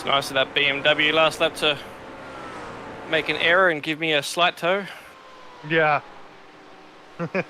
nice of that BMW last lap to make an error and give me a slight tow. Yeah. 40.872.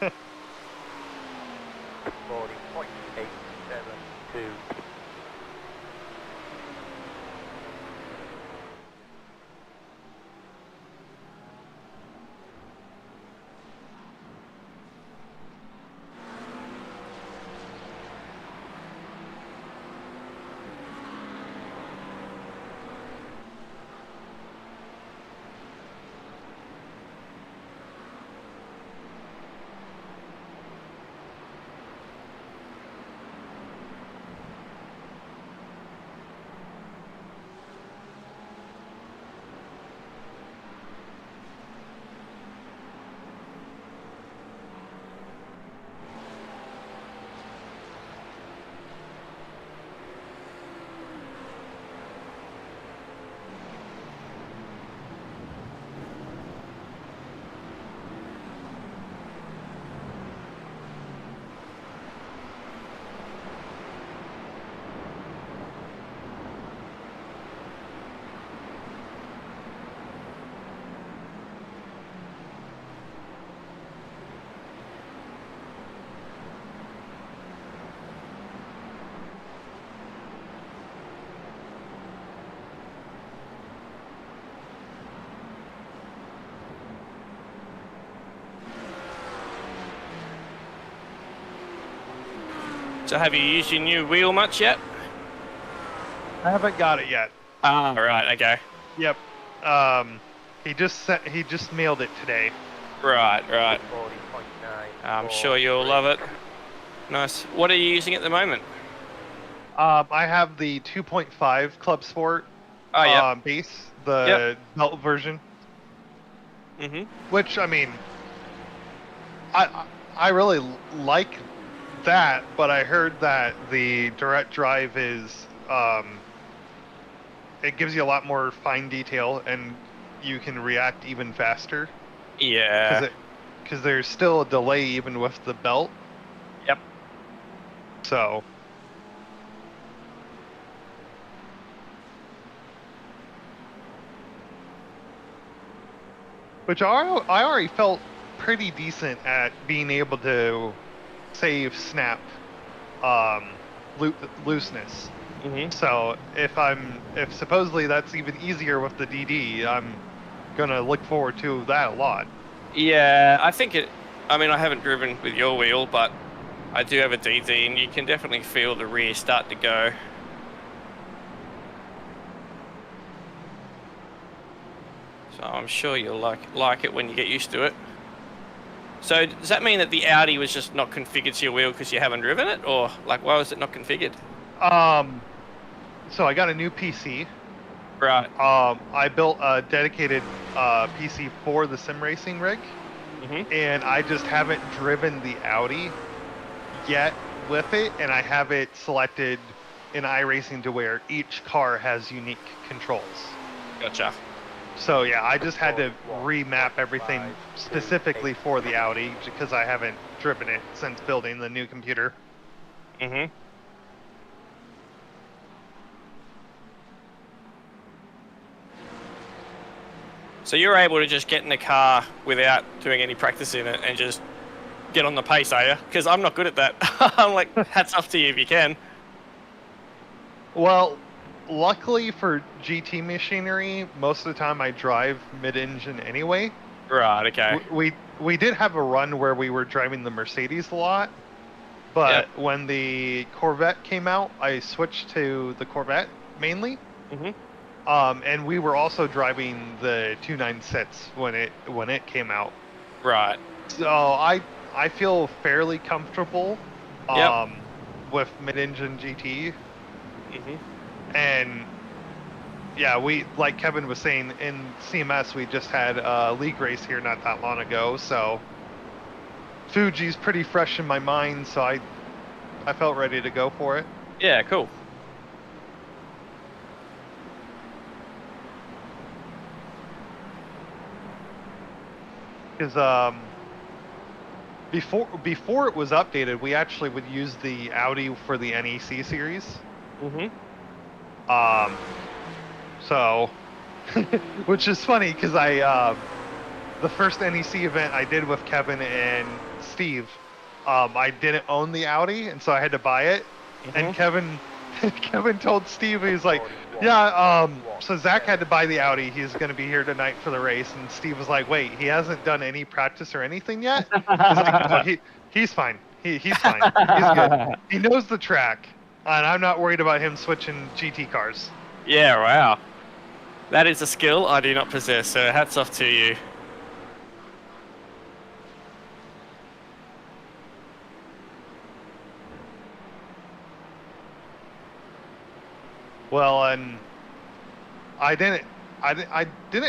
So have you used your new wheel much yet? I haven't got it yet. Ah, right, okay. Yep. He just mailed it today. Right. 40.9. I'm sure you'll love it. Nice. What are you using at the moment? I have the 2.5 Club Sport Oh, yeah. base, the belt version. Which, I mean, I really like that, but I heard that the direct drive is it gives you a lot more fine detail and you can react even faster. Yeah. Because there's still a delay even with the belt. Yep. So. Which I already felt pretty decent at being able to save snap looseness. So if supposedly that's even easier with the DD, I'm gonna look forward to that a lot. Yeah, I think I mean, I haven't driven with your wheel, but I do have a DD, and you can definitely feel the rear start to go. So I'm sure you'll like it when you get used to it. So does that mean that the Audi was just not configured to your wheel because you haven't driven it, or like why was it not configured? So I got a new PC. Right. I built a dedicated PC for the sim racing rig, and I just haven't driven the Audi yet with it, and I have it selected in iRacing to where each car has unique controls. Gotcha. So yeah, I just had to remap everything specifically for the Audi because I haven't driven it since building the new computer. So you're able to just get in the car without doing any practice in it and just get on the pace, are you? Because I'm not good at that. I'm like, hats off to you if you can. Well, luckily for GT machinery, most of the time I drive mid-engine anyway. Right, okay. We did have a run where we were driving the Mercedes a lot, but when the Corvette came out, I switched to the Corvette mainly. And we were also driving the 296 when it came out. Right. So I feel fairly comfortable with mid-engine GT. And yeah, we, like Kevin was saying, in CMS we just had a league race here not that long ago, so Fuji's pretty fresh in my mind, so I felt ready to go for it. Yeah, cool. Because before it was updated, we actually would use the Audi for the NEC series. So, which is funny because the first NEC event I did with Kevin and Steve, I didn't own the Audi, and so I had to buy it. And Kevin told Steve, he was like, yeah, so Zach had to buy the Audi. He's going to be here tonight for the race. And Steve was like, wait, he hasn't done any practice or anything yet? He's like, no, he's fine. He's fine. He's good. He knows the track. And I'm not worried about him switching GT cars. Yeah, wow. That is a skill I do not possess, so hats off to you. Well, and I didn't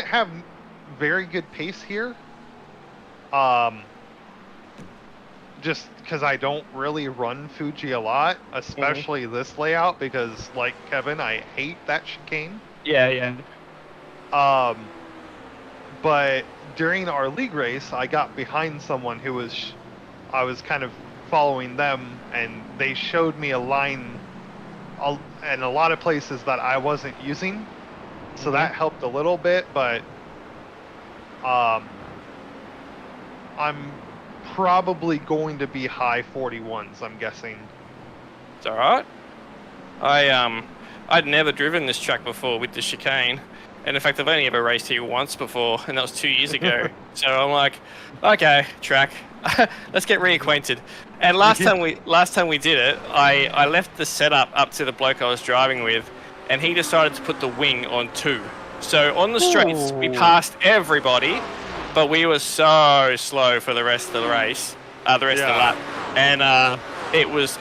have very good pace here. Just because I don't really run Fuji a lot, especially this layout, because like Kevin, I hate that chicane. Yeah. But during our league race, I got behind someone who was, I was kind of following them, and they showed me a line in a lot of places that I wasn't using, so that helped a little bit. But I'm probably going to be high 41s, I'm guessing. It's all right. I'd never driven this track before with the chicane, and in fact I've only ever raced here once before, and that was 2 years ago. So I'm like, okay, track, let's get reacquainted. And last time we did it, I left the setup up to the bloke I was driving with, and he decided to put the wing on 2. So on the straights we passed everybody, but we were so slow for the rest of the race, the rest of the lap, and it was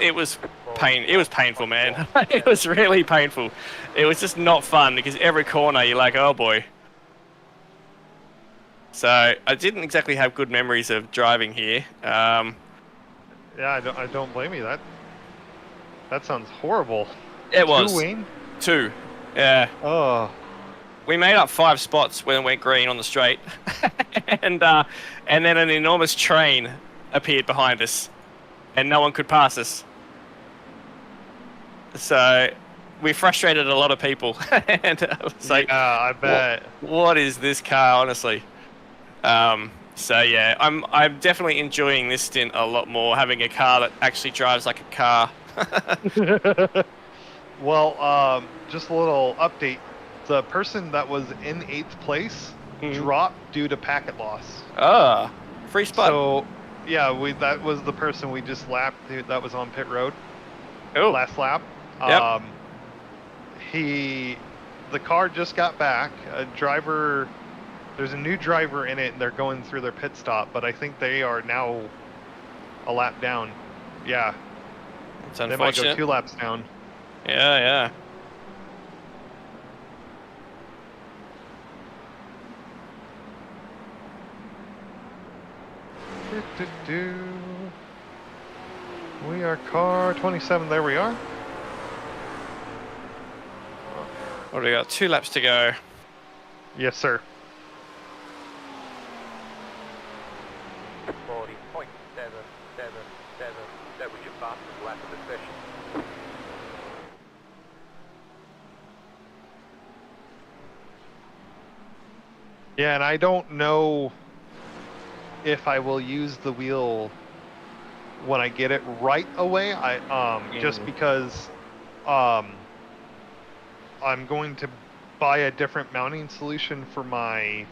painful, man. It was really painful. It was just not fun because every corner you're like, oh boy. So I didn't exactly have good memories of driving here. Yeah, I don't blame you. That sounds horrible. It was 2 wing? 2. Yeah. Oh. We made up 5 spots when it went green on the straight, and then an enormous train appeared behind us, and no one could pass us. So we frustrated a lot of people, and I was like, yeah, I bet. What is this car, honestly? So yeah, I'm definitely enjoying this stint a lot more, having a car that actually drives like a car. Well, just a little update. The person that was in 8th place dropped due to packet loss. Ah, free spot. So, yeah, that was the person we just lapped. That was on pit road. Oh. Last lap. Yep. The car just got back. There's a new driver in it, and they're going through their pit stop. But I think they are now a lap down. Yeah. It's They unfortunate. might go 2 laps down. Yeah. We are car 27. There we are. What do we got? 2 laps to go. Yes, sir. 40.777. That was your fastest lap of the session. Yeah, and I don't know if I will use the wheel when I get it right away. Just because I'm going to buy a different mounting solution for my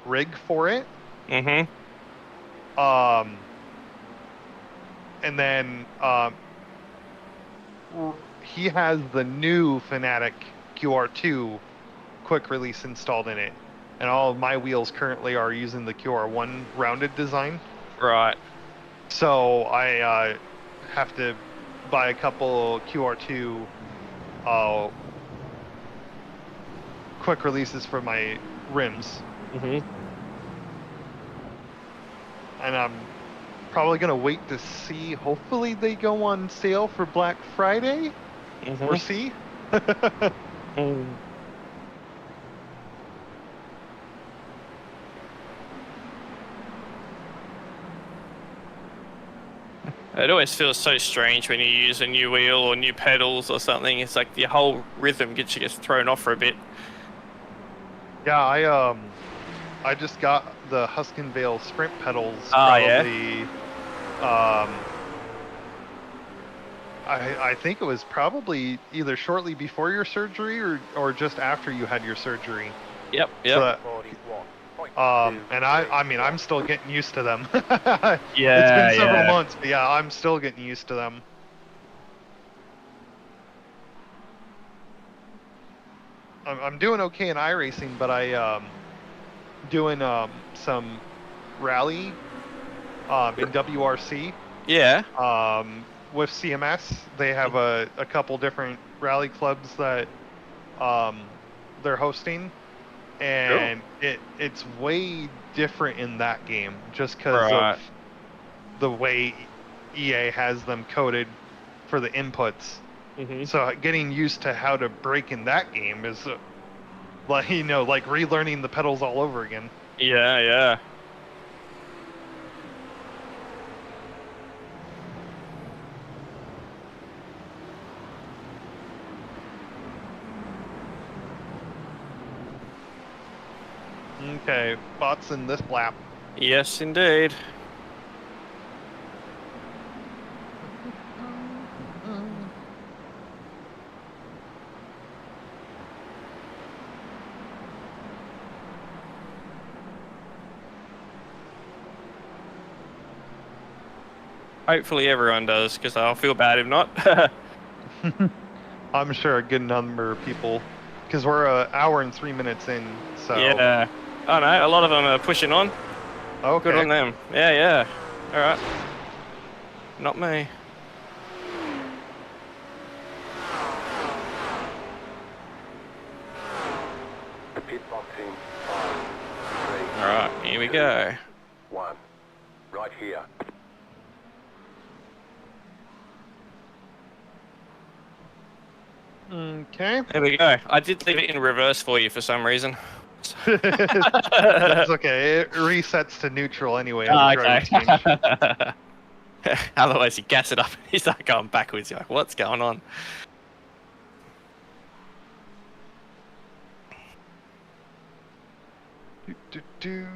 rig for it. And then he has the new Fanatic QR2 quick release installed in it. And all of my wheels currently are using the QR1 rounded design. Right. So I have to buy a couple QR2 quick releases for my rims. And I'm probably going to wait to see. Hopefully they go on sale for Black Friday. Or see. It always feels so strange when you use a new wheel or new pedals or something. It's like the whole rhythm gets thrown off for a bit. Yeah, I just got the Huskinvale sprint pedals. Oh, yeah? Probably. I think it was probably either shortly before your surgery or just after you had your surgery. Yep, So yep. that, 41.2. and I mean, I'm still getting used to them. Yeah, It's been several yeah. months, but yeah, I'm still getting used to them. I'm doing okay in iRacing, but doing some rally in WRC Yeah. with CMS. They have a couple different rally clubs that they're hosting, and it's way different in that game just because Right. of the way EA has them coded for the inputs. Mm-hmm. So getting used to how to brake in that game is like like relearning the pedals all over again. Yeah, yeah. Okay, bots in this lap. Yes, indeed. Hopefully everyone does, because I'll feel bad if not. I'm sure a good number of people, because we're an hour and 3 minutes in. So Yeah. Oh no, a lot of them are pushing on. okay. Good on them. Yeah, yeah. All right. Not me. Pit box in 5, 3, All right, here we go. 1. Right here. Okay. There we go. I did leave it in reverse for you for some reason. That's okay. It resets to neutral anyway. Oh, On the driver's change. Otherwise, you gas it up and you start going backwards. You're like, what's going on? Do.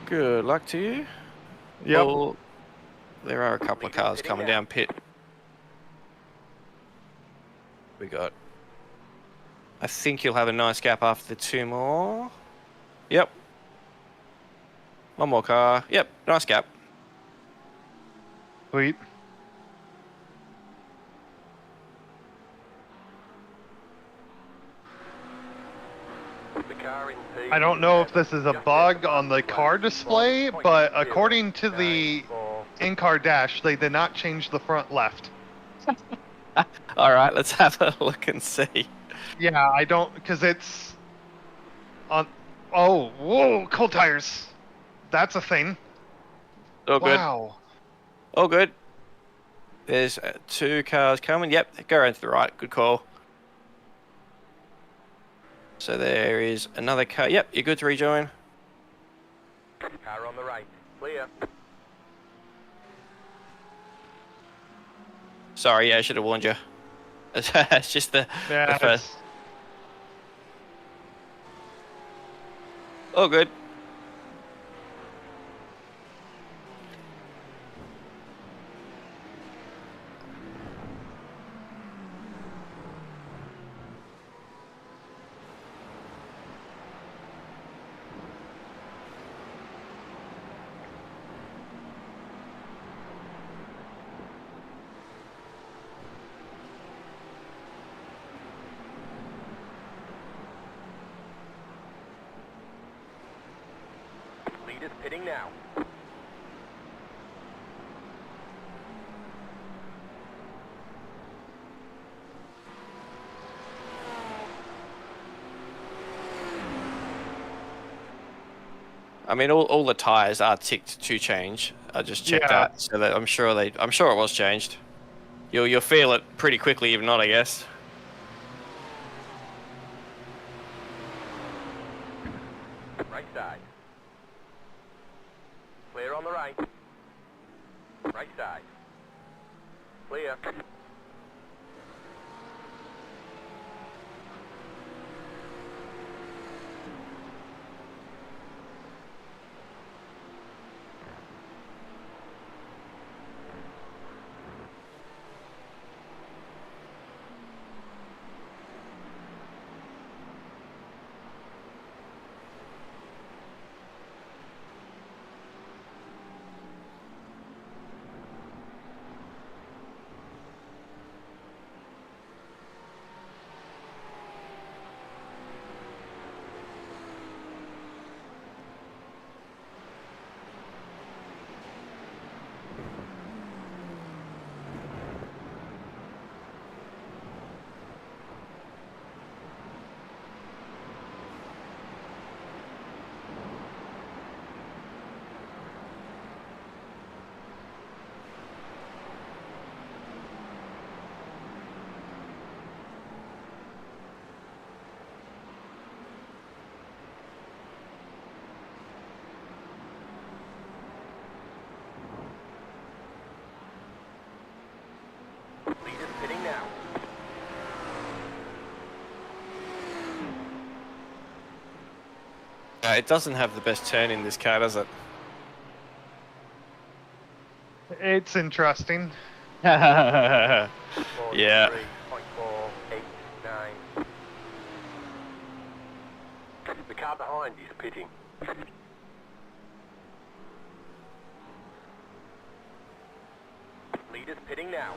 Good luck to you. Yep. Well, there are a couple of cars coming down pit. We got. I think you'll have a nice gap after the 2 more. Yep. 1 more car. Yep, nice gap. Sweet. The car in P. I don't know if this is a bug on the car display, but according to the in-car dash, they did not change the front left. All right, let's have a look and see. Yeah, I don't, because it's on. Oh, whoa, cold tires. That's a thing. All good. Wow. All good. There's 2 cars coming. Yep, go around to the right. Good call. So there is another car. Yep, you're good to rejoin. Car on the right. Clear. Sorry, yeah, I should have warned you. It's just the first. All good. Leaders pitting now. I mean, all the tires are ticked to change. I just checked Yeah. that, so that I'm sure it was changed. You'll feel it pretty quickly, if not, I guess. Right side. Clear on the right. Right side. Clear. Leaders pitting now. It doesn't have the best turn in this car, does it? It's interesting. Yeah. 43.489. The car behind is pitting. Leaders pitting now.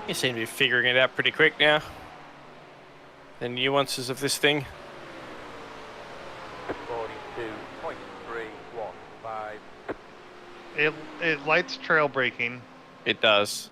You seem to be figuring it out pretty quick now. The nuances of this thing. 42.315. It lights trail braking. It does.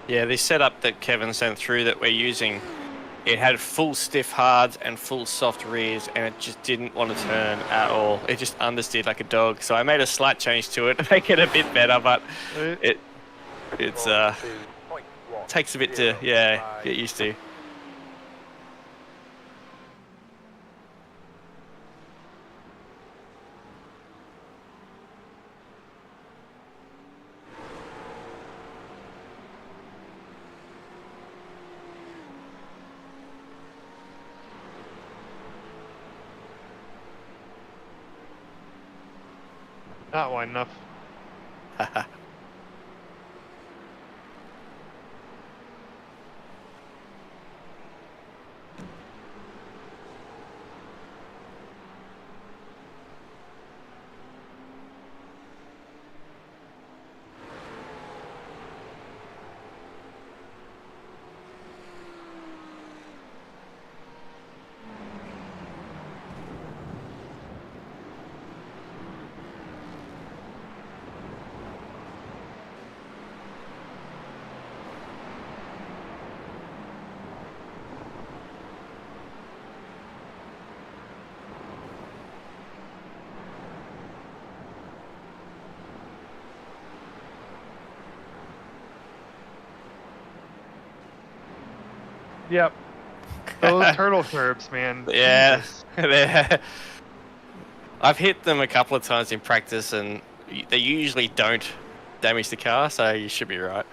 Yeah, the setup that Kevin sent through that we're using, it had full stiff hards and full soft rears, and it just didn't want to turn at all. It just understeered like a dog. So I made a slight change to it to make it a bit better, but it takes a bit to get used to. Not wide enough. Yep. Those turtle curbs, man. Yeah. Jesus. I've hit them a couple of times in practice, and they usually don't damage the car, so you should be right.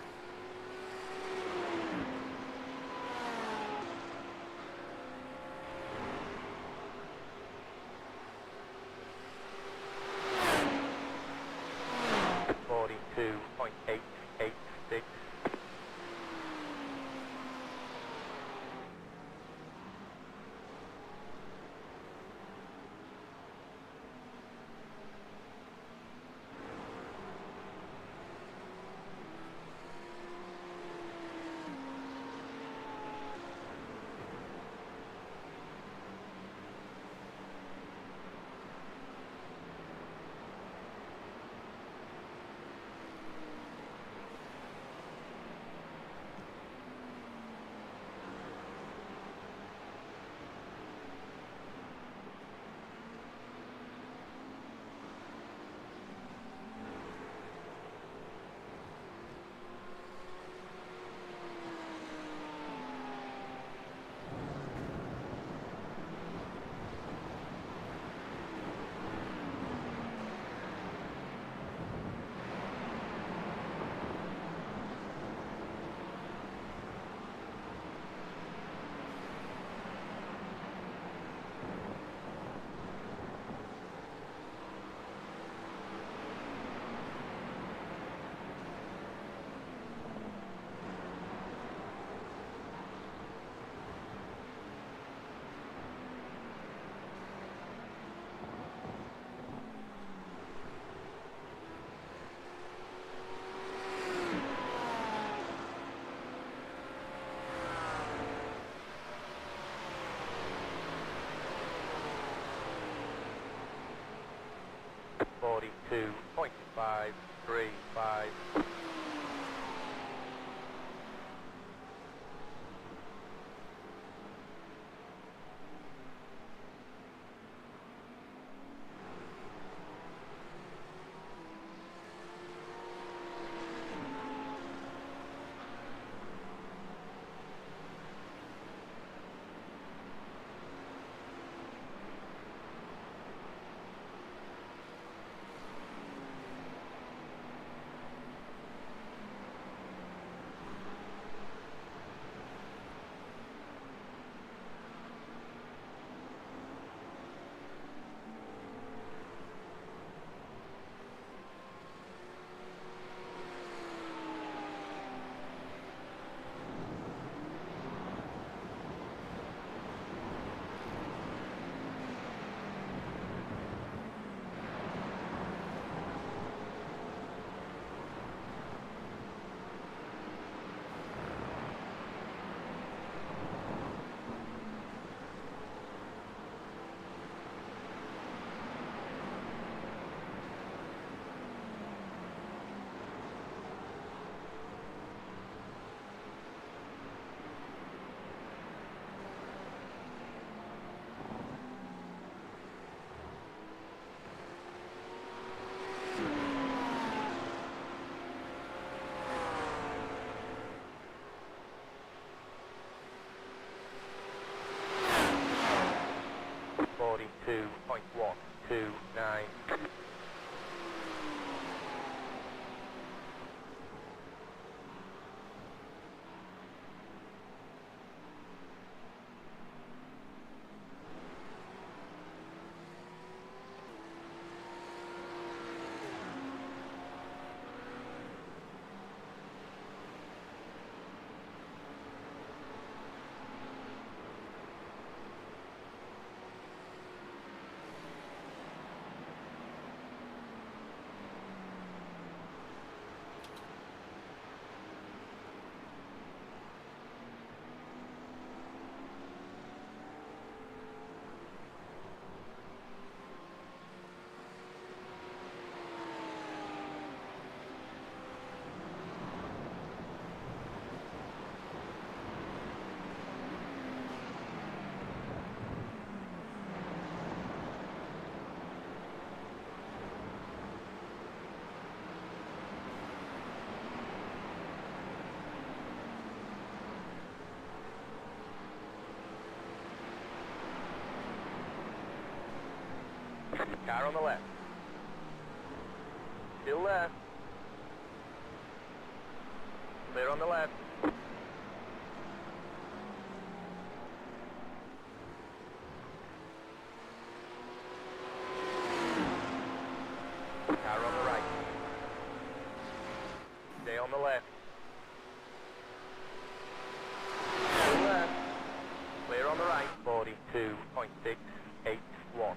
Car on the left. Still there. Clear on the left. Car on the right. Stay on the left. Still there. Clear on the right. 42.681.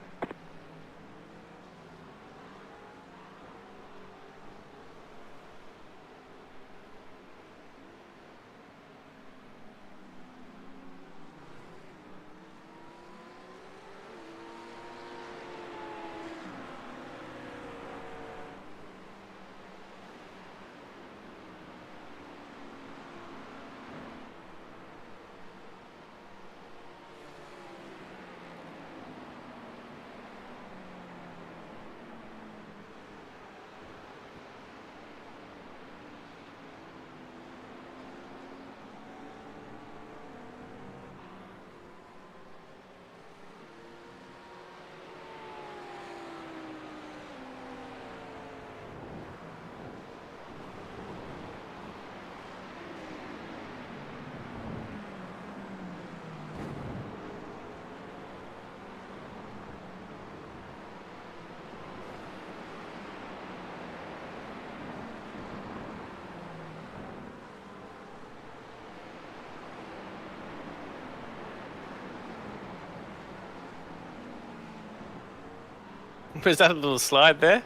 Was that a little slide there?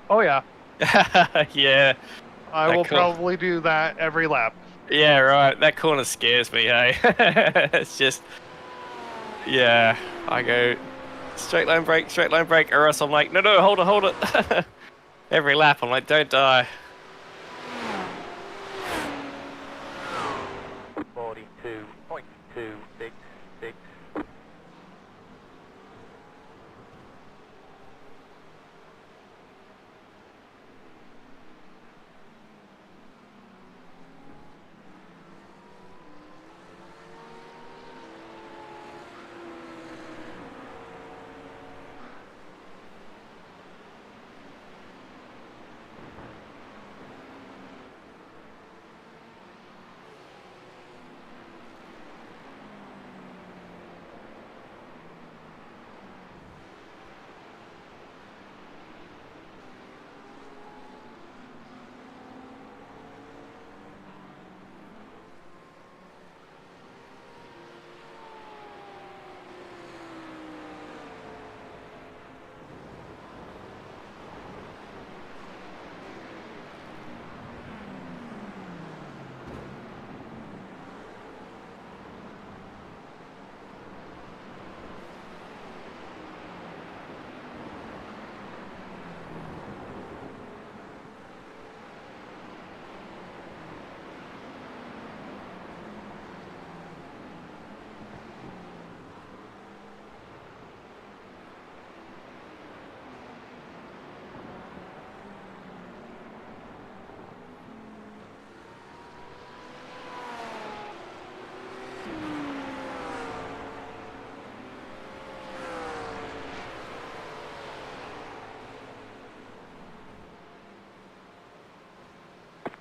Oh yeah, Yeah. I That will cool. probably do that every lap. Yeah, right. That corner scares me, hey? It's just, yeah. I go straight line brake, or else I'm like, no, no, hold it. Every lap, I'm like, don't die. 42.266.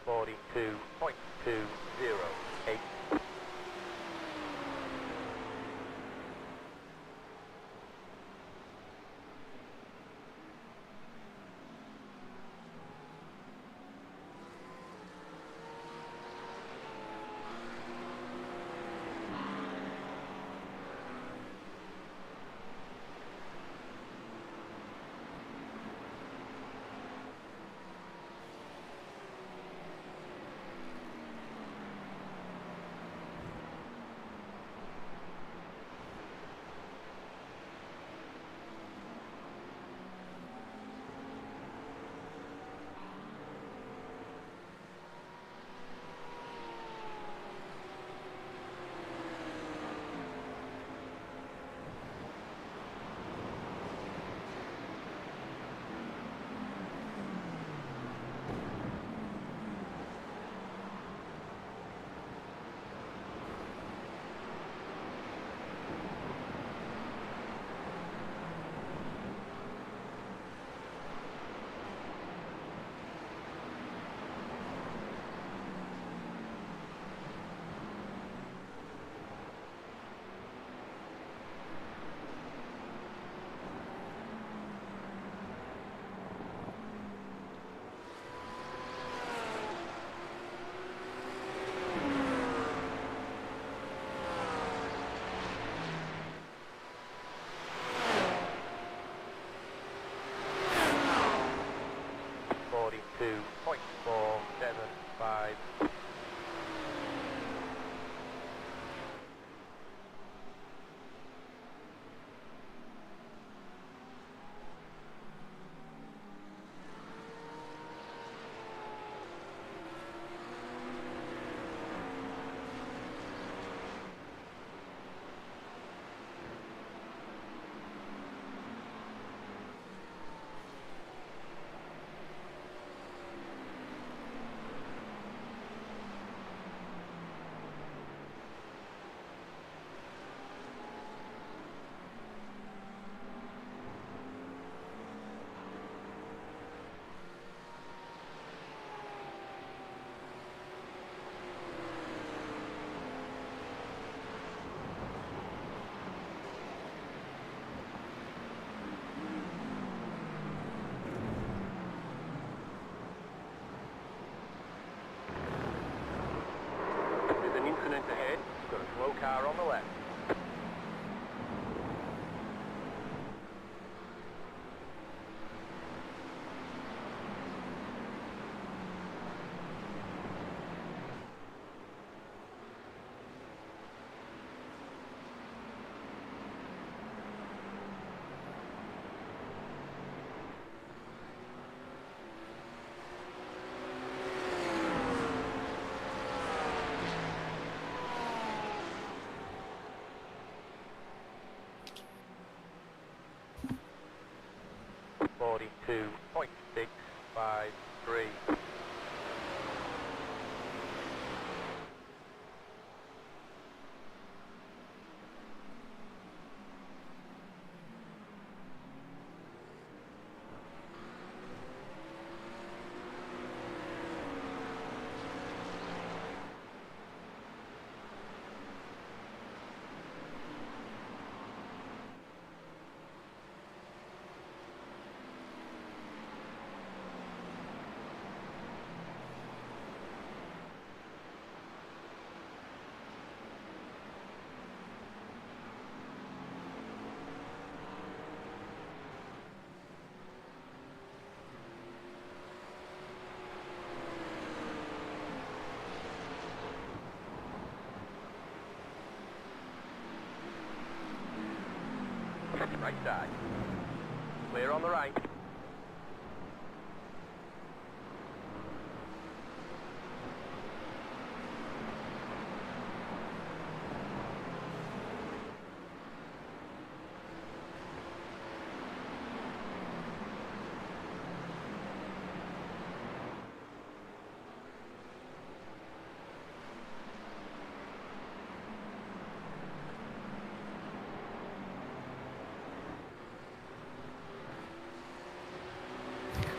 Forty-two point 208. Slow car on the left. .653. Right side. Clear on the right.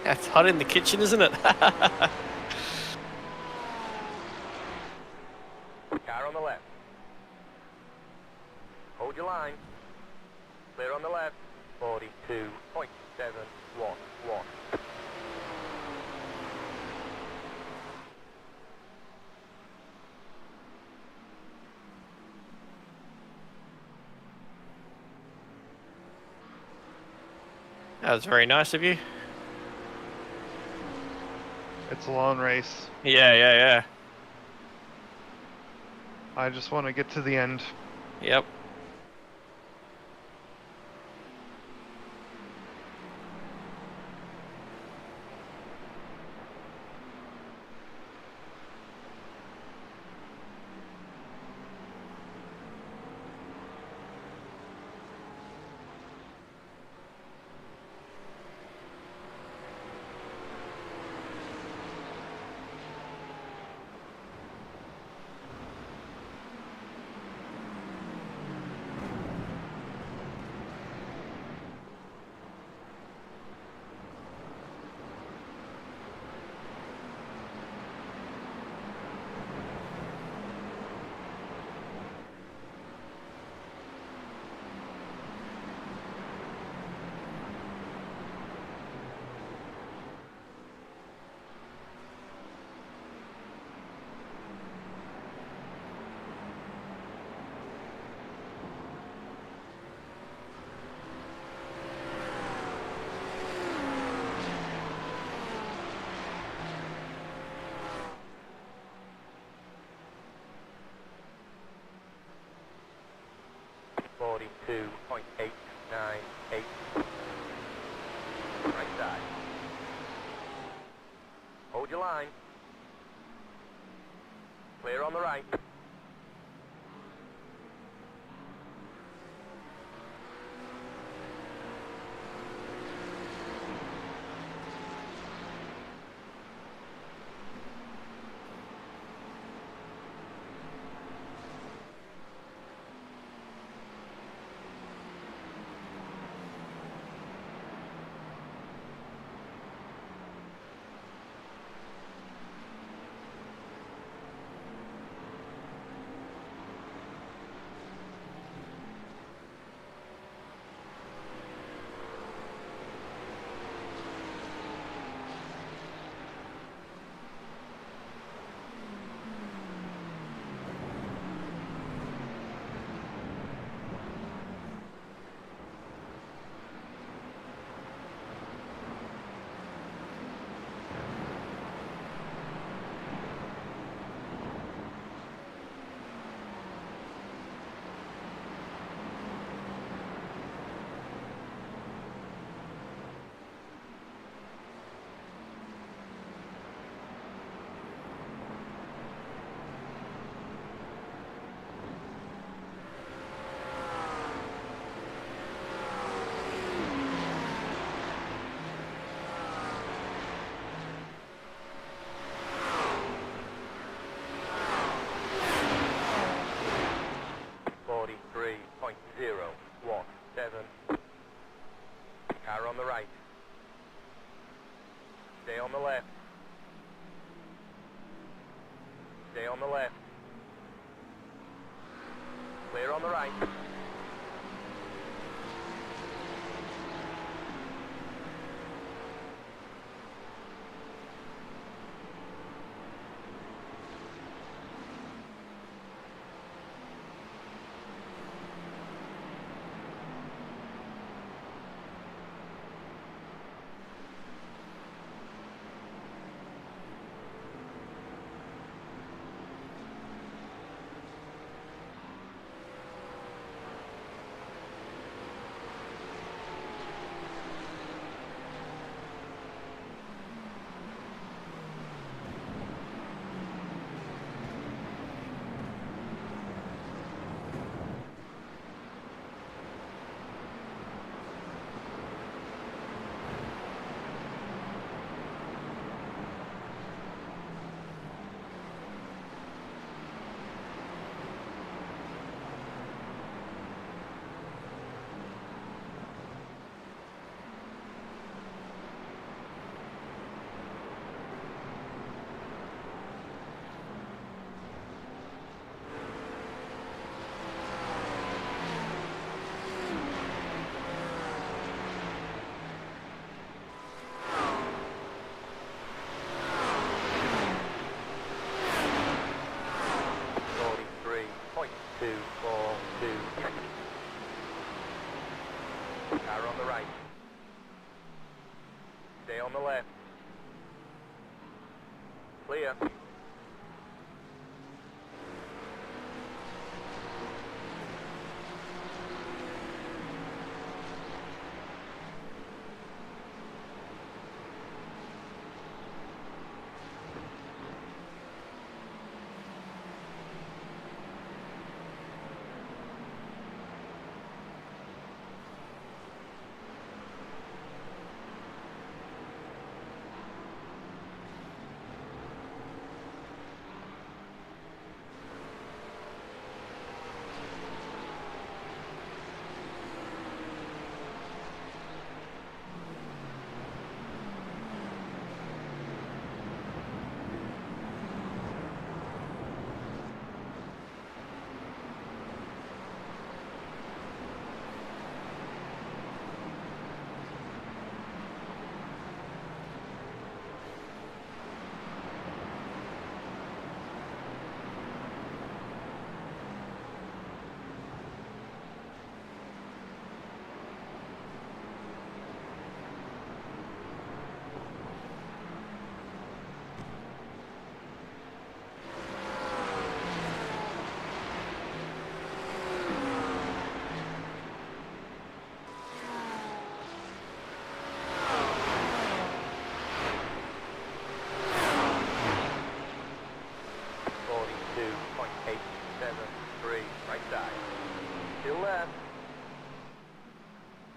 It's hot in the kitchen, isn't it? Car on the left. Hold your line. Clear on the left. 42.711. That was very nice of you. It's a long race. Yeah. I just want to get to the end. Yep. Right side. Hold your line. Clear on the right. the left. Stay on the left. Clear on the right. Car on the right. Stay on the left. Clear.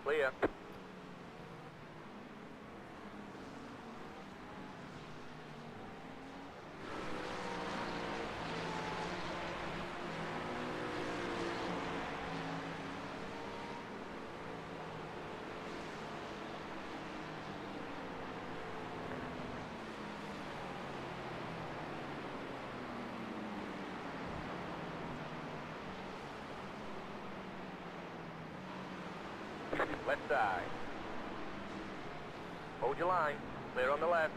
Clear. Left side. Hold your line. Clear on the left.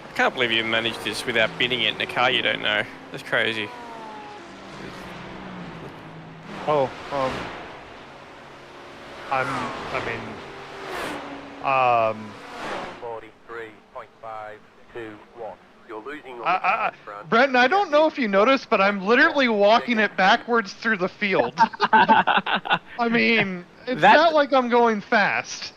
I can't believe you managed this without binning it in a car you don't know. That's crazy. Oh, I mean, Um, 43.521. You're losing on the front. Brenton, I don't know if you noticed, but I'm literally walking it backwards through the field. I mean, it's not like I'm going fast.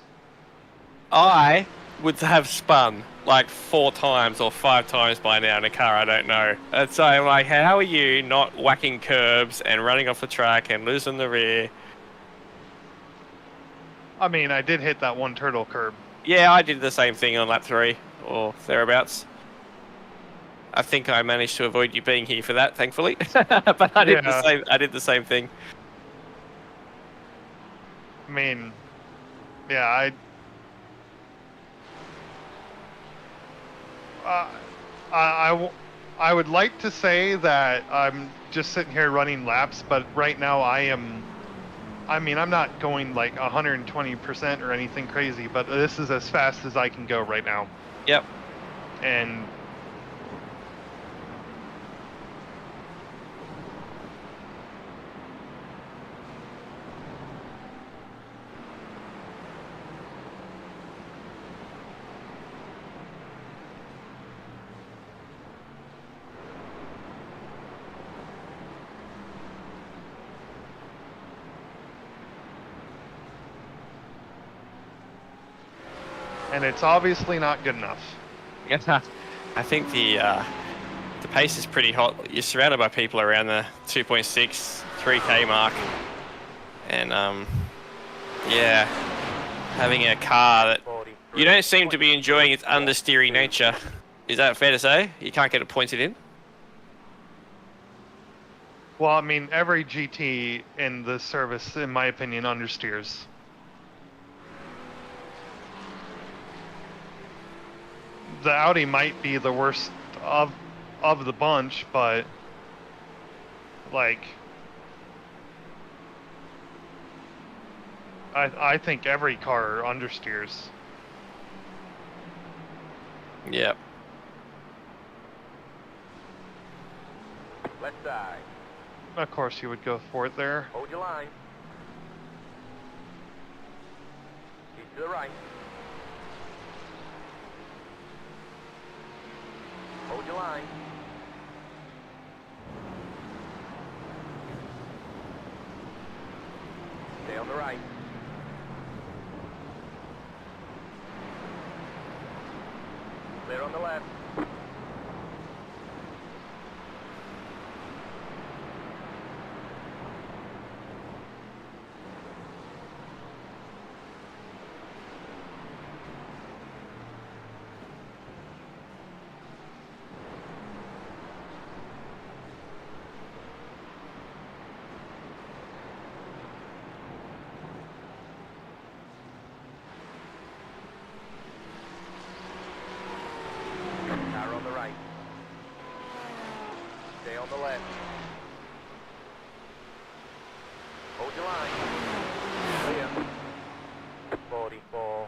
I would have spun like 4 times or 5 times by now in a car, I don't know. And so I'm like, how are you not whacking curbs and running off the track and losing the rear? I mean, I did hit that one turtle curb. Yeah, I did the same thing on lap 3 or thereabouts. I think I managed to avoid you being here for that, thankfully. But I did the same thing. I mean, yeah, I would like to say that I'm just sitting here running laps, but right now I'm not going like 120% or anything crazy, but this is as fast as I can go right now. Yep. And it's obviously not good enough. Yeah, I think the pace is pretty hot. You're surrounded by people around the 2.6, 3K mark. And, yeah, having a car that you don't seem to be enjoying its understeery nature. Is that fair to say? You can't get it pointed in? Well, I mean, every GT in the service, in my opinion, understeers. The Audi might be the worst of the bunch, but like I think every car understeers. Yep. Left side. Of course you would go for it there. Hold your line. Keep to the right. Hold your line. Stay on the right. Clear on the left. Car on the right. Stay on the left. Hold your line. Clear. 44.202.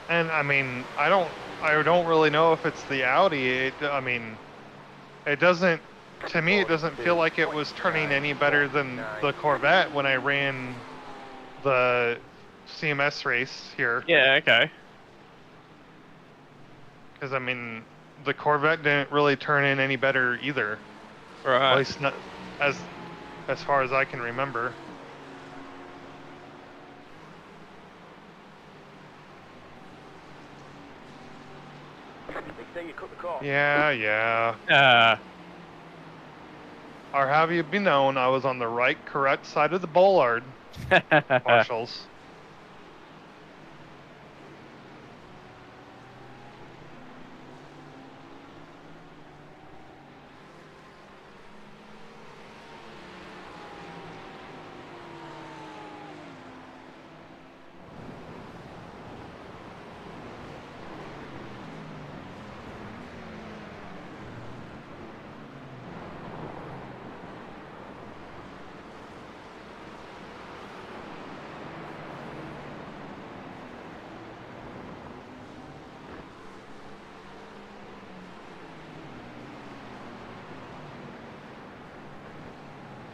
And I mean, I don't really know if it's the Audi. I mean, it doesn't. To me, it doesn't feel like it was turning any better than the Corvette when I ran the CMS race here. Yeah, okay. Because I mean, the Corvette didn't really turn in any better either. Right. At least not as far as I can remember. Yeah. Or have you been known I was on the correct side of the bollard, marshals.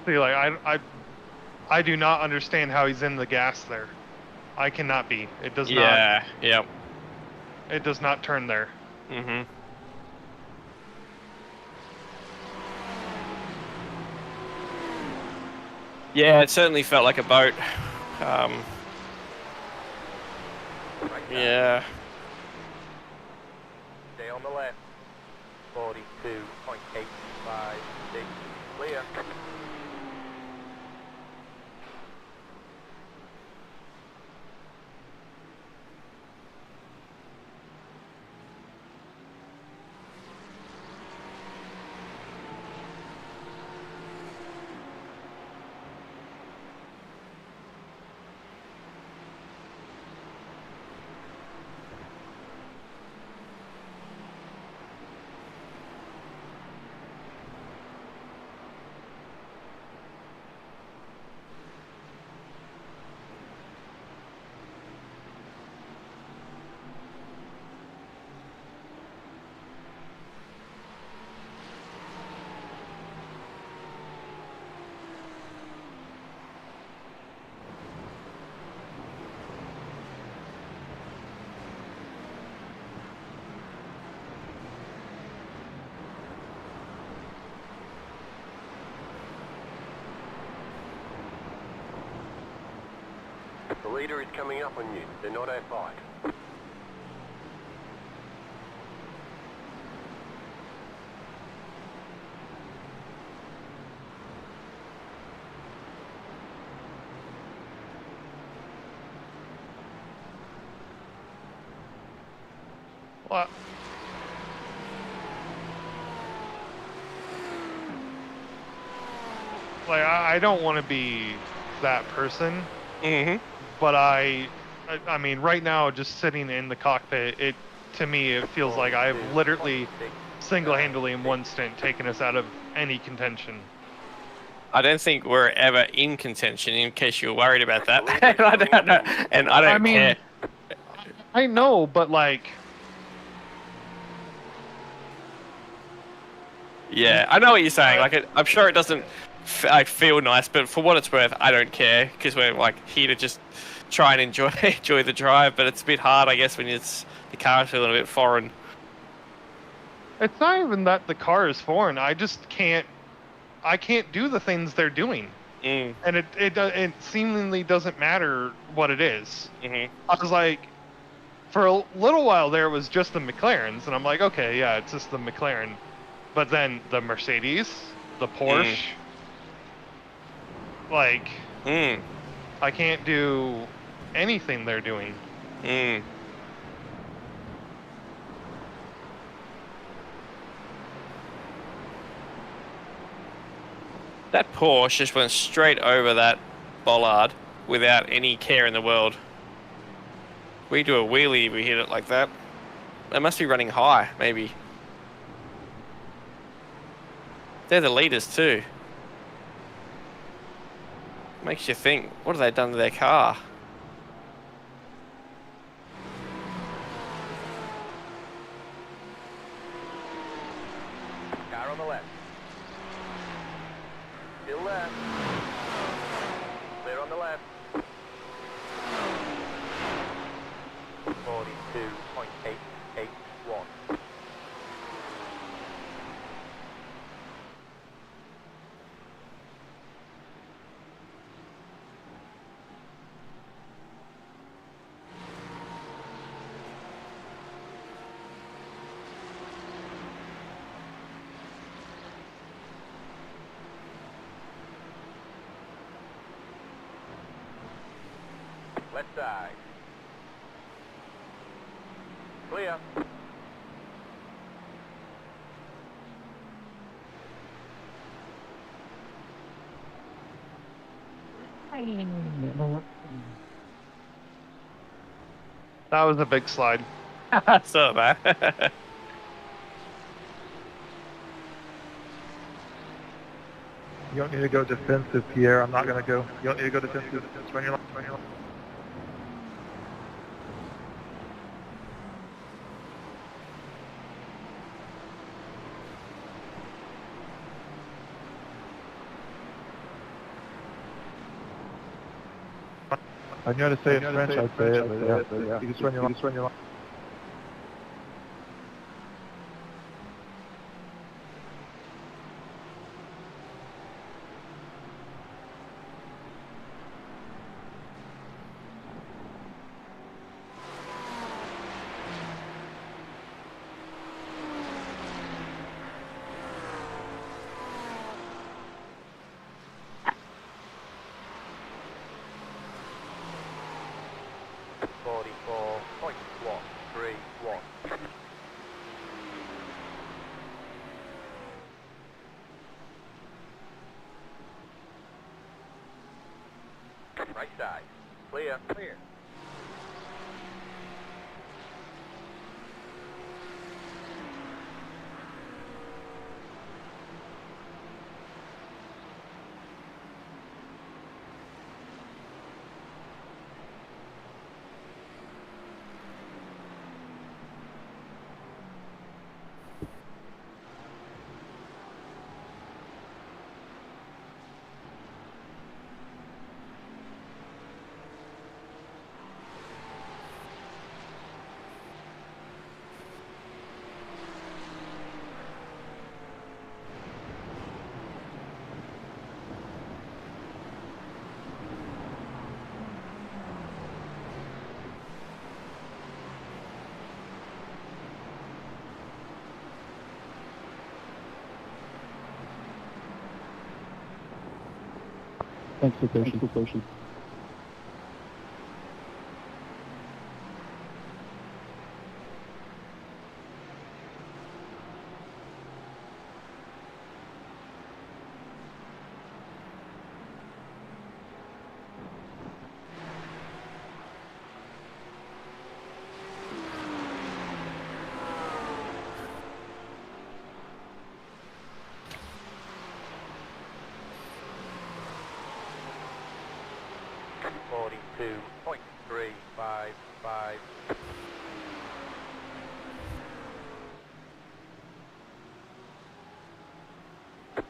See, like I do not understand how he's in the gas there. I cannot be. It does not. Yeah. Yep. It does not turn there. Mhm. Yeah, it certainly felt like a boat. Yeah. Stay on the left. 42.856. Clear. The leader is coming up on you. They're not outside. What? Like I don't want to be that person. Mhm. But I mean, right now, just sitting in the cockpit, to me, it feels like I've literally single-handedly in one stint taken us out of any contention. I don't think we're ever in contention. In case you're worried about that, I don't know, and I don't care. I know, but like. Yeah, I know what you're saying. Like, I'm sure it doesn't feel nice, but for what it's worth, I don't care because we're like here to just try and enjoy the drive. But it's a bit hard, I guess, when the car is feeling a bit foreign. It's not even that the car is foreign. I just can't. I can't do the things they're doing, and it seemingly doesn't matter what it is. Mm-hmm. I was like, for a little while there, it was just the McLarens, and I'm like, okay, yeah, it's just the McLaren. But then the Mercedes, the Porsche, like, I can't do anything they're doing. That Porsche just went straight over that bollard without any care in the world. We do a wheelie, we hit it like that. They must be running high, maybe. They're the leaders too. Makes you think, what have they done to their car? Car on the left. Still left. Clear on the left. 42.881. Left side. Clear. That was a big slide. So bad. You don't need to go defensive, Pierre. I'm not going to go. You don't need to go defensive. Just run your line. Run your line. I knew how to say it in French, I'd say it, but yeah, you just run your line. Right side. Clear. Clear. Thanks for patience.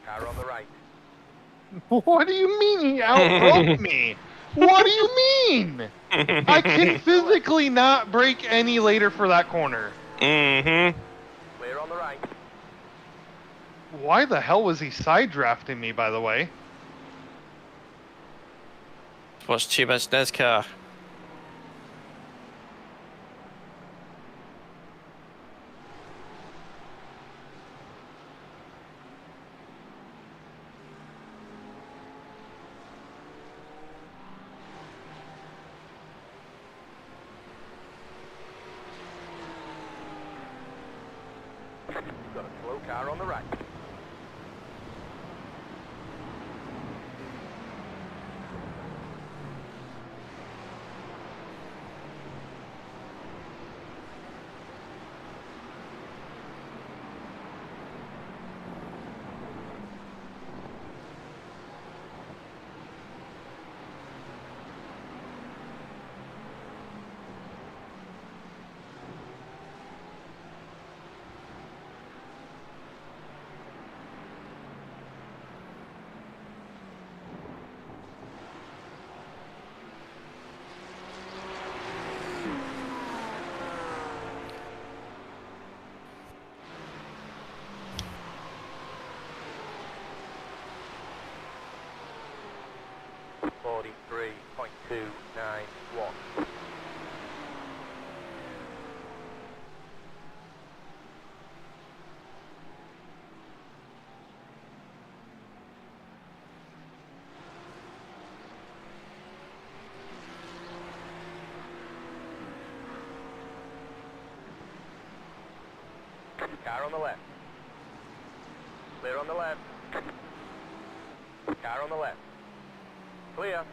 Car on the right. What do you mean he outrode me? What do you mean? I can physically not brake any later for that corner. Mm-hmm. Clear on the right. Why the hell was he side drafting me, by the way? Watch too much NASCAR. Got a slow car on the right. 43.291. Car on the left. Clear on the left. Car on the left. Clear.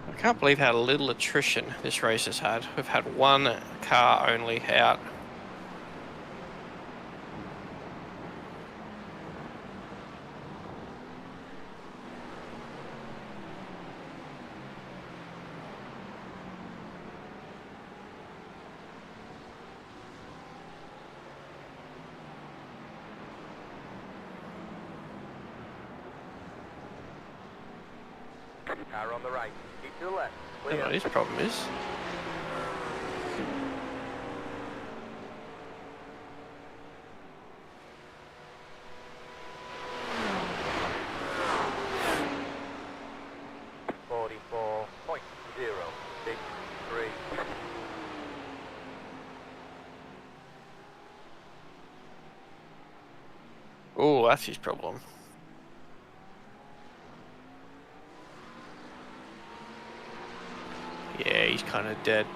I can't believe how little attrition this race has had. We've had one car only out. Car on the right. Keep to the left. I don't know what his problem is. Oh, that's his problem. Yeah, he's kind of dead.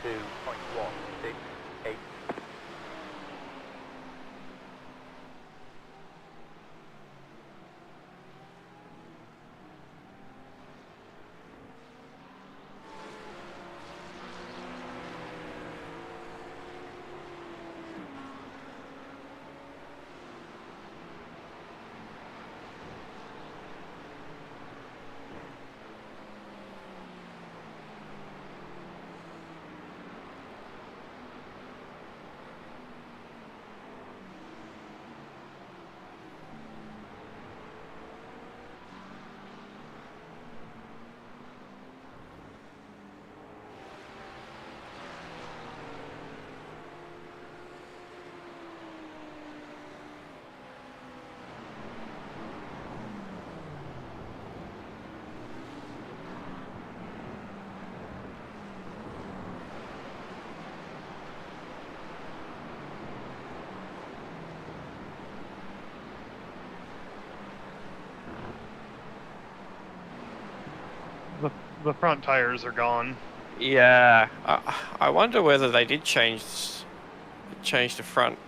42.168. The front tires are gone. Yeah, I wonder whether they did change the front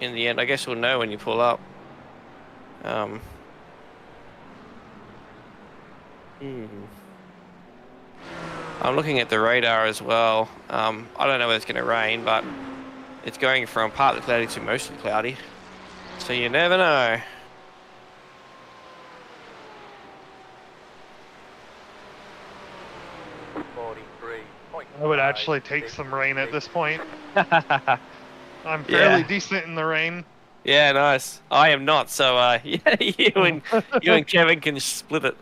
in the end. I guess we'll know when you pull up. Hmm. I'm looking at the radar as well. I don't know whether it's going to rain, but it's going from partly cloudy to mostly cloudy. So you never know. I would actually take some rain at this point. I'm fairly decent in the rain. Yeah, nice. I am not, so yeah, you and Kevin can split it.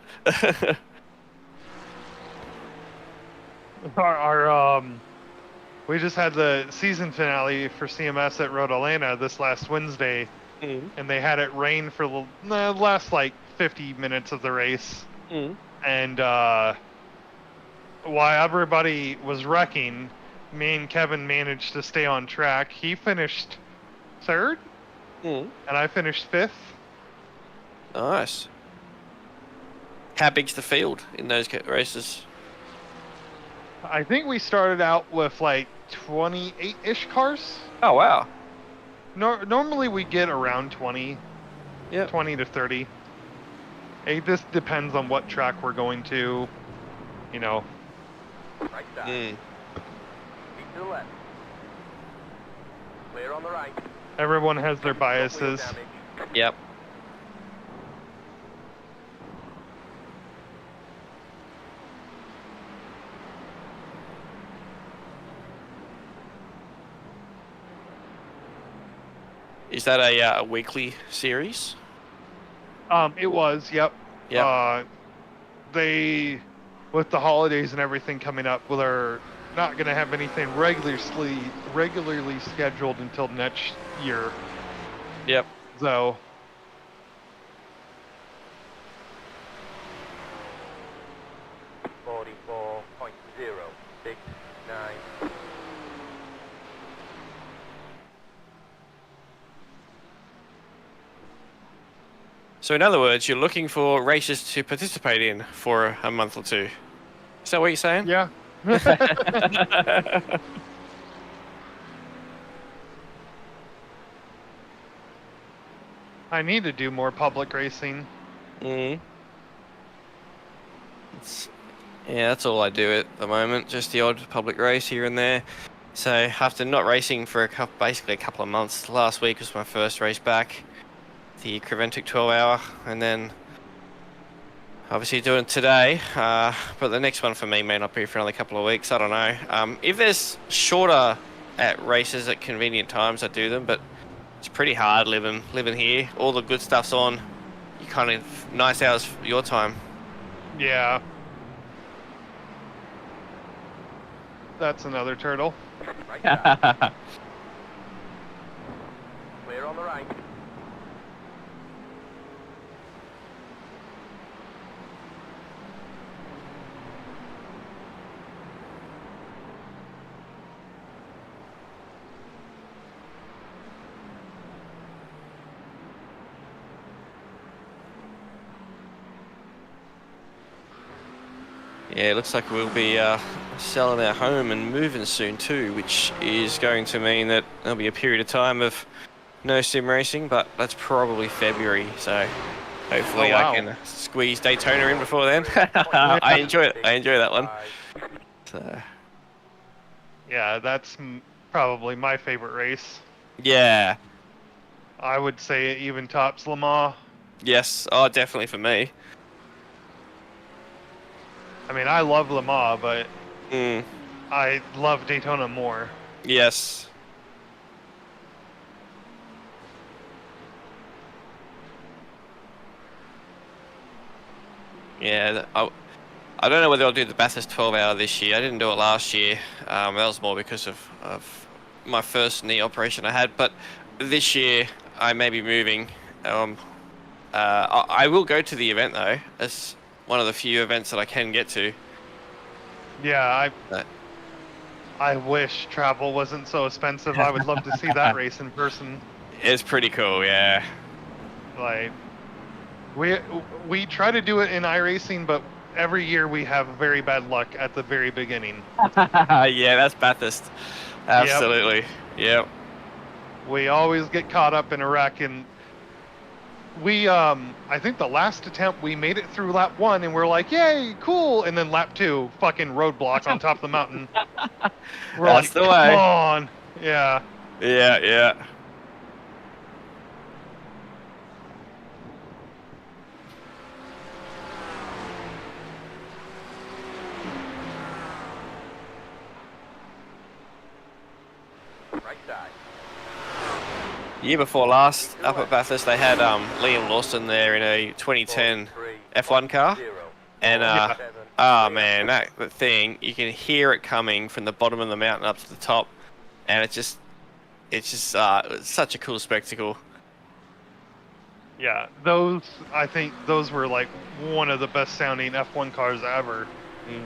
We just had the season finale for CMS at Road Atlanta this last Wednesday, and they had it rain for the last like 50 minutes of the race. And while everybody was wrecking, me and Kevin managed to stay on track. He finished third, and I finished fifth. Nice. How big's the field in those races? I think we started out with like 28-ish cars. Oh, wow. Normally we get around 20. Yeah. 20 to 30. It just depends on what track we're going to, you know. Right side. Keep to the left. Clear on the right. Everyone has their biases. Yep. Is that a weekly series? It was, yep. Yeah. They, with the holidays and everything coming up, well, they're not going to have anything regularly scheduled until next year. Yep. So. So in other words, you're looking for races to participate in for a month or two. Is that what you're saying? Yeah. I need to do more public racing. Yeah, that's all I do at the moment. Just the odd public race here and there. So after not racing for basically a couple of months, last week was my first race back. The Creventic 12-hour, and then obviously doing it today, but the next one for me may not be for another couple of weeks. I don't know. If there's shorter at races at convenient times, I do them, but it's pretty hard living here. All the good stuff's on. You kind of nice hours for your time. Yeah. That's another turtle. Right. Clear on the right. Yeah, it looks like we'll be selling our home and moving soon too, which is going to mean that there'll be a period of time of no sim racing, but that's probably February, so hopefully Oh, I wow. can squeeze Daytona in before then. I enjoy it. I enjoy that one. So, Yeah, that's probably my favorite race. yeah. I would say it even tops Le Mans. Yes. Oh, definitely for me. I mean, I love Le Mans, but Mm, I love Daytona more. yes. Yeah. I don't know whether I'll do the Bathurst 12 hour this year. I didn't do it last year. That was more because of my first knee operation I had. But this year I may be moving. I will go to the event though. It's one of the few events that I can get to. Yeah, But I wish travel wasn't so expensive. I would love to see that race in person. it's pretty cool, yeah. Like, we try to do it in iRacing, but every year we have very bad luck at the very beginning. Yeah, that's Bathurst. Absolutely. Yep. We always get caught up in a wreck, and we I think the last attempt we made it through lap 1 and we're like, yay, cool, and then lap 2 fucking roadblock on top of the mountain. We're That's like, the come way. on. Yeah. Yeah, yeah. Right side. Year before last, up at Bathurst, they had Liam Lawson there in a 2010 F1 car. And, oh man, that thing, you can hear it coming from the bottom of the mountain up to the top. And it's such a cool spectacle. Yeah, I think those were like one of the best sounding F1 cars ever. Mm.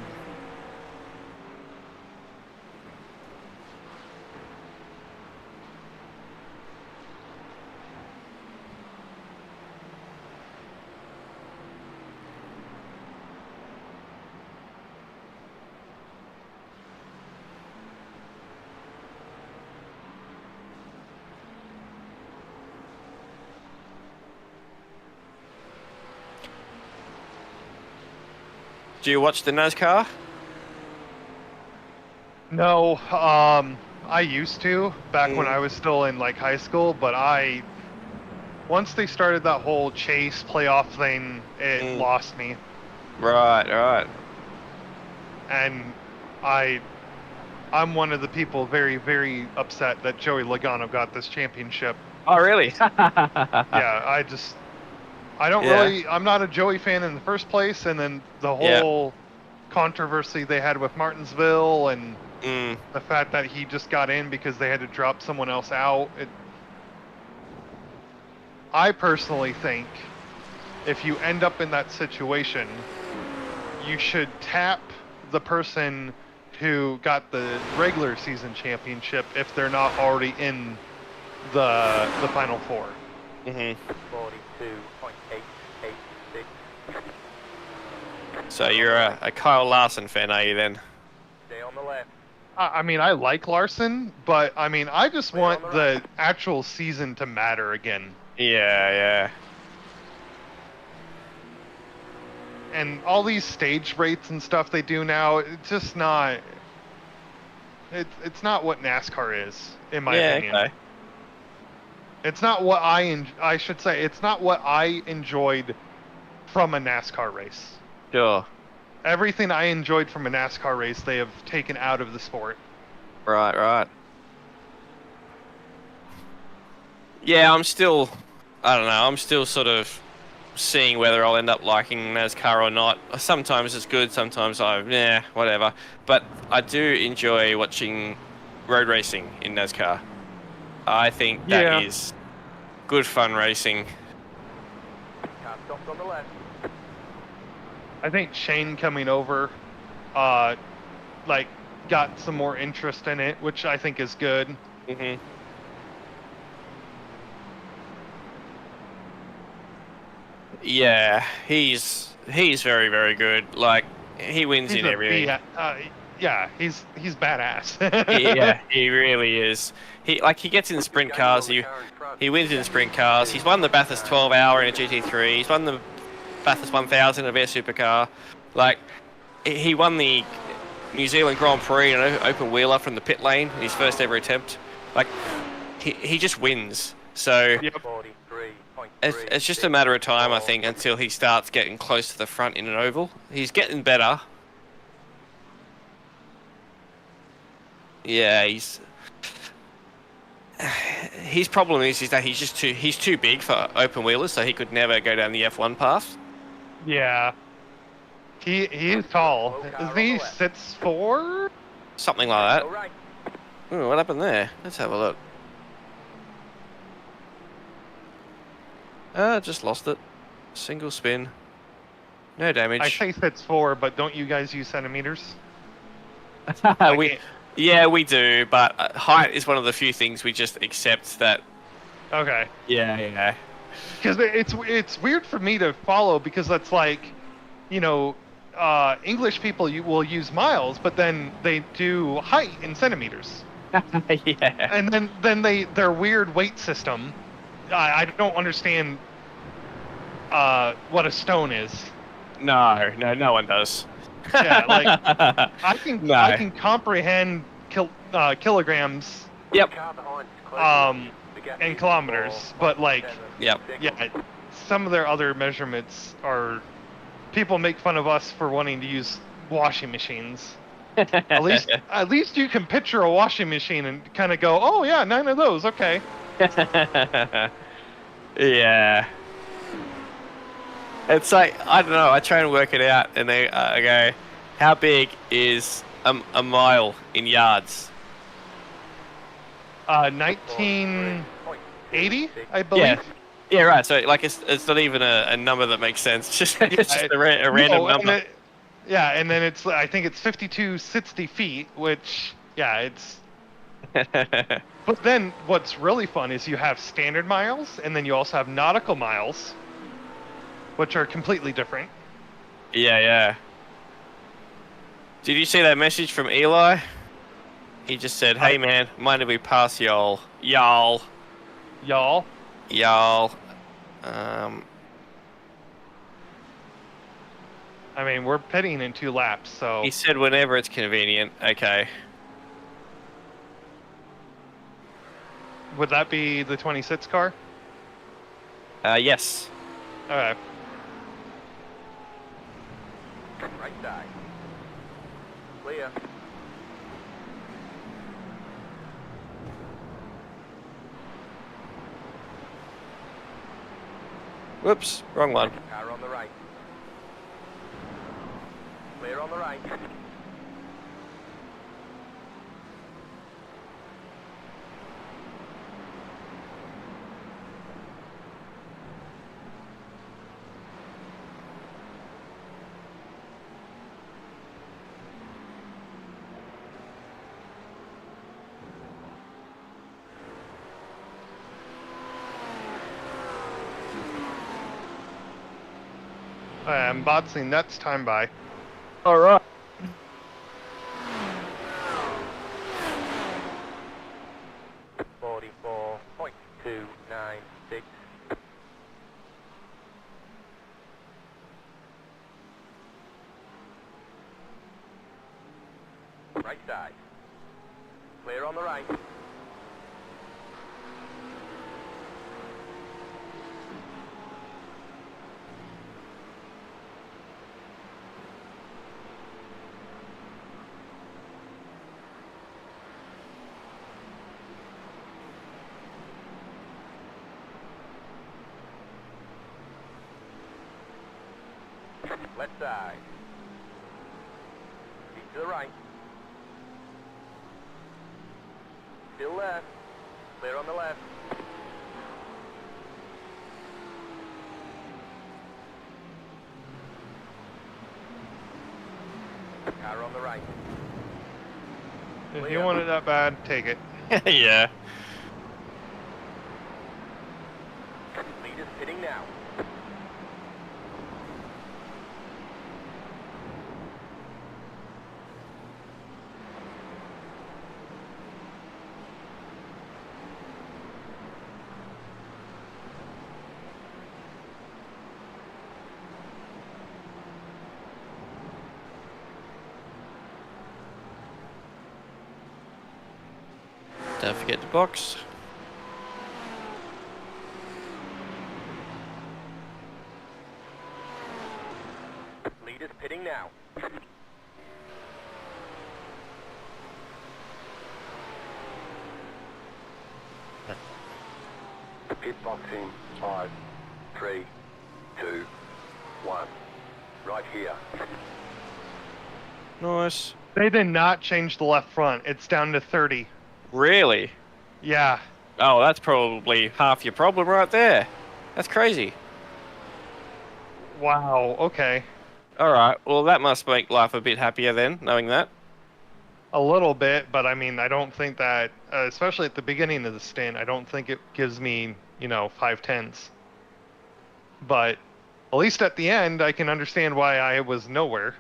Do you watch the NASCAR? No, I used to back when I was still in like high school, but once they started that whole chase playoff thing, it lost me. Right, right. And I'm one of the people very, very upset that Joey Logano got this championship. Oh, really? Yeah, I don't Yeah. really, I'm not a Joey fan in the first place, and then the whole controversy they had with Martinsville and the fact that he just got in because they had to drop someone else out. I personally think if you end up in that situation, you should tap the person who got the regular season championship if they're not already in the Final Four. 42.886. So you're a Kyle Larson fan, are you then? Stay on the left. I mean, I like Larson, but I mean, I just want the actual season to matter again. Yeah, yeah. And all these stage rates and stuff they do now, it's just not. It's not what NASCAR is, in my opinion. Okay. It's not what I should say. It's not what I enjoyed from a NASCAR race. Sure. Everything I enjoyed from a NASCAR race, they have taken out of the sport. Right, right. Yeah, I don't know, I'm still sort of seeing whether I'll end up liking NASCAR or not. Sometimes it's good, sometimes whatever. But I do enjoy watching road racing in NASCAR. I think that is good fun racing. Car stopped on the left. I think Shane coming over, got some more interest in it, which I think is good. Mhm. Yeah, he's very, very good. Like, He wins in everything. Yeah, he's badass. Yeah, he really is. He gets in sprint cars. He wins in sprint cars. He's won the Bathurst 12 Hour in a GT3. He's won the Bathurst 1000 of their supercar. Like, he won the New Zealand Grand Prix in an open wheeler from the pit lane in his first ever attempt. Like, he just wins. So Yep. it's just a matter of time, I think, until he starts getting close to the front in an oval. He's getting better. Yeah, his problem is that he's too big for open wheelers, so he could never go down the F1 path. Yeah. He is tall. Isn't he 6'4"? Something like that. Ooh, what happened there? Let's have a look. Just lost it. Single spin. No damage. I say 6'4", but don't you guys use centimeters? Yeah, we do, but height is one of the few things we just accept that. Okay. Yeah. Because it's weird for me to follow, because that's like, you know, English people will use miles, but then they do height in centimeters. Yeah. And then their weird weight system. I don't understand what a stone is. No one does. Yeah, like I can comprehend kilograms. Yep. And kilometers, but like, Yep. yeah, some of their other measurements are. People make fun of us for wanting to use washing machines. At least you can picture a washing machine and kind of go, oh yeah, 9 of those, okay. Yeah. It's like, I don't know, I try and work it out, and I go, how big is a mile in yards? 1980, I believe. Yeah, right. So like, it's not even a number that makes sense. It's just a random number. And then I think it's 5260 feet, which it's. But then what's really fun is you have standard miles, and then you also have nautical miles, which are completely different. Yeah. Did you see that message from Eli? He just said, "Hey man, mind if we pass y'all?" Y'all. I mean, we're pitting in 2 laps, so. He said whenever it's convenient. Okay. Would that be the 26 car? Yes. Okay. Right side. Clear. Whoops, wrong one. Car on the right. Clear on the right. I'm boxing nuts time by. All right. Right side. Clear on the right. Left side. Keep to the right. Still left. Clear on the left. Car on the right. If you want it that bad, take it. Yeah. Leaders pitting now. Don't forget the box. Leaders pitting now. Pit box in 5, 3, 2, 1. Right here. Nice. They did not change the left front. It's down to 30. Really? Yeah. Oh, that's probably half your problem right there. That's crazy. Wow. Okay. Alright, well that must make life a bit happier then, knowing that. A little bit, but I mean, I don't think that, especially at the beginning of the stint, I don't think it gives me, 5/10s. But at least at the end, I can understand why I was nowhere.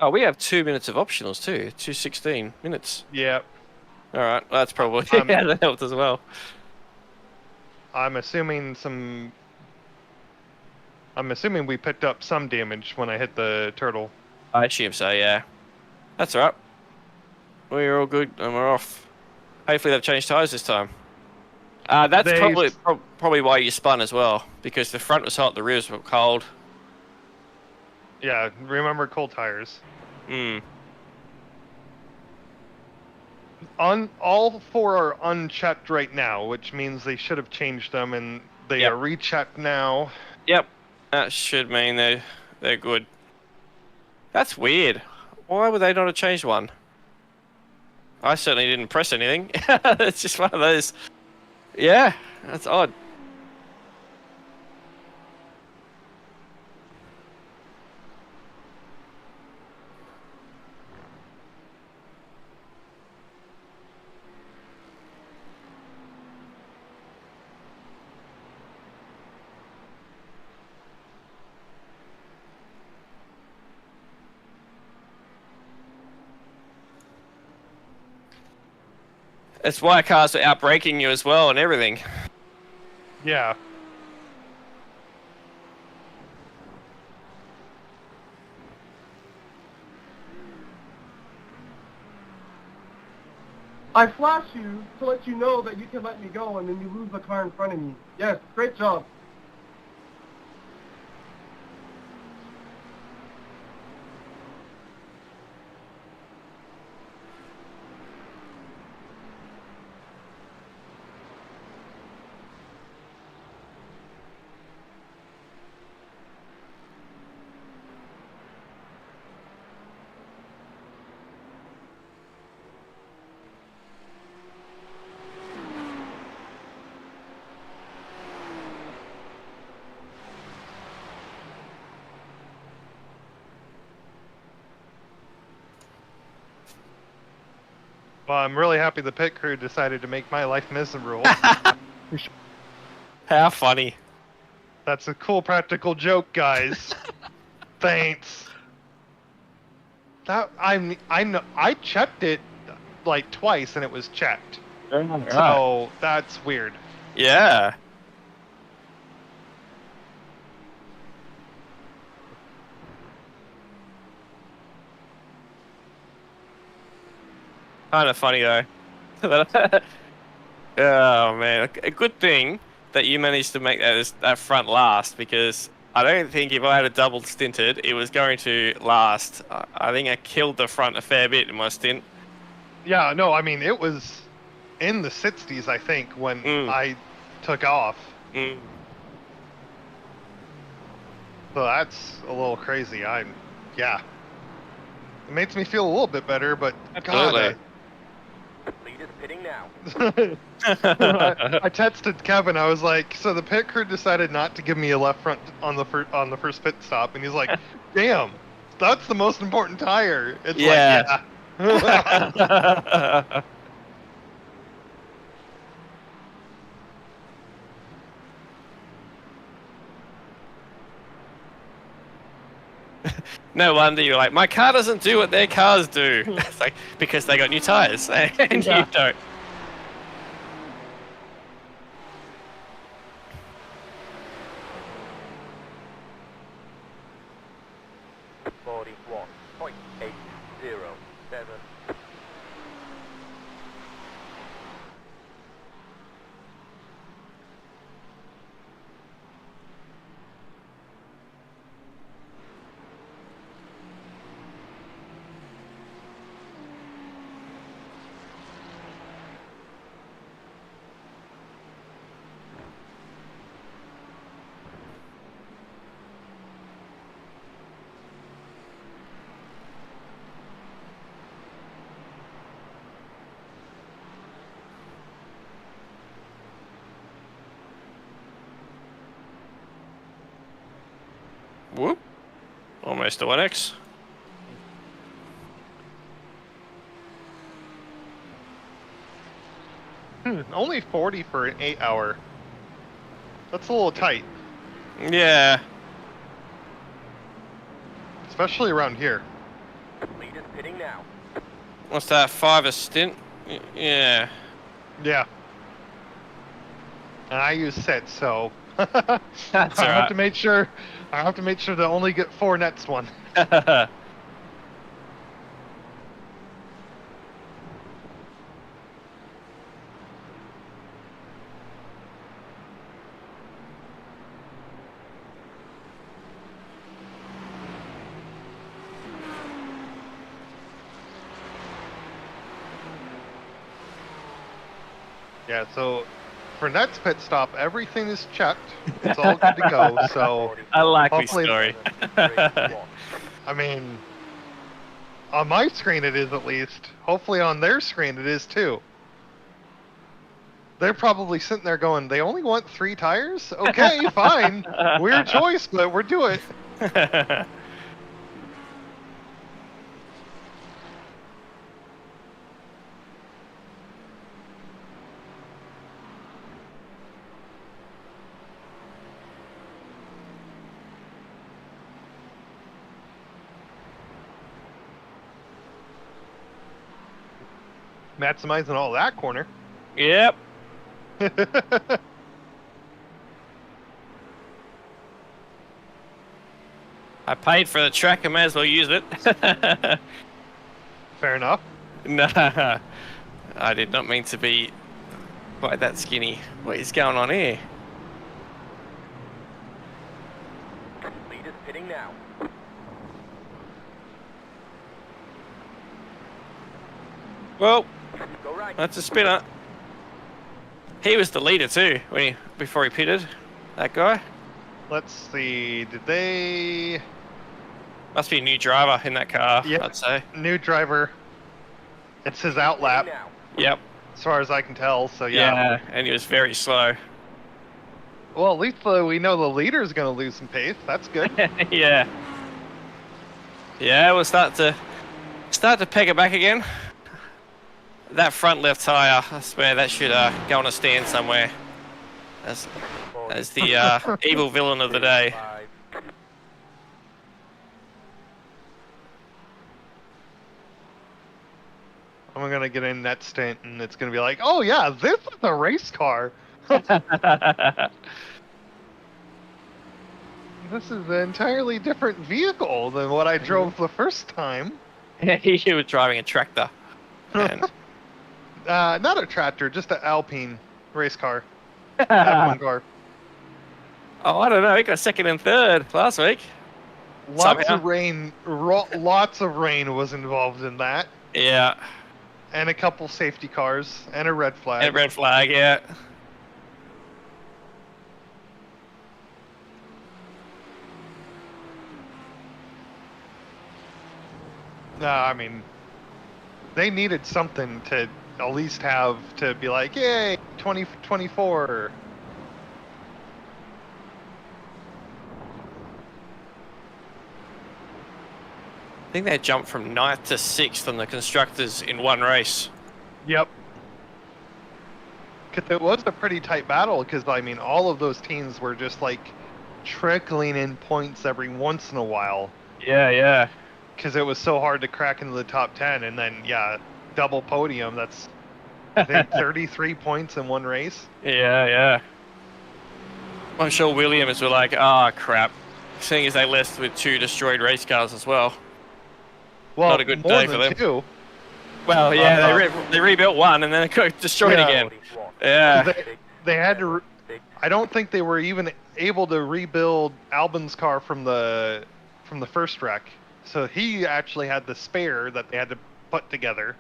Oh, we have 2 minutes of optionals too. 2:16 minutes. Yeah. Alright, well, that's probably I'm- that helped as well. I'm assuming we picked up some damage when I hit the turtle. I assume so, yeah. That's alright. We're all good and we're off. Hopefully they've changed tyres this time. That's probably why you spun as well, because the front was hot, the rears were cold. Yeah, remember cold tires. Hmm. All four are unchecked right now, which means they should have changed them, and they Yep. are rechecked now. Yep. That should mean they're good. That's weird. Why would they not have changed one? I certainly didn't press anything. It's just one of those. Yeah, that's odd. That's why cars are outbraking you as well and everything. Yeah. I flash you to let you know that you can let me go, and then you lose the car in front of me. Yes, great job. Well, I'm really happy the pit crew decided to make my life miserable. How funny. That's a cool practical joke, guys. Thanks. That I checked it like twice and it was checked. Right. So that's weird. Yeah. Kind of funny though. Oh man, a good thing that you managed to make that front last, because I don't think if I had a double stinted, it was going to last. I think I killed the front a fair bit in my stint. Yeah, no, I mean, it was in the 60s, I think, when I took off. Mm. So that's a little crazy. Yeah. It makes me feel a little bit better, but Absolutely. Leaders pitting now. I texted Kevin. I was like, "So the pit crew decided not to give me a left front on the first pit stop," and he's like, "Damn, that's the most important tire." It's Yeah. like, yeah. No wonder you're like, my car doesn't do what their cars do. It's like, because they got new tires and Yeah. you don't. Whoop. Almost a 1X. Only 40 for an 8-hour. That's a little tight, Yeah. especially around here. Lead is pitting now. What's that? 5 a stint? Yeah. Yeah. And I use sets, so That's I have alright. to make sure. I have to make sure to only get 4 next one. Yeah, so for next pit stop, everything is checked. It's all good to go. So, I like this Hopefully- story. I mean, on my screen it is at least. Hopefully on their screen it is too. They're probably sitting there going, they only want 3 tires? Okay, fine. Weird choice, but we're doing it. Maximizing all that corner. Yep. I paid for the track, I may as well use it. Fair enough. Nah, I did not mean to be quite that skinny. What is going on here? Lead is pitting now. Well, Go right. that's a spinner. He was the leader too before he pitted. That guy Let's see. Did they... must be a new driver in that car. Yep. I'd say. New driver. It's his outlap, Now. Yep. as far as I can tell. So yeah. And he was very slow. Well, at least we know the leader's going to lose some pace. That's good. Yeah. Yeah, we'll start to peg it back again. That front left tire, I swear that should go on a stand somewhere. As the evil villain of the day. 5. I'm going to get in that stint, and it's going to be like, oh yeah, this is a race car. This is an entirely different vehicle than what I drove the first time. He was driving a tractor. And Not a tractor, just an Alpine race car. F1 car. oh, I don't know. He got second and third last week. Lots Somehow. of rain. Lots of rain was involved in that, Yeah. and a couple safety cars and a red flag. And red flag, yeah. No, I mean, they needed something to at least have to be like, yay, 2024. I think they jumped from 9th to 6th on the constructors in one race. Yep. Because it was a pretty tight battle, because, I mean, all of those teams were just, like, trickling in points every once in a while. Yeah, yeah. Because it was so hard to crack into the top 10, and then, yeah, double podium, that's, I think, 33 points in one race. Yeah, yeah. I'm sure Williams were like, ah, crap. Seeing as they left with 2 destroyed race cars as well. Well, Not a good more day than for them. 2. Well, yeah, they rebuilt one and then it got destroyed Yeah. again. Yeah. They had to. I don't think they were even able to rebuild Albon's car from the first wreck. So he actually had the spare that they had to put together.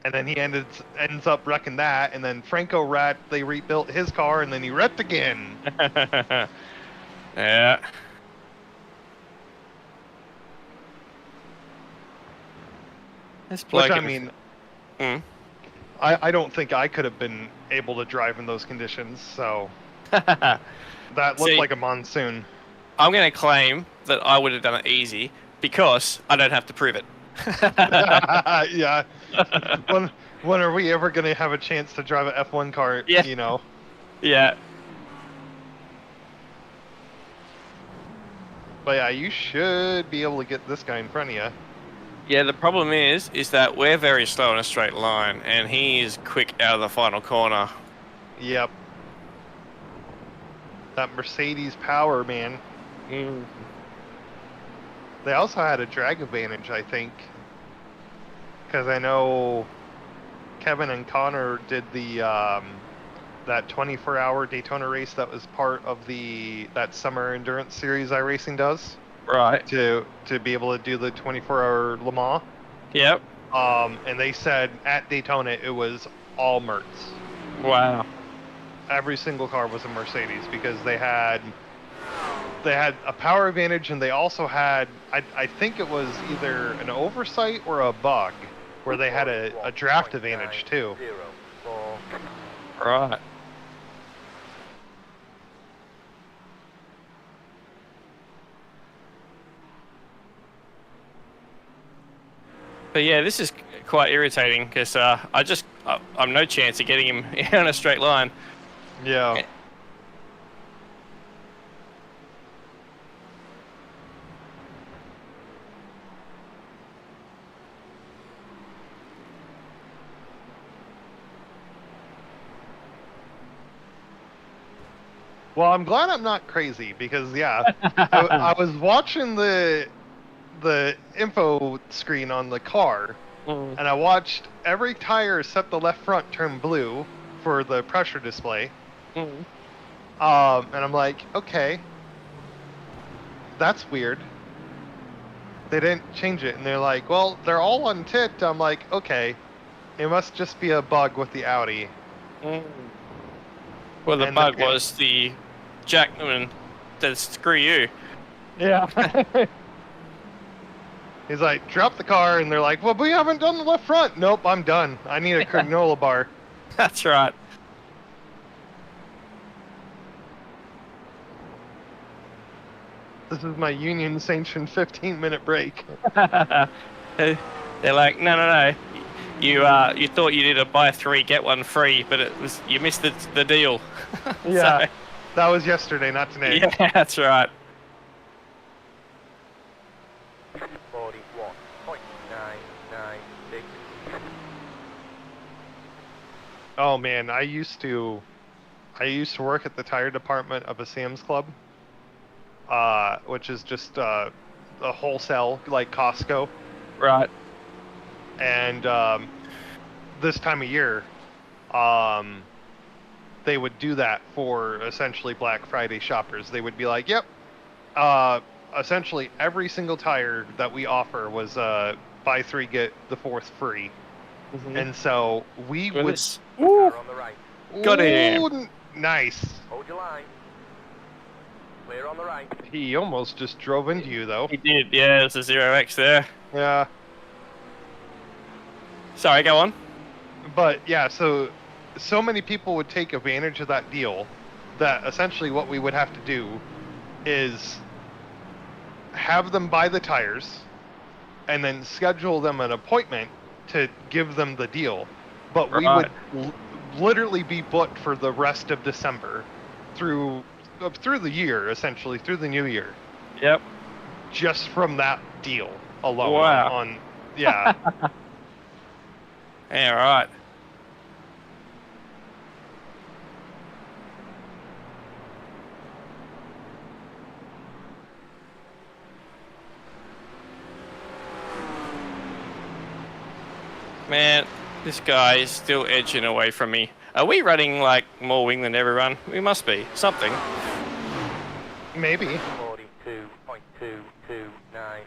And then he ends up wrecking that. And then Franco wrecked. They rebuilt his car, and then he wrecked again. Yeah. This Which bloke I is- mean, Mm. I don't think I could have been able to drive in those conditions. So that looked See- like a monsoon. I'm going to claim that I would have done it easy because I don't have to prove it. Yeah. When are we ever going to have a chance to drive an F1 car, Yeah. you know? Yeah. But yeah, you should be able to get this guy in front of you. Yeah, the problem is that we're very slow in a straight line, and he is quick out of the final corner. Yep. That Mercedes power, man. Mm. They also had a drag advantage, I think. Because I know Kevin and Connor did the that 24-hour Daytona race that was part of that summer endurance series iRacing does. Right. To be able to do the 24-hour Le Mans. Yep. And they said at Daytona it was all Mercs. Wow. Every single car was a Mercedes because they had a power advantage, and they also had I think it was either an oversight or a bug where they had a draft advantage too. Right. But yeah, this is quite irritating because I'm no chance of getting him in a straight line. Yeah. Well, I'm glad I'm not crazy because yeah, I was watching the info screen on the car, and I watched every tire except the left front turn blue for the pressure display. And I'm like, okay, that's weird. They didn't change it, and they're like, well, they're all unticked. I'm like, okay, it must just be a bug with the Audi. Well, the bug was the Jackman that screw you. Yeah. He's like, drop the car, and they're like, well, we haven't done the left front. Nope, I'm done. I need a granola bar. That's right. This is my union-sanctioned 15-minute break. They're like, no. You thought you did a buy 3 get 1 free, but you missed the deal. Yeah, that was yesterday, not today. Yeah, that's right. 41.996. Oh man, I used to work at the tire department of a Sam's Club, which is just a wholesale like Costco. Right. And this time of year, they would do that for essentially Black Friday shoppers. They would be like, "Yep, essentially every single tire that we offer was buy 3 get the 4th free." And so we would. Car on the right. Got him. Nice. Hold your line. Clear on the right. He almost just drove into you, though. He did. Yeah, there's a 0x there. Yeah. Sorry, go on. But yeah, so many people would take advantage of that deal that essentially what we would have to do is have them buy the tires and then schedule them an appointment to give them the deal. But we would literally be booked for the rest of December through the year, essentially through the new year. Yep. Just from that deal alone. Wow. Yeah. Yeah, right. Man, this guy is still edging away from me. Are we running like more wing than everyone? We must be. Something. Maybe. 42.229.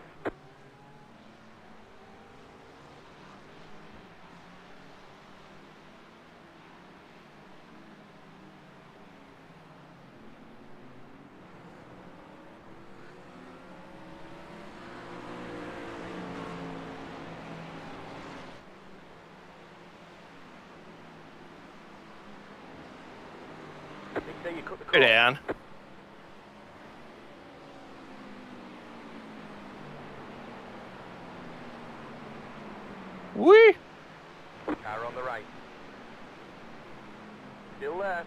Go down. Whee! Car on the right. Still left.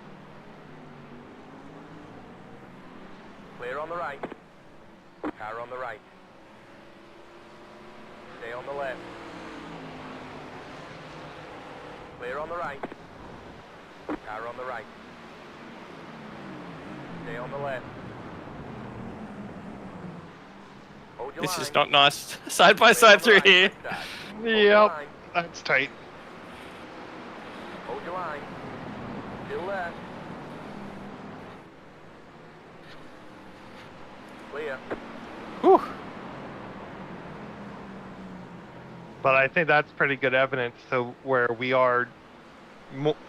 Clear on the right. Car on the right. Stay on the left. Clear on the right. Car on the right. Stay on the left. Hold your This line. is not nice. Side by side through here. Yep, that's tight. Hold your line. Still left. Clear. Whew. But I think that's pretty good evidence to where we are.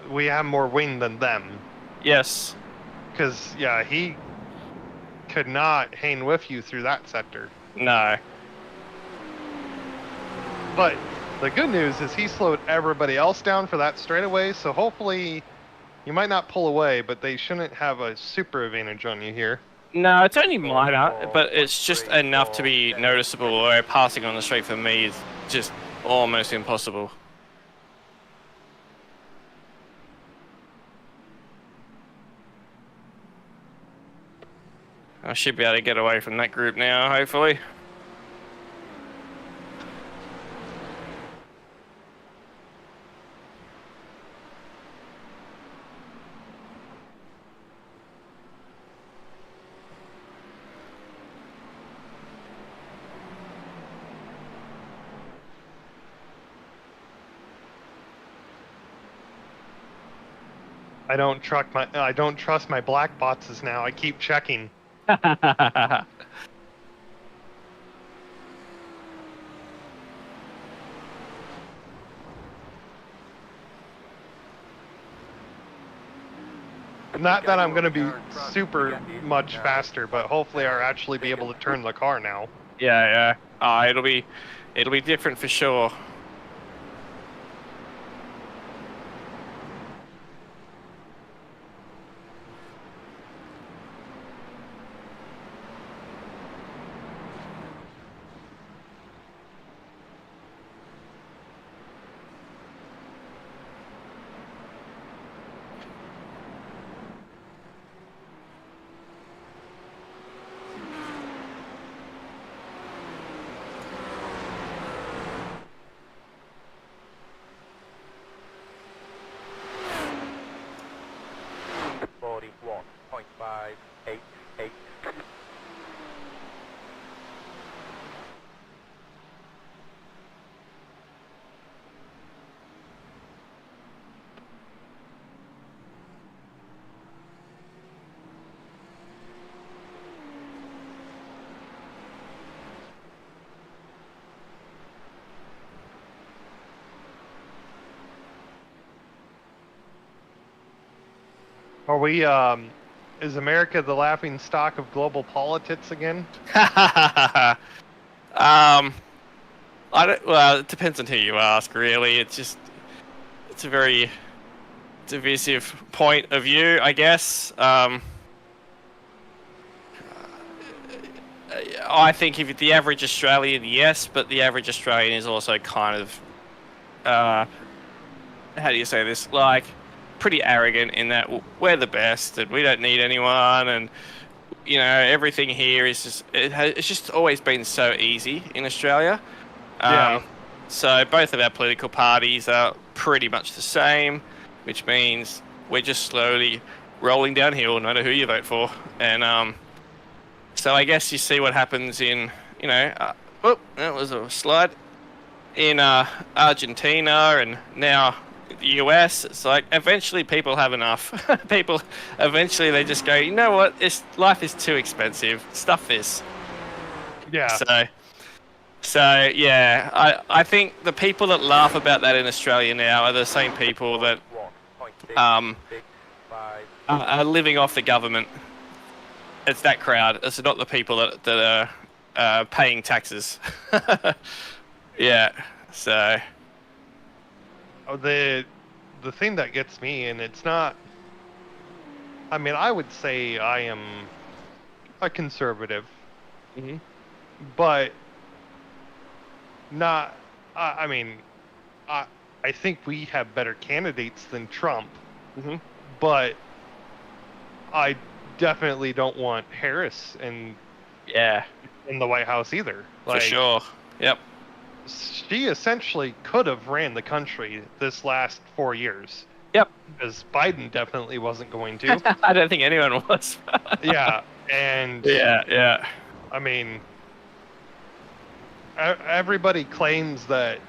We have more wing than them. Yes. Because, yeah, he could not hang with you through that sector. No. But the good news is he slowed everybody else down for that straightaway, so hopefully you might not pull away, but they shouldn't have a super advantage on you here. No, it's only minor, but it's just enough to be noticeable, where passing on the straight for me is just almost impossible. I should be able to get away from that group now, hopefully. I don't trust my black boxes now. I keep checking. Not that I'm going to be super much faster, but hopefully I'll actually be able to turn the car now. Yeah, yeah. It'll be different for sure. Are we, is America the laughing stock of global politics again? Well, it depends on who you ask, really. It's a very divisive point of view, I guess. I think if the average Australian, yes, but the average Australian is also kind of, how do you say this? Like, pretty arrogant in that we're the best and we don't need anyone, and you know, everything here is just it's just always been so easy in Australia. Yeah. So both of our political parties are pretty much the same, which means we're just slowly rolling downhill no matter who you vote for. And so I guess you see what happens in, you know, oh, that was a slide, in Argentina and now the US. It's like eventually people have enough. People eventually they just go, you know what, life is too expensive. Stuff this. Yeah. So yeah, I think the people that laugh about that in Australia now are the same people that are living off the government. It's that crowd. It's not the people that are paying taxes. Yeah. So. Oh, the thing that gets me, and it's not. I mean, I would say I am a conservative, Mm-hmm. but not. I mean, I think we have better candidates than Trump, Mm-hmm. but I definitely don't want Harris in the White House either. For sure. Yep. She essentially could have ran the country this last 4 years. Yep. Because Biden definitely wasn't going to. I don't think anyone was. Yeah, and yeah. I mean, everybody claims that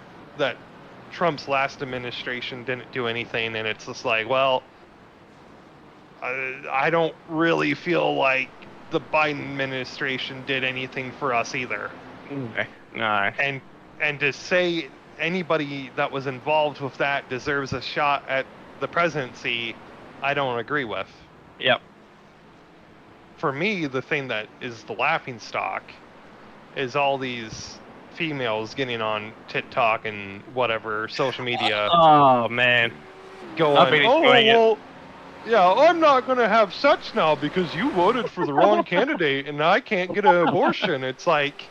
Trump's last administration didn't do anything, and it's just like, well, I don't really feel like the Biden administration did anything for us either. No. And to say anybody that was involved with that deserves a shot at the presidency, I don't agree with. Yep. For me, the thing that is the laughing stock is all these females getting on TikTok and whatever social media. Oh man, going, I've been enjoying it. Yeah, I'm not gonna have sex now because you voted for the wrong candidate and I can't get an abortion. It's like,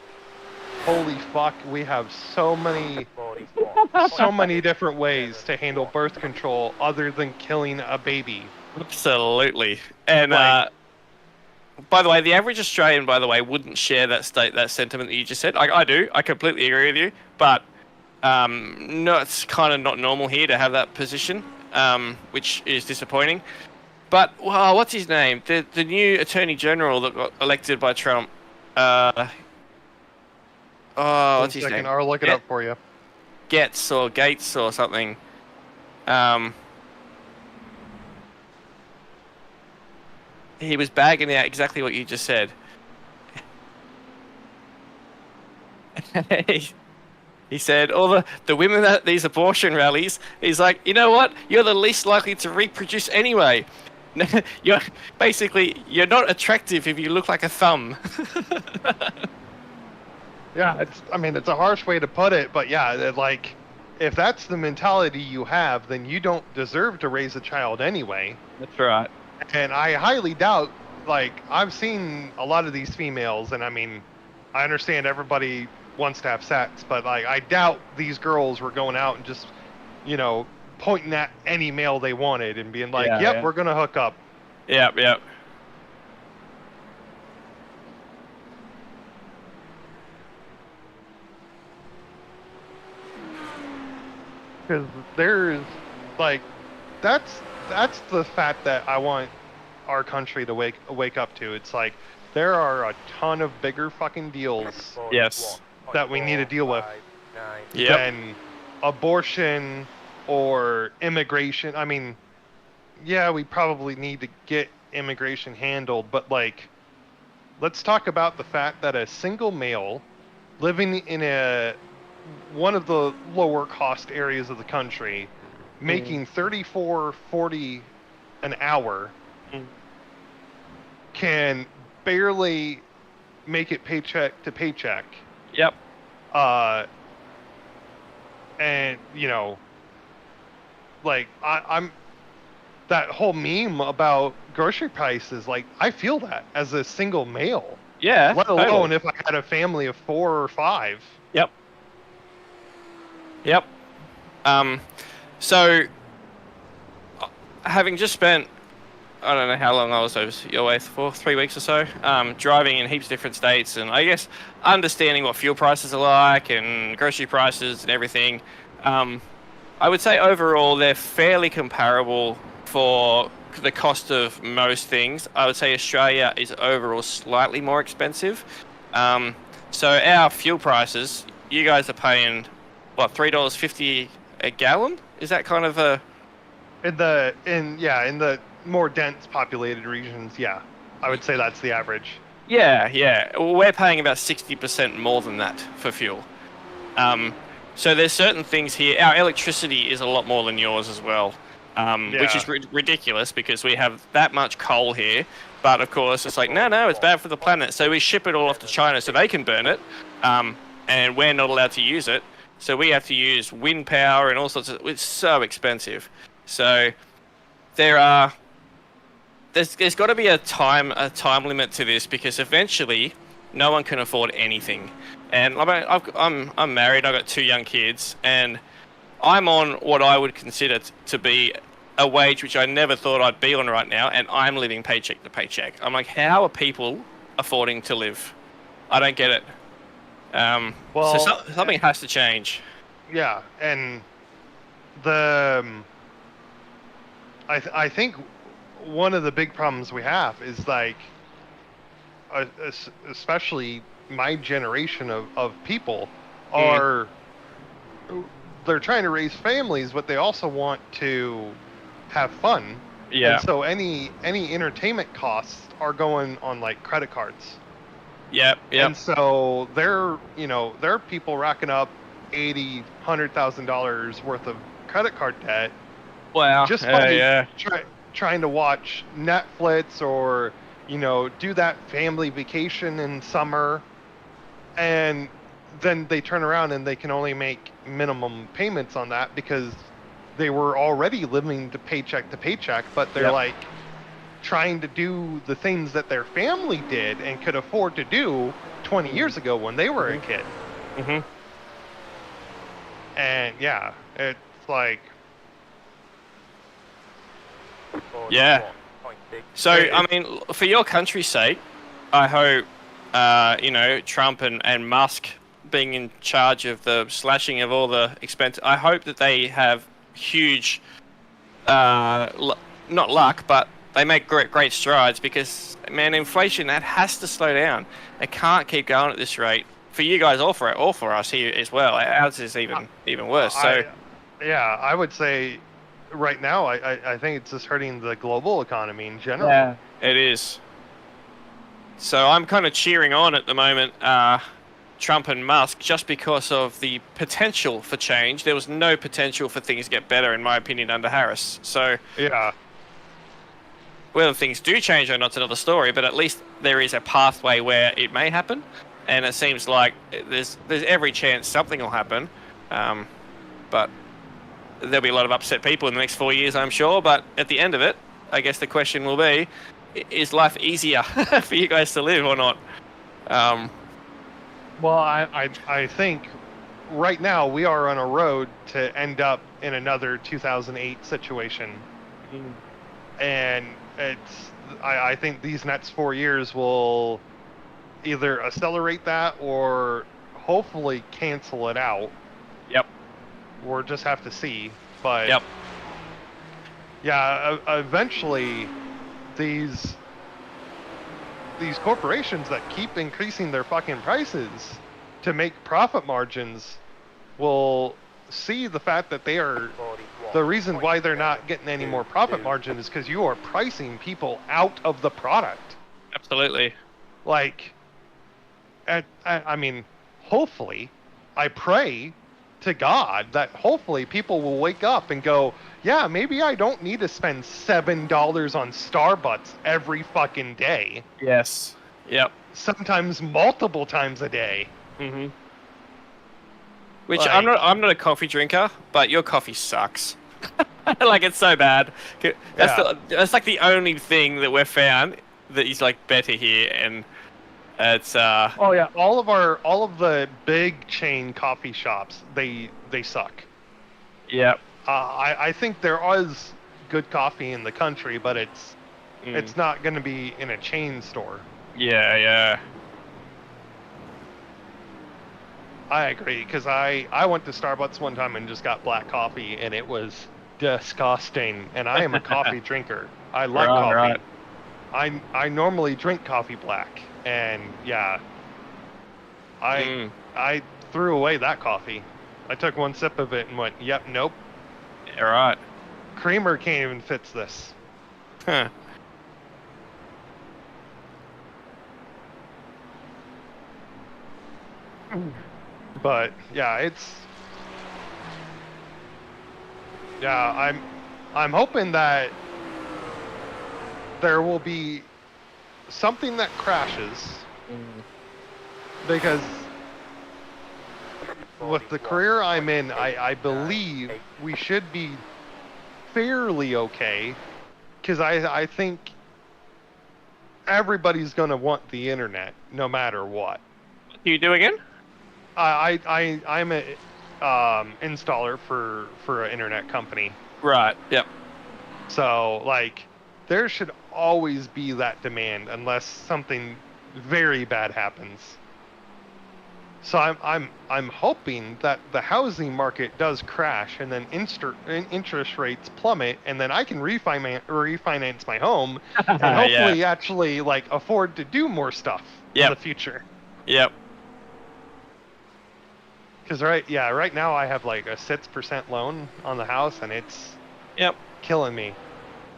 holy fuck, we have so many different ways to handle birth control other than killing a baby. Absolutely. And by the way, the average Australian, wouldn't share that sentiment that you just said. I do. I completely agree with you. But no, it's kind of not normal here to have that position, which is disappointing. But wow, what's his name? The new Attorney General that got elected by Trump. What's his name? I'll look it up for you. Gates or something. He was bagging out exactly what you just said. He said, all the women at these abortion rallies, he's like, you know what? You're the least likely to reproduce anyway. You're not attractive if you look like a thumb. Yeah, it's a harsh way to put it, but yeah, like, if that's the mentality you have, then you don't deserve to raise a child anyway. That's right. And I highly doubt, like, I've seen a lot of these females, and I mean, I understand everybody wants to have sex, but like, I doubt these girls were going out and just, pointing at any male they wanted and being like, yep, we're gonna hook up. Yep. Because there's, like, that's the fact that I want our country to wake up to. It's like, there are a ton of bigger fucking deals that we need to deal with than abortion or immigration. I mean, yeah, we probably need to get immigration handled, but like, let's talk about the fact that a single male living in one of the lower cost areas of the country, making $34.40 an hour, can barely make it paycheck to paycheck. Yep. And like, I'm that whole meme about grocery prices. Like, I feel that as a single male. Yeah. Let alone if I had a family of 4 or 5. Yep. So, having just spent, I don't know how long I was over your way for, 3 weeks or so, driving in heaps of different states, and I guess understanding what fuel prices are like and grocery prices and everything, I would say overall they're fairly comparable for the cost of most things. I would say Australia is overall slightly more expensive. So our fuel prices, you guys are paying, what, $3.50 a gallon? Is that kind of a... In the more dense populated regions, yeah. I would say that's the average. Yeah. Well, we're paying about 60% more than that for fuel. So there's certain things here. Our electricity is a lot more than yours as well, which is ridiculous because we have that much coal here. But of course, it's like, no, it's bad for the planet. So we ship it all off to China so they can burn it, and we're not allowed to use it. So we have to use wind power and all sorts of... It's so expensive. So there's got to be a time limit to this, because eventually no one can afford anything. And I'm married. I've got 2 young kids, and I'm on what I would consider to be a wage which I never thought I'd be on right now, and I'm living paycheck to paycheck. I'm like, how are people affording to live? I don't get it. So something has to change. Yeah, and I think one of the big problems we have is like, especially my generation of people are, they're trying to raise families, but they also want to have fun. Yeah. And so any entertainment costs are going on like credit cards. Yep. And so there are people racking up $100,000 worth of credit card debt. Wow. Just by trying to watch Netflix or do that family vacation in summer, and then they turn around and they can only make minimum payments on that because they were already living to paycheck, but they're like trying to do the things that their family did and could afford to do 20 years ago when they were a kid. And yeah, it's like, yeah. So I mean, for your country's sake, I hope Trump and Musk being in charge of the slashing of all the expense. I hope that they have huge, not luck, but they make great strides, because man, inflation, that has to slow down. It can't keep going at this rate. For you guys, all for us here as well. Ours is even worse. So I would say right now, I think it's just hurting the global economy in general. Yeah, it is. So I'm kind of cheering on at the moment, Trump and Musk, just because of the potential for change. There was no potential for things to get better, in my opinion, under Harris. So yeah, whether things do change or not's another story, but at least there is a pathway where it may happen, and it seems like there's every chance something will happen. But there'll be a lot of upset people in the next 4 years, I'm sure. But at the end of it, I guess the question will be, is life easier for you guys to live or not? Well, I think right now we are on a road to end up in another 2008 situation. And I think these next 4 years will either accelerate that or hopefully cancel it out. Yep. We'll just have to see. But yep. Yeah, eventually these corporations that keep increasing their fucking prices to make profit margins will see the fact that they are, the reason why they're not getting any more profit margin is because you are pricing people out of the product. Absolutely. Like, I mean, hopefully, I pray to God that hopefully people will wake up and go, yeah, maybe I don't need to spend $7 on Starbucks every fucking day. Yes. Yep. Sometimes multiple times a day. Which, like, I'm not a coffee drinker, but your coffee sucks. Like, it's so bad. That's like the only thing that we've found that is like better here, and it's oh yeah, all of the big chain coffee shops, they suck. Yep. I think there is good coffee in the country, but it's not going to be in a chain store. Yeah. I agree, because I went to Starbucks one time and just got black coffee, and it was disgusting. And I am a coffee drinker. I like coffee. Right. I normally drink coffee black, and yeah, I threw away that coffee. I took one sip of it and went, yep, nope. All right. Creamer can't even fix this. Huh. But yeah, I'm hoping that there will be something that crashes, because with the career I'm in, I believe we should be fairly okay, because I think everybody's going to want the internet no matter what. What are you doing again? I'm installer for an internet company. Right. Yep. So like, there should always be that demand unless something very bad happens. So I'm hoping that the housing market does crash and then interest rates plummet, and then I can refinance my home and hopefully actually like afford to do more stuff in the future. Yep. Because right now I have like a 6% loan on the house, and it's killing me.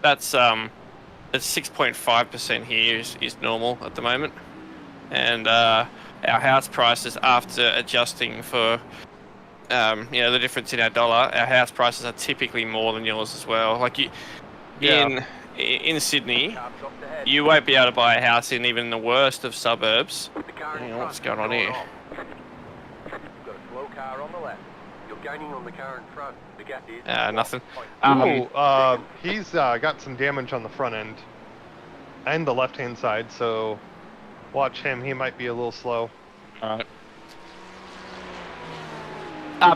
That's 6.5% here is normal at the moment, and our house prices, after adjusting for the difference in our dollar, our house prices are typically more than yours as well. Like in Sydney, you won't be able to buy a house in even the worst of suburbs. Hang on, what's going on here? You've got a slow car on the left. You're gaining on the car in front. The gap is Nothing. He's got some damage on the front end and the left-hand side, so watch him. He might be a little slow. All right.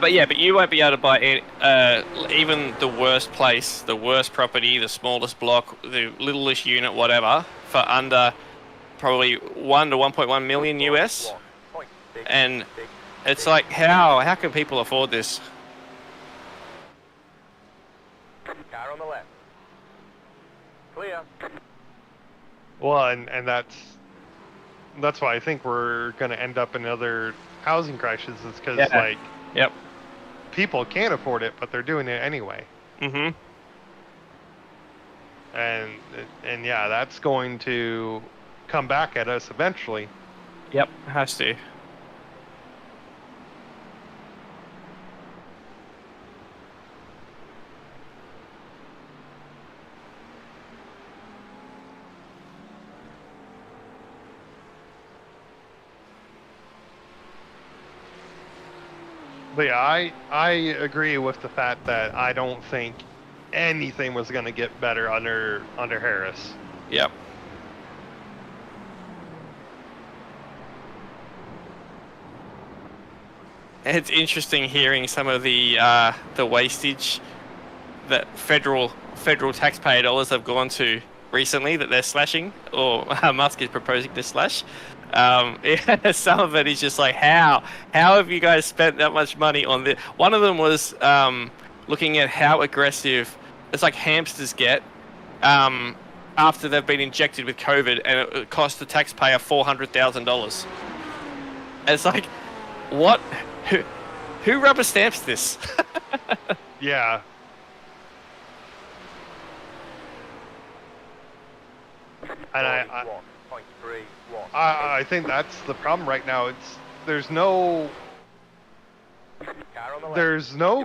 But you won't be able to buy even the worst place, the worst property, the smallest block, the littlest unit, whatever, for under probably 1 to 1.1 million US. And it's like, how can people afford this? Car on the left. Clear. Well, and that's why I think we're going to end up in other housing crashes, is because people can't afford it, but they're doing it anyway. Mm-hmm. And yeah, that's going to come back at us eventually. Yep, has to. But yeah, I agree with the fact that I don't think anything was going to get better under Harris. Yep. It's interesting hearing some of the wastage that federal taxpayer dollars have gone to recently that they're slashing, or Musk is proposing to slash. Some of it is just like, how have you guys spent that much money on this? One of them was looking at how aggressive it's like hamsters get after they've been injected with COVID, and it cost the taxpayer $400,000. It's like, what? Who rubber stamps this? Yeah. And I think that's the problem right now. There's no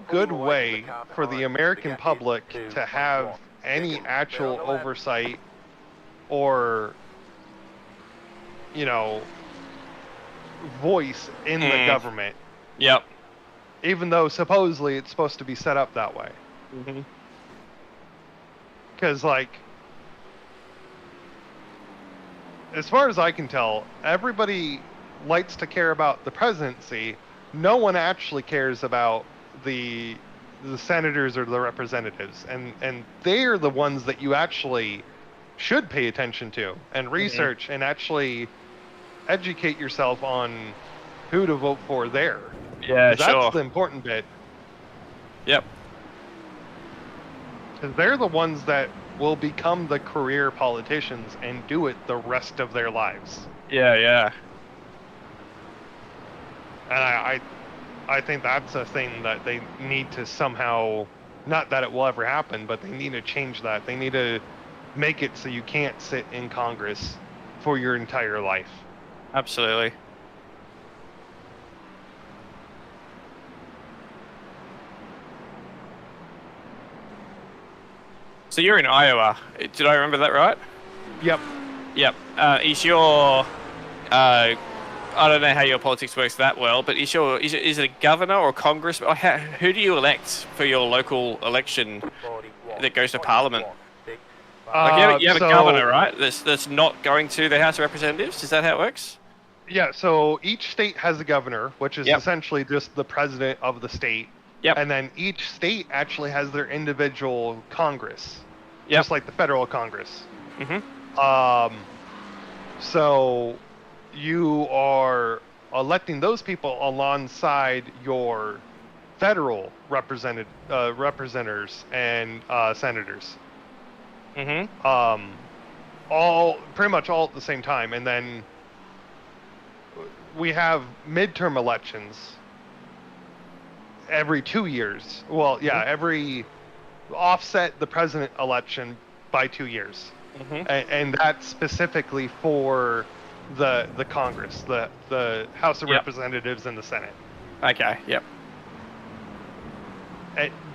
good way for the American public to have any actual oversight or, voice in the government. Yep. Even though supposedly it's supposed to be set up that way. Mm-hmm. Because, as far as I can tell, everybody likes to care about the presidency. No one actually cares about the senators or the representatives, and they're the ones that you actually should pay attention to and research and actually educate yourself on who to vote for there. Yeah, that's the important bit. Yep. Because they're the ones that will become the career politicians and do it the rest of their lives. Yeah. And I think that's a thing that they need to somehow, not that it will ever happen, but they need to change that. They need to make it so you can't sit in Congress for your entire life. Absolutely. So you're in Iowa. Did I remember that right? Yep. Is your I don't know how your politics works that well, but is it a governor or Congress? Who do you elect for your local election that goes to Parliament? Like you have a governor, right? That's not going to the House of Representatives. Is that how it works? Yeah, so each state has a governor, which is Yep. essentially just the president of the state. Yep. And then each state actually has their individual Congress, Yep. just like the federal Congress. Mm-hmm. So you are electing those people alongside your federal representatives and senators. Mm-hmm. All pretty much all at the same time, and then we have midterm elections every 2 years. Well, yeah, every offset the president election by 2 years, and that's specifically for the Congress, the House of Representatives and the Senate. Okay. Yep.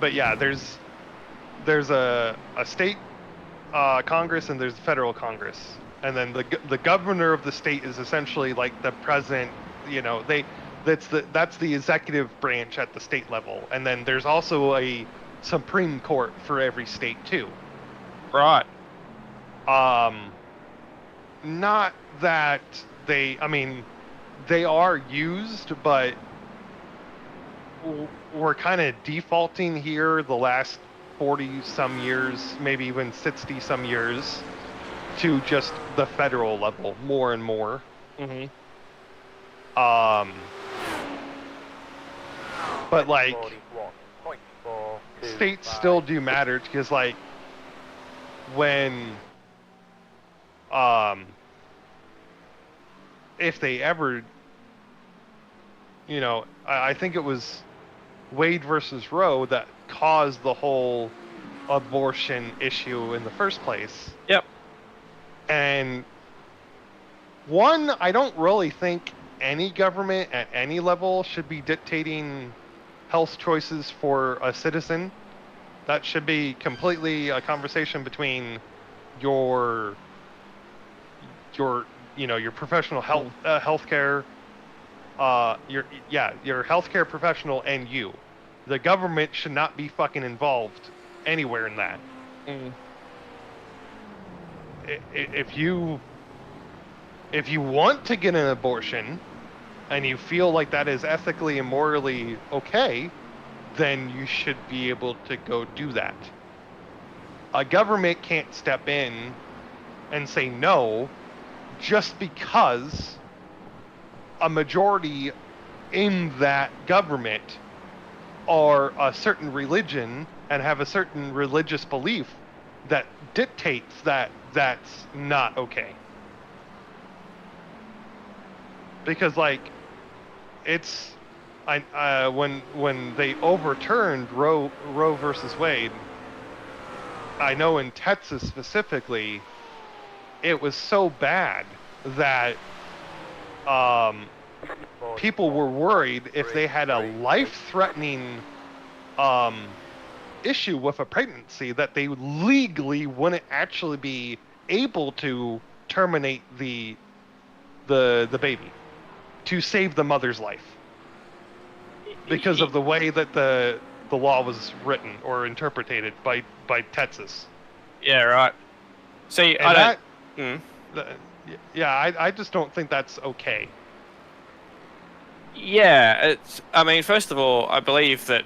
But yeah, there's a state Congress and there's the federal Congress, and then the governor of the state is essentially like the president. You know, that's the executive branch at the state level, and then there's also a Supreme Court for every state too. Right. Not that they are used, but we're kind of defaulting here the last 40 some years, maybe even 60 some years, to just the federal level more and more. But like, states still do matter, because like when if they ever, I think it was Wade versus Roe that caused the whole abortion issue in the first place. Yep. And one, I don't really think any government at any level should be dictating health choices for a citizen. That should be completely a conversation between your professional healthcare, your healthcare professional and you. The government should not be fucking involved anywhere in that. If you want to get an abortion and you feel like that is ethically and morally okay, then you should be able to go do that. A government can't step in and say no just because a majority in that government are a certain religion and have a certain religious belief that dictates that that's not okay. Because like, it's when they overturned Roe versus Wade, I know in Texas specifically, it was so bad that people were worried if they had a life-threatening issue with a pregnancy that they legally wouldn't actually be able to terminate the baby to save the mother's life because of the way that the law was written or interpreted by Texas. Yeah, right. See, I just don't think that's okay. Yeah, I mean, first of all, I believe that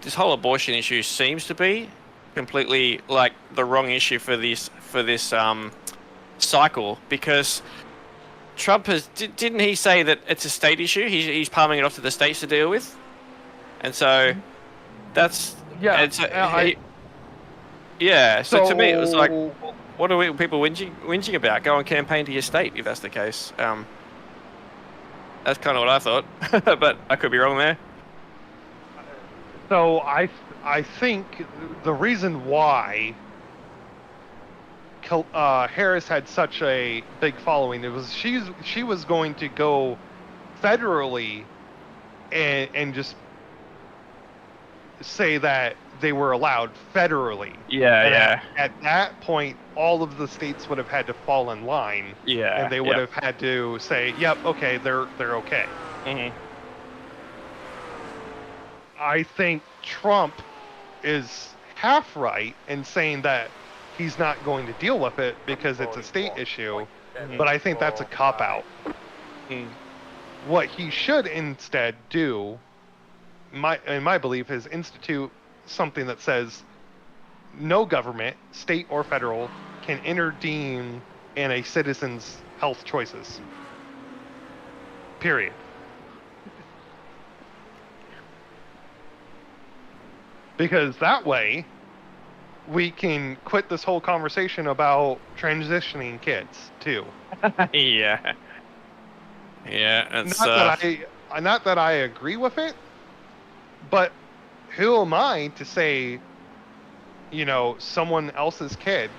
this whole abortion issue seems to be completely like the wrong issue for this cycle, because Trump didn't he say that it's a state issue? He's palming it off to the states to deal with, and so that's So to me, it was like, what are people whinging about? Go and campaign to your state if that's the case. That's kind of what I thought, but I could be wrong there. So I think the reason why Harris had such a big following, it was she was going to go federally and just say that they were allowed federally. Yeah. At that point, all of the states would have had to fall in line. Yeah. And they would have had to say, "Yep, okay, they're okay." I think Trump is half right in saying that he's not going to deal with it because it's a state issue, but I think that's a cop-out. Mm. What he should instead do, in my belief, is institute something that says no government, state or federal, can intervene in a citizen's health choices. Period. Because that way, we can quit this whole conversation about transitioning kids, too. Yeah. Yeah, it's... Not that I agree with it, but who am I to say, someone else's kid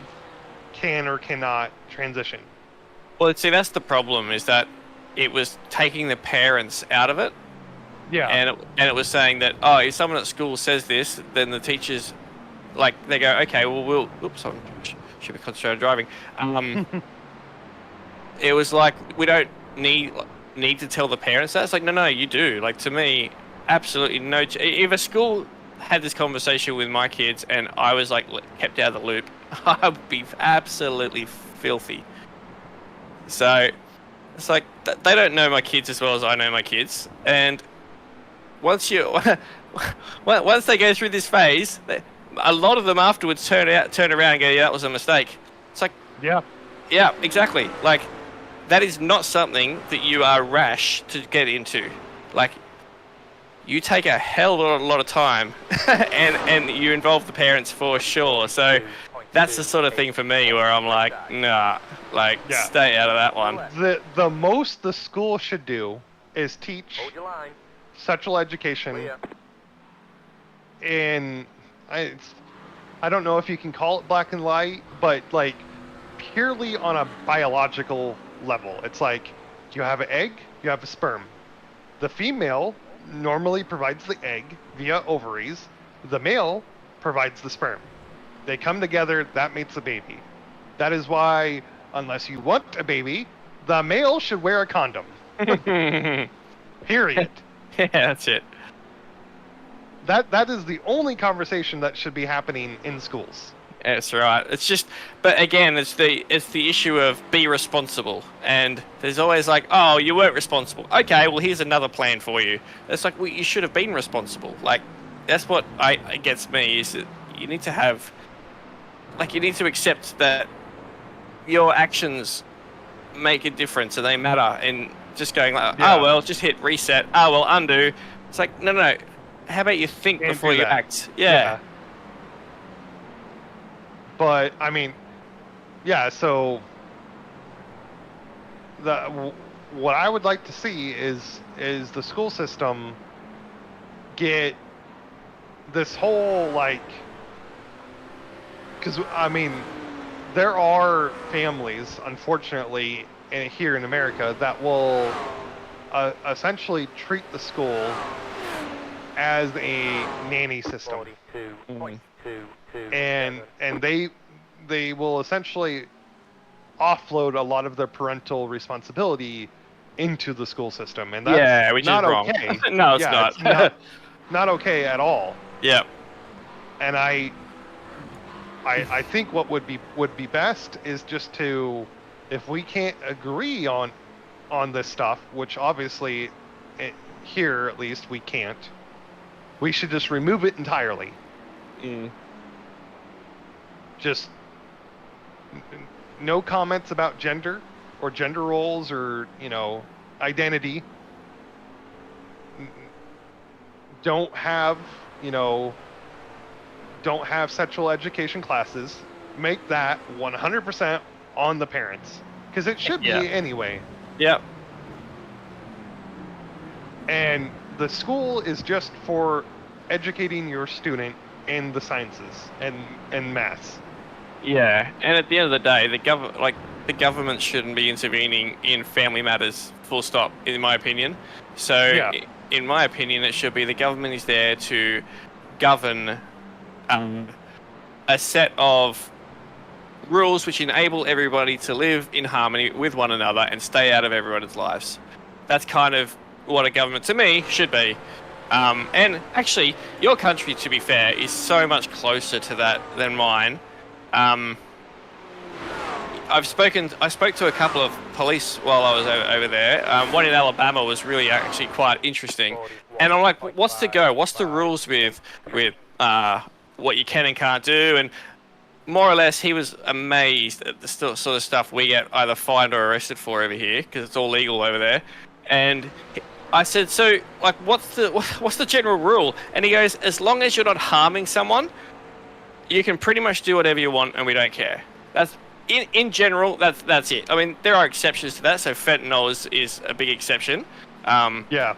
can or cannot transition? Well, see, that's the problem, is that it was taking the parents out of it. Yeah. And it was saying that, oh, if someone at school says this, then the teachers, they go, okay, well, oops, I should be concentrated driving. It was like, we don't need to tell the parents that. It's like, no, you do. Like, to me, absolutely no. If a school had this conversation with my kids and I was, kept out of the loop, I would be absolutely filthy. So, it's like, they don't know my kids as well as I know my kids. And once they go through this phase, a lot of them afterwards turn around and go, yeah, that was a mistake. It's like, yeah, exactly. Like, that is not something that you are rash to get into. Like, you take a hell of a lot of time and you involve the parents for sure. So that's the sort of thing for me where I'm like, nah, stay out of that one. The most the school should do is teach sexual education. And I don't know if you can call it black and white, but purely on a biological level. It's like, you have an egg, you have a sperm. The female normally provides the egg via ovaries. The male provides the sperm. They come together, that makes a baby. That is why, unless you want a baby, the male should wear a condom. Period. Yeah, that's it. That is the only conversation that should be happening in schools. That's right. It's just, but again, it's the issue of be responsible, and there's always like, oh, you weren't responsible. Okay, well, here's another plan for you. It's like, well, you should have been responsible. Like, that's what it gets me, is that you need to have, you need to accept that your actions make a difference and they matter, and just going oh well, just hit reset. Oh well, undo. It's like, no. How about you think before you act? Yeah. But I mean, so what I would like to see is the school system get this whole because I mean, there are families, unfortunately, here in America that will essentially treat the school as a nanny system. And they will essentially offload a lot of their parental responsibility into the school system, and that's which not is wrong. okay. No, it's not. It's not okay at all. Yeah. And I think what would be best is just to, if we can't agree on this stuff, which obviously here at least we can't, we should just remove it entirely. Just no comments about gender or gender roles or identity. Don't have sexual education classes. Make that 100% on the parents, because it should be anyway. Yep. And the school is just for educating your student in the sciences and maths. Yeah, and at the end of the day, the government shouldn't be intervening in family matters, full stop, in my opinion. So, in my opinion, it should be the government is there to govern a set of rules which enable everybody to live in harmony with one another and stay out of everyone's lives. That's kind of what a government, to me, should be. And actually, your country, to be fair, is so much closer to that than mine. I spoke to a couple of police while I was over there. One in Alabama was really actually quite interesting, and I'm like, what's the go? What's the rules with what you can and can't do? And more or less, he was amazed at the sort of stuff we get either fined or arrested for over here because it's all legal over there. And I said, so like, what's the general rule? And he goes, as long as you're not harming someone, you can pretty much do whatever you want, and we don't care. That's in general. That's it. I mean, there are exceptions to that. So fentanyl is a big exception. Yeah.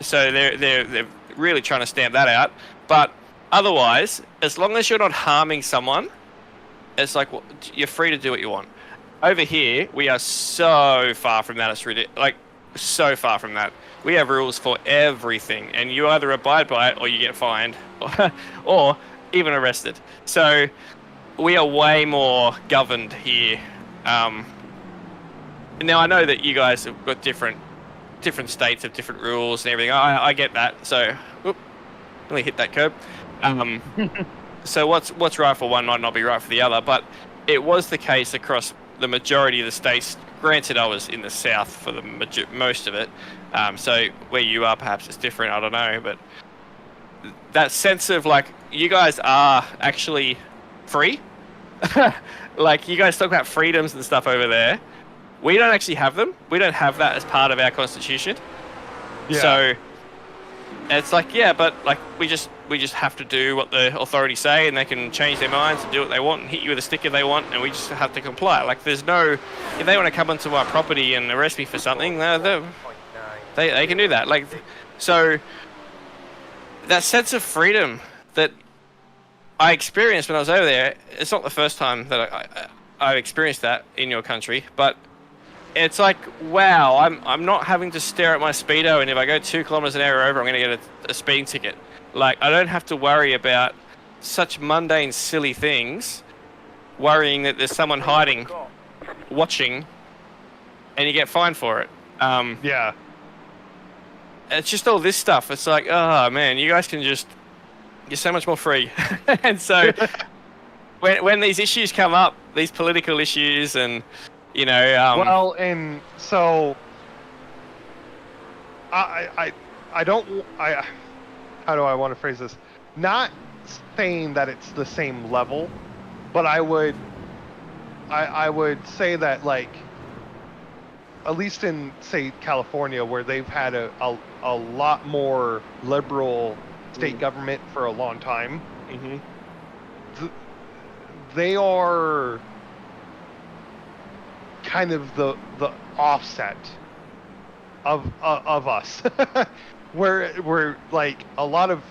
So they're really trying to stamp that out. But otherwise, as long as you're not harming someone, it's like, well, you're free to do what you want. Over here, we are so far from that. It's ridiculous. Like, so far from that. We have rules for everything, and you either abide by it or you get fined, or even arrested. So we are way more governed here. Now I know that you guys have got different states have different rules and everything. I get that. So, let me hit that curb. So what's right for one might not be right for the other, but it was the case across the majority of the states. Granted, I was in the south for the most of it, so where you are perhaps it's different, I don't know, but that sense of like, you guys are actually free. Like, you guys talk about freedoms and stuff over there. We don't actually have them. We don't have that as part of our constitution. Yeah. So it's like, yeah, but like we just have to do what the authorities say, and they can change their minds and do what they want and hit you with a stick if they want, and we just have to comply. Like, there's no, if they want to come onto our property and arrest me for something, they can do that. Like, so that sense of freedom that I experienced when I was over there, it's not the first time that I've experienced that in your country, but it's like, wow, I'm not having to stare at my speedo, and if I go 2 kilometers an hour over, I'm going to get a speeding ticket. Like, I don't have to worry about such mundane, silly things, worrying that there's someone hiding, watching, and you get fined for it. Yeah. It's just all this stuff. It's like, oh man, you guys can just, you're so much more free. And so when these issues come up, these political issues, and you know, well, and so I don't, how do I want to phrase this? Not saying that it's the same level, but I would say that, like, at least in, say, California, where they've had a lot more liberal state government for a long time, they are kind of the offset of us, where like a lot of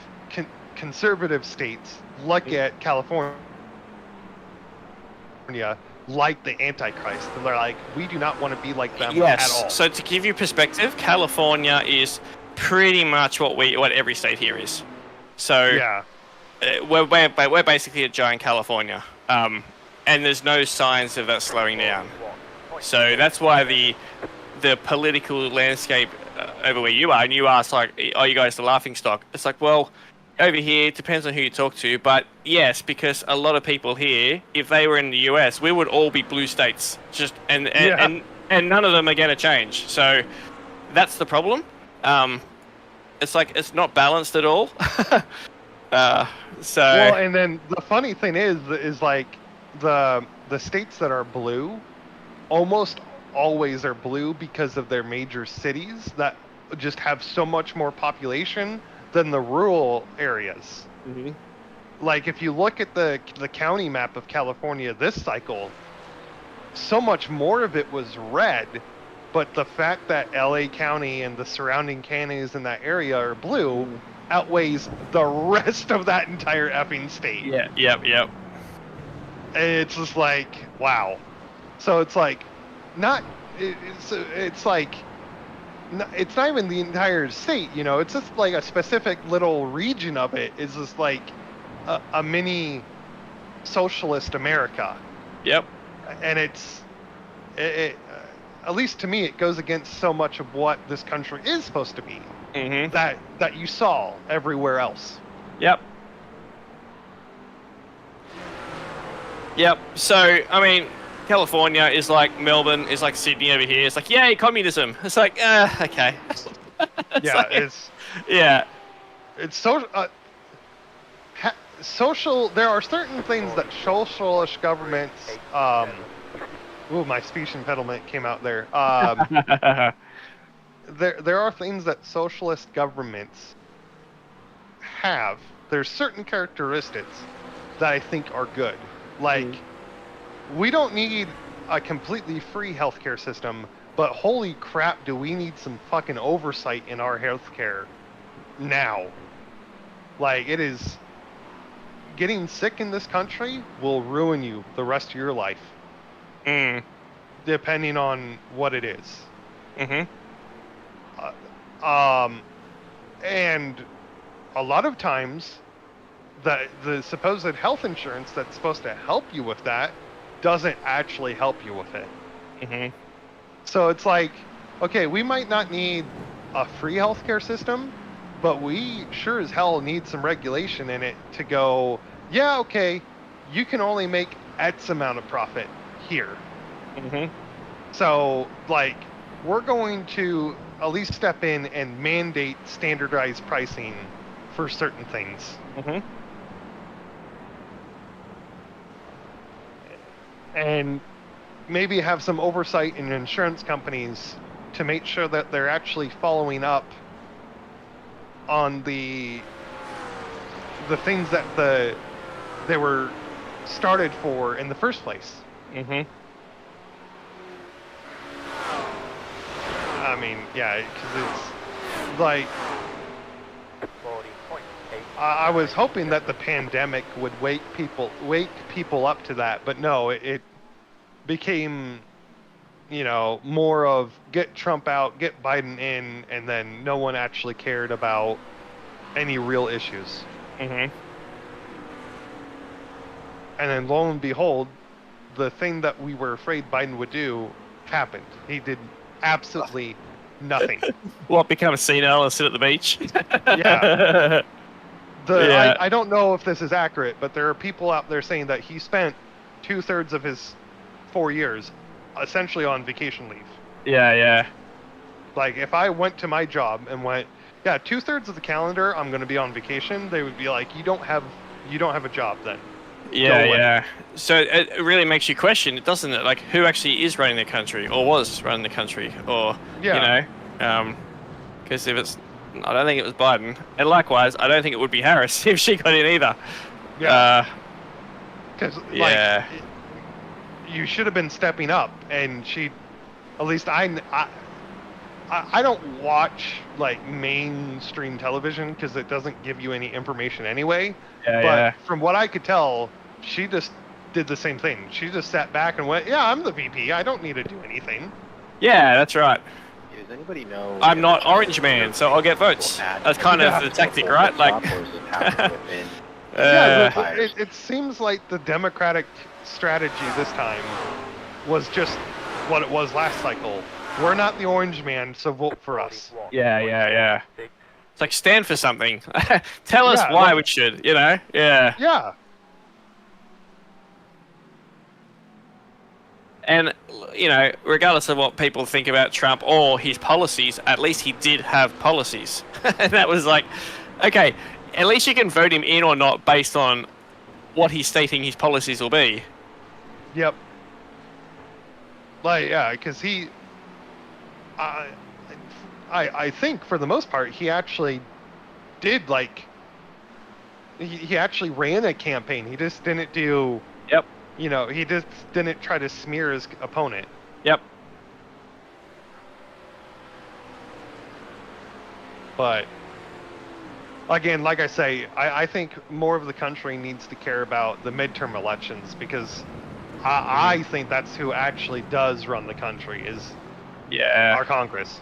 conservative states look at California like the Antichrist, and they're like, we do not want to be like them at all. So to give you perspective, California is pretty much what every state here is. So yeah, we're basically a giant California, and there's no signs of that slowing down. So that's why the political landscape over where you are, and you ask like, are you guys the laughing stock? It's like, well, over here it depends on who you talk to, but yes, because a lot of people here, if they were in the US, we would all be blue states, just and none of them are going to change. So that's the problem. It's like, it's not balanced at all. So well, and then the funny thing is like the states that are blue almost always are blue because of their major cities that just have so much more population than the rural areas. Like, if you look at the county map of California this cycle, so much more of it was red, but the fact that LA County and the surrounding counties in that area are blue outweighs the rest of that entire effing state. Yep. It's just like, wow. So it's like, it's like, it's not even the entire state, you know, it's just like a specific little region of it is just like a mini socialist America. Yep. And it at least to me, it goes against so much of what this country is supposed to be that you saw everywhere else. Yep. So, I mean, California is like Melbourne, is like Sydney over here. It's like, yay, communism. It's like, okay. Yeah, it's so social. There are certain things that socialist governments. Ooh, my speech impediment came out there. There are things that socialist governments have. There's certain characteristics that I think are good. Like, we don't need a completely free healthcare system, but holy crap, do we need some fucking oversight in our healthcare now. Like, it is... Getting sick in this country will ruin you the rest of your life. Depending on what it is. And a lot of times, the supposed health insurance that's supposed to help you with that doesn't actually help you with it. So it's like, okay, we might not need a free healthcare system, but we sure as hell need some regulation in it to go, yeah, okay, you can only make X amount of profit here. So, like, we're going to at least step in and mandate standardized pricing for certain things. And maybe have some oversight in insurance companies to make sure that they're actually following up on the things that they were started for in the first place. I mean, yeah, because it's like, I was hoping that the pandemic would wake people up to that, but no, it became, you know, more of get Trump out, get Biden in, and then no one actually cared about any real issues. And then lo and behold, the thing that we were afraid Biden would do happened. He did absolutely nothing. What, become a senile and sit at the beach? Yeah. I don't know if this is accurate, but there are people out there saying that he spent 2/3 of his 4 years essentially on vacation leave. Yeah. Like, if I went to my job and went, yeah, 2/3 of the calendar I'm going to be on vacation, they would be like, you don't have a job then. Yeah. So it really makes you question, doesn't it? Like, who actually is running the country, or was running the country, or you know, because if it's, I don't think it was Biden, and likewise, I don't think it would be Harris if she got in either. Yeah. Because like, you should have been stepping up, and she, at least I don't watch like mainstream television because it doesn't give you any information anyway. But from what I could tell, she just did the same thing. She just sat back and went, yeah, I'm the VP. I don't need to do anything. Yeah, that's right. Does anybody know? I'm not Orange Man, so I'll get votes. That's kind of the tactic, right? Like, it seems like the Democratic strategy this time was just what it was last cycle. We're not the Orange Man, so vote for us. Yeah. It's like, stand for something. Tell us why we should, you know? Yeah. And, you know, regardless of what people think about Trump or his policies, at least he did have policies. And that was like, okay, at least you can vote him in or not based on what he's stating his policies will be. Yep. Like, yeah, because he... I think for the most part he actually did, like, he actually ran a campaign. He just didn't do, you know, he just didn't try to smear his opponent. But again, like I say, I think more of the country needs to care about the midterm elections, because I think that's who actually does run the country, is our Congress.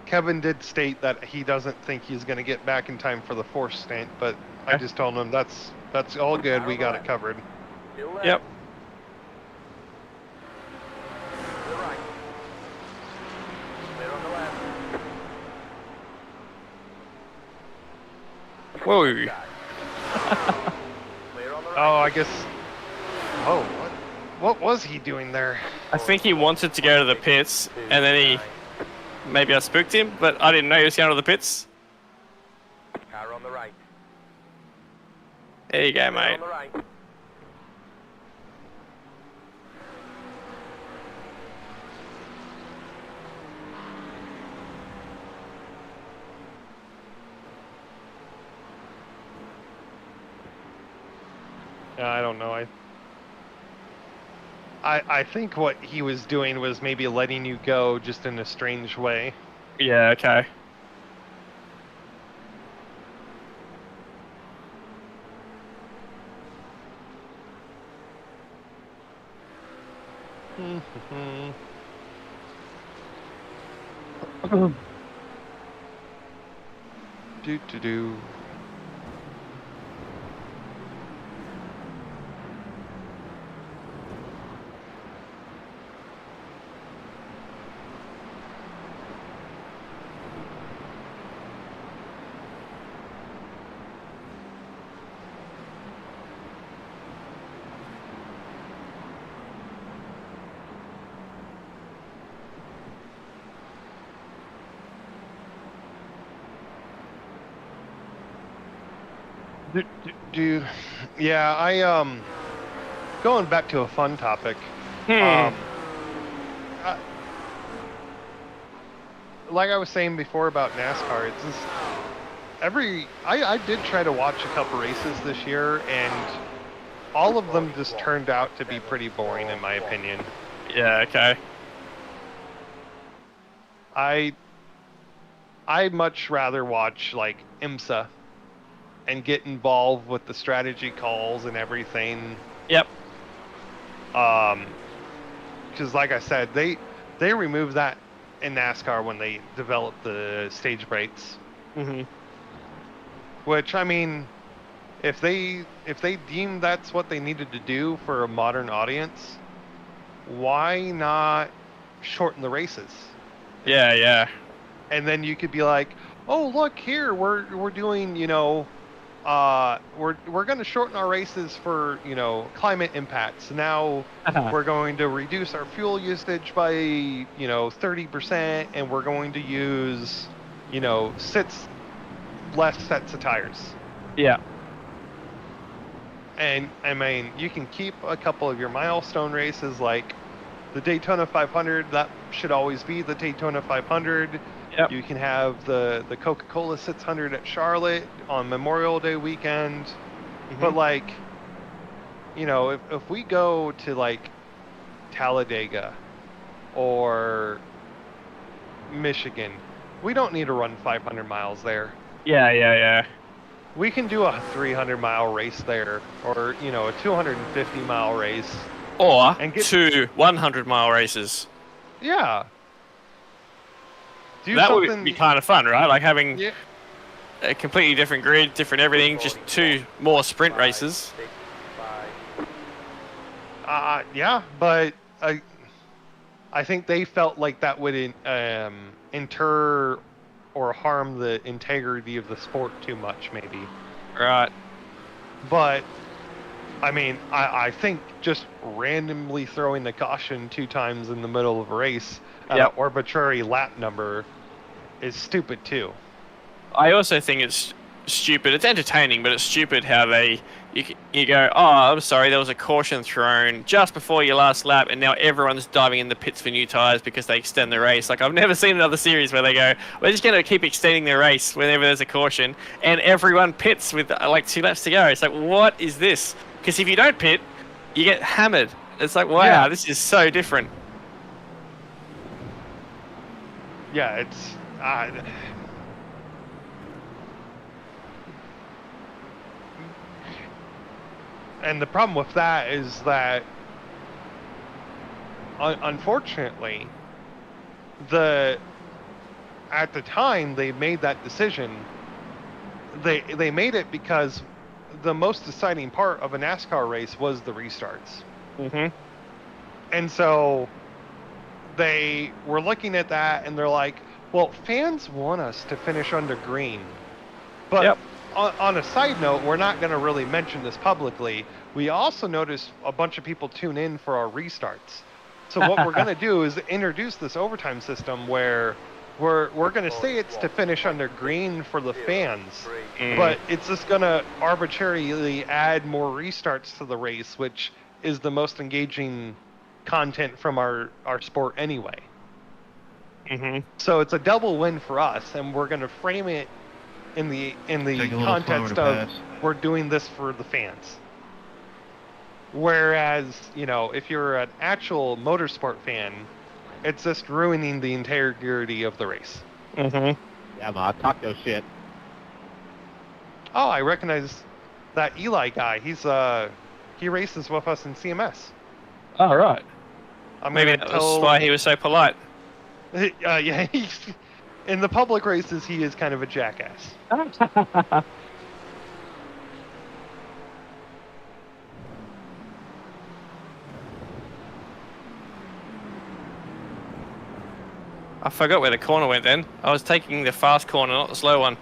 Kevin did state that he doesn't think he's going to get back in time for the Force stint, but I just told him that's all good. We got it covered. Whoa. Clear on the right. Oh, I guess. Oh, what was he doing there? I think he wanted to go to the pits, and then maybe I spooked him, but I didn't know he was going to the pits. Car on the right. There you go, Clear mate. on the right. Yeah, I don't know. I think what he was doing was maybe letting you go just in a strange way. Yeah, okay. Do. Yeah, going back to a fun topic. I, like I was saying before about NASCAR, it's just I did try to watch a couple races this year, and all of them just turned out to be pretty boring in my opinion. Yeah, okay. I'd much rather watch like IMSA and get involved with the strategy calls and everything. Yep. Because like I said, they removed that in NASCAR when they developed the stage breaks. Mm-hmm. Which, I mean, if they deemed that's what they needed to do for a modern audience, why not shorten the races? Yeah, yeah. And then you could be like, oh look here, we're doing, you know, we're going to shorten our races for, you know, climate impacts. Now we're going to reduce our fuel usage by, you know, 30%, and we're going to use, you know, less sets of tires. Yeah. And I mean, you can keep a couple of your milestone races like the Daytona 500. That should always be the Daytona 500. Yep. You can have the Coca-Cola 600 at Charlotte on Memorial Day weekend. Mm-hmm. But like, you know, if we go to like Talladega or Michigan, we don't need to run 500 miles there. Yeah, yeah, yeah. We can do a 300-mile race there, or, you know, a 250-mile race. Or And get 2 100-mile races. Yeah. Do That something. would be kind of fun, right? Like having Yeah. a completely different grid, different everything, just 2 more sprint races. Yeah, but I think they felt like that would inter or harm the integrity of the sport too much, maybe. Right. But I mean, I think just randomly throwing the caution 2 times in the middle of a race at an arbitrary lap number is stupid too. I also think it's stupid. It's entertaining, but it's stupid how you go, oh, I'm sorry, there was a caution thrown just before your last lap, and now everyone's diving in the pits for new tires because they extend the race. Like, I've never seen another series where they go, we're just going to keep extending the race whenever there's a caution, and everyone pits with like 2 laps to go. It's like, what is this? Because if you don't pit, you get hammered. It's like, wow, This is so different. Yeah, it's and the problem with that is that unfortunately at the time they made that decision, they made it because the most exciting part of a NASCAR race was the restarts. Mm-hmm. And so they were looking at that and they're like, well, fans want us to finish under green, but on a side note, we're not going to really mention this publicly. We also noticed a bunch of people tune in for our restarts. So what we're going to do is introduce this overtime system where we're going to say it's to finish under green for the fans, but it's just going to arbitrarily add more restarts to the race, which is the most engaging content from our sport anyway. So it's a double win for us, and we're going to frame it in the context of we're doing this for the fans. Whereas, you know, if you're an actual motorsport fan, it's just ruining the integrity of the race. Yeah, man, talk your shit. Oh, I recognize that Eli guy. He races with us in CMS. Oh, right. Maybe that was why he was so polite. Yeah, in the public races, he is kind of a jackass. I forgot where the corner went then. I was taking the fast corner, not the slow one.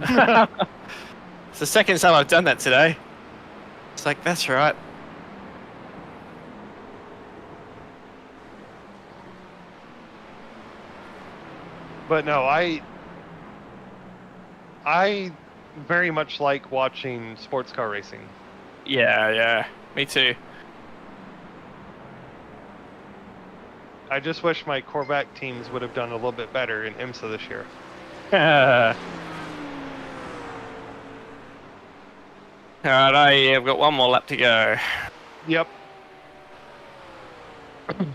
It's the second time I've done that today. It's like, that's right. But no, I very much like watching sports car racing. Yeah, me too. I just wish my Corvette teams would have done a little bit better in IMSA this year. Alright, I've got one more lap to go. Yep. 42.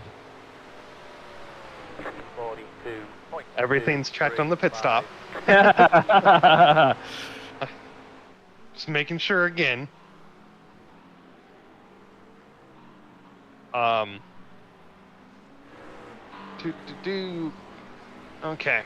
Everything's checked on the pit stop. Just making sure again. Okay.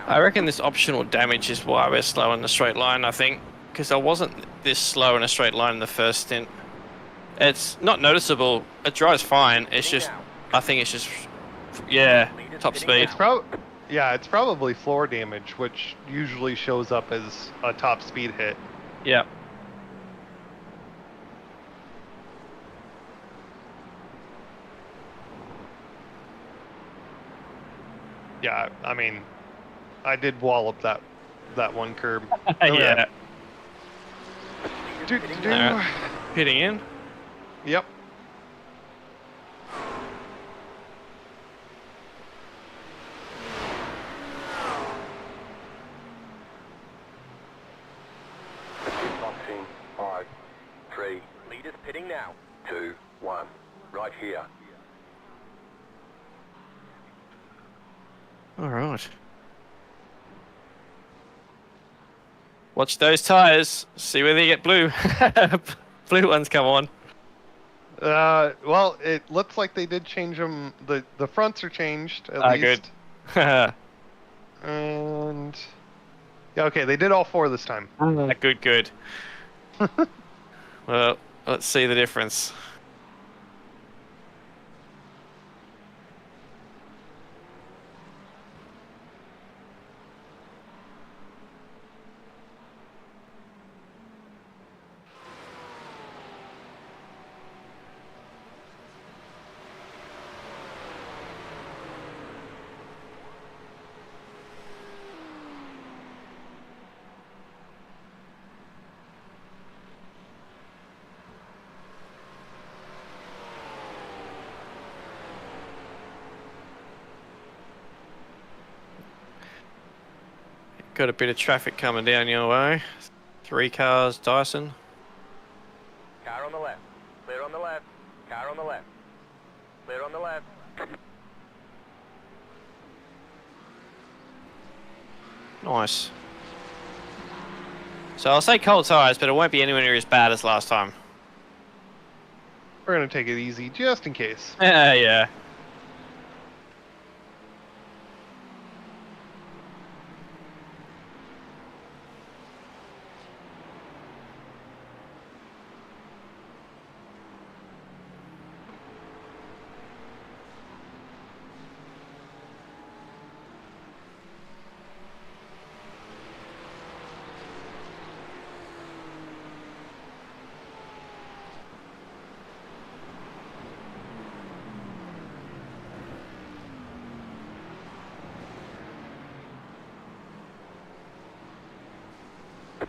I reckon this optional damage is why we're slow in the straight line, I think. Because I wasn't this slow in a straight line in the first stint. It's not noticeable. It drives fine. It's just, I think it's just, yeah, top speed. It's probably floor damage, which usually shows up as a top speed hit. Yeah. Yeah, I mean, I did wallop that one curb. Yeah. Right. Hitting in. Yep. Boxing, 5, 3. Leaders pitting now. 2, 1. Right here. All right. Watch those tires. See where they get blue. Blue ones come on. Well, it looks like they did change them. The fronts are changed at least. Good. And yeah, okay, they did all four this time. Good. Well, let's see the difference. Got a bit of traffic coming down your way. 3 cars, Dyson. Car on the left. Clear on the left. Car on the left. Clear on the left. Nice. So I'll say cold tires, but it won't be anywhere near as bad as last time. We're gonna take it easy just in case. Yeah.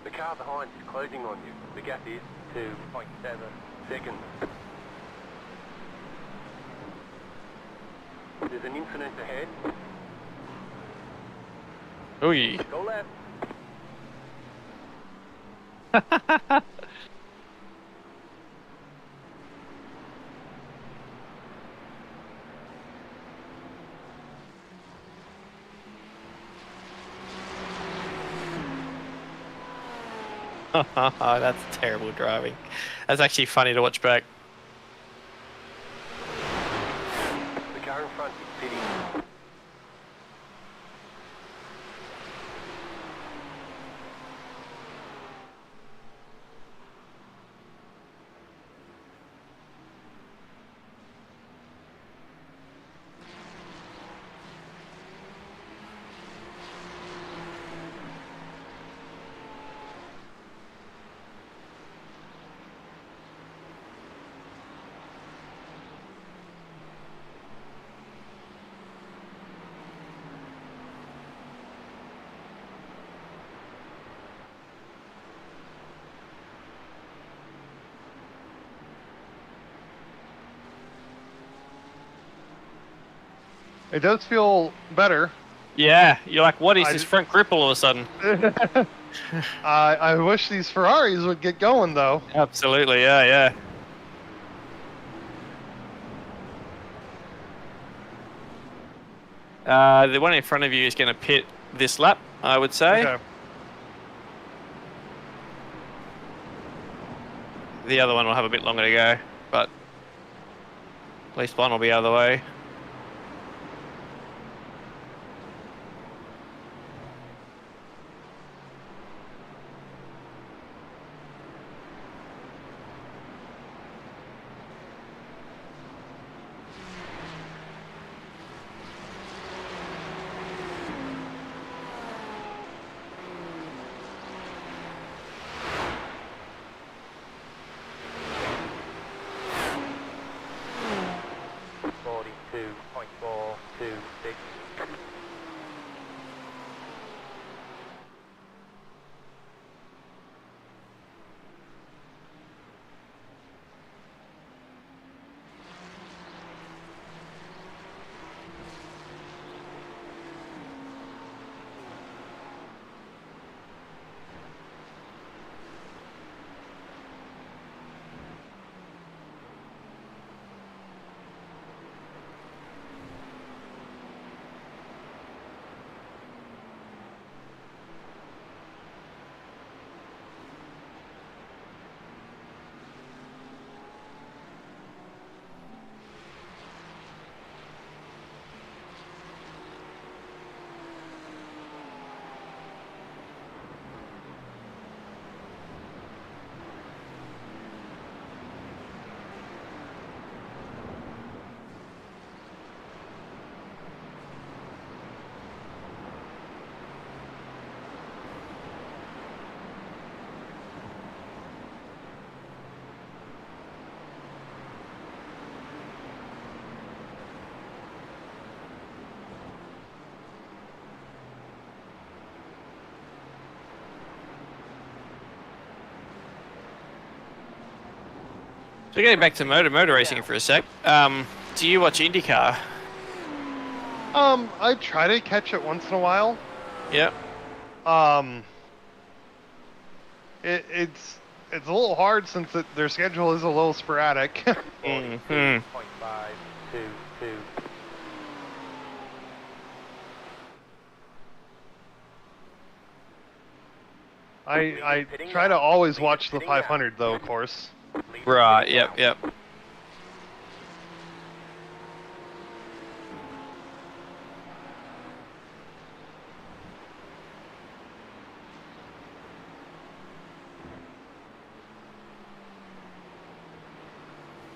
The car behind is closing on you. The gap is 2.7 seconds. There's an incident ahead. Ooh. Go left. That's terrible driving. That's actually funny to watch back. The car in front is pitting. It does feel better. Yeah, you're like, what is I this just- front grip all of a sudden? I wish these Ferraris would get going though. Absolutely, yeah. The one in front of you is going to pit this lap, I would say. Okay. The other one will have a bit longer to go, but at least one will be out of the way. So getting back to motor racing for a sec, do you watch IndyCar? I try to catch it once in a while. Yep. It's a little hard since their schedule is a little sporadic. 42.5, 2 I try to always watch the 500 though, of course. Right. Yep. Yep.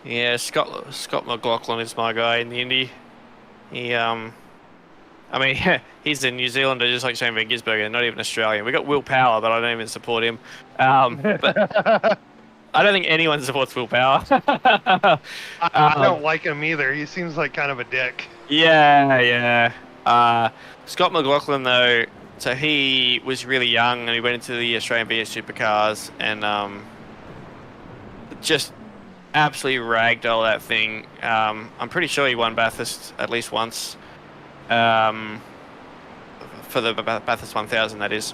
Yeah, Scott McLaughlin is my guy in the Indy. He I mean, he's a New Zealander just like Shane Van Gisbergen, not even Australian. We got Will Power, but I don't even support him. But I don't think anyone supports Will Power. I don't like him either. He seems like kind of a dick. Yeah. Scott McLaughlin though, so he was really young and he went into the Australian BS Supercars and just absolutely ragdoll that thing. I'm pretty sure he won Bathurst at least once. For the Bathurst 1000, that is.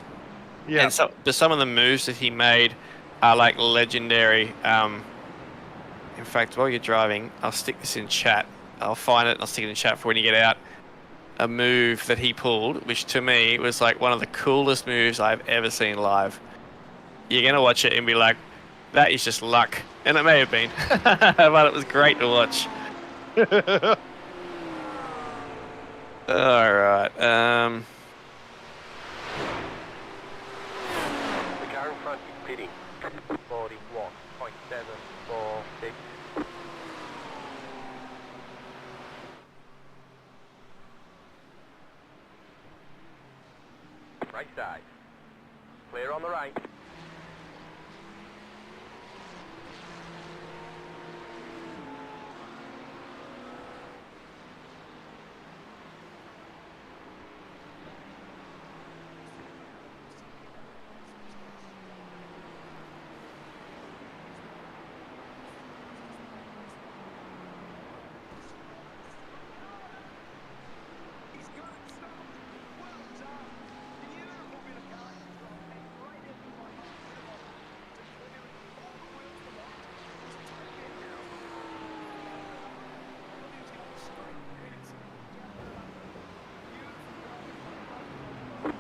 Yeah. And so, but some of the moves that he made are like legendary. In fact, while you're driving, I'll stick this in chat. I'll find it and I'll stick it in chat for when you get out. A move that he pulled, which to me was like one of the coolest moves I've ever seen live. You're gonna watch it and be like, that is just luck. And it may have been, but it was great to watch. Alright, The car in front is pitting. 41.746. Right side. Clear on the right.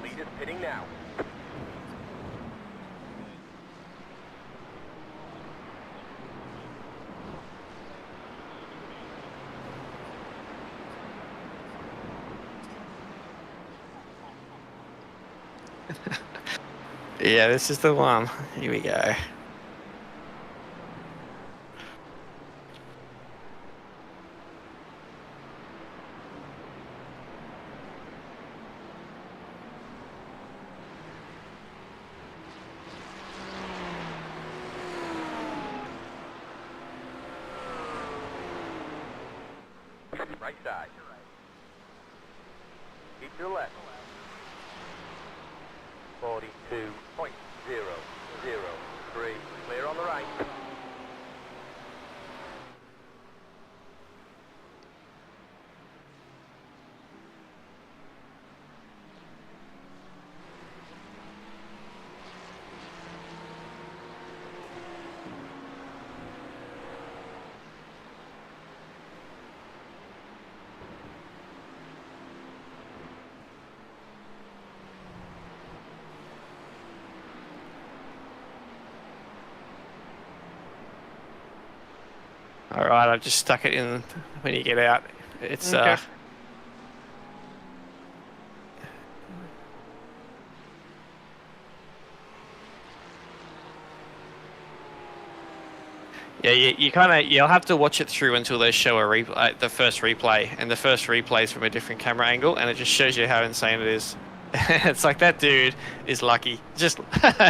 Leaders pitting now. yeah, this is the one. Here we go. Right side. Keep to the left. 42.003. Clear on the right. Alright, I've just stuck it in when you get out. It's Okay. Yeah, you'll have to watch it through until they show a replay, the first replay, and the first replay is from a different camera angle, and it just shows you how insane it is. It's like that dude is lucky. Just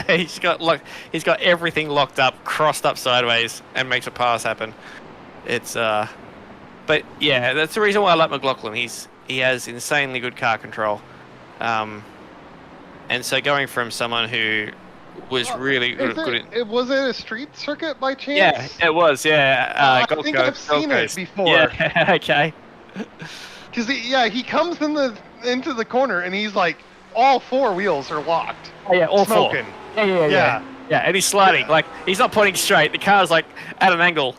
he's got everything locked up, crossed up sideways, and makes a pass happen. It's but yeah, that's the reason why I like McLaughlin. He has insanely good car control, and so going from someone who was really good in... Was it a street circuit by chance? Yeah, it was. Yeah, I think I've seen it before. Yeah, okay. Because he comes into the corner and he's like, all four wheels are locked. Oh, yeah, all smoking. four. Yeah, and he's sliding. Yeah. Like, he's not pointing straight. The car's like at an angle.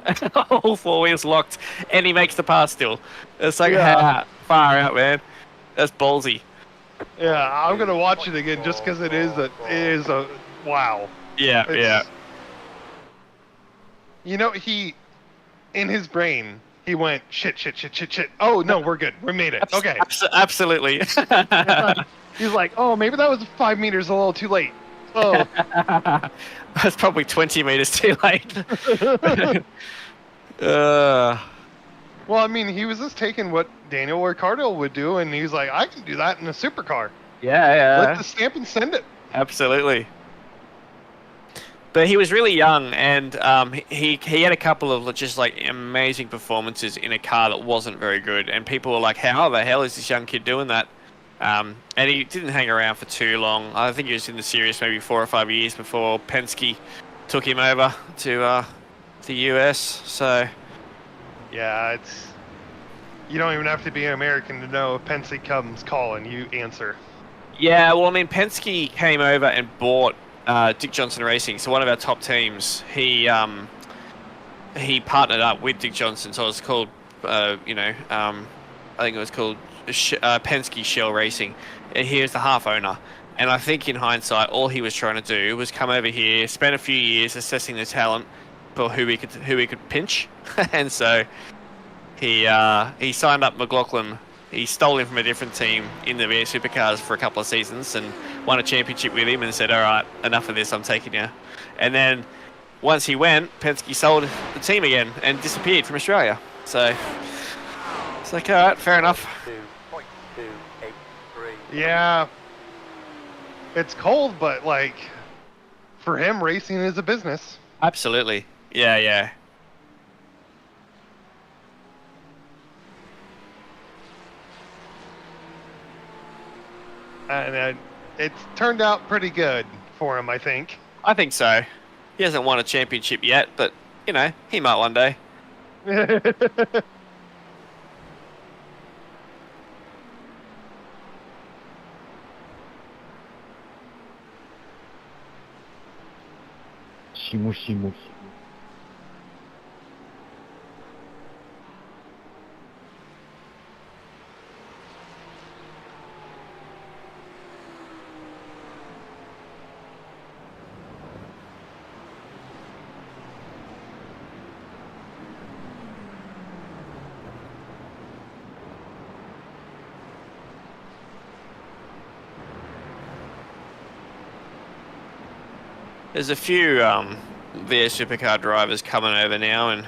All four wheels locked, and he makes the pass still. It's like, far out, man. That's ballsy. Yeah, I'm gonna watch it again just because it is a wow. Yeah, yeah. You know, in his brain, he went, shit. Oh, no, we're good. We made it. Okay. Absolutely. He's like, oh, maybe that was 5 meters a little too late. Oh. That's probably 20 meters too late. Well, I mean, he was just taking what Daniel Ricciardo would do, and he's like, I can do that in a supercar. Yeah. Let the stamp and send it. Absolutely. But he was really young, and he had a couple of just like amazing performances in a car that wasn't very good, and people were like, "How the hell is this young kid doing that?" And he didn't hang around for too long. I think he was in the series maybe 4 or 5 years before Penske took him over to the US. So yeah, you don't even have to be an American to know if Penske comes calling, you answer. Yeah, well, I mean, Penske came over and bought Dick Johnson Racing, so one of our top teams. He partnered up with Dick Johnson, so it was called, I think it was called Penske Shell Racing. He was the half owner, and I think in hindsight, all he was trying to do was come over here, spend a few years assessing the talent for who he could pinch, and so he signed up McLaughlin. He stole him from a different team in the VS Supercars for a couple of seasons and won a championship with him and said, all right, enough of this, I'm taking you. And then once he went, Penske sold the team again and disappeared from Australia. So it's like, all right, fair enough. Yeah. It's cold, but like, for him, racing is a business. Absolutely. Yeah. And it's turned out pretty good for him, I think. I think so. He hasn't won a championship yet, but, you know, he might one day. Shimu. There's a few VS Supercar drivers coming over now and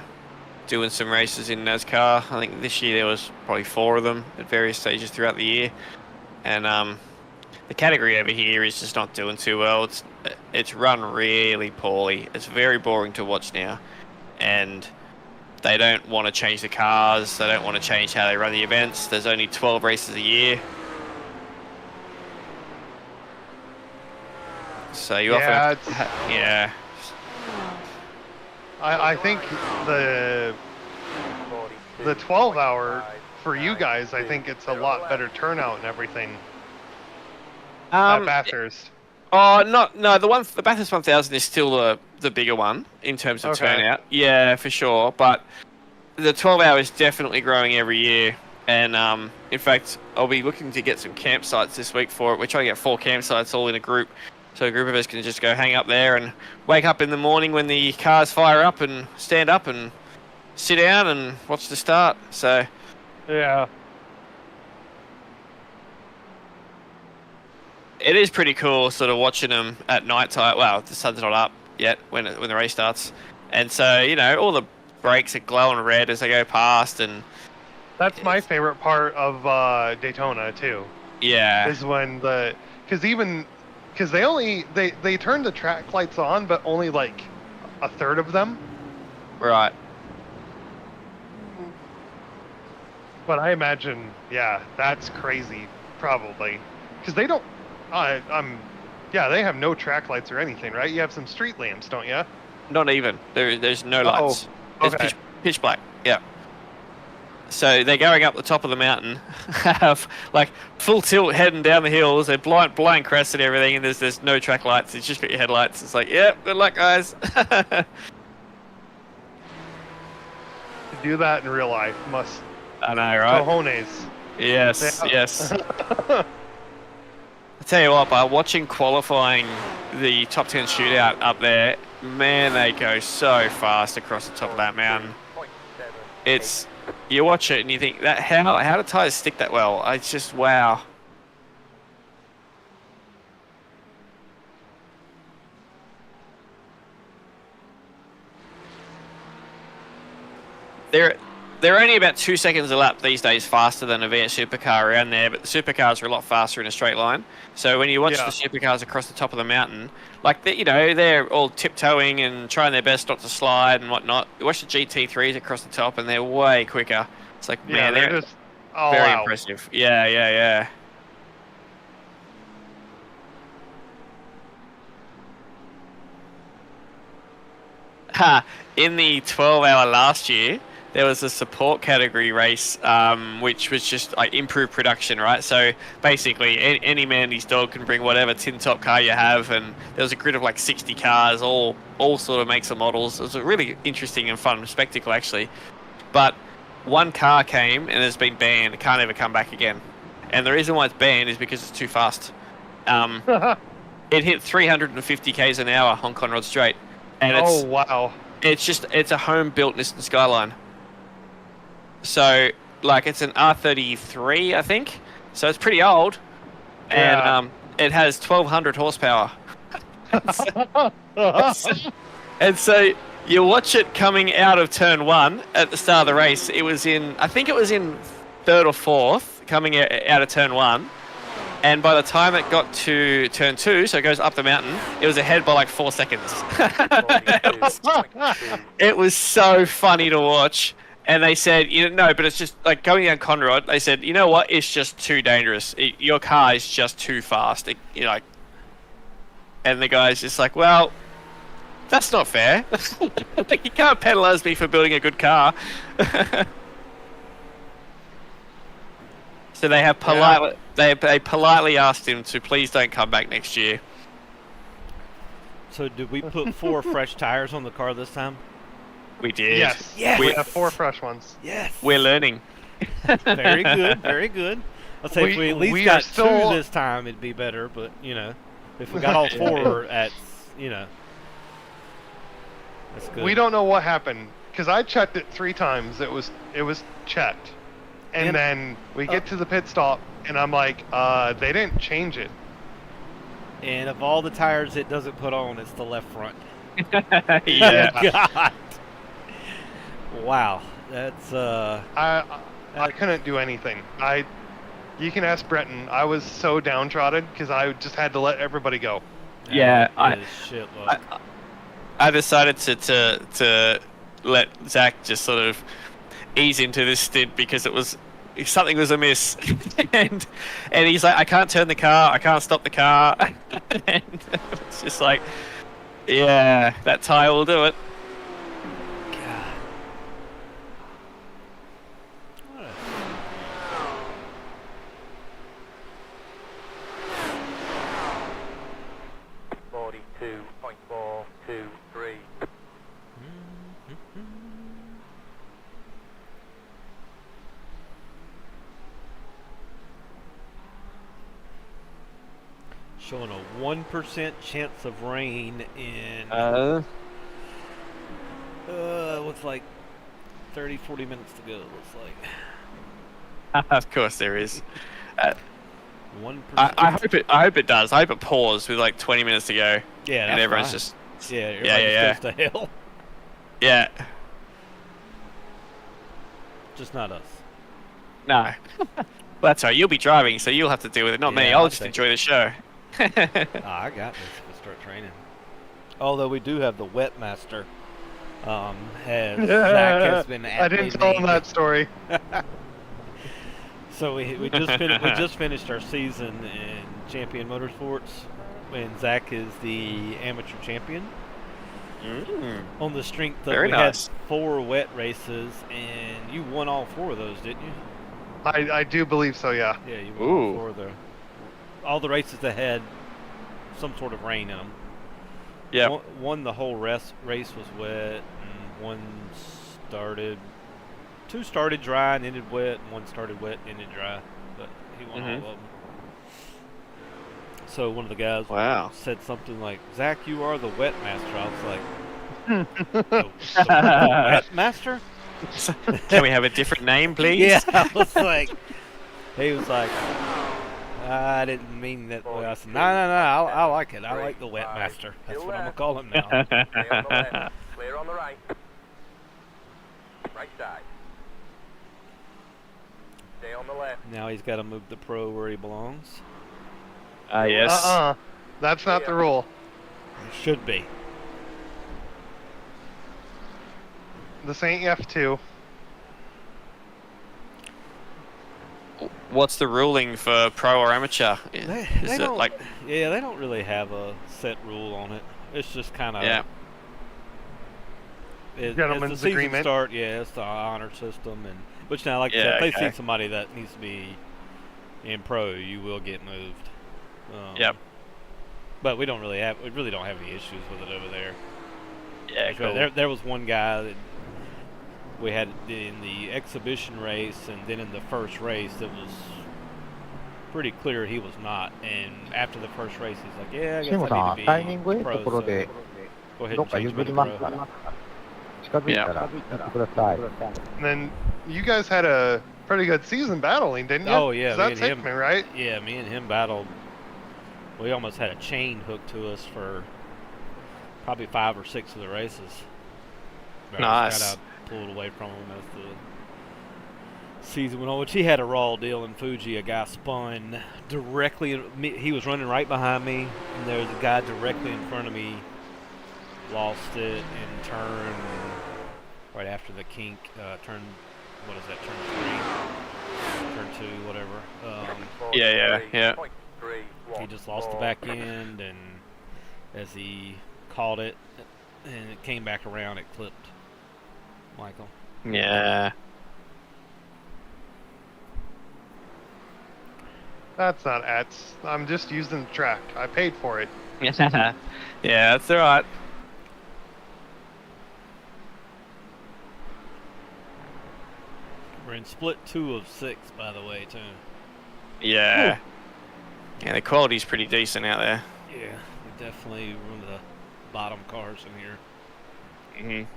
doing some races in NASCAR. I think this year there was probably 4 of them at various stages throughout the year. And the category over here is just not doing too well. It's run really poorly. It's very boring to watch now. And they don't want to change the cars. They don't want to change how they run the events. There's only 12 races a year. So you often have yeah. I think the 12-hour for you guys, I think it's a lot better turnout and everything. At Bathurst. Oh, no. The Bathurst 1000 is still the bigger one in terms of turnout. Yeah, for sure. But the 12-hour is definitely growing every year. And in fact, I'll be looking to get some campsites this week for it. We're trying to get 4 campsites all in a group. So a group of us can just go hang up there and wake up in the morning when the cars fire up and stand up and sit down and watch the start. So yeah, it is pretty cool sort of watching them at night time. Well, the sun's not up yet when the race starts. And so, you know, all the brakes are glowing red as they go past. And that's my favorite part of Daytona too. Yeah. Is when because they turn the track lights on, but only like a third of them. Right. But I imagine, yeah, that's crazy, probably, because they don't. They have no track lights or anything, right? You have some street lamps, don't you? Not even. There's no lights. Okay. It's pitch black. Yeah. So they're going up the top of the mountain, have like full tilt heading down the hills, they're blind crests and everything, and there's no track lights, it's just got your headlights. It's like, yeah, good luck, guys. To do that in real life must. I know, right? Cojones. Yes. I tell you what, by watching qualifying the top 10 shootout up there, man, they go so fast across the top of that mountain. It's, you watch it and you think that how do tires stick that well? It's just wow. They're only about 2 seconds a lap these days faster than a V8 supercar around there, but the supercars are a lot faster in a straight line. So when you watch the supercars across the top of the mountain, like they're all tiptoeing and trying their best not to slide and whatnot. You watch the GT3s across the top, and they're way quicker. It's like, man, they're just all very out. impressive. Yeah. In the 12-hour last year, there was a support category race, which was just like improved production, right? So basically, any man and his dog can bring whatever tin top car you have, and there was a grid of like 60 cars, all sort of makes and models. It was a really interesting and fun spectacle, actually. But one car came and has been banned; it can't ever come back again. And the reason why it's banned is because it's too fast. It hit 350 k's an hour on Conrod Straight, and wow! It's a home-built Nissan Skyline. So, like, it's an R33, I think. So it's pretty old, and it has 1,200 horsepower. and so you watch it coming out of turn 1 at the start of the race. I think it was in 3rd or 4th, coming out of turn 1. And by the time it got to turn 2, so it goes up the mountain, it was ahead by like 4 seconds. It was so funny to watch. And they said, but it's just like going down Conrod. They said, you know what? It's just too dangerous. Your car is just too fast. And the guy's just like, well, that's not fair. Like, you can't penalise me for building a good car. So they have they politely asked him to please don't come back next year. So did we put 4 fresh tires on the car this time? We did. Yes. We have 4 fresh ones. Yes. We're learning. Very good. Very good. I'll say if we at least got 2 this time, it'd be better. But if we got all 4 that's good. We don't know what happened because I checked it 3 times. It was checked, and then we get to the pit stop, and I'm like, they didn't change it. And of all the tires it doesn't put on, it's the left front. Yeah. God. Wow, that's I couldn't do anything. You can ask Breton. I was so downtrodden because I just had to let everybody go. Yeah, I I decided to let Zach just sort of ease into this stint because something was amiss, and he's like, I can't turn the car, I can't stop the car, and it's just like, yeah, that tire will do it. God. 42.423. Showing a 1% chance of rain in what's like 30-40 minutes to go, it looks like. Of course there is. 1%. I hope it does. I hope it pours with like 20 minutes to go. Yeah, and everyone's fine. just Everybody goes to hell. Yeah. Just not us. No. Well, that's right. You'll be driving, so you'll have to deal with it, not me. I'll just enjoy the show. I got this. We'll start training. Although we do have the wet master. Zach has been. I didn't tell him that story. So we just finished our season in Champion Motorsports, and Zach is the amateur champion. On the strength that we had 4 wet races, and you won all 4 of those, didn't you? I do believe so, yeah. Yeah, you won all 4 of them. All the races that had some sort of rain in them. Yeah. One the whole race was wet, and 2 started dry and ended wet, and 1 started wet and ended dry. But he won all of them. So one of the guys said something like, "Zach, you are the wet master." I was like, the wet master? Can we have a different name, please? Yeah, I was like, he was like, I didn't mean that way. I said, no, I like it. I like the wet master. That's what I'm going to call him now. Stay on the left. Clear on the right. Right side. Stay on the left. Now he's got to move the pro where he belongs. Yes. That's not the rule. It should be. This ain't F2. What's the ruling for pro or amateur? They Is don't, it like... Yeah, they don't really have a set rule on it. It's just kind of... Yeah. Gentlemen's agreement. Start, yeah, it's the honor system. Which now, like I said, if they see somebody that needs to be in pro, you will get moved. Yep. But we really don't have any issues with it over there. Yeah, cool. There was one guy that we had in the exhibition race, and then in the first race, it was pretty clear he was not. And after the first race, he's like, "Yeah, I guess I need to be pro." So go ahead and change me to pro. And then you guys had a pretty good season battling, didn't you? Oh yeah, that's Hickman, right? Yeah, me and him battled. We almost had a chain hooked to us for probably 5 or 6 of the races. But Nice. I got pulled away from him as the season went on, which he had a raw deal in Fuji. A guy spun directly. He was running right behind me, and there was a guy directly in front of me. Lost it and turned right after the kink. Turn, what is that? Turn 3, turn 2, whatever. Yeah. He just lost the back end, and as he caught it, and it came back around, it clipped Michael. Yeah. That's not ATS. I'm just using the track. I paid for it. Yeah, that's alright. We're in split 2 of 6, by the way, too. Yeah. Ooh. Yeah, the quality's pretty decent out there. Yeah, we're definitely one of the bottom cars in here. Mhm.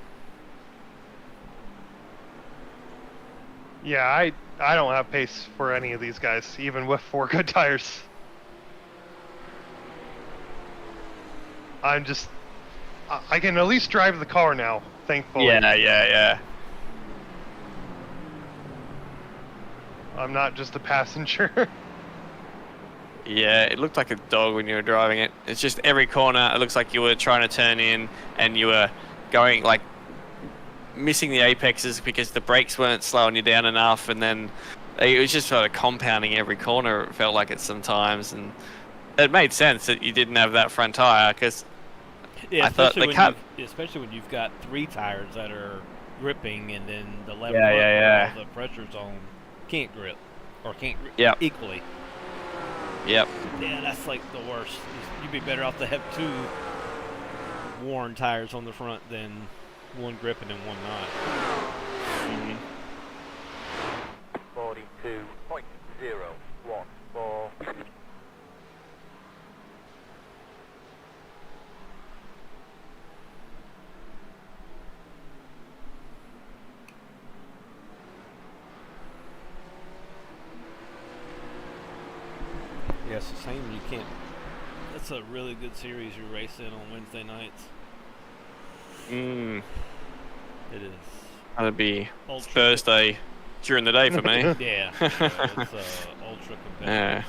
Yeah, I don't have pace for any of these guys, even with 4 good tires. I can at least drive the car now, thankfully. Yeah. I'm not just a passenger. Yeah, it looked like a dog when you were driving it. It's just every corner, it looks like you were trying to turn in and you were going, like, missing the apexes because the brakes weren't slowing you down enough, and then it was just sort of compounding every corner, it felt like it sometimes, and it made sense that you didn't have that front tire, because I thought the cut... Especially when you've got 3 tires that are gripping, and then the left yeah. the pressure's on can't grip, or can't grip equally. Yep. Yeah, that's like the worst. You'd be better off to have 2 worn tires on the front than one gripping and one not. 42.014. Yeah, it's the same. You can't. That's a really good series you're racing on Wednesday nights. It is. That'd be Thursday during the day for me. Yeah. It's ultra competitive.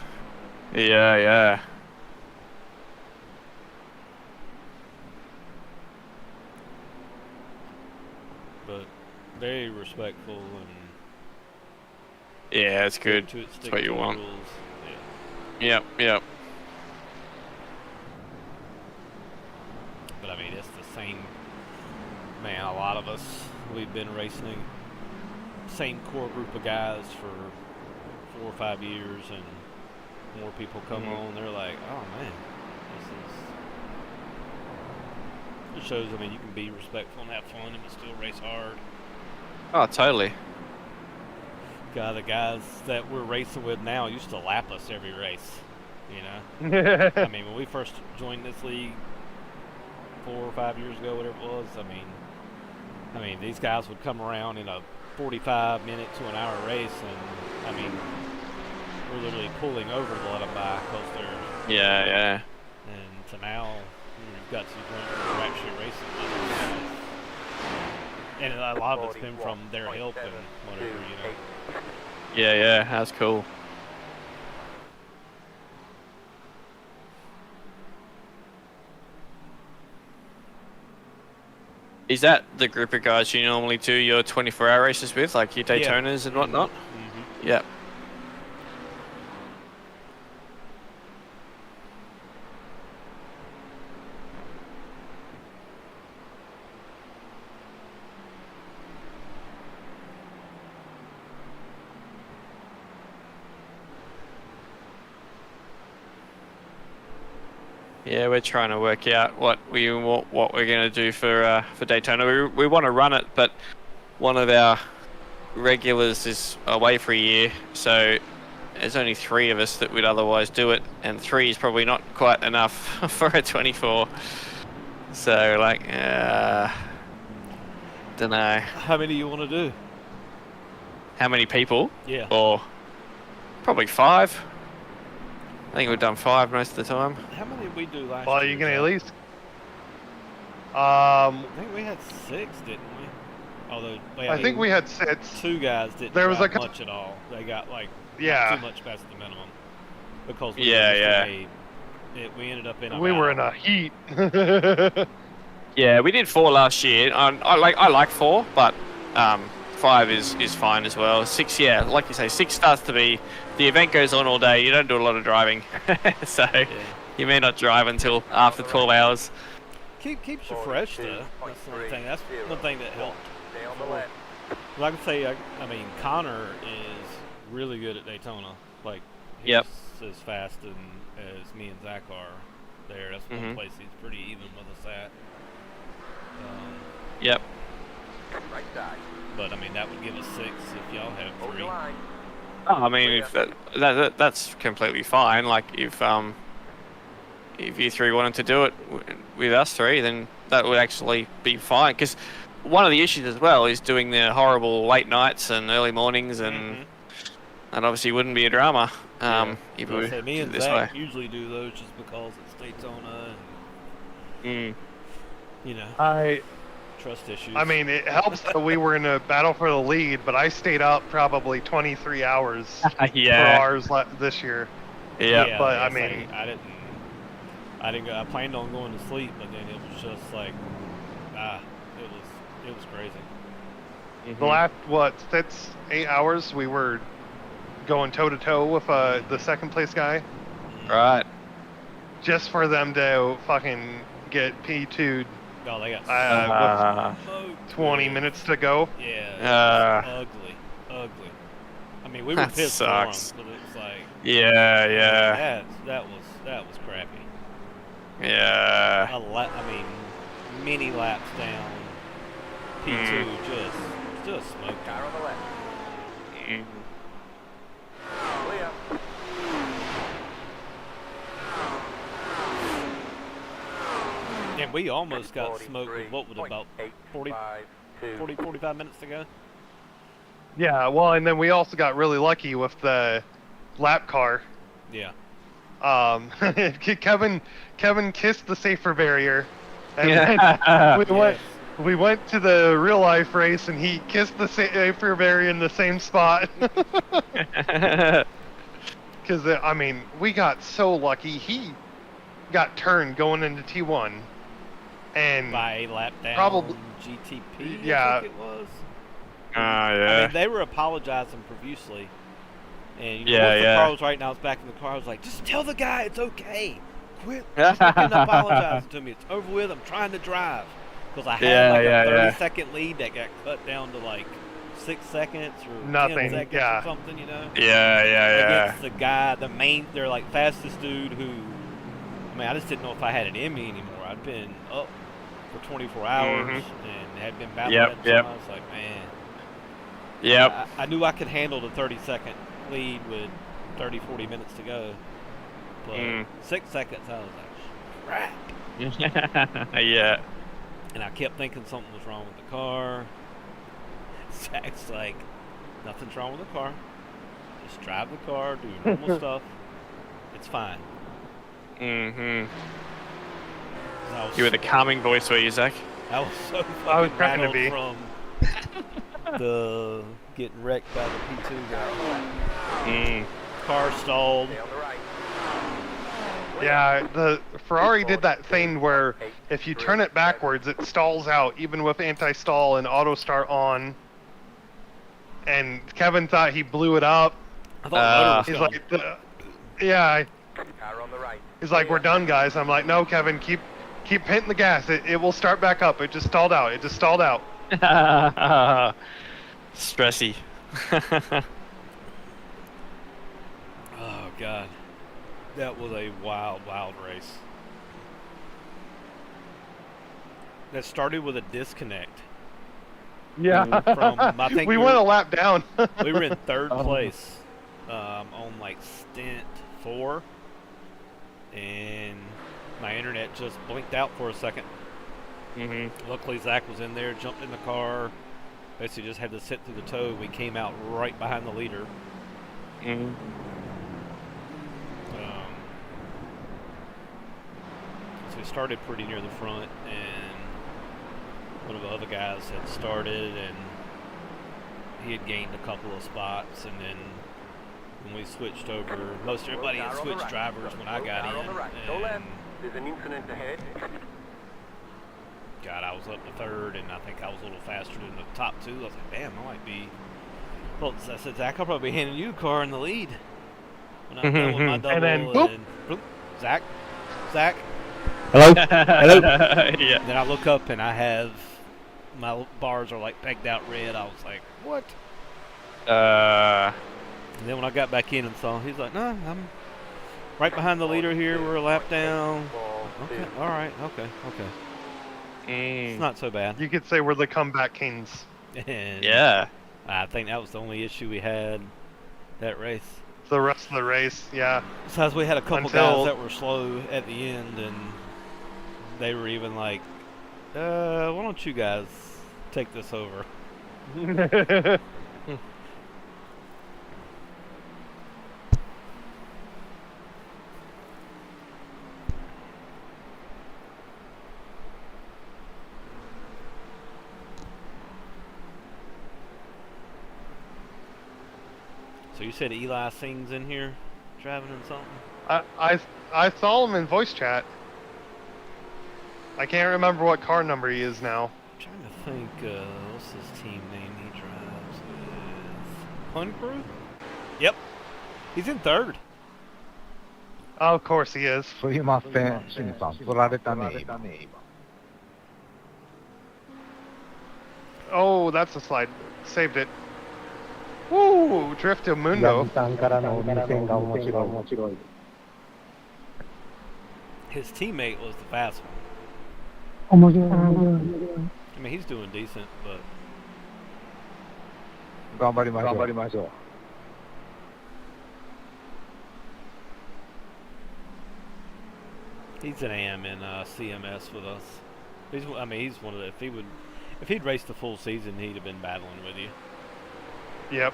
Yeah. But very respectful and. Yeah, it's good. That's what you want. Rules. Yep. But I mean, it's the same. Man, a lot of us, we've been racing same core group of guys for 4 or 5 years, and more people come on. They're like, oh man, it shows. I mean, you can be respectful and have fun, and still race hard. Oh, totally. The guys that we're racing with now used to lap us every race. You know, I mean, when we first joined this league 4 or 5 years ago, whatever it was, I mean, these guys would come around in a 45-minute to an hour race, and I mean, we're literally pulling over to let them by because they're Yeah. And so now we've got to the point where we're actually racing with those guys. And a lot of it's been from their help and whatever, you know. Yeah, that's cool. Is that the group of guys you normally do your 24-hour races with, like your Daytonas and whatnot? Mm-hmm. Yep. Yeah, we're trying to work out what we're going to do for Daytona. We want to run it, but one of our regulars is away for a year, so there's only 3 of us that would otherwise do it, and 3 is probably not quite enough for a 24. So, like, don't know. How many do you want to do? How many people? Yeah. Or probably 5. I think we've done 5 most of the time. How many did we do last year? Well, you can at least. I think we had 6, didn't we? Although I think we had 6. 2 guys didn't there was drive a much at all. They got like Yeah. too much past the minimum because we we ended up in a We were in battle. a heat. Yeah, we did 4 last year. I like 4, but 5 is fine as well. 6, yeah, like you say, 6 starts to be, the event goes on all day. You don't do a lot of driving, so you may not drive until after 12 hours. Keeps you fresh though. That's the one thing. That's one thing that helped. Like I say, I mean, Connor is really good at Daytona. Like, he's as fast as me and Zach are there. That's one place he's pretty even with us at. Yep. Right side. But I mean, that would give us 6 if y'all have 3. Oh, I mean, if that's completely fine. Like, if you 3 wanted to do it with us 3, then that would actually be fine. Because one of the issues as well is doing the horrible late nights and early mornings, and that obviously wouldn't be a drama. If we So me did and it this Zach way. usually do those just because it's Daytona and you know, trust issues. I mean, it helps that we were in a battle for the lead, but I stayed up probably 23 hours for ours this year. Yeah. But I yes, mean, I didn't go. I planned on going to sleep, but then it was just like, it was crazy. the last 6-8 hours we were going toe to toe with the second place guy, Right. just for them to fucking get P2'd Oh, they got with 20 minutes to go. Yeah, ugly. I mean, we were That pissed sucks. for them, but it's like, Yeah. that was crappy. Yeah. I mean, many laps down. P2 just smoked. Car on the left. Clear. And we almost got smoked with what was about 40, 45 minutes to go. Yeah, well, and then we also got really lucky with the lap car. Yeah. Kevin kissed the safer barrier, and then we went to the real life race, and he kissed the safer barrier in the same spot. Because I mean, we got so lucky. He got turned going into T1, and By a lap down Probably- GTP, Yeah. I think it was. I mean, they were apologizing profusely. And you know, once the car was right now, it's back in the car. I was like, just tell the guy it's okay. Quit fucking apologizing to me. It's over with. I'm trying to drive. Because I had like a 30-second lead that got cut down to like 6 seconds or 10 seconds or something, you know? Against the guy, their like fastest dude who, I mean, I just didn't know if I had it in me anymore. I'd been up for 24 hours and had been battling that. I was like, man. I knew I could handle the 30-second lead with 30, 40 minutes to go. But 6 seconds, I was like, crap. Yeah. And I kept thinking something was wrong with the car. Zach's like, nothing's wrong with the car. Just drive the car, do your normal stuff. It's fine. You were the calming voice, were you, Zach? I was so I was fucking trying to rattled be. from the getting wrecked by the P2 guy. Car stalled. Stay on the right. Yeah, the Ferrari did that thing where if you turn it backwards, it stalls out, even with anti-stall and auto start on. And Kevin thought he blew it up. I thought the He's motor was like, yeah. Car on the right. He's like, we're done, guys. I'm like, no, Kevin, keep hitting the gas. It will start back up. It just stalled out. It just stalled out. Stressy. Oh, God. That was a wild, wild race. That started with a disconnect. Yeah. From, I think we went a lap down. we were in third place on like stint 4. And my internet just blinked out for a second. Luckily, Zach was in there, jumped in the car, basically just had to sit through the tow. We came out right behind the leader. So we started pretty near the front, and one of the other guys had started, and he had gained a couple of spots, and then when we switched over, most everybody had switched drivers when I got in, and There's an incident ahead. God, I was up to third, and I think I was a little faster than the top 2. I was like, damn, I might be. Well, I said, Zach, I'll probably be handing you a car in the lead. When I'm done with my double, And then, boop. Boop, Zach. Hello? Hello? Yeah. Then I look up, and I have, my bars are like pegged out red. I was like, what? And then when I got back in and saw, he's like, no, I'm right behind the leader here. We're a lap down. Okay, all right, okay. It's not so bad. You could say we're the comeback kings. And Yeah. I think that was the only issue we had that race. The rest of the race, yeah. Besides, we had a couple Until- guys that were slow at the end, and they were even like, why don't you guys take this over? So you said Eli Singh's in here, driving in something? I saw him in voice chat. I can't remember what car number he is now. I'm trying to think, what's his team name he drives with? Hun Crew? Yep. He's in third. Oh, of course he is. すいません、シンさん、取られたね、今。 Oh, that's a slide. Saved it. Woo! Drift to Mundo. さんからの目線が面白い。 His teammate was the fast one. 面白い。 I mean, he's doing decent, but 頑張りましょう。 he's an AM in CMS with us. He's one of the, if he'd raced the full season, he'd have been battling with you. Yep.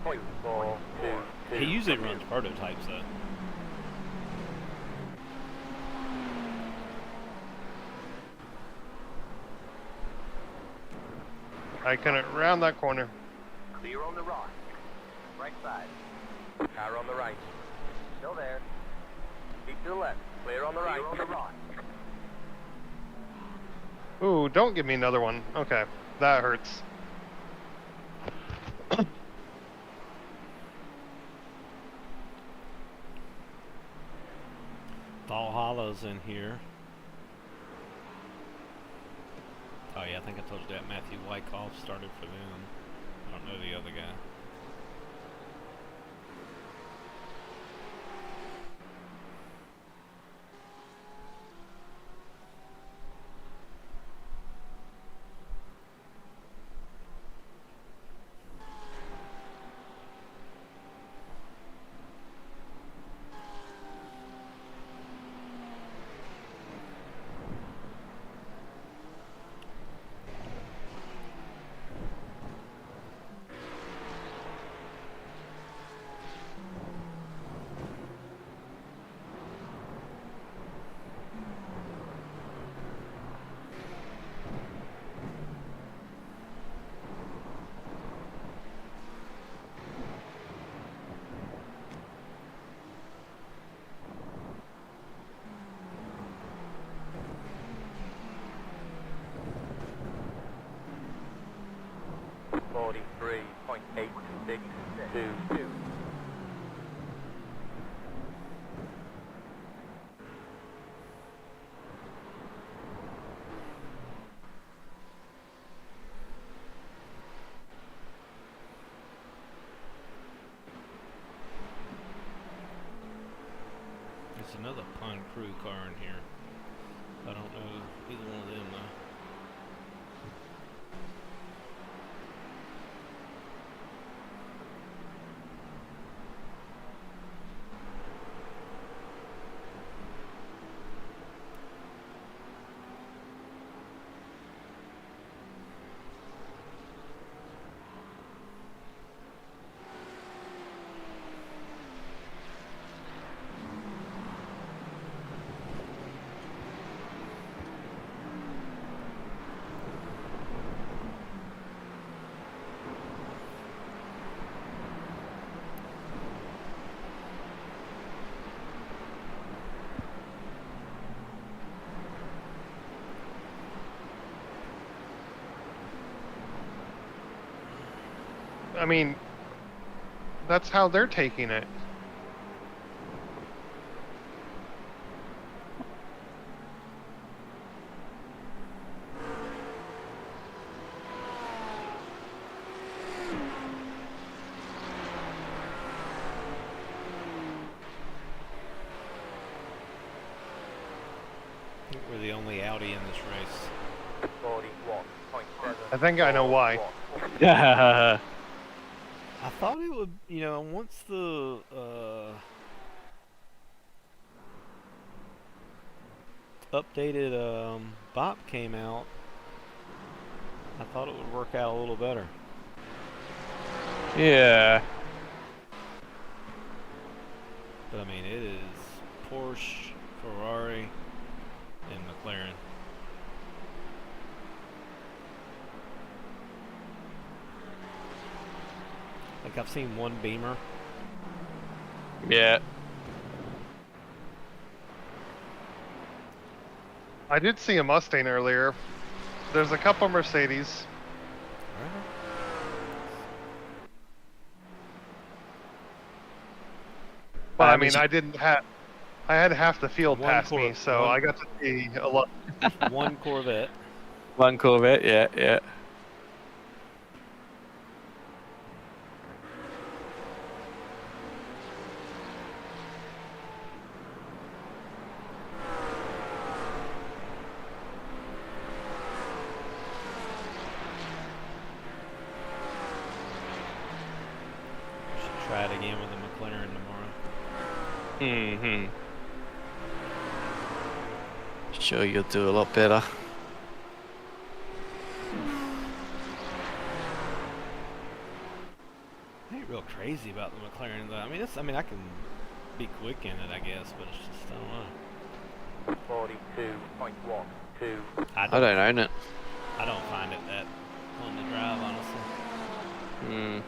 42.422. He usually runs prototypes though. I couldn't round that corner. Clear on the right. Right side. Car on the right. Still there. Keep to the left. Clear on the right. Ooh, don't give me another one. Okay, that hurts. Valhalla's in here. Oh yeah, I think I told you that Matthew Wyckoff started for them. I don't know the other guy. 43.8622. There's another Pond Crew car in here. I don't know either one of them though. I mean, that's how they're taking it. I think we're the only Audi in this race. 41.7. I think I know why. Yeah. I thought it would, you know, once the updated BOP came out, I thought it would work out a little better. Yeah. But I mean, it is Porsche, Ferrari, and McLaren. Like I've seen one Beamer. Yeah. I did see a Mustang earlier. There's a couple Mercedes. But I mean, I didn't have. I had half the field past me, so I got to see a lot. One Corvette. One Corvette, yeah, yeah. Try it again with the McLaren tomorrow. Mm-hmm. Sure, you'll do a lot better. I ain't real crazy about the McLaren though. I mean, it's, I mean, I can be quick in it, I guess, but it's just, I don't know. 42.12. I don't own it. I don't find it that fun to drive, honestly. Hmm.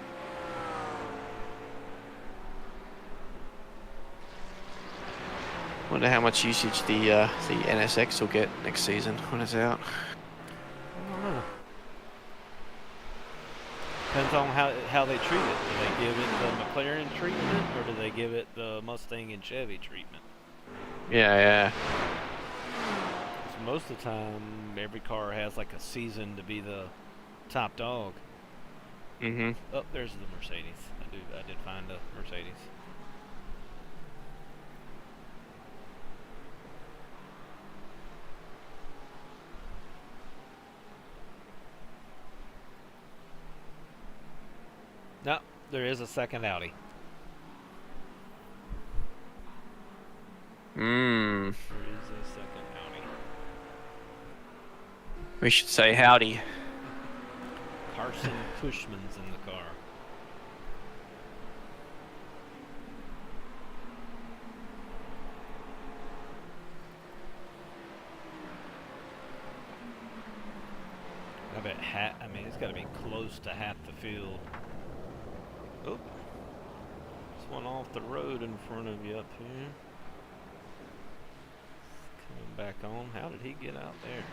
Wonder how much usage the NSX will get next season when it's out. I don't know. Depends on how they treat it. Do they give it the McLaren treatment, or do they give it the Mustang and Chevy treatment? Yeah, yeah. 'Cause most of the time, every car has like a season to be the top dog. Mm-hmm. Oh, there's the Mercedes. I did find a Mercedes. No, there is a second Audi. Mmm. There is a second Audi. We should say howdy. Carson Cushman's in the car. I bet I mean, it's got to be close to half the field. Oh, there's one off the road in front of you up here. Coming back on. How did he get out there?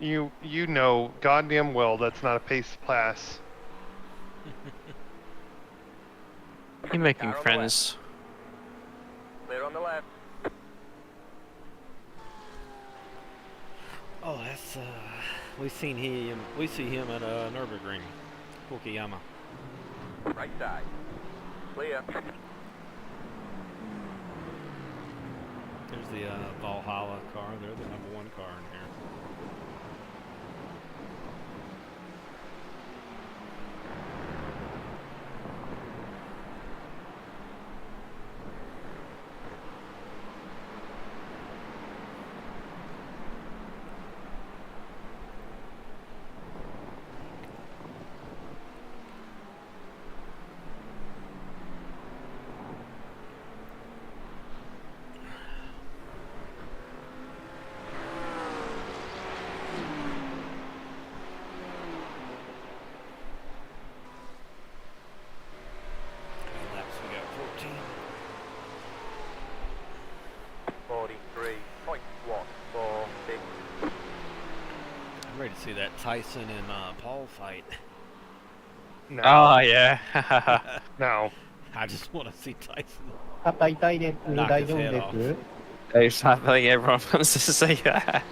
You know goddamn well that's not a pace pass. You're making Car on the friends. Clear on the left. Oh, that's we see him at Nürburgring, Fukuyama. Right side. Clear. There's the Valhalla car. They're the #1 car in here. Laps we got 14. 43.146. I'm ready to see that Tyson and Paul fight. No. Oh, yeah. No. I just want to see Tyson 肩痛いです。 knock 大 his 丈夫 head で off. す。 I think everyone wants to see that.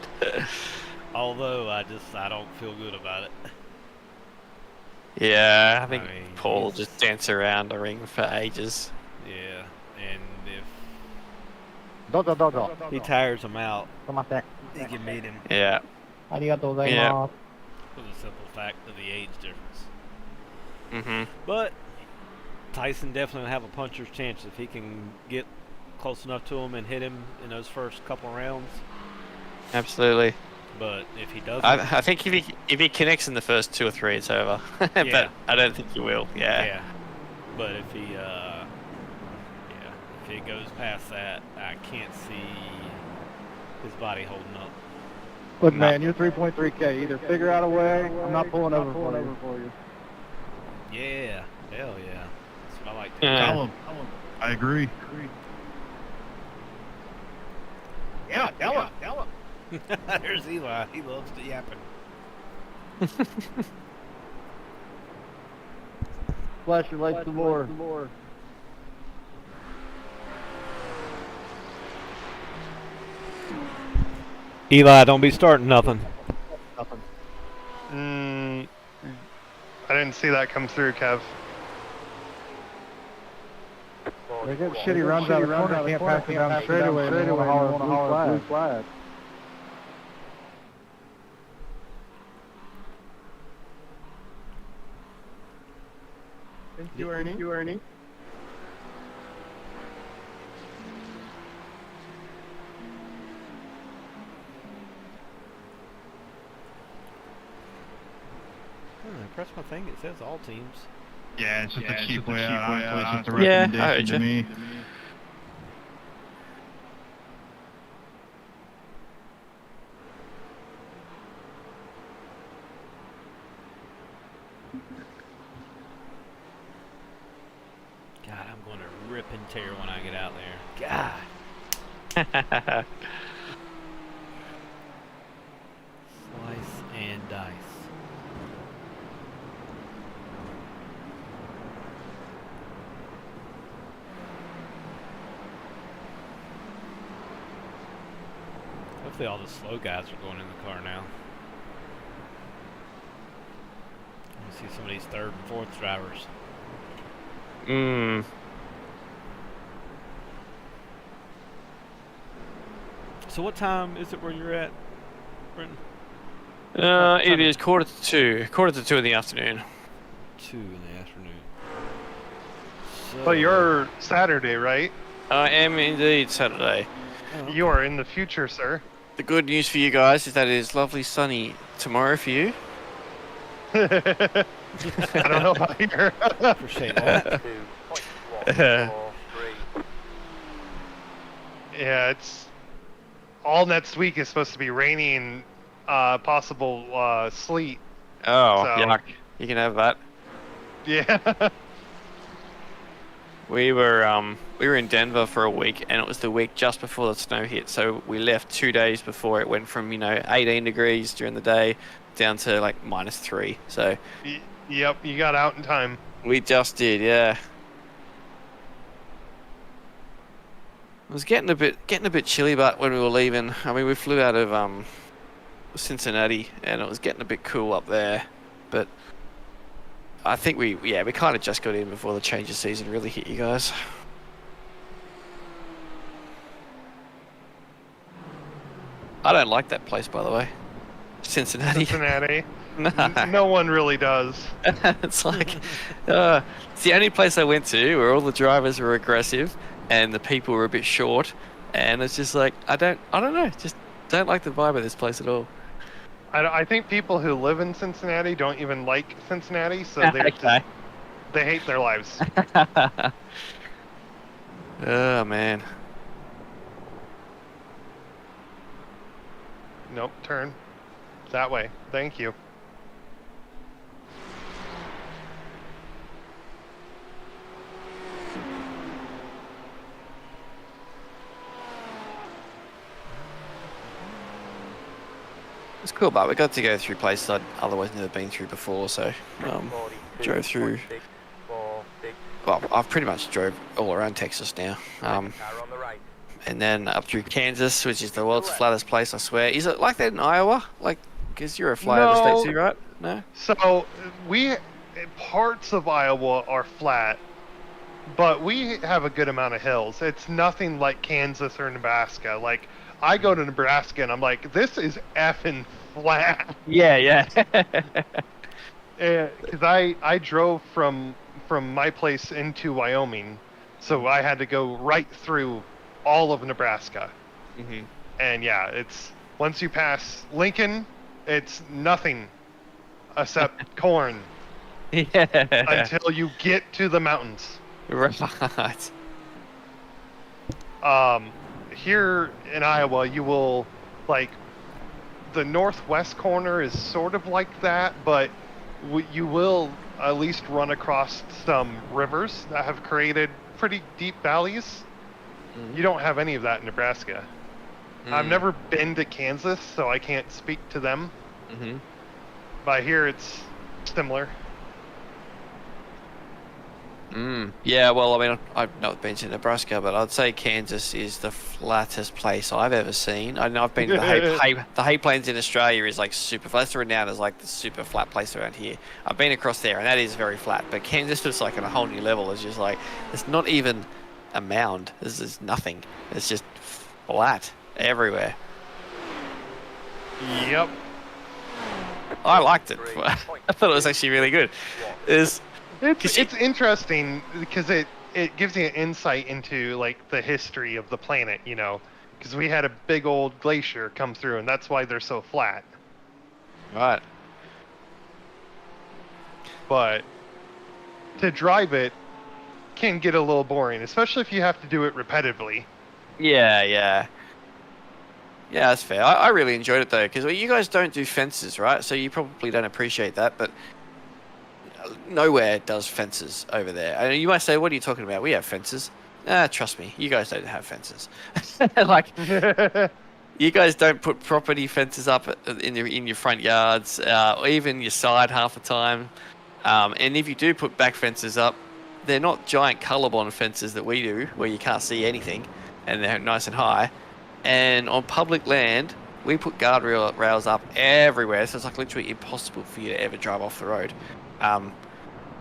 Although I don't feel good about it. Yeah, I think I mean, Paul will he's- just dance around the ring for ages. Yeah, and if どうぞどうぞ。 he tires him out, すいません。 he can beat him いや、ありがとうございます。 for the simple fact of the age difference. mm-hmm. But Tyson definitely have a puncher's chance if he can get close enough to him and hit him in those first couple rounds. Absolutely. But if he doesn't, I think if he connects in the first 2 or 3, it's over. Yeah. But I don't think he will. Yeah. yeah. But if he goes past that, I can't see his body holding up. Look, man, you're 3.3K. Either figure out a way. I'm not pulling over for you. Yeah, hell yeah. That's what I like to Yeah. I agree. Yeah, tell him. do. There's Eli. He loves to yapping. Flash your lights some more. Eli, don't be starting nothing. I didn't see that come through, Kev. They get shitty runs out of the corner. Can't pass it down the straightaway. And they want to holler blue flag. Thank you, Ernie. I press my thing. It says all teams. Yeah, it's just a cheap way out. It's just a Yeah, I recommendation heard to you. me. God, I'm going to rip and tear when I get out there. God. Slice and dice. Hopefully all the slow guys are going in the car now. I see some of these third and fourth drivers. Mm. So what time is it where you're at, Brenton? It is 1:45 in the afternoon. 2 in the afternoon. So, But you're Saturday, right? I am indeed Saturday. You are in the future, sir. The good news for you guys is that it is lovely sunny tomorrow for you. I don't know about here. appreciate that. 2.143. Yeah, it's all next week is supposed to be rainy and possible sleet. Oh, So- yuck. You can have that. Yeah. We were in Denver for a week, and it was the week just before the snow hit. So we left 2 days before it went from 18 degrees during the day down to like -3. So Yep, you got out in time. we just did, yeah. It was getting a bit chilly, but when we were leaving, I mean, we flew out of Cincinnati, and it was getting a bit cool up there, but I think we kind of just got in before the change of season really hit you guys. I don't like that place, by the way. Cincinnati. Nah. No one really does. It's like it's the only place I went to where all the drivers were aggressive and the people were a bit short, and it's just like I don't know, just don't like the vibe of this place at all. I think people who live in Cincinnati don't even like Cincinnati, so they hate their lives. Oh man. Nope, turn. That way. Thank you. It's cool, but we got to go through places I'd otherwise never been through before, so drove through. Well, I've pretty much drove all around Texas now. And then up through Kansas, which is the world's flattest place, I swear. Is it like that in Iowa? Like, because you're a flyover state too, right? No? So, parts of Iowa are flat, but we have a good amount of hills. It's nothing like Kansas or Nebraska. Like, I go to Nebraska and I'm like, this is effing flat. Yeah. Because I drove from my place into Wyoming, so I had to go right through all of Nebraska. Mm-hmm. And yeah, it's once you pass Lincoln, it's nothing except corn. Yeah. Until you get to the mountains. Right. Here in Iowa, you will, like, the northwest corner is sort of like that, but you will at least run across some rivers that have created pretty deep valleys. Mm. You don't have any of that in Nebraska. I've never been to Kansas, so I can't speak to them. Mm-hmm. But here it's similar. Yeah, well, I mean, I've not been to Nebraska, but I'd say Kansas is the flattest place I've ever seen. I know I've been to the Hay Plains in Australia is like super flat. That's renowned as like the super flat place around here. I've been across there, and that is very flat. But Kansas is like on a whole new level. It's just like, it's not even a mound. There's nothing. It's just flat everywhere. Yep. I liked it. I thought it was actually really good. It's interesting because it gives you an insight into like the history of the planet, you know, because we had a big old glacier come through, and that's why they're so flat. Right. But to drive it can get a little boring, especially if you have to do it repetitively. Yeah, that's fair. I really enjoyed it though, because you guys don't do fences, right? So you probably don't appreciate that, but nowhere does fences over there. And you might say, what are you talking about? We have fences. Trust me, you guys don't have fences. Like, you guys don't put property fences up in your front yards, or even your side half the time. And if you do put back fences up, they're not giant colour-bond fences that we do, where you can't see anything, and they're nice and high. And on public land, we put guardrail rails up everywhere, so it's like literally impossible for you to ever drive off the road.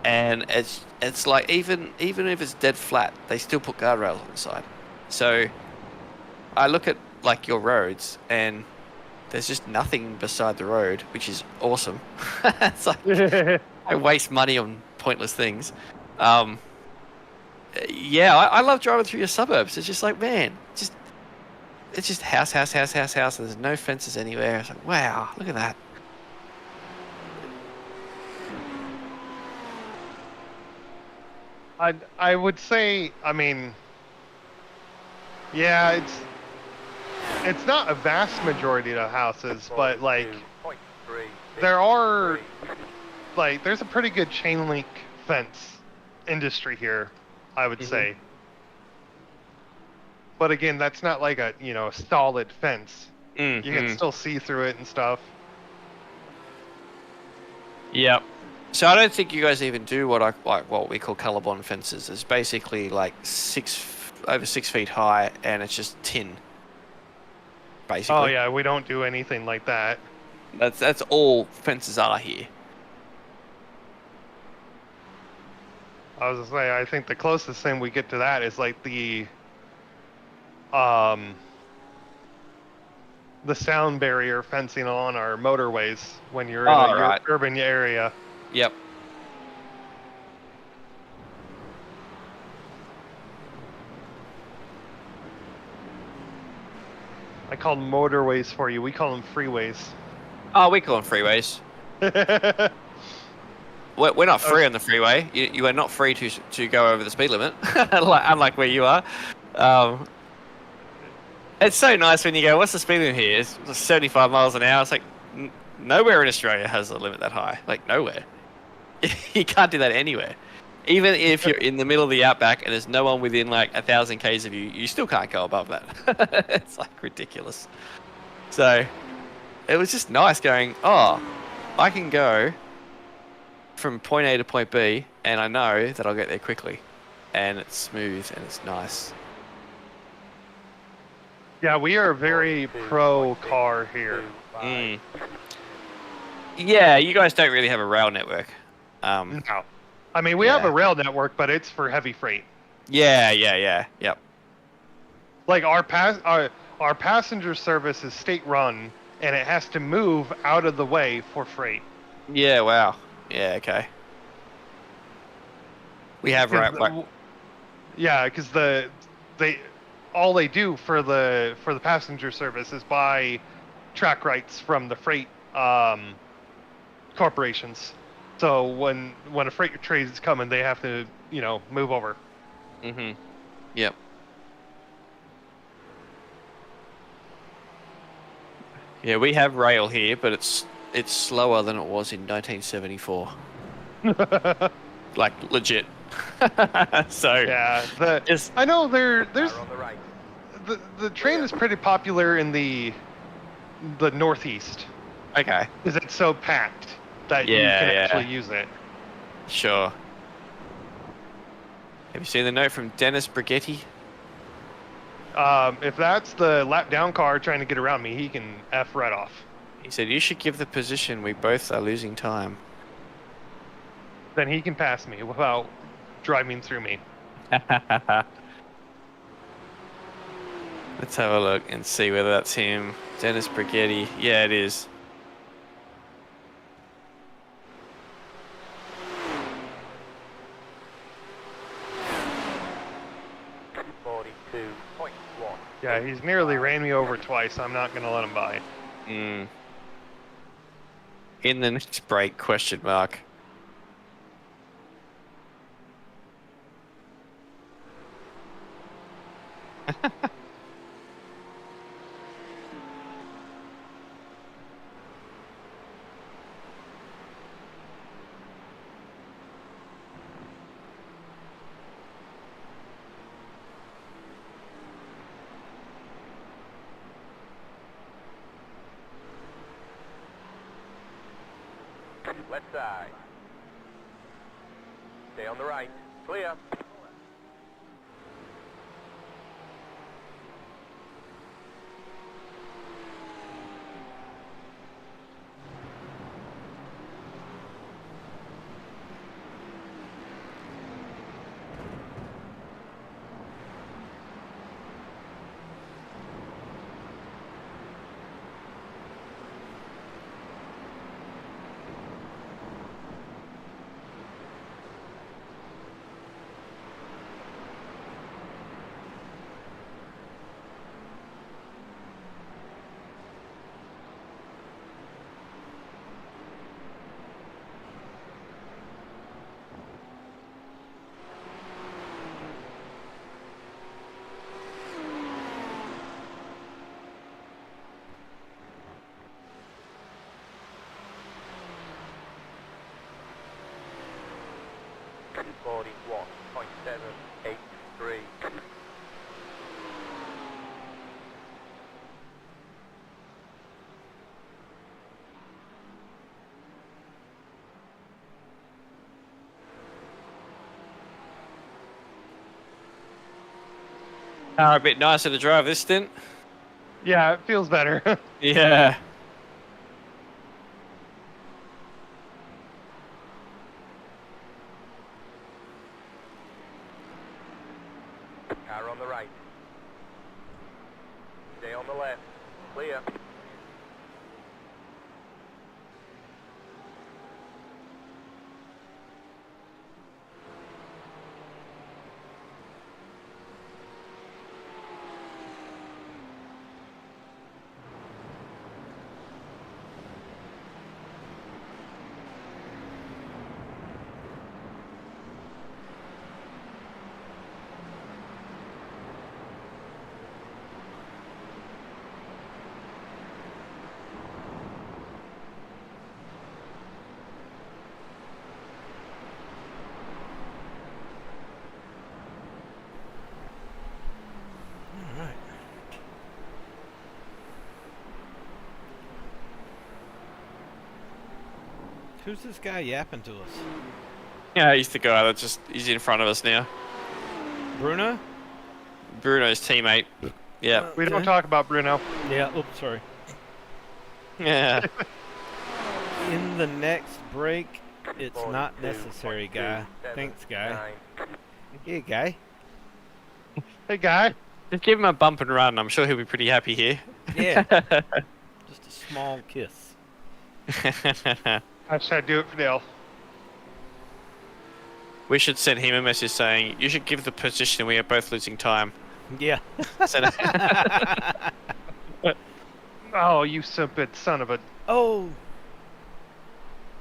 And it's like even if it's dead flat, they still put guardrails on the side. So I look at like your roads, and there's just nothing beside the road, which is awesome. It's like I waste money on pointless things. Yeah, I love driving through your suburbs. It's just like, man, it's just house. And there's no fences anywhere. It's like, wow, look at that. I would say, I mean, yeah, it's not a vast majority of houses, but like there's a pretty good chain link fence industry here. I would say. But again, that's not like a solid fence. You can still see through it and stuff. Yep. So I don't think you guys even do what we call colorbond fences. It's basically like over 6 feet high, and it's just tin. Basically. Oh yeah, we don't do anything like that. That's all fences are here. I was gonna say, I think the closest thing we get to that is like the sound barrier fencing on our motorways when you're in a urban area. Yep. I call them motorways for you. We call them freeways. Oh, we call them freeways. We're not free on the freeway. You are not free to go over the speed limit, unlike where you are. It's so nice when you go, what's the speed limit here? It's 75 miles an hour. It's like, nowhere in Australia has a limit that high. Like, nowhere. You can't do that anywhere. Even if you're in the middle of the outback and there's no one within like 1,000 k's of you, you still can't go above that. It's like ridiculous. So it was just nice going, oh, I can go from point A to point B and I know that I'll get there quickly. And it's smooth and it's nice. Yeah, we are very pro car here. Yeah, you guys don't really have a rail network. No. I mean, we have a rail network, but it's for heavy freight. Yeah, yep. Like our passenger service is state run, and it has to move out of the way for freight. Yeah, wow. Yeah, okay. We have Yeah, because all they do for the passenger service is buy track rights from the freight corporations. So when a freight train is coming, they have to move over. Yep. Yeah, we have rail here, but it's slower than it was in 1974. Like legit. So yeah, I know there's the train is pretty popular in the Northeast. Okay. Because it's so packed that you can actually use it. Sure. Have you seen the note from Dennis Brigetti? If that's the lap down car trying to get around me, he can F right off. He said, you should give the position. We both are losing time. Then he can pass me without driving through me. Let's have a look and see whether that's him. Dennis Brigetti. Yeah, it is. Yeah, he's nearly ran me over twice. I'm not going to let him by. In the next break, question mark. Left side. Stay on the right. Clear. 3. A bit nicer to drive this stint. Yeah, it feels better. Yeah. Car on the right. Stay on the left. Clear. Who's this guy yapping to us? Yeah, he's the guy that he's in front of us now. Bruno? Bruno's teammate. Yeah. We don't talk about Bruno. Yeah, oops, sorry. Yeah. In the next break, it's not necessary, guy. Thanks, guy. Hey, guy. Hey, guy. Just give him a bump and run. I'm sure he'll be pretty happy here. Yeah. Just a small kiss. Hashtag do it for Dale. We should send him a message saying, you should give the position, we are both losing time. Yeah. Oh, you stupid son of a... Oh.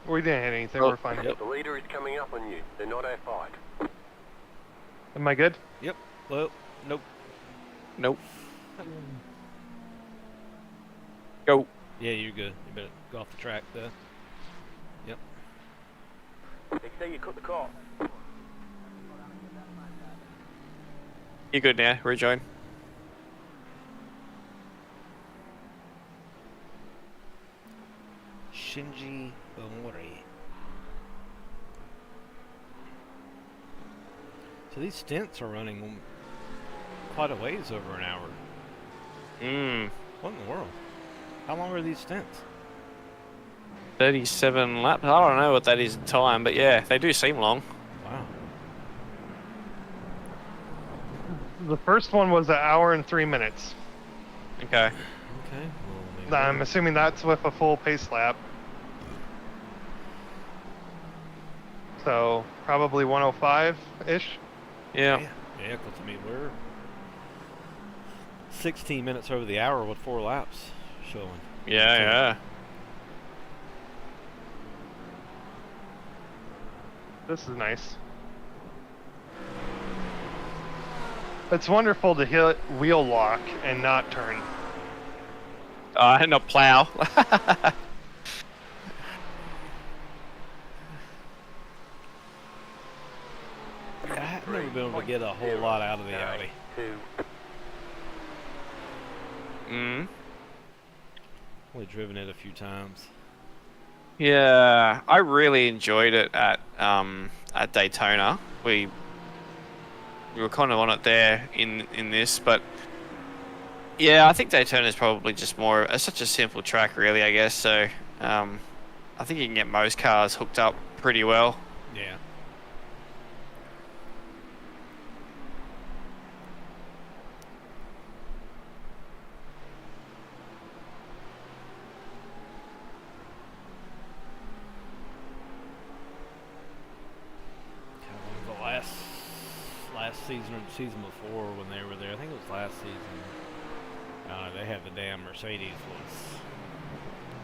We didn't hit anything, we're fine. The leader is coming up on you. They're not our fight. Am I good? Yep. Well, nope. Nope. Go. Yeah, you're good. You better go off the track, though. Yep. They say you cut the car. You're good now. Rejoin. Shinji Omori. So these stints are running quite a ways over an hour. What in the world? How long are these stints? 37 laps. I don't know what that is in time, but yeah, they do seem long. Wow. The first one was 1 hour and 3 minutes. Okay. Okay. Well, I'm assuming that's with a full pace lap. So, probably 105-ish. Yeah. Yeah, because I mean, we're 16 minutes over the hour with 4 laps showing. Yeah, yeah. This is nice. It's wonderful to hit wheel lock and not turn. And not plow. I've never been able to get a whole lot out of the Audi. 2. Only driven it a few times. Yeah, I really enjoyed it at Daytona. We were kind of on it there in this, but yeah, I think Daytona is probably just more such a simple track, really. I guess so. I think you can get most cars hooked up pretty well. Yeah. Last season or the season before when they were there, I think it was last season. They had the damn Mercedes was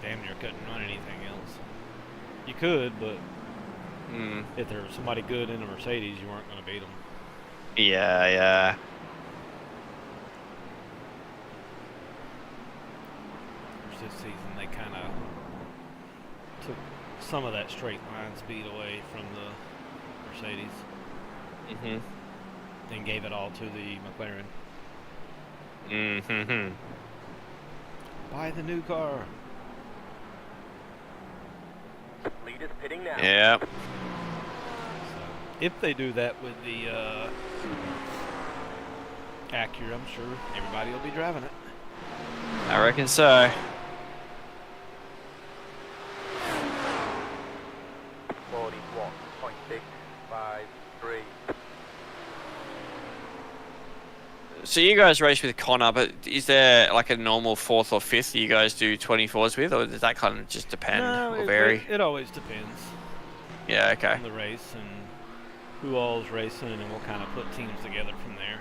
damn near couldn't run anything else. You could, but if there was somebody good in a Mercedes, you weren't going to beat them. Yeah, yeah. This season, they kind of took some of that straight line speed away from the Mercedes. and gave it all to the McLaren. Mm-hmm. Buy the new car. Leaders pitting now. Yeah. So if they do that with the Acura, I'm sure everybody will be driving it. I reckon so. 41.653. So you guys race with Connor, but is there like a normal 4th or 5th that you guys do 24s with, or does that kind of just depend or vary? It always depends Yeah, okay. on the race and who all's racing, and then we'll kind of put teams together from there.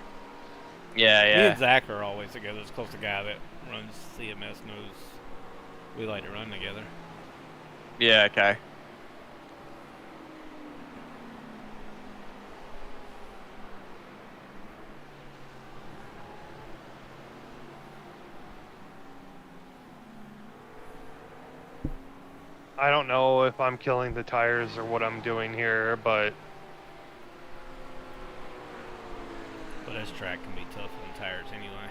Yeah, Me yeah. and Zach are always together. It's close. The guy that runs CMS knows we like to run together. Yeah, okay. I don't know if I'm killing the tires or what I'm doing here, but But this track can be tough on tires anyway.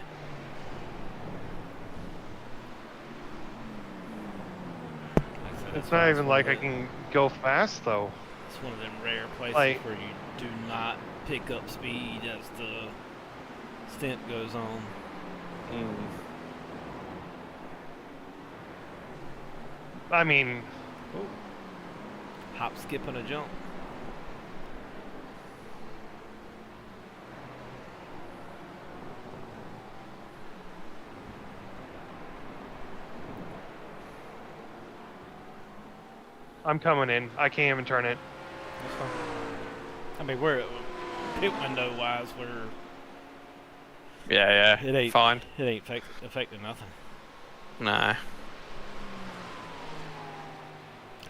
Like I said, it's not even like I can go fast though. It's one of them rare places Like- where you do not pick up speed as the stint goes on. I mean, Hop, skip, and a jump. I'm coming in. I can't even turn it. That's fine. I mean, we're pit window wise, we're Yeah, it ain't fine. It ain't affecting nothing. Nah.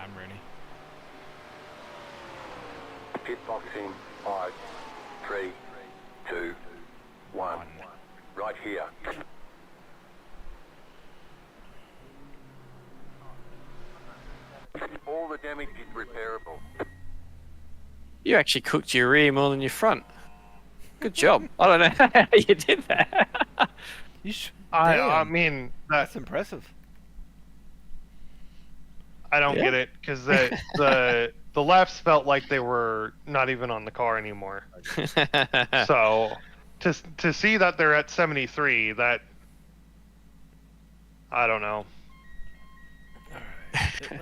I'm ready. Pit box in 5, 3, 2, 1. Right here. All the damage is repairable. You actually cooked your rear more than your front. Good job. I don't know how you did that. I Damn. mean, That's impressive. I don't Yeah. get it because the lefts felt like they were not even on the car anymore. So to see that they're at 73, that I don't know.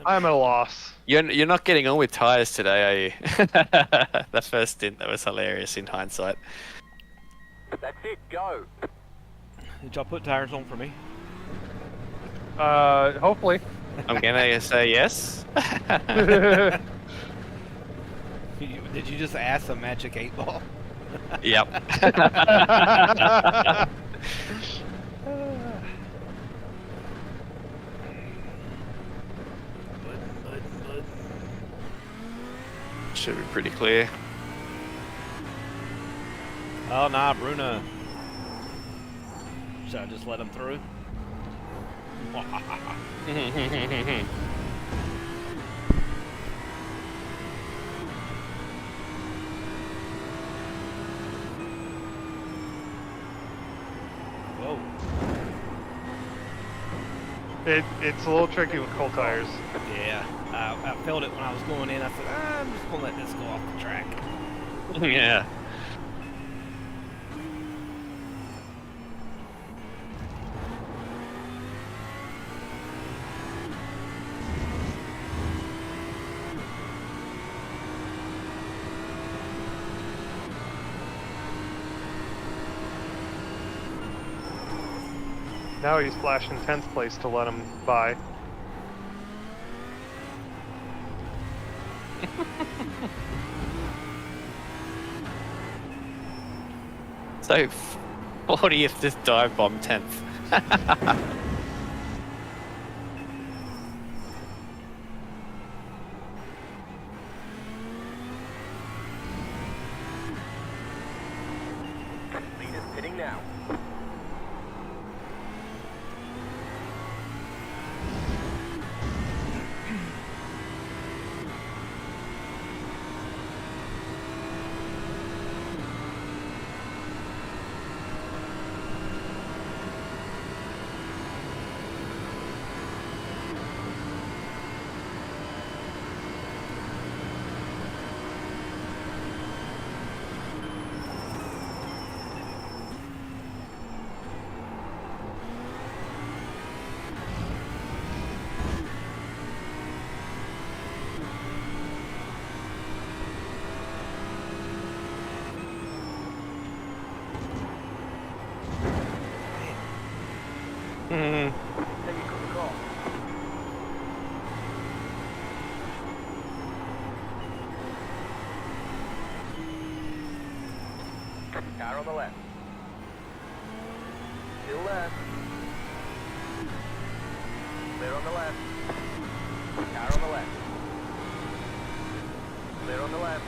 I'm at a loss. You're not getting on with tires today, are you? That first stint, that was hilarious in hindsight. That's it, go. Did y'all put tires on for me? Hopefully. I'm gonna say yes. Did you just ask a magic 8-ball? Yep. Should be pretty clear. Oh, nah, Bruna. Should I just let him through? Whoa. It's a little tricky with cold tires. Yeah, I felt it when I was going in. I said, I'm just going to let this go off the track. Yeah. Now he's flashing 10th place to let him by. So 40th just dive bomb 10th. Leaders pitting now. Mm. Then you cut the call. Car on the left. Still left. Clear on the left. Car on the left. Clear on the left.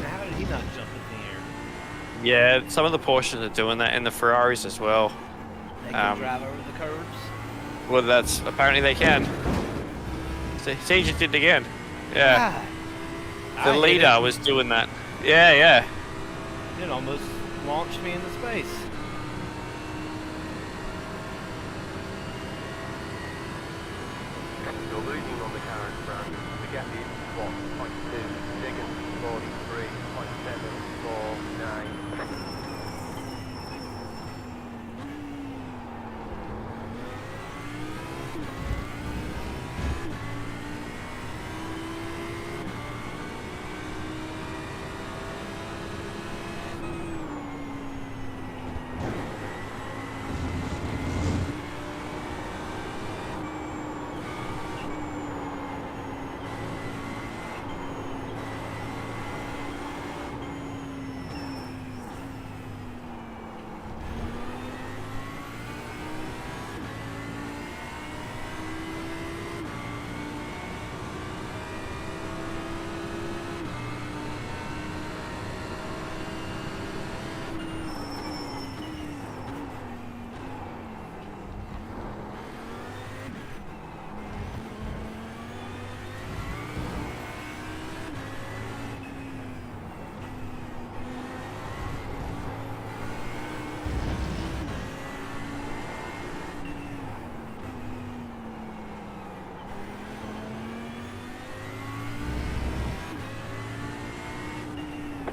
How did he not jump in the air? Yeah, some of the Porsches are doing that, and the Ferraris as well. They can drive over the curbs. Well, that's apparently they can. See, he just did it again. Yeah, God. the I hit leader it. was doing that. Yeah, yeah. It almost launched me into space. You're losing on the car in front. The gap is 1.2 seconds, 43.749.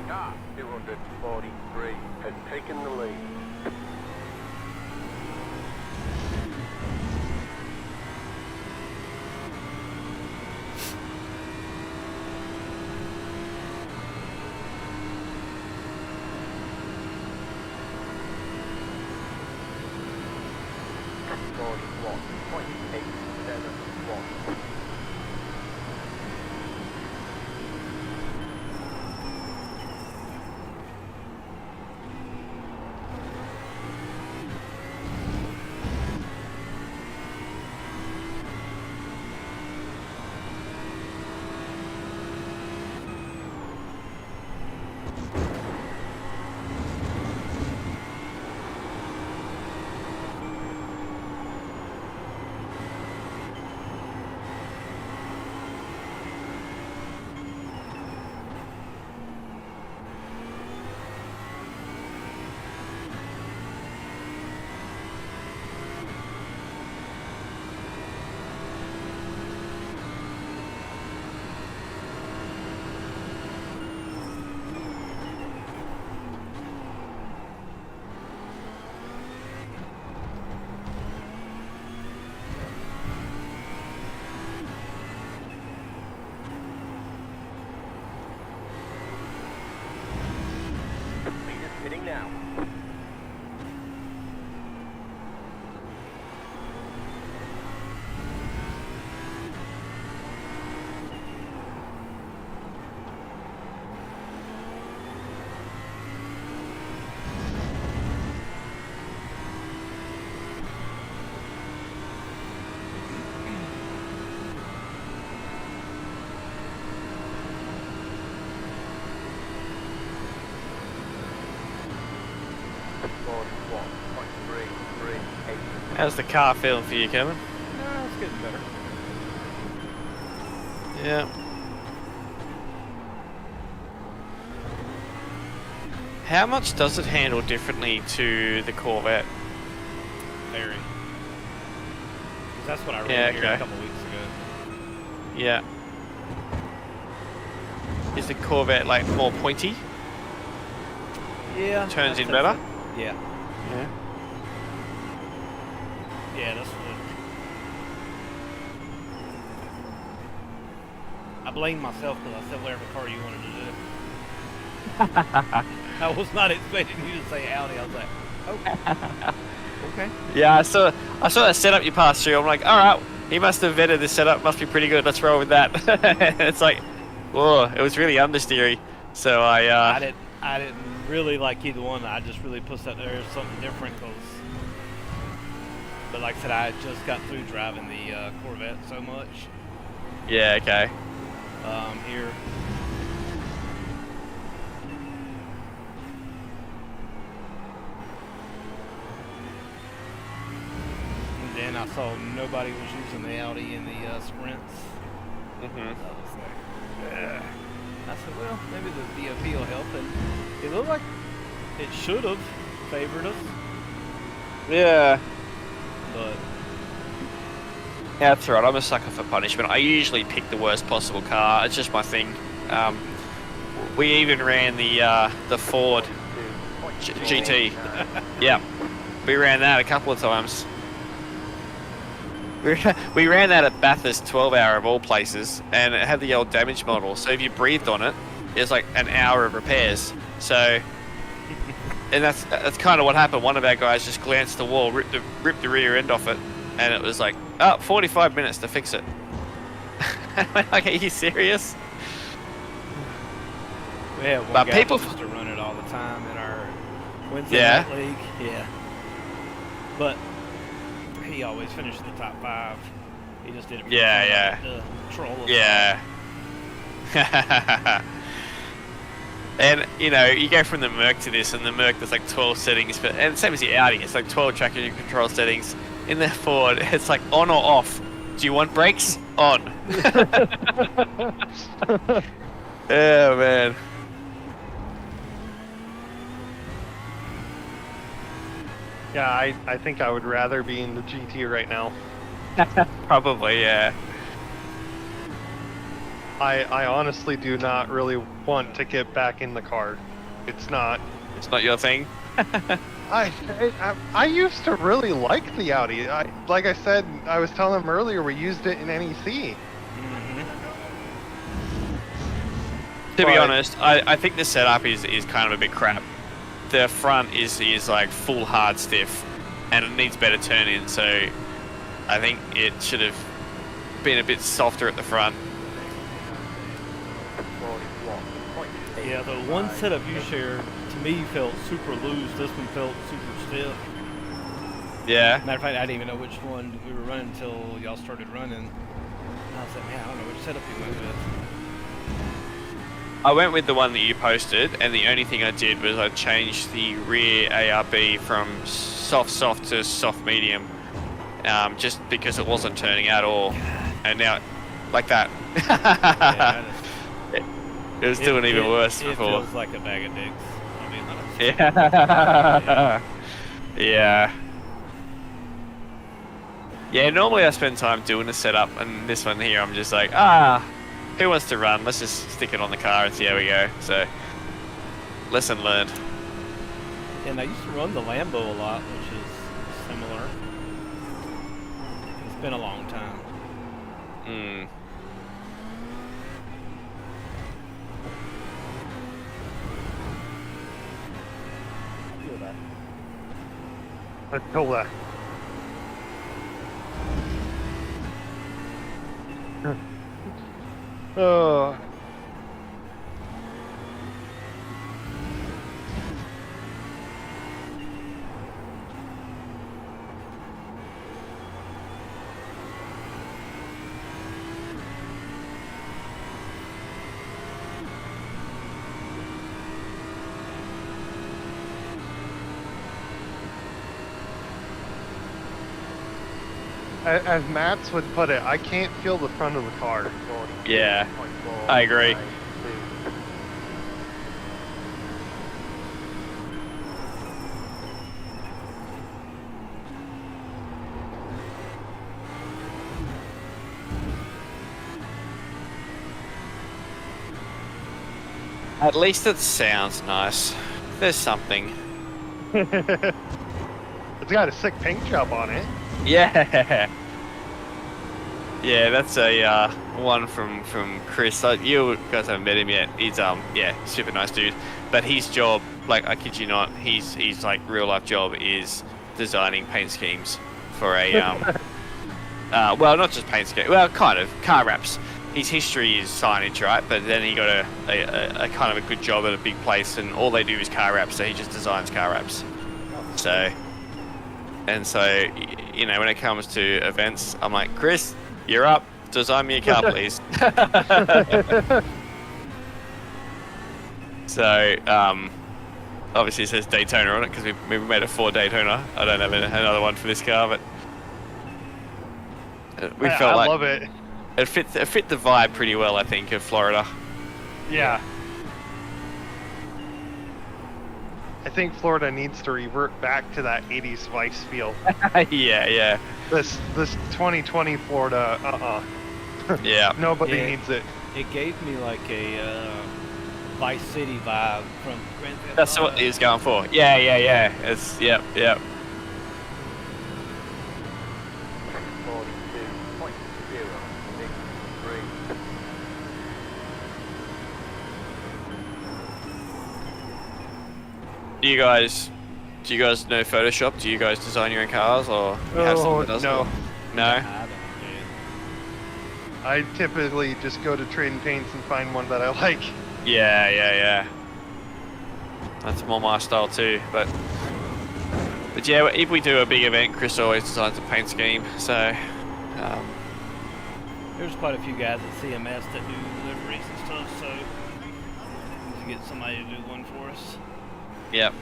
Car 243 has taken the lead. Hitting now. How's the car feeling for you, Kevin? No, it's getting better. Yeah. How much does it handle differently to the Corvette? Very. That's what I rode Yeah, here okay. a couple weeks ago. Yeah. Is the Corvette like more pointy? Yeah. Turns in better? Yeah. Yeah. Yeah, that's what. I blame myself because I said whatever car you wanted to do. I was not expecting you to say Audi. I was like, okay. Okay. Yeah, I saw that setup you passed through. I'm like, all right, he must have vetted this setup. Must be pretty good. Let's roll with that. It's like, whoa, it was really understeery. So I didn't really like either one. I just really put that there as something different but like I said, I just got through driving the Corvette so much. Yeah, okay. Here. And then I saw nobody was using the Audi in the sprints. Mm-hmm. I was like, ugh. I said, well, maybe the DOP will help, and it looked like it should have favored us, Yeah. but Yeah, that's right. I'm a sucker for punishment. I usually pick the worst possible car. It's just my thing. We even ran the Ford GT. Yeah, we ran that a couple of times. We ran that at Bathurst 12-hour of all places, and it had the old damage model. So if you breathed on it, it's like an hour of repairs. So, and that's kind of what happened. One of our guys just glanced at the wall, ripped the rear end off it, and it was like, oh, 45 minutes to fix it. Like, are you serious? we had one But guy people- that used to run it all the time in our Wednesday Yeah? night league. Yeah, but he always finished in the top 5. He just did it for Yeah, fun, to troll us. Yeah. And, you know, you go from the Merc to this, and the Merc, there's like 12 settings, and same as the Audi, it's like 12 traction control settings. In the Ford, it's like on or off. Do you want brakes? On. Oh, man. Yeah, I think I would rather be in the GT right now. Probably, yeah. I honestly do not really want to get back in the car. It's not. It's not your thing? I used to really like the Audi. Like I said, I was telling him earlier, we used it in NEC. Mm-hmm. To be But- honest, I think the setup is kind of a bit crap. The front is like full hard stiff, and it needs better turn in, so I think it should have been a bit softer at the front. Yeah, the one setup you shared to me felt super loose. This one felt super stiff. Yeah. Matter of fact, I didn't even know which one we were running until y'all started running. And I was like, man, I don't know which setup you went with. I went with the one that you posted, and the only thing I did was I changed the rear ARB from soft to soft medium, just because it wasn't turning at all, and now, like that. Yeah, It was doing even worse it before. feels like a bag of dicks. I mean, honestly. Yeah. Yeah. Yeah, normally I spend time doing the setup, and this one here I'm just like, who wants to run? Let's just stick it on the car and see how we go. So, lesson learned. And I used to run the Lambo a lot, which is similar. It's been a long time. Hmm. Let's go that. Oh. As Mats would put it, I can't feel the front of the car. Yeah, I agree. At least it sounds nice. There's something. It's got a sick paint job on it. Yeah. Yeah, that's a one from Chris. You guys haven't met him yet. He's yeah, super nice dude. But his job, like I kid you not, he's like real life job is designing paint schemes for a well, not just paint scheme. Well, kind of car wraps. His history is signage, right? But then he got a kind of a good job at a big place, and all they do is car wraps. So he just designs car wraps. So, and so, you know, when it comes to events, I'm like, Chris, you're up. Design me a car, please. So, obviously it says Daytona on it because we made a Ford Daytona. I don't have another one for this car, but we felt I like love it. it fit the vibe pretty well, I think, of Florida. Yeah. I think Florida needs to revert back to that 80s Vice feel. Yeah. This 2020 Florida, Yeah. Nobody Yeah. needs it. It gave me like a Vice City vibe from Grand Theft That's what he was going for. Yeah. It's yep. 42.063. Do you guys know Photoshop? Do you guys design your own cars, or you have someone that does no. it? No. I don't I typically just go to Trade Paints and find one that I like. Yeah. That's more my style too. But yeah, if we do a big event, Chris always designs a paint scheme. So There's quite a few guys at CMS that do deliveries and stuff, so we can get somebody to do one for us. yep.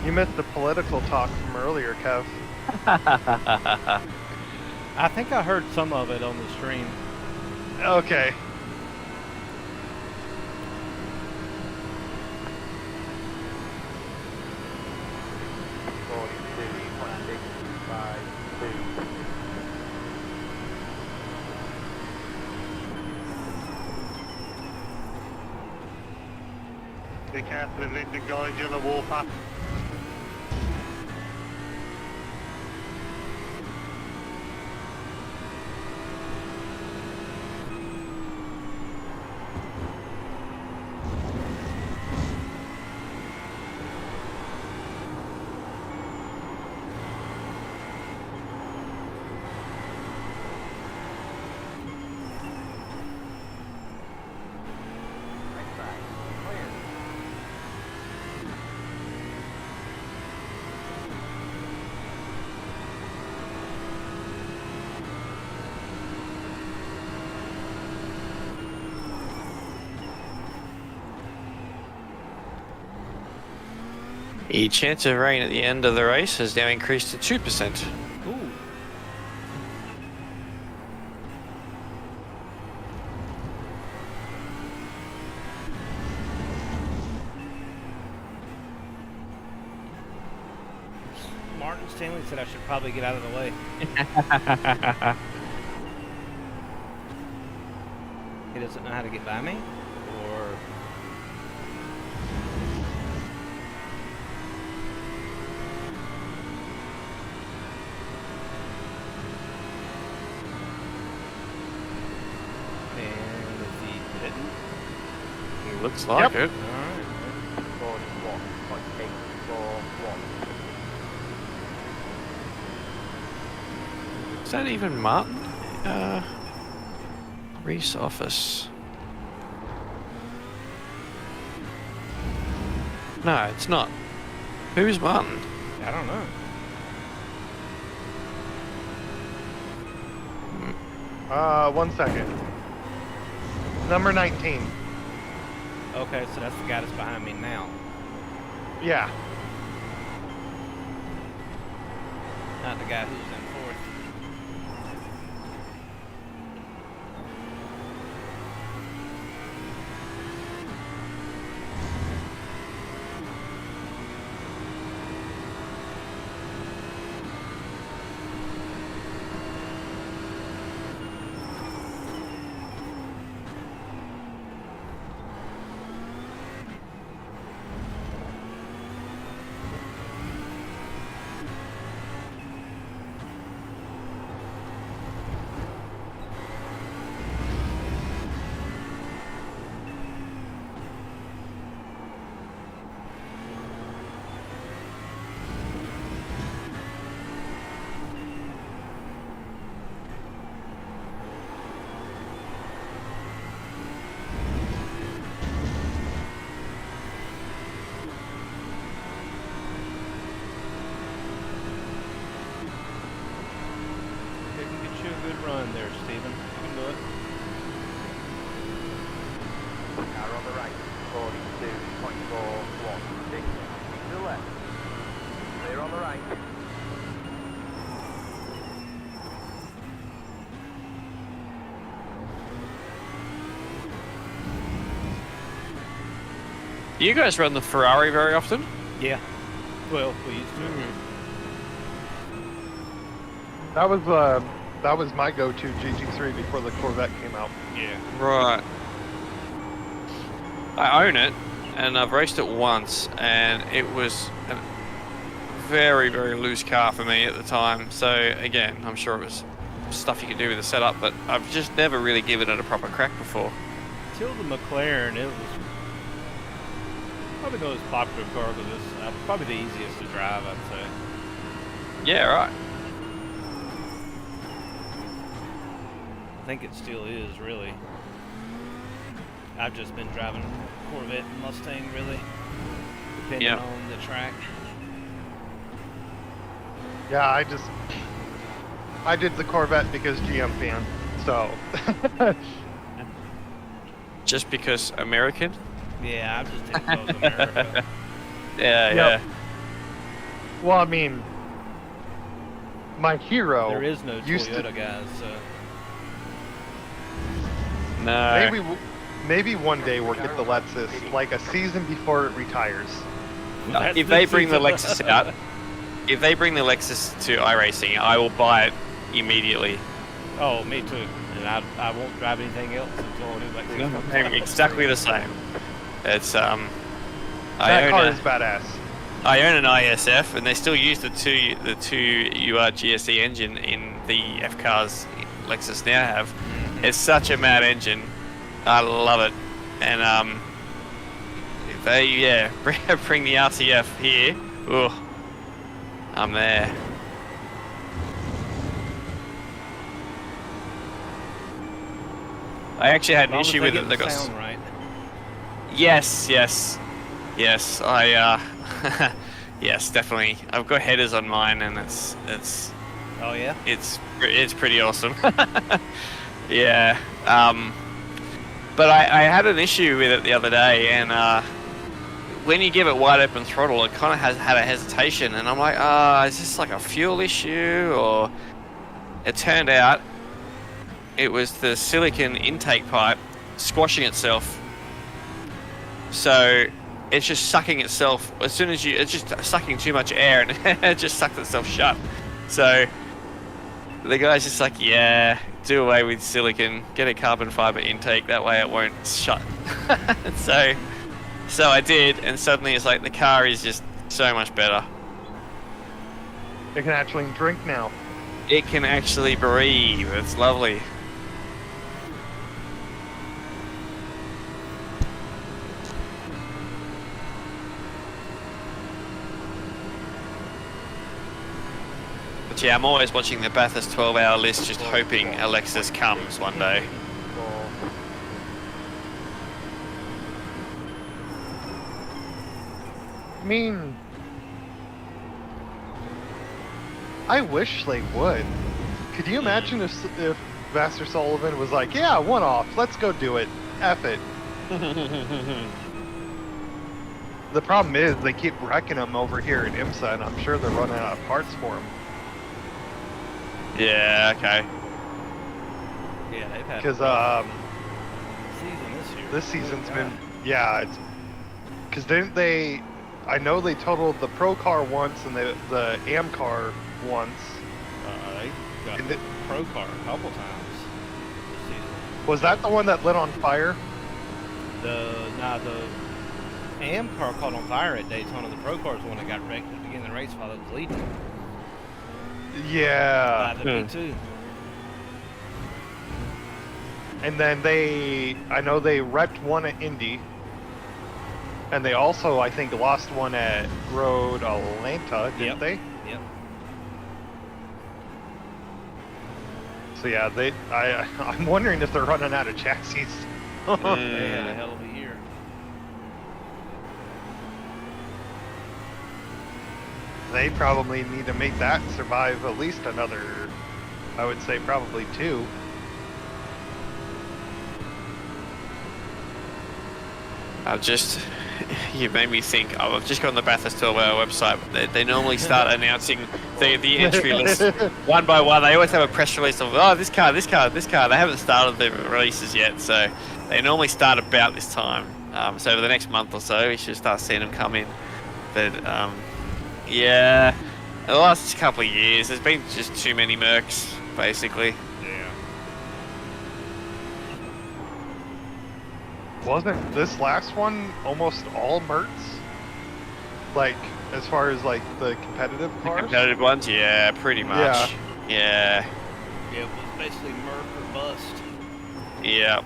You missed the political talk from earlier, Kev. I think I heard some of it on the stream. Okay. Be careful of Linden guys on the warpath. The chance of rain at the end of the race has now increased to 2%. Ooh. Martin Stanley said I should probably get out of the way. He doesn't know how to get by me? Or... And is he hidden? Looks like it. Alright. 41.841. Is that even Martin? Reese office. No, it's not. Who's Martin? I don't know. One second. Number 19. Okay, so that's the guy that's behind me now. Yeah. Not the guy who's in fourth. Run there, Stephen. You can do it. Car on the right, 42.41. Keep to the left. Clear on the right. Do you guys run the Ferrari very often? Yeah. Well, we used to. That was my go-to GT3 before the Corvette came out. Yeah. Right. I own it, and I've raced it once, and it was a very, very loose car for me at the time. So again, I'm sure it was stuff you could do with the setup, but I've just never really given it a proper crack before. Till the McLaren, it was probably the most popular car because it's probably the easiest to drive, I'd say. Yeah, right. I think it still is, really. I've just been driving Corvette and Mustang, really, depending on the track. Yeah, I did the Corvette because GM fan, so. Just because American? Yeah, I just did because America. Yeah. Well, I mean, my hero. There is no used Toyota, guys, so. No. Maybe one day we'll get the Lexus, like a season before it retires. If they bring the Lexus out, if they bring the Lexus to iRacing, I will buy it immediately. Oh, me too. And I won't drive anything else until a new Lexus comes out. Exactly the same. It's That car is badass. I own an ISF, and they still use the two GSE engine in the F cars Lexus now have. It's such a mad engine. I love it. And if they bring the RCF here, ooh, I'm there. I actually had an issue with it. They got sound right. Yes. I yes, definitely. I've got headers on mine, and it's. Oh yeah. It's pretty awesome. Yeah. But I had an issue with it the other day, and when you give it wide open throttle, it kind of had a hesitation, and I'm like, is this like a fuel issue? Or it turned out it was the silicon intake pipe squashing itself. So it's just sucking itself as soon as it's just sucking too much air, and it just sucked itself shut. So the guy's just like, yeah, do away with silicon, get a carbon fiber intake, that way it won't shut. so I did, and suddenly it's like the car is just so much better. It can actually drink now. It can actually breathe. It's lovely. But yeah, I'm always watching the Bathurst 12-hour list, just hoping Alexis comes one day. I mean, I wish they would. Could you imagine if Master Sullivan was like, yeah, one off, let's go do it. F it. The problem is they keep wrecking them over here in IMSA, and I'm sure they're running out of parts for them. Yeah, okay. Yeah, they've had Because season this year. this season's been, yeah, it's because didn't they? I know they totaled the Pro car once and the Am car once. They got And the Pro car a couple times this season. Was that the one that lit on fire? The Am car caught on fire at Daytona. The Pro car is the one that got wrecked at the beginning of the race while it was leading. Yeah. By the P2. And then I know they wrecked one at Indy. And they also, I think, lost one at Road Atlanta, didn't they? Yep. So yeah, I'm wondering if they're running out of chassis. They had a hell of a year. They probably need to make that survive at least another, I would say probably 2. You made me think. I've just got on the Bathurst 12-hour website. They normally start announcing the entry list one by one. They always have a press release of, oh, this car. They haven't started the releases yet, so they normally start about this time. So over the next month or so, we should start seeing them come in. But yeah, the last couple of years, there's been just too many Mercs, basically. Wasn't this last one almost all Mercs? Like, as far as like the competitive cars? Competitive ones, yeah, pretty much. Yeah. Yeah, it was basically Merc or bust. Yeah.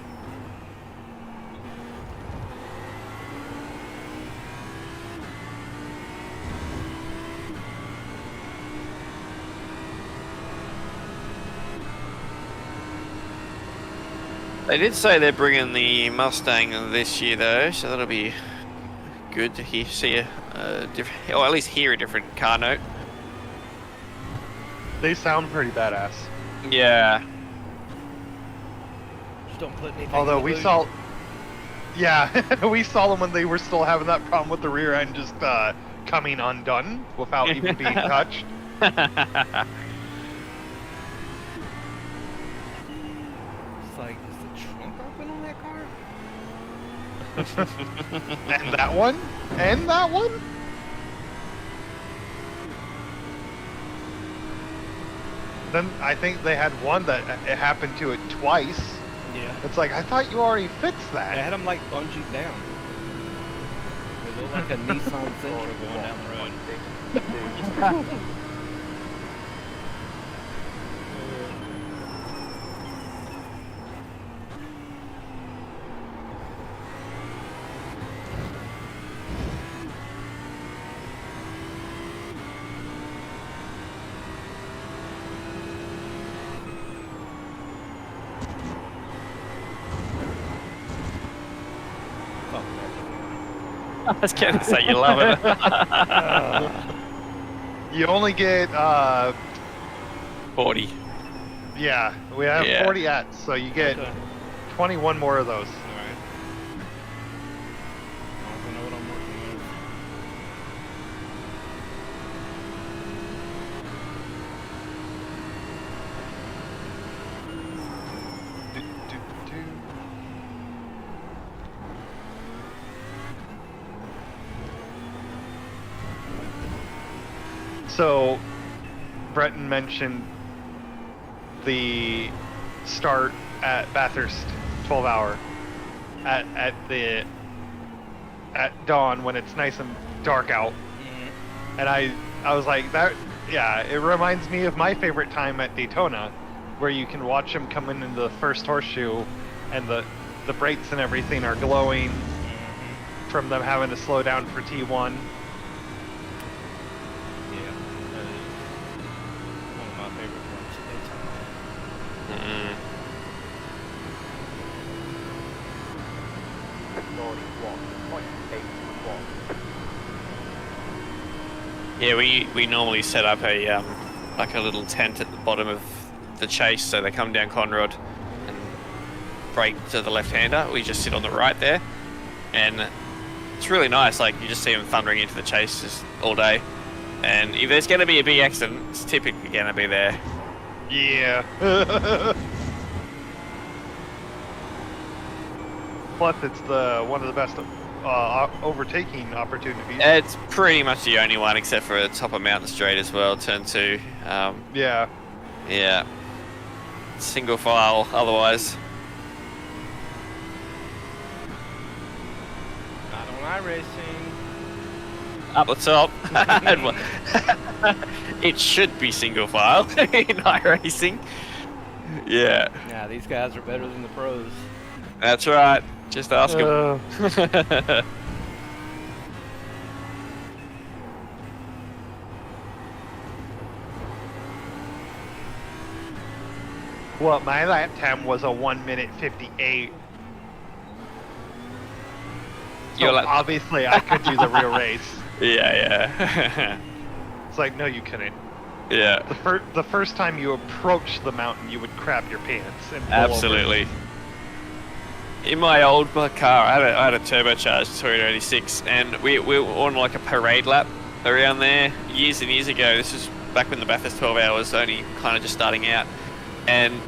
They did say they're bringing the Mustang this year, though, so that'll be good to see a different, or at least hear a different car note. They sound pretty badass. Yeah. Just don't put anything. Although we saw, yeah, we saw them when they were still having that problem with the rear end just coming undone without even being touched. It's like, is the trunk open on that car? And that one? And that one? Then I think they had one that it happened to it twice. Yeah. It's like, I thought you already fixed They that. had them like bungeed down. They look like a Nissan Sentra going down the road. I was going to say you love it. You only get, 40. yeah, we have Yeah. 40 ats, so you get 21 more of those. Alright. I don't know what I'm working with. So, Breton mentioned the start at Bathurst 12 hour at dawn when it's nice and dark out. And I was like, that, yeah, it reminds me of my favorite time at Daytona, where you can watch them coming into the first horseshoe and the brakes and everything are glowing from them having to slow down for T1. One of my favorite ones at Daytona. Yeah, we normally set up a like a little tent at the bottom of the chase, so they come down Conrod and brake to the left-hander. We just sit on the right there, and it's really nice. Like, you just see them thundering into the chase just all day. And if there's going to be a big accident, it's typically going to be there. Yeah. Plus, it's one of the best overtaking opportunities. It's pretty much the only one, except for top of Mountain Straight as well, turn 2. Yeah. Yeah. Single file, otherwise. Not on iRacing. Up the top. It should be single file in iRacing. Yeah. Yeah, these guys are better than the pros. That's right. Just ask them. Well, my lap time was a 1:58. So obviously, I could do the real race. Yeah. It's like, no, you couldn't. Yeah. The first time you approach the mountain, you would crap your pants. And pull Absolutely. over. In my old car, I had a turbocharged Toyota 86, and we were on like a parade lap around there years and years ago. This was back when the Bathurst 12 hour was only kind of just starting out, and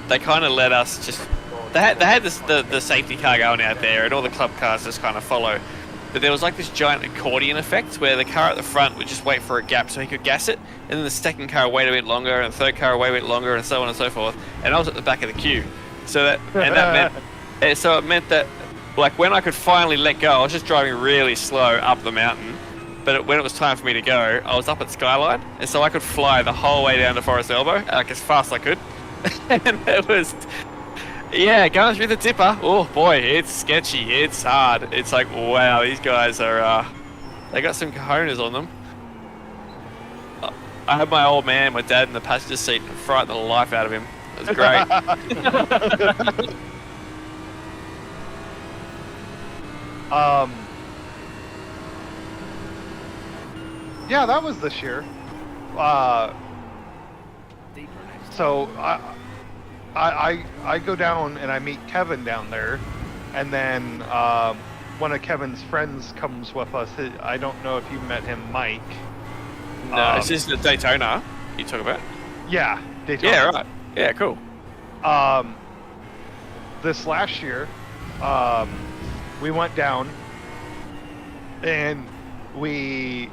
they kind of let us just. They had the safety car going out there, and all the club cars just kind of follow. But there was like this giant accordion effect where the car at the front would just wait for a gap so he could gas it, and then the second car would wait a bit longer, and the third car would wait a bit longer, and so on and so forth. And I was at the back of the queue, so that meant that like when I could finally let go, I was just driving really slow up the mountain. But when it was time for me to go, I was up at Skyline, and so I could fly the whole way down to Forest Elbow, like as fast as I could. And it was. Yeah, going through the dipper. Oh boy, it's sketchy. It's hard. It's like, wow, these guys are, they got some cojones on them. I had my old man, my dad in the passenger seat, and frightened the life out of him. It was great. Yeah, that was this year. So I go down and I meet Kevin down there, and then one of Kevin's friends comes with us. I don't know if you met him, Mike. No, is this the Daytona you talk about? Yeah, Daytona. Yeah, right. Yeah, cool. This last year, we went down and we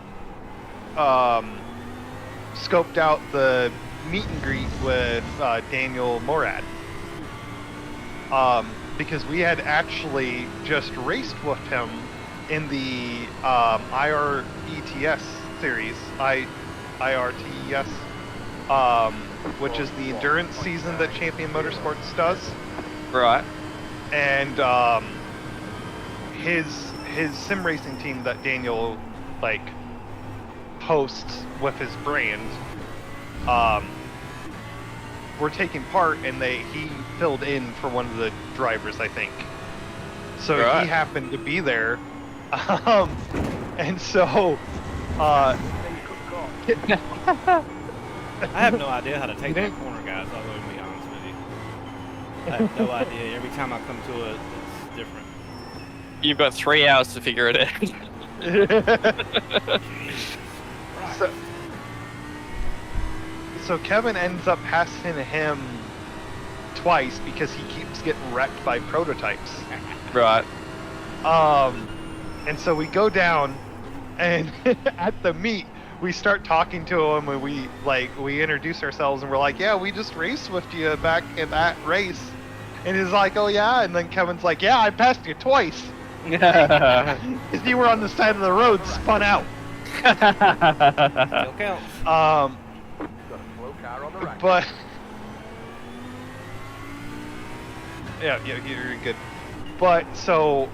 scoped out the meet and greet with Daniel Morad, because we had actually just raced with him in the IRETS series, IRTES, which is the endurance season that Champion Motorsports does. Right. And his sim racing team that Daniel like hosts with his brand, were taking part, and he filled in for one of the drivers, I think. So right. He happened to be there, and so I have no idea how to take that corner, guys. I'll be honest with you. I have no idea. Every time I come to it, it's different. You've got 3 hours to figure it out. So Kevin ends up passing him twice because he keeps getting wrecked by prototypes. Right. And so we go down, and at the meet, we start talking to him, and we introduce ourselves, and we're like, yeah, we just raced with you back in that race. And he's like, oh yeah, and then Kevin's like, yeah, I passed you twice. Because you were on the side of the road, spun out. Still counts. But yeah, you're good. But so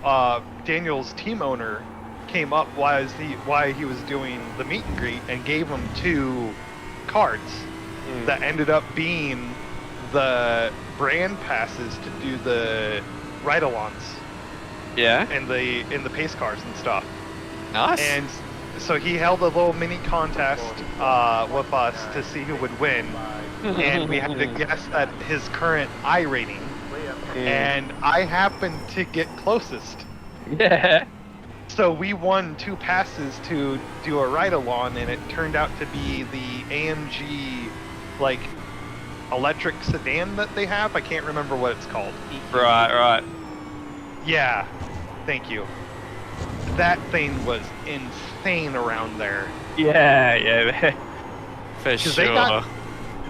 Daniel's team owner came up while he was doing the meet and greet and gave him 2 cards that ended up being the brand passes to do the ride-alongs. Yeah. In the pace cars and stuff. Nice. And so he held a little mini contest with us to see who would win, and we had to guess at his current I rating, and I happened to get closest. Yeah. So we won 2 passes to do a ride-along, and it turned out to be the AMG, like, electric sedan that they have. I can't remember what it's called. Right. Yeah, thank you. That thing was insane around there. Yeah, for sure.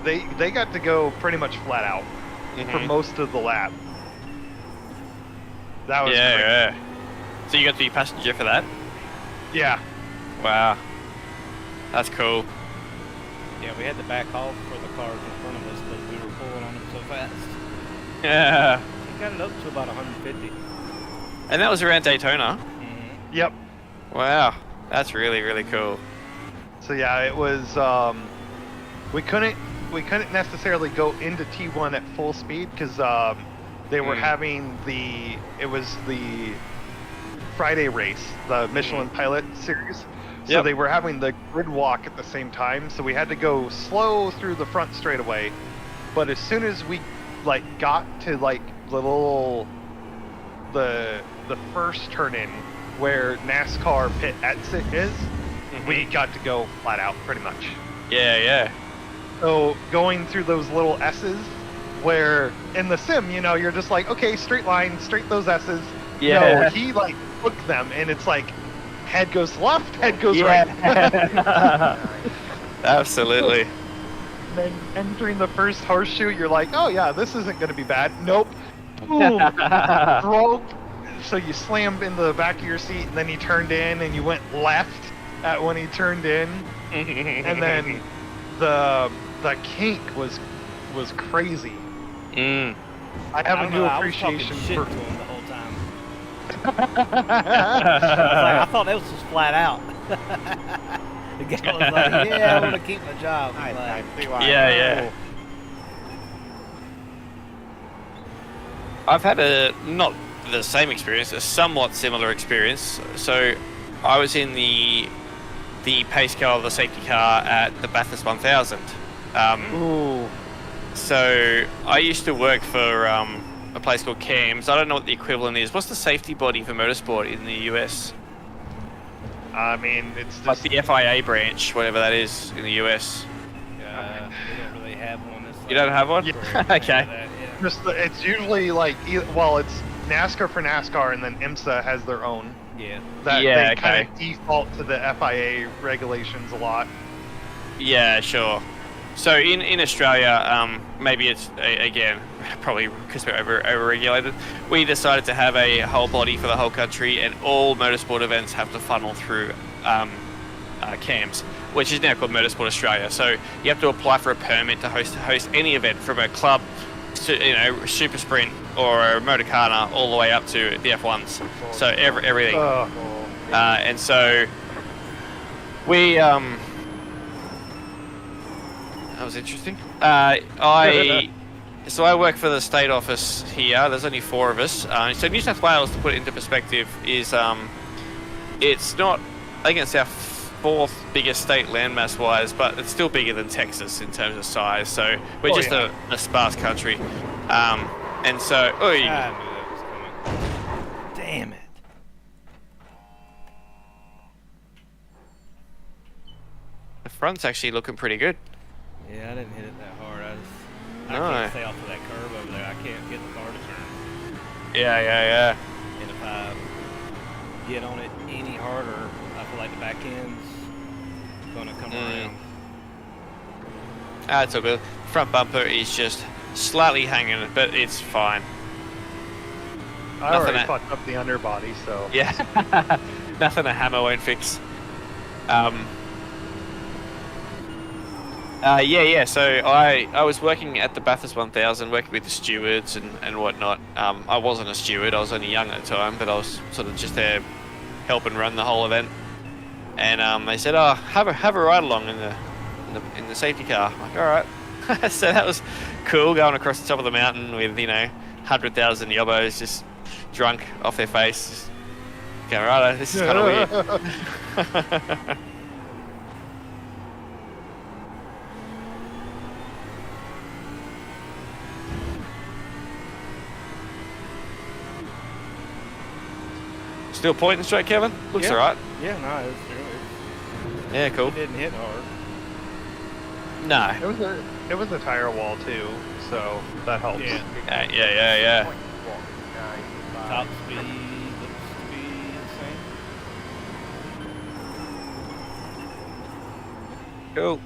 They got to go pretty much flat out for most of the lap. That was great. Yeah. So you got to be passenger for that? Yeah. Wow. That's cool. Yeah, we had to back off for the cars in front of us because we were pulling on them so fast. Yeah. We got it up to about 150. And that was around Daytona? Yep. Wow. That's really, really cool. So yeah, it was we couldn't necessarily go into T1 at full speed because they were having the Friday race, the Michelin Pilot Series. So they were having the grid walk at the same time, so we had to go slow through the front straightaway. But as soon as we got to the first turn in where NASCAR pit exit is, we got to go flat out pretty much. Yeah. So going through those little S's where in the sim, you're just like, okay, straight line, straight those S's. Yeah. No, he hooked them, and it's like head goes left, head goes right. Absolutely. And then entering the first horseshoe, you're like, oh yeah, this isn't going to be bad. Nope. Boom. Broke. So you slammed into the back of your seat, and then he turned in, and you went left at when he turned in, and then the kink was crazy. I have a new appreciation for him the whole time. I thought that was just flat out. The guy was like, yeah, I want to keep my job. Yeah. I've had not the same experience, a somewhat similar experience. So I was in the pace car, the safety car at the Bathurst 1000. So I used to work for a place called CAMS. I don't know what the equivalent is. What's the safety body for motorsport in the US? I mean, it's just like the FIA branch, whatever that is in the US. We don't really have one. You don't have one? Yeah. Okay. It's usually it's NASCAR for NASCAR, and then IMSA has their own. Yeah. They kind of default to the FIA regulations a lot. Yeah, sure. So in Australia, maybe it's again probably because we're over-regulated. We decided to have a whole body for the whole country, and all motorsport events have to funnel through CAMS, which is now called Motorsport Australia. So you have to apply for a permit to host any event from a club, to, super sprint or a motorcarna, all the way up to the F1s. So everything. And so we that was interesting. So I work for the state office here. There's only 4 of us. So New South Wales, to put it into perspective, is it's not, I think it's our 4th biggest state landmass wise, but it's still bigger than Texas in terms of size. So we're a sparse country. And so, I knew that was coming. Damn it. The front's actually looking pretty good. Yeah, I didn't hit it that hard. I can't stay off of that curve over there. I can't get the car to turn. Yeah. And if I get on it any harder, I feel like the back end's gonna come around. It's all good. Front bumper is just slightly hanging, but it's fine. I already fucked up the underbody, so yeah. Nothing a hammer won't fix. So I was working at the Bathurst 1000, working with the stewards and whatnot. I wasn't a steward, I was only young at the time, but I was sort of just there helping run the whole event. And they said, "Oh, have a ride along in the safety car." I'm like, all right. So that was cool, going across the top of the mountain with 100,000 yobbos just drunk off their face, Okay, right. This is kind of weird. Still pointing straight, Kevin? Looks Yeah. alright. Yeah, no, Yeah, cool. it didn't hit hard. No. It was a tire wall too, so that helps. Yeah. Yeah. Top speed looks to be insane. Cool.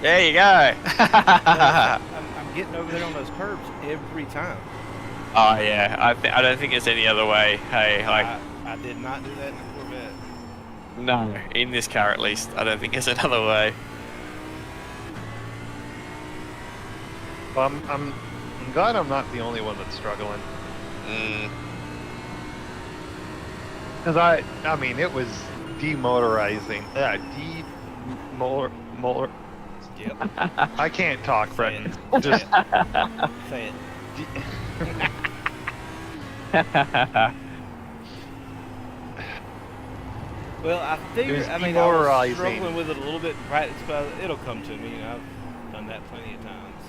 There you go. I'm getting over there on those curbs every time. Oh yeah, I don't think there's any other way. Hey, like I did not do that in the Corvette. no, in this car at least, I don't think there's another way. Well, I'm glad I'm not the only one that's struggling. Because I mean, it was demotorizing. Yep. I can't talk, Say Brendan. it. Just Say it. Well, I figure, was I mean, I was demoralizing. struggling with it a little bit in practice, but it'll come to me. You know, I've done that plenty of times.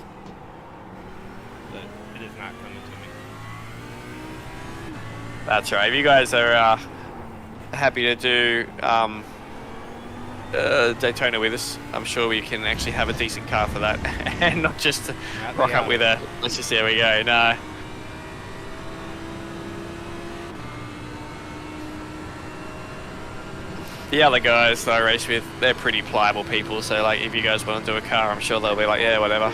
But it is not coming to me. That's right. If you guys are happy to do Daytona with us, I'm sure we can actually have a decent car for that, and not just rock up with a. Let's just there we go. No. The other guys that I race with, they're pretty pliable people. So like, if you guys want to do a car, I'm sure they'll be like, yeah, whatever.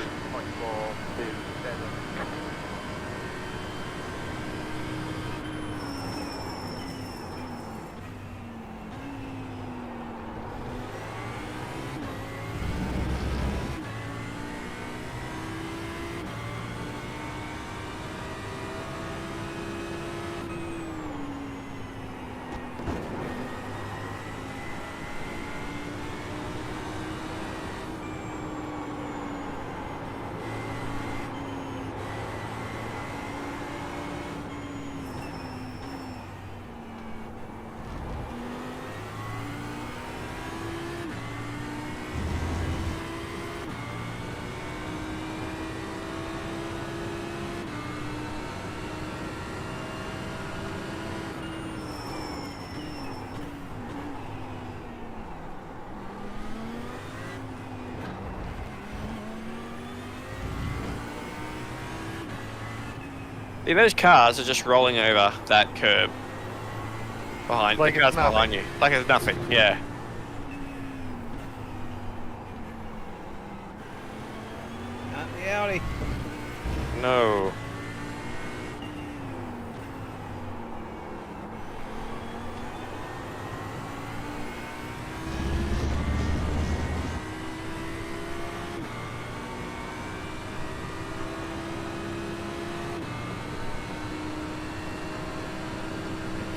See, those cars are just rolling over that curb behind Like the cars it's nothing. behind you, like it's nothing. Yeah. Not the Audi. No.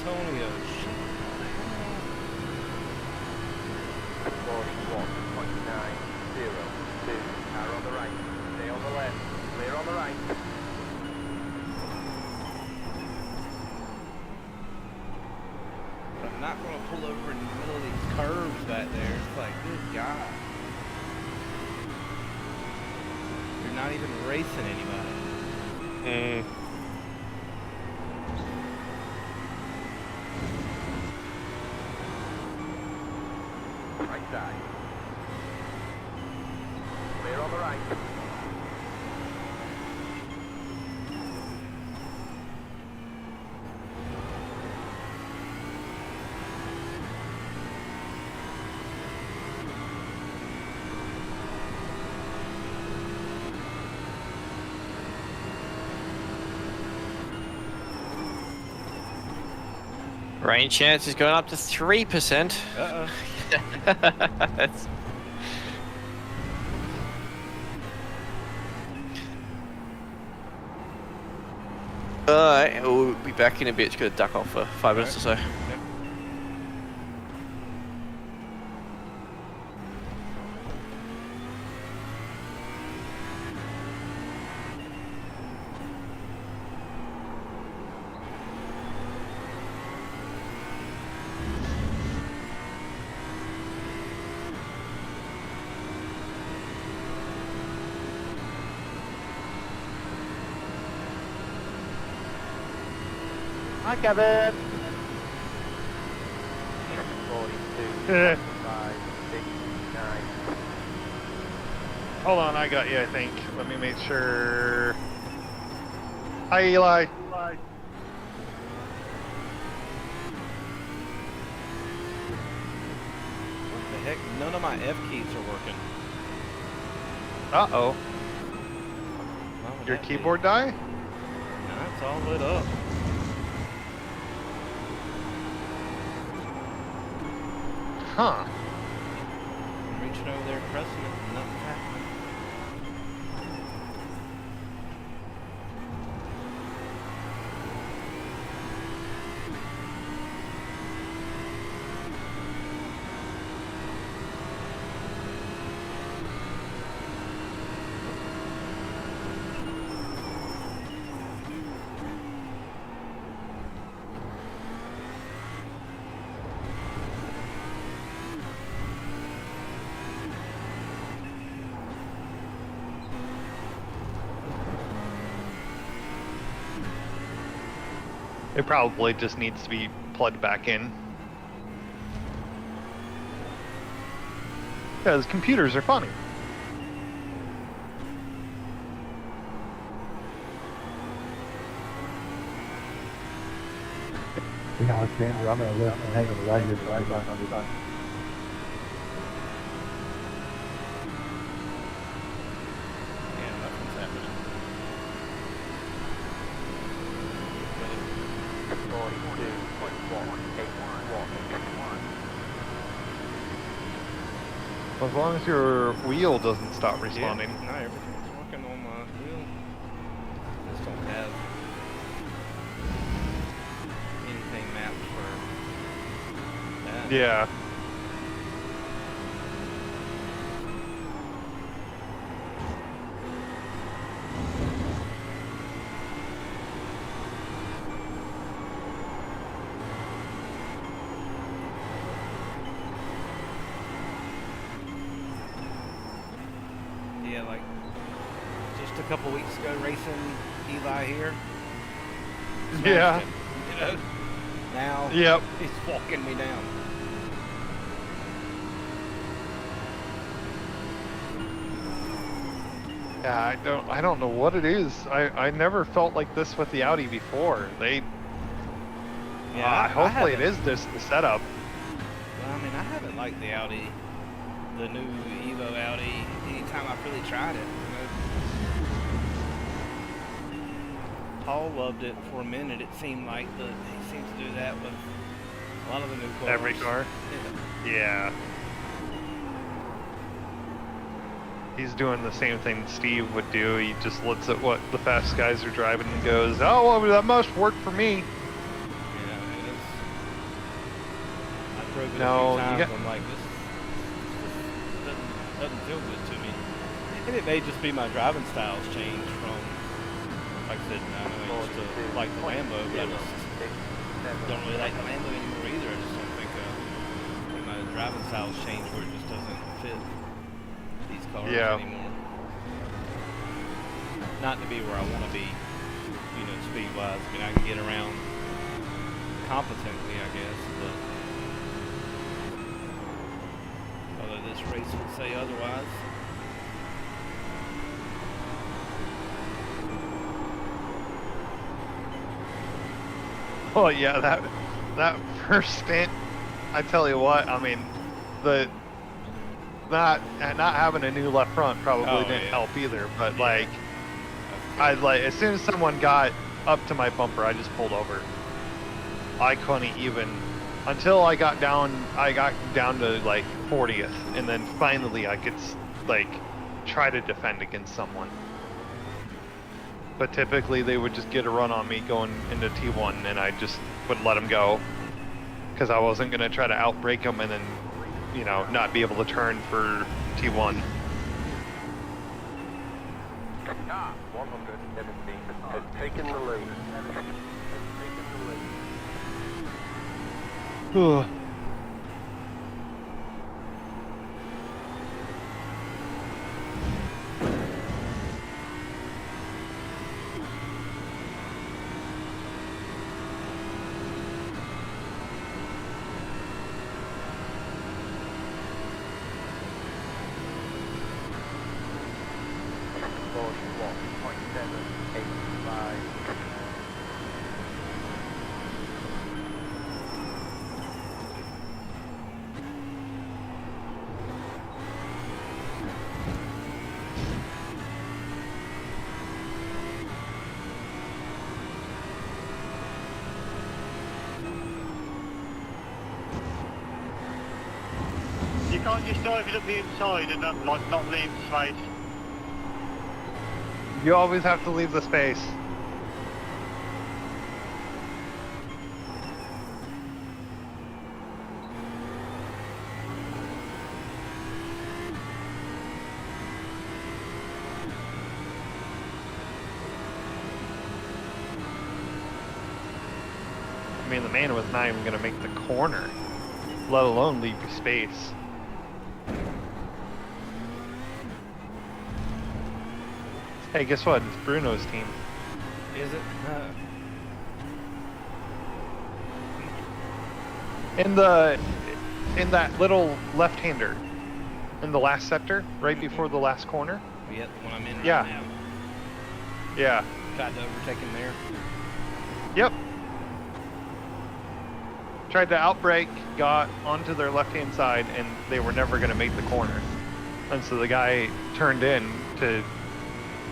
Antonio. 41.902. Car on the right. Stay on the left. Clear on the right. I'm not going to pull over in the middle of these curves back there. It's like, good God. You're not even racing anybody. Right side. Clear on the right. Rain chance is going up to 3%. Uh-oh. That's We'll be back in a bit. Just got to duck off for 5 minutes or so. Hi, Kevin. 42, 5, 6, 9. Hold on, I got you, I think. Let me make sure. Hi, Eli. What the heck? None of my F keys are working. Uh-oh. Why would Your that be? keyboard die? Nah, it's all lit up. Huh. I'm reaching over there pressing it and nothing's happening. It probably just needs to be plugged back in. Because computers are funny. You know, Alexander, I'm going to lift and hang over right here. Right on the side. Yeah, nothing's happening. 42.181. As long as your wheel doesn't stop responding. Yeah, no, everything's working on my wheel. Just don't have anything mapped for that. Yeah. Yeah, like just a couple weeks ago racing Eli here. Yeah. Smashed him, you know? Now Yep. he's walking me down. Yeah, I don't know what it is. I never felt like this with the Audi before. Hopefully it is just the setup. Well, I mean, I haven't liked the Audi, the new Evo Audi, anytime I've really tried it. You know? Paul loved it for a minute. It seemed like he seems to do that with a lot of the new cars. Every car. Yeah. Yeah. He's doing the same thing Steve would do. He just looks at what the fast guys are driving and goes, "Oh, well, that must work for me." Yeah, it is. I drove it No, a you few times. got- I'm like, this doesn't feel good to me. And it may just be my driving styles changed from, like I said, I know I used to like the Lambo, but I just don't really like the Lambo anymore either. I just don't think my driving styles changed where it just doesn't fit these cars anymore. Not to be where I want to be, you know, speed-wise. I mean, I can get around competently, I guess, but although this race would say otherwise. Oh yeah, that first stint, I tell you what, I mean, not having a new left front probably didn't help either. But like, as soon as someone got up to my bumper, I just pulled over. I couldn't even until I got down to like 40th, and then finally I could like try to defend against someone. But typically they would just get a run on me going into T1, and I just would let them go. Because I wasn't going to try to outbrake them and then, you know, not be able to turn for T1. Ah, 117 has taken the lead. You can't just dive it up the inside and not leave the space. You always have to leave the space. I mean, the man was not even going to make the corner, let alone leave you space. Hey, guess what? It's Bruno's team. Is it? In that little left-hander, in the last sector, right before the last corner. Yeah, the one I'm in right Yeah. now. Yeah. Tried to overtake him there. Yep. Tried to outbrake, got onto their left-hand side, and they were never going to make the corner. And so the guy turned in to,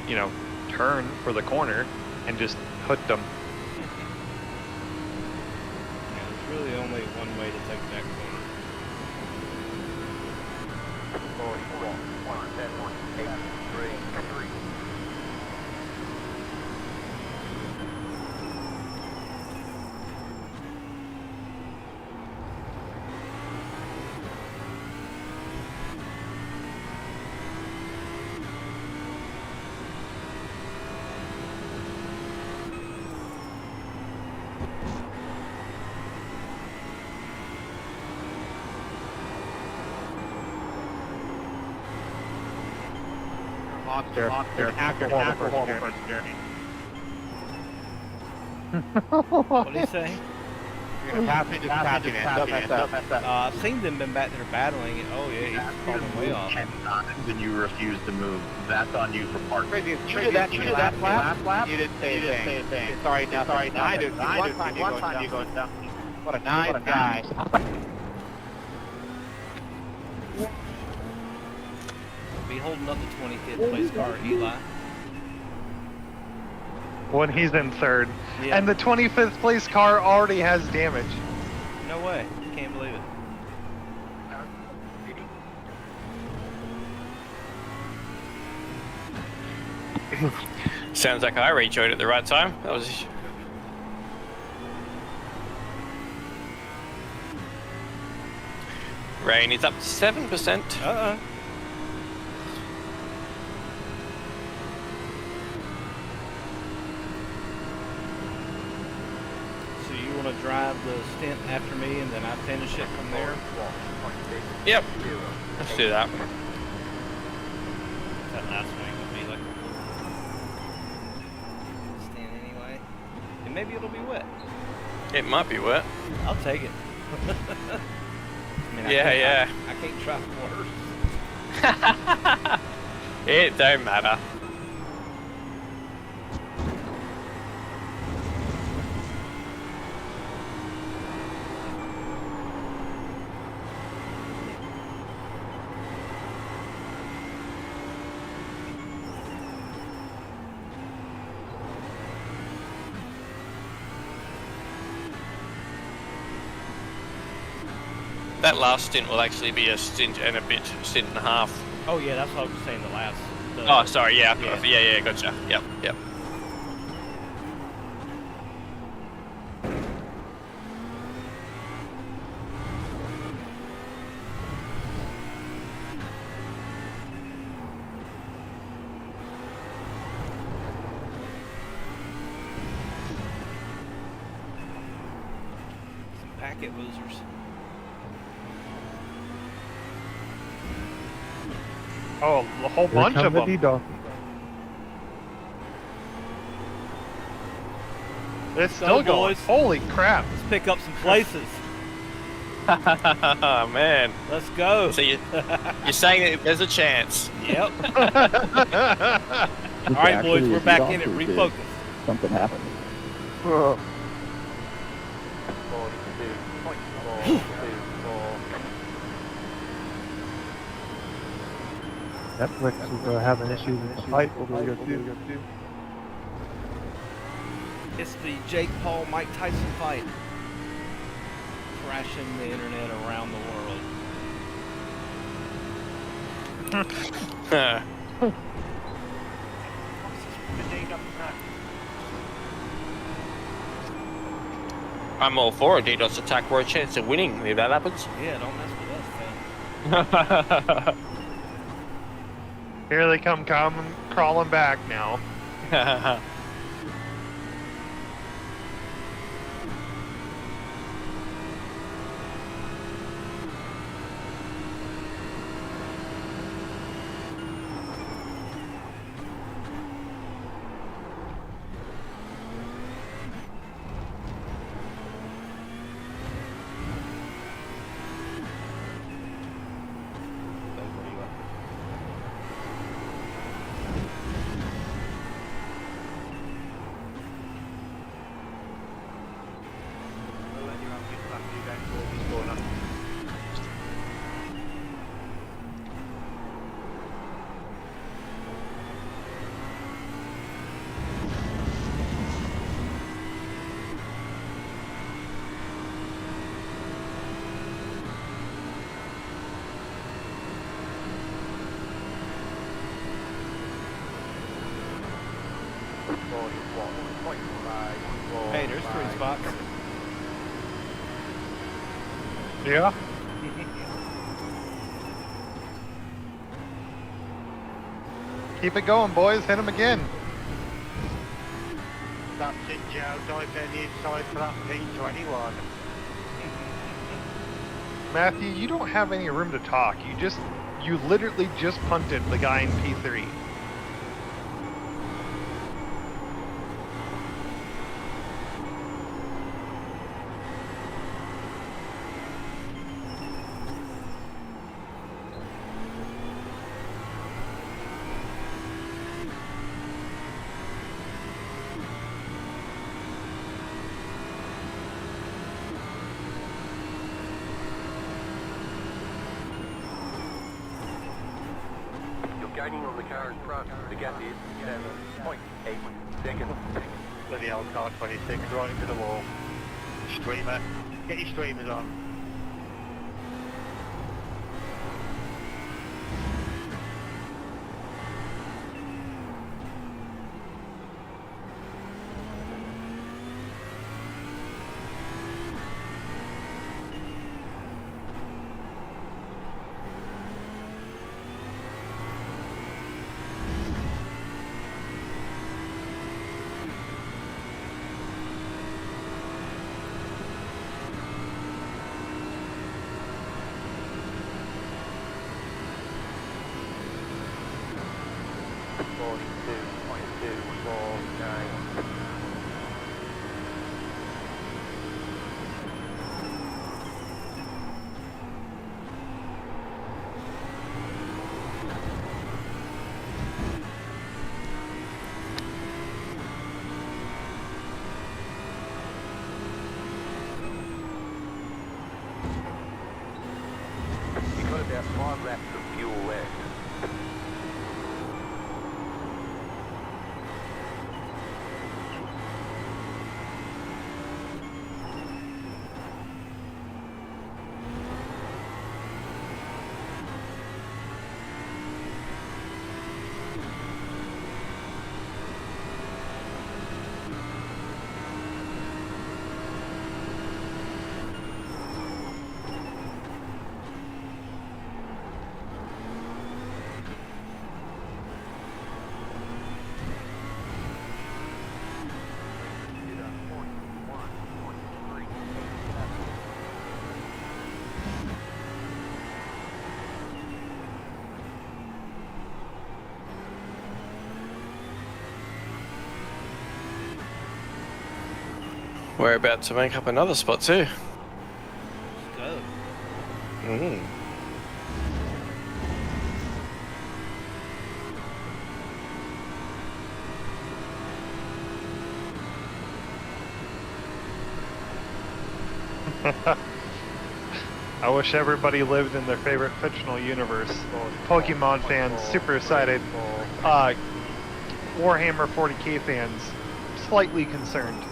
you know, turn for the corner and just hooked them. Yeah, there's really only one way to take that corner. 41, 110, 83. Monster, alcohol first journey. What did he say? You're gonna pass me, just pass it. Don't mess up. I've seen them been back there battling it. Oh yeah, he's falling way off. Then you refuse to move. That's on you for parking. You did that lap? You didn't say a thing. Sorry, I did. One time you go down. What a nice guy. Be holding up the 25th place car, Eli. When he's in third. Yeah. And the 25th place car already has damage. No way. Can't believe it. Sounds like I rejoined at the right time. That was. Rain is up to 7%. So you want to drive the stint after me and then I finish it from there? Yep. Let's do that. That last swing would be like stint anyway. And maybe it'll be wet. It might be wet. I'll take it. I mean, Yeah. I can't try worse. It don't matter. That last stint will actually be a stint and a half. Oh yeah, that's what I was saying. The last. Oh, sorry. Yeah. Yeah. Gotcha. Yep. bracket losers. Oh, a whole bunch of them. It's still going. Boys. Holy crap. Let's pick up some places. Oh, man. Let's go. So you're saying that there's a chance. Yep. All right, boys, we're back in it. Refocus. Something happened. 42.424. Netflix is having issues with the fight. What do we go do? It's the Jake Paul Mike Tyson fight. Crashing the internet around the world. I'm all for a DDoS attack for a chance of winning if that happens. Yeah, don't mess with us, man. Here they come crawling back now. Hey, there's 3 spots. Yeah. Keep it going, boys. Hit them again. That's it, Joe. Dive down the inside for that P21. Matthew, you don't have any room to talk. You literally just punted the guy in P3. Gaining on the car in front. The gap is 7.8 seconds. Bloody old car 26, right into the wall. Streamer. Get your streamers on. You've got about 5 laps of fuel left. We're about to make up another spot too. Let's go. Mm. I wish everybody lived in their favorite fictional universe. Pokemon fans, super excited. Warhammer 40k fans, slightly concerned.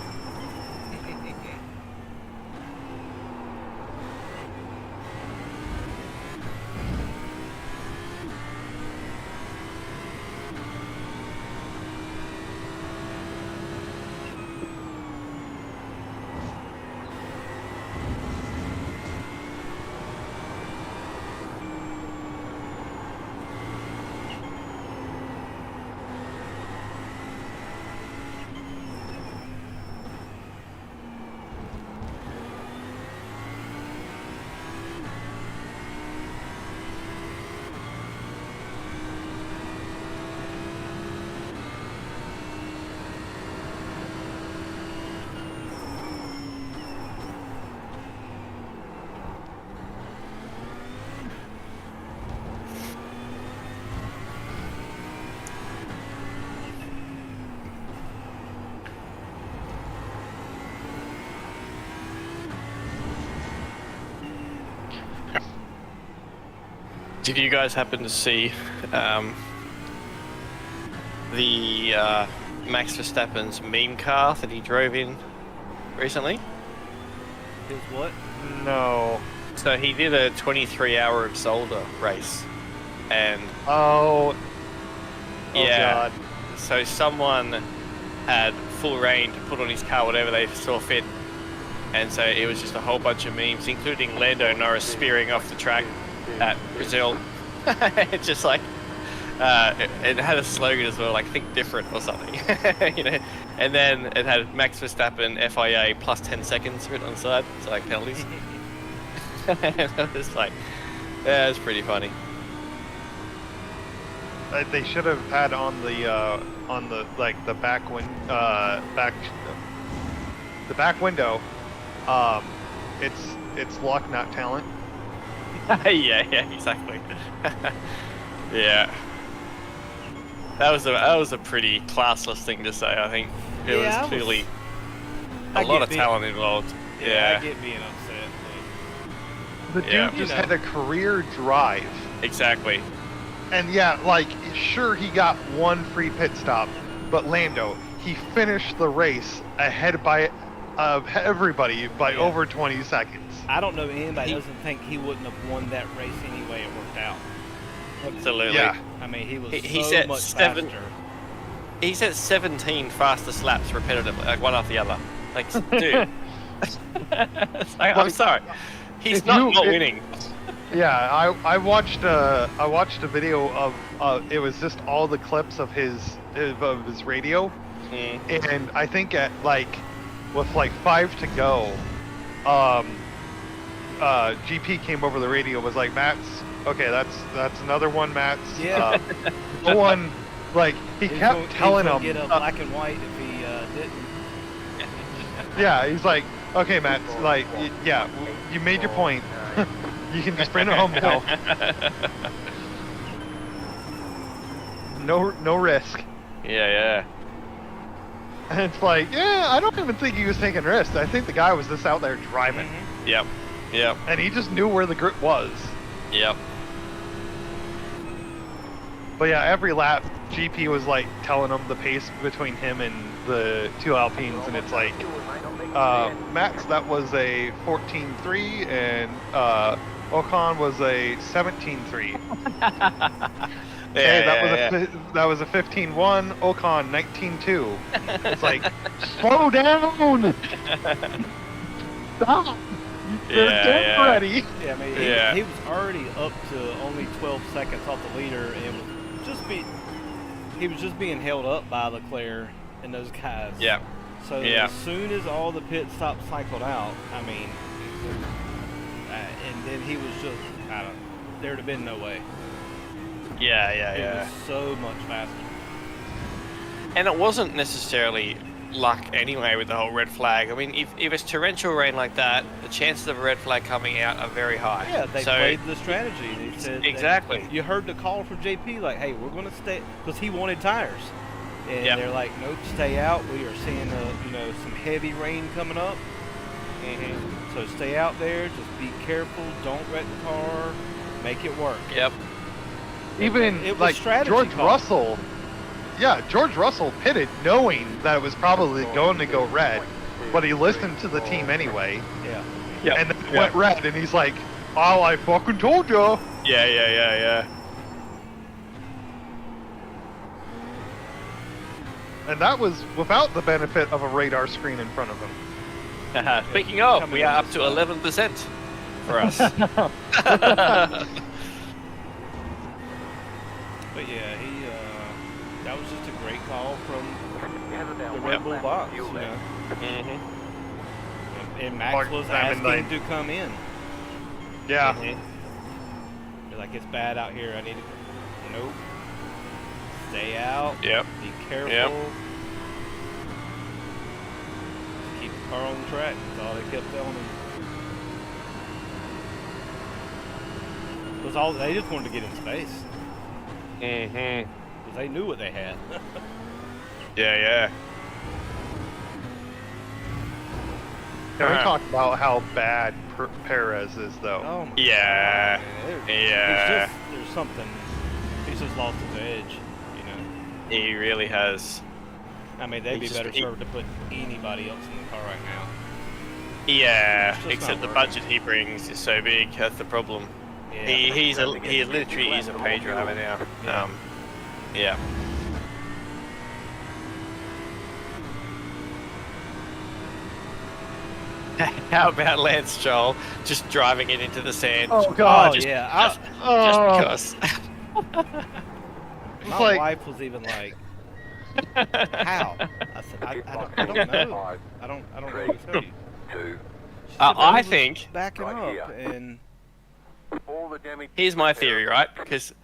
Did you guys happen to see the Max Verstappen's meme car that he drove in recently? His what? No. So he did a 23-hour Exalder race, and Oh yeah, God. so someone had full reign to put on his car whatever they saw fit, and so it was just a whole bunch of memes, including Lando Norris spearing off the track at Brazil. It's just like it had a slogan as well, like "Think Different" or something, you know. And then it had Max Verstappen FIA plus 10 seconds written on the side, so like penalties. And it was like, yeah, it's pretty funny. They should have had on the like the back the back window. It's luck, not talent. Yeah, exactly. Yeah. That was a pretty classless thing to say, I think. It was clearly a lot of talent involved. Yeah, I get being upset. The dude just had a career drive. Exactly. And yeah, like, sure, he got one free pit stop, but Lando, he finished the race ahead of everybody by over 20 seconds. I don't know anybody doesn't think he wouldn't have won that race anyway it worked out. Absolutely. Yeah. I mean, he was he so set much 7. faster. He set 17 fastest laps repetitively, like one after the other. Like, dude. I'm sorry. He's not winning. Yeah, I watched a video of it was just all the clips of his radio, and I think at with 5 to go, GP came over the radio, was like, Matt's okay, that's another one, Matt's. Yeah. The one, he kept telling him. Get a black and white if he didn't. Yeah, he's like, okay, Matt, yeah, you made your point. You can just bring it home now. No risk. Yeah. And it's like, yeah, I don't even think he was taking risks. I think the guy was just out there driving. Yep. And he just knew where the grip was. Yep. But yeah, every lap, GP was telling him the pace between him and the two Alpines, and it's like, Max, that was a 14.3, and Ocon was a 17.3. That was a 15.1. Ocon 19.2. It's like, slow down. Stop. They're ready. Yeah, I mean, he was already up to only 12 seconds off the leader, and he was just being held up by Leclerc and those guys. Yeah. So as soon as all the pit stops cycled out, I mean, and then he was just, there'd have been no way. Yeah. It was so much faster. And it wasn't necessarily luck anyway with the whole red flag. I mean, if it's torrential rain like that, the chances of a red flag coming out are very high. Yeah, they played the strategy. They said exactly. You heard the call from JP, like, hey, we're going to stay, because he wanted tires. And they're like, nope, stay out. We are seeing, some heavy rain coming up. So stay out there. Just be careful. Don't wreck the car. Make it work. Yep. Even like George Russell. Yeah, George Russell pitted knowing that it was probably going to go red, but he listened to the team anyway. Yeah. And then it went red, and he's like, "Oh, I fucking told you." Yeah. And that was without the benefit of a radar screen in front of him. Speaking of, we are up to 11% for us. But yeah, that was just a great call from the Red Bull box, And Max was asking to come in. Yeah. They're like, it's bad out here. I need to. Nope. Stay out. Yep. Be careful. Yep. Keep the car on the track. That's all they kept telling him. They just wanted to get in space. Because they knew what they had. Yeah. Can we talk about how bad Perez is, though? Oh my yeah. God, yeah. There's something. He's just lost his edge, He really has. I mean, they'd be better served to put anybody else in the car right now. Yeah, except the budget he brings is so big. That's the problem. Yeah. He literally is a pay driver now. Yeah. How about Lance Stroll just driving it into the sand? Oh God! Just because. My wife was even like, "How?" I said, "I don't know. I don't know what to tell you." I think backing up and. Here's my theory, right? Because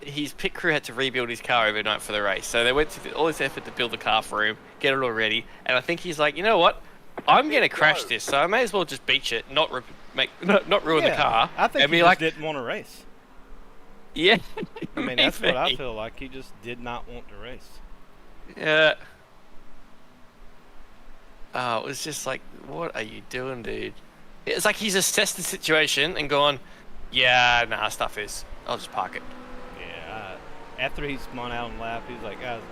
his pit crew had to rebuild his car overnight for the race, so they went to all this effort to build the car for him, get it all ready, and I think he's like, you know what? I'm gonna crash this, so I may as well just beach it, not ruin the car. I think he just didn't want to race. Yeah. I mean, that's what I feel like. He just did not want to race. Yeah. Oh, it was just like, what are you doing, dude? It's like he's assessed the situation and gone, yeah, nah, stuff is. I'll just park it. Yeah. After he's spun out and laughed, he's like, guys,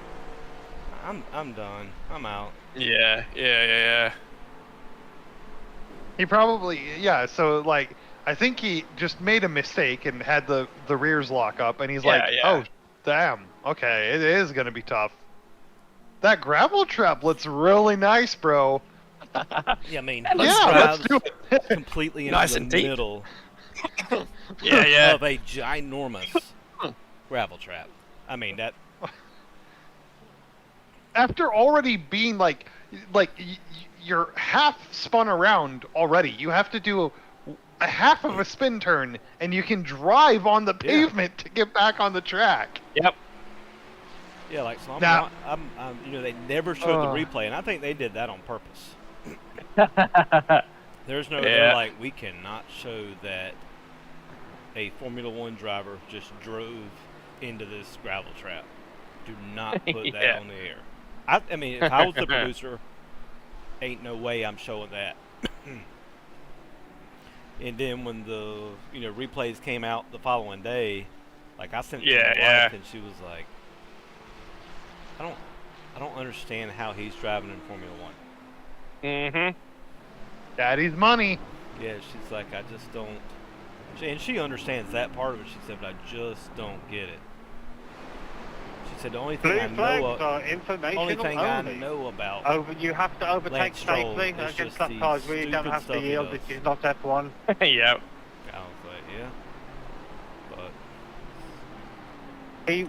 I'm done. I'm out. Yeah. He probably, so like, I think he just made a mistake and had the rears lock up, and he's oh, damn, okay, it is going to be tough. That gravel trap looks really nice, bro. Yeah, I mean, let's do it. Completely into the middle of a ginormous gravel trap. I mean, that... After already being like you're half spun around already, you have to do a half of a spin turn, and you can drive on the pavement to get back on the track. Yep. Yeah, like, so I'm they never showed the replay, and I think they did that on purpose. There's no, they're like, we cannot show that a Formula One driver just drove into this gravel trap. Do not put that on the air. I mean, if I was the producer, ain't no way I'm showing that. And then when the replays came out the following day, like I sent it to my wife, and she was like, I don't understand how he's driving in Formula One. Daddy's money. Yeah, she's like, I just don't. And she understands that part of it. She said, but I just don't get it. She said the only thing I know about. You have to overtake safely against that car. We don't have to yield. This is not F1. Yeah. I was like, yeah. But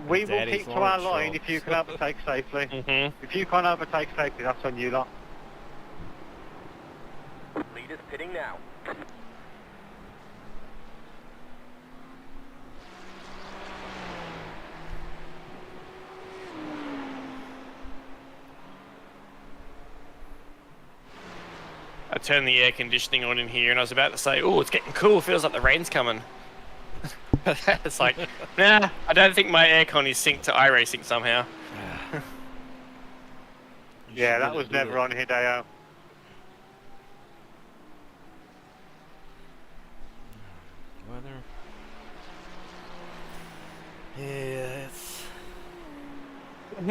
we will keep to our line if you can overtake safely. If you can't overtake safely, that's on you lot. Leaders pitting now. I turned the air conditioning on in here, and I was about to say, "Oh, it's getting cool. Feels like the rain's coming." It's like, nah, I don't think my aircon is synced to iRacing somehow. Yeah, that was never on Hideo. Weather. Yeah, it's... Hmm. So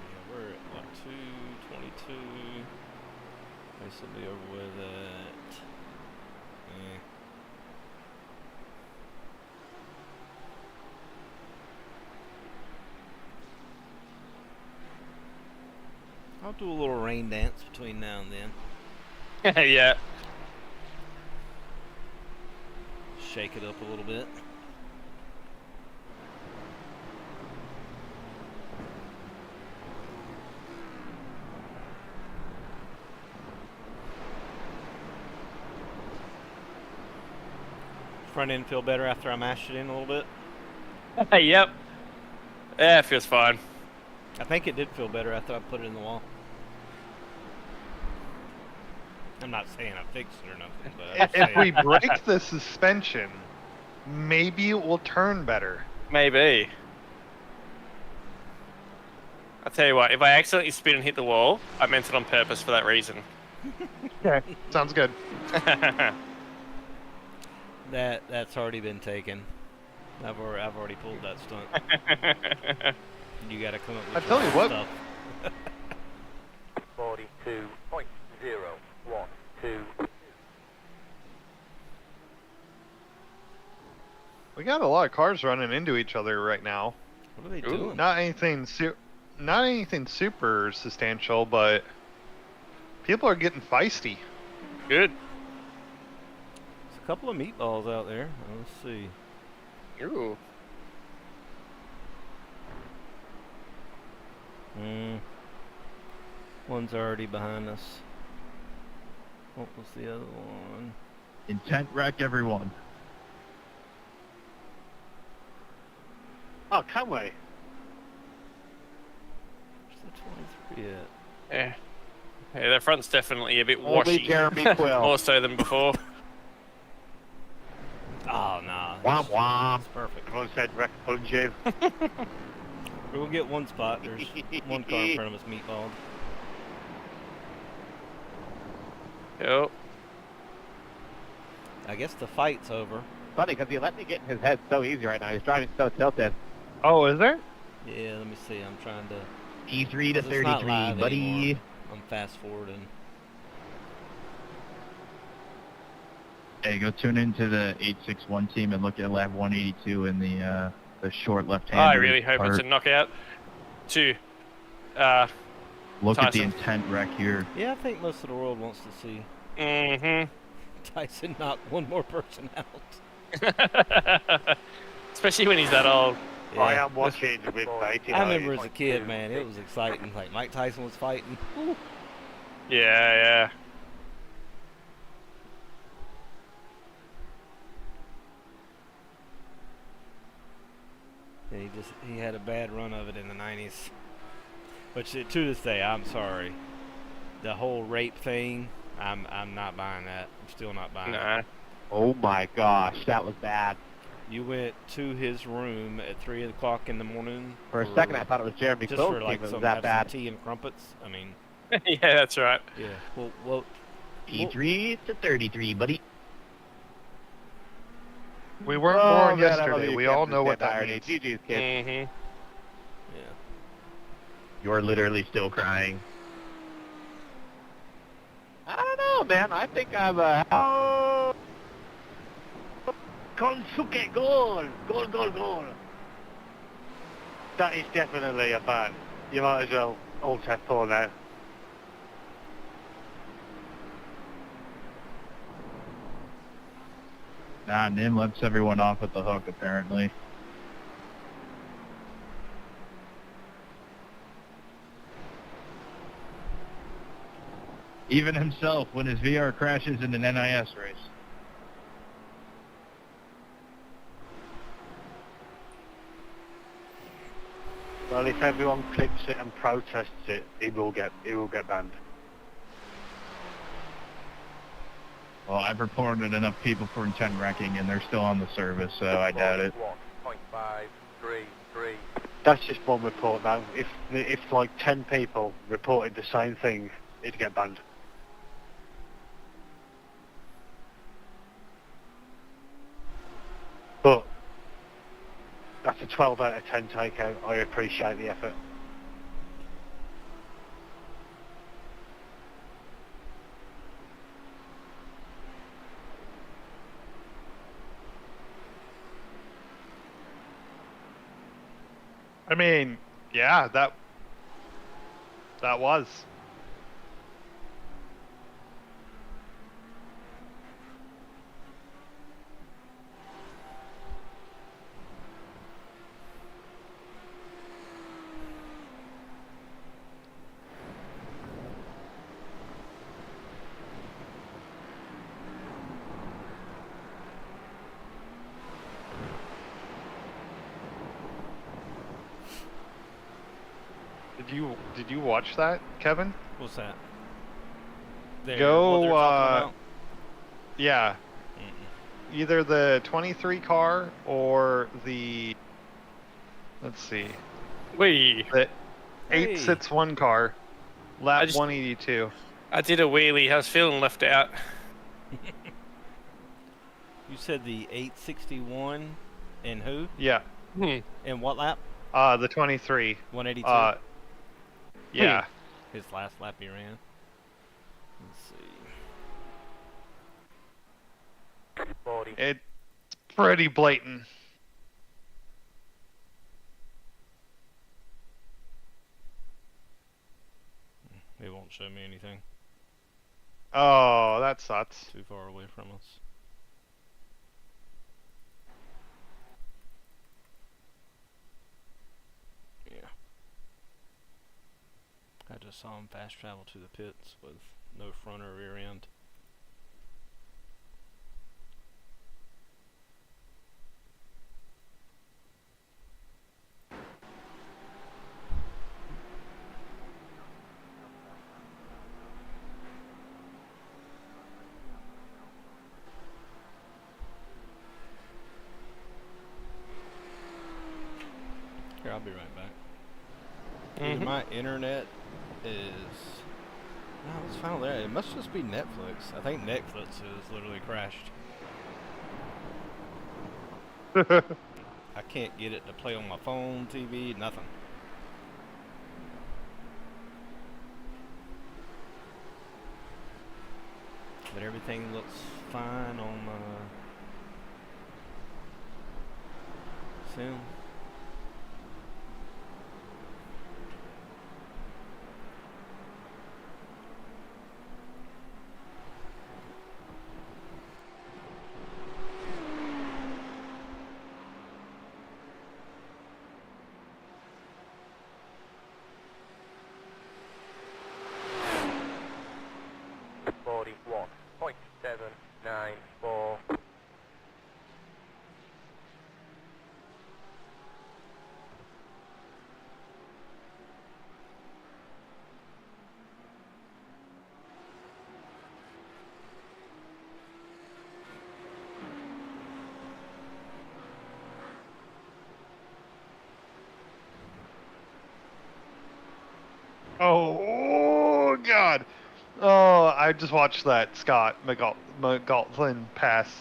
yeah, we're at what, 2:22. Basically over with it. I'll do a little rain dance between now and then. Yeah. Shake it up a little bit. Front end feel better after I mashed it in a little bit? Yep. Yeah, it feels fine. I think it did feel better after I put it in the wall. I'm not saying I fixed it or nothing, but If we break the suspension, maybe it will turn better. Maybe. I'll tell you what, if I accidentally spin and hit the wall, I meant it on purpose for that reason. Okay, sounds good. That's already been taken. I've already pulled that stunt. You gotta come up with I tell you what. stuff. 42.012. We got a lot of cars running into each other right now. What are they doing? Not anything super substantial, but people are getting feisty. Good. There's a couple of meatballs out there. Let's see. Ooh. One's already behind us. What was the other one? Intent wreck, everyone. Oh, Conway. Where's the 23 at? Yeah. Yeah, their front's definitely a bit Only washy. Jeremy Quill. More so than before. Oh, nah. Womp womp. That's perfect. Everyone said wreck Punjab. We'll get one spot. There's one car in front of us meatballed. Yep. I guess the fight's over. Funny, because he let me get in his head so easy right now. He's driving so tilted. Oh, is there? Yeah, let me see. I'm trying to... E3 to It's not 33, live buddy. anymore. I'm fast forwarding. Hey, go tune into the 861 team and look at lap 182 in the short left-hand. I really hope it's a knockout. To Look at the Tyson. intent wreck here. Yeah, I think most of the world wants to see Tyson knock one more person out. Especially when he's that old. Yeah. I am watching the big fight. I remember as a kid, man, it was exciting. Like Mike Tyson was fighting. Woo. Yeah, And he had a bad run of it in the 90s. Which to this day, I'm sorry. The whole rape thing, I'm not buying that. I'm still not buying it. Nah. Oh my gosh, that was bad. You went to his room at 3 o'clock in the morning. For a second, I thought it was Jeremy just Quill. for like It was some, that have bad. some tea and crumpets. I mean, Yeah, that's right. yeah. Well, E3 to 33, buddy. We weren't Oh, born man, I love yesterday. you, We all Captain know what Seth that irony. means. GG's, kid. Mm-hmm. yeah. You're literally still crying. I don't know, man. I think I'm a... Konsuke goal! Goal, goal, goal! That is definitely a fan. You might as well all test for now. Nah, Nim lets everyone off at the hook, apparently. Even himself when his VR crashes in an NIS race. Well, if everyone clips it and protests it, he will get banned. Well, I've reported enough people for intent wrecking, and they're still on the service, so I doubt it. 1.533. That's just one report now. If like 10 people reported the same thing, it'd get banned. But that's a 12 out of 10 takeout. I appreciate the effort. I mean, yeah, that was. Did you watch that, Kevin? What's that? What Go. they're talking about? Yeah. Either the 23 car or the. Let's see. Wee. The 861 car. Lap 182. I did a wheelie. I was feeling left out. You said the 861 and who? Yeah. And what lap? The 23. 182? Yeah. His last lap he ran. Let's see. 40. It's pretty blatant. It won't show me anything. Oh, that sucks. Too far away from us. Yeah. I just saw him fast travel to the pits with no front or rear end. Here, I'll be right back. Either my internet is... No, it's found there. It must just be Netflix. I think Netflix is literally crashed. I can't get it to play on my phone, TV, nothing. But everything looks fine on Sim. Oh, God. Oh, I just watched that Scott McLaughlin pass.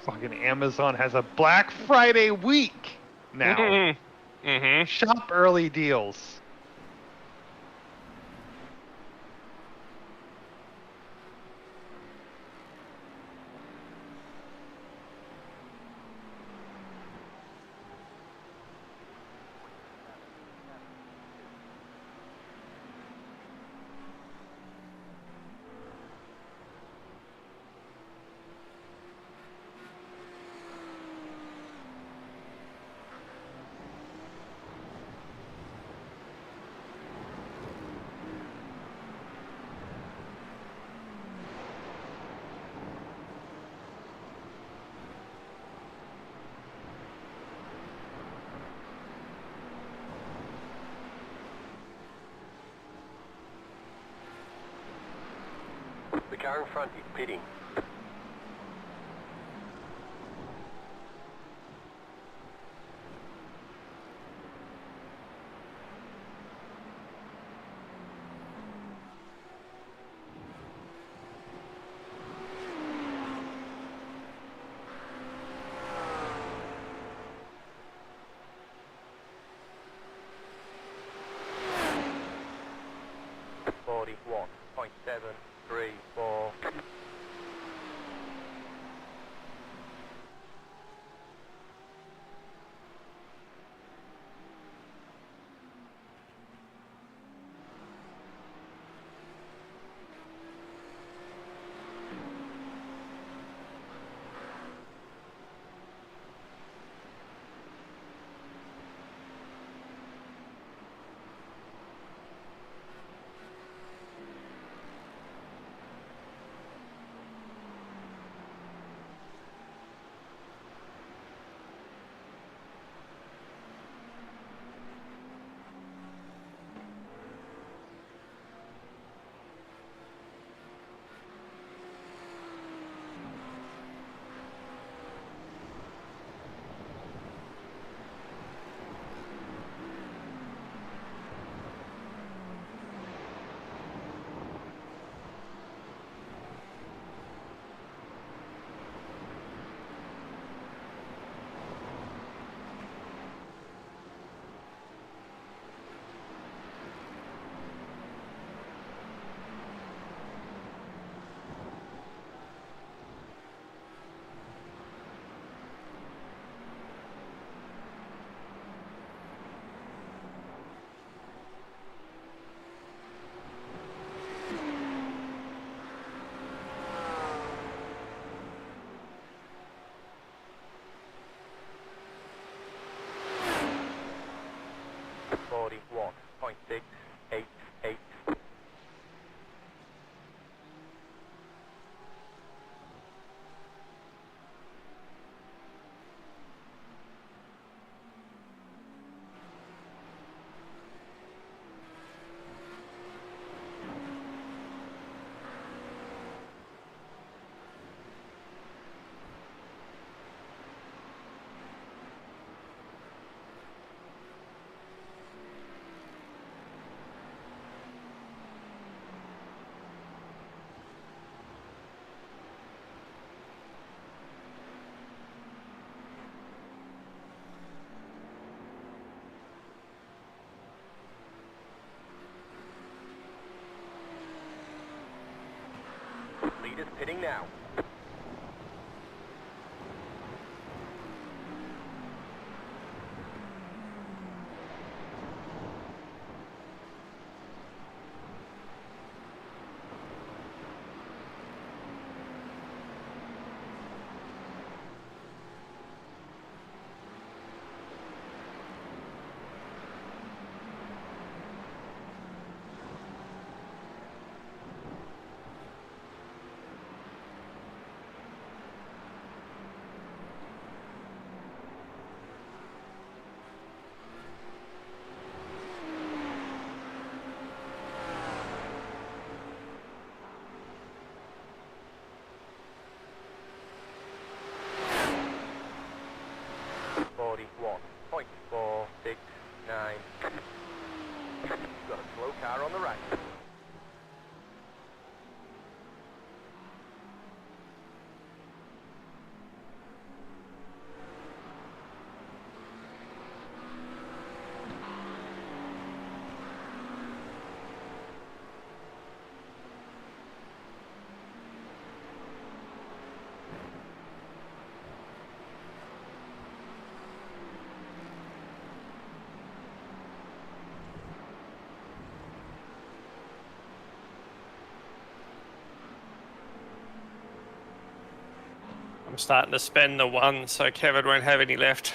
Fucking Amazon has a Black Friday week now. Mm-hmm. Shop early deals. The car in front is pitting. Leaders pitting now. I'm starting to spend the one so Kevin won't have any left.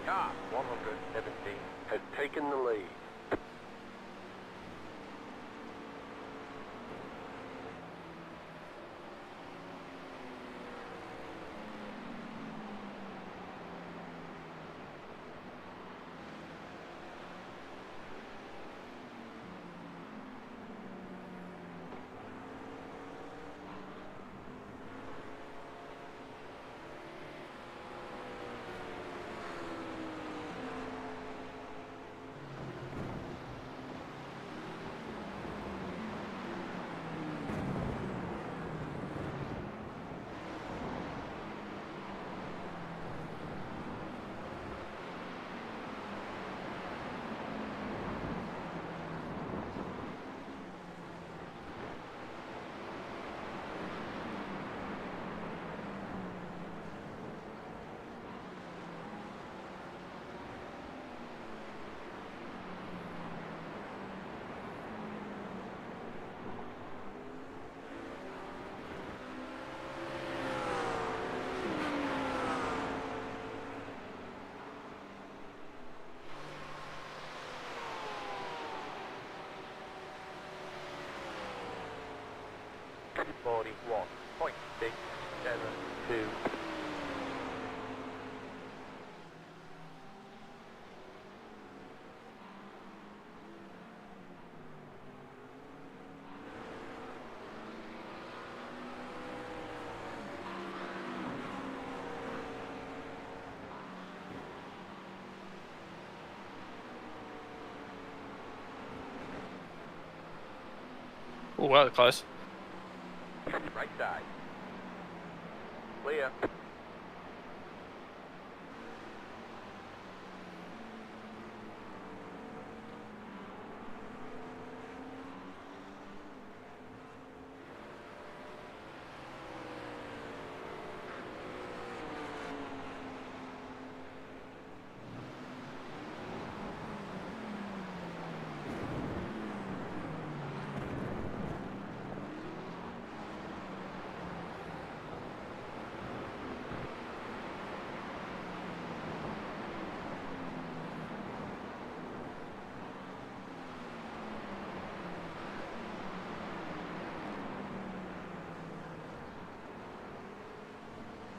Car 117 has taken the lead. Oh, well, close. Right side. Clear.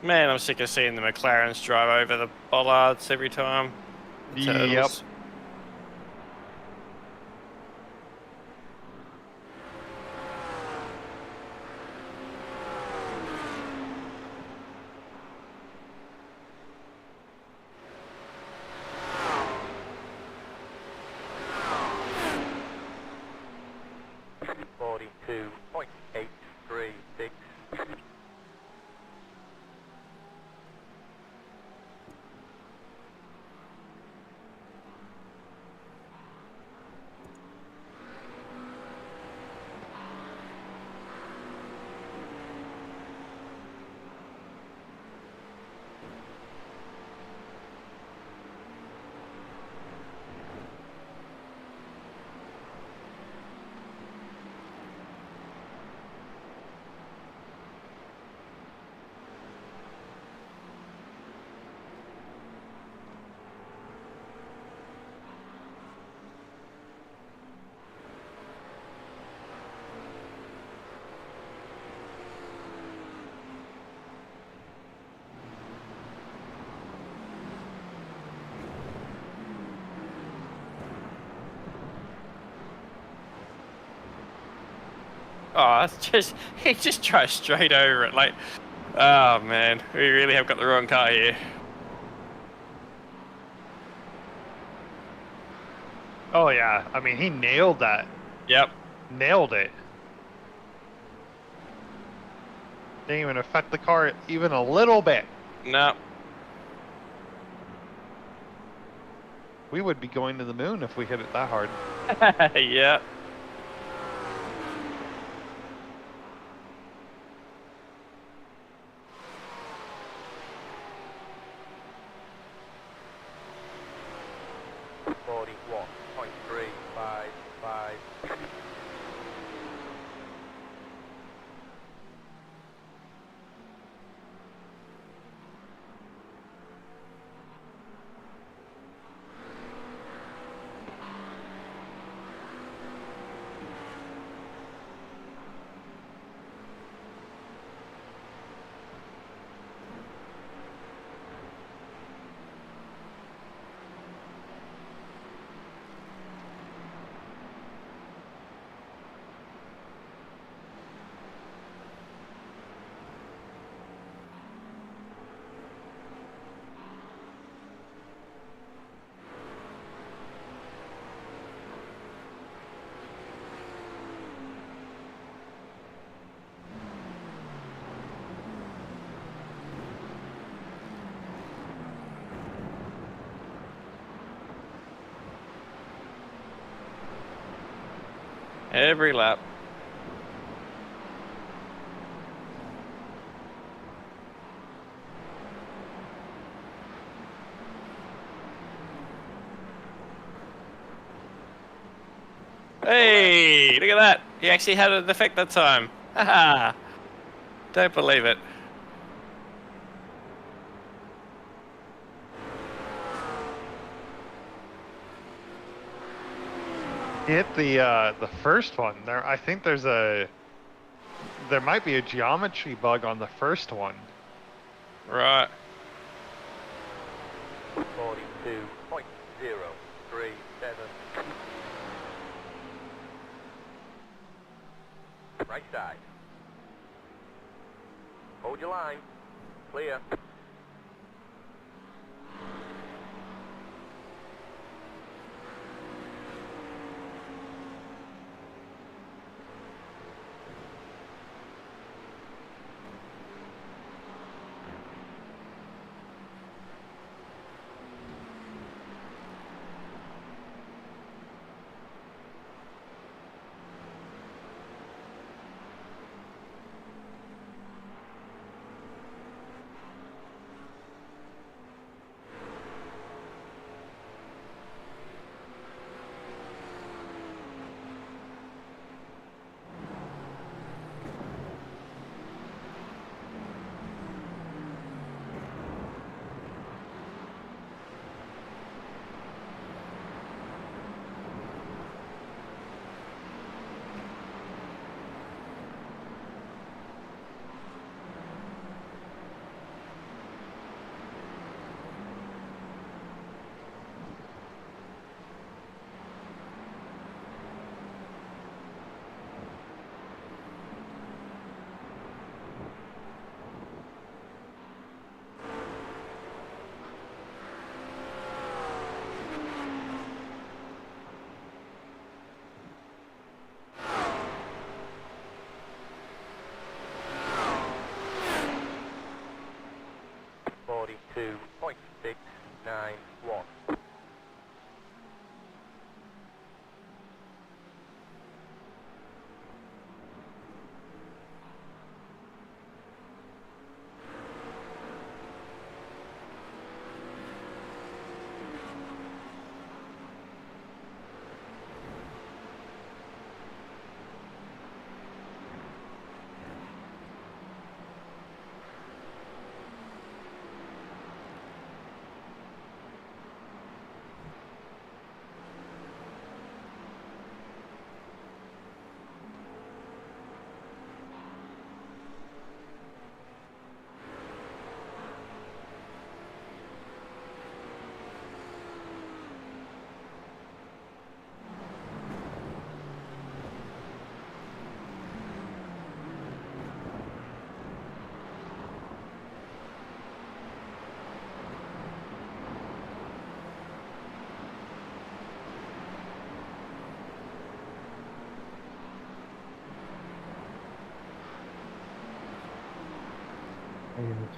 Man, I'm sick of seeing the McLarens drive over the bollards every time. The turtles. Oh, it's just he just drives straight over it. Like, oh man, we really have got the wrong car here. Oh yeah, I mean he nailed that. Yep. Nailed it. Didn't even affect the car even a little bit. No. We would be going to the moon if we hit it that hard. Yeah. Every lap. Hey, look at that. He actually had an effect that time. Haha. Don't believe it. Hit the first one. I think there might be a geometry bug on the first one. Right. 42.037. Right side. Hold your line. Clear.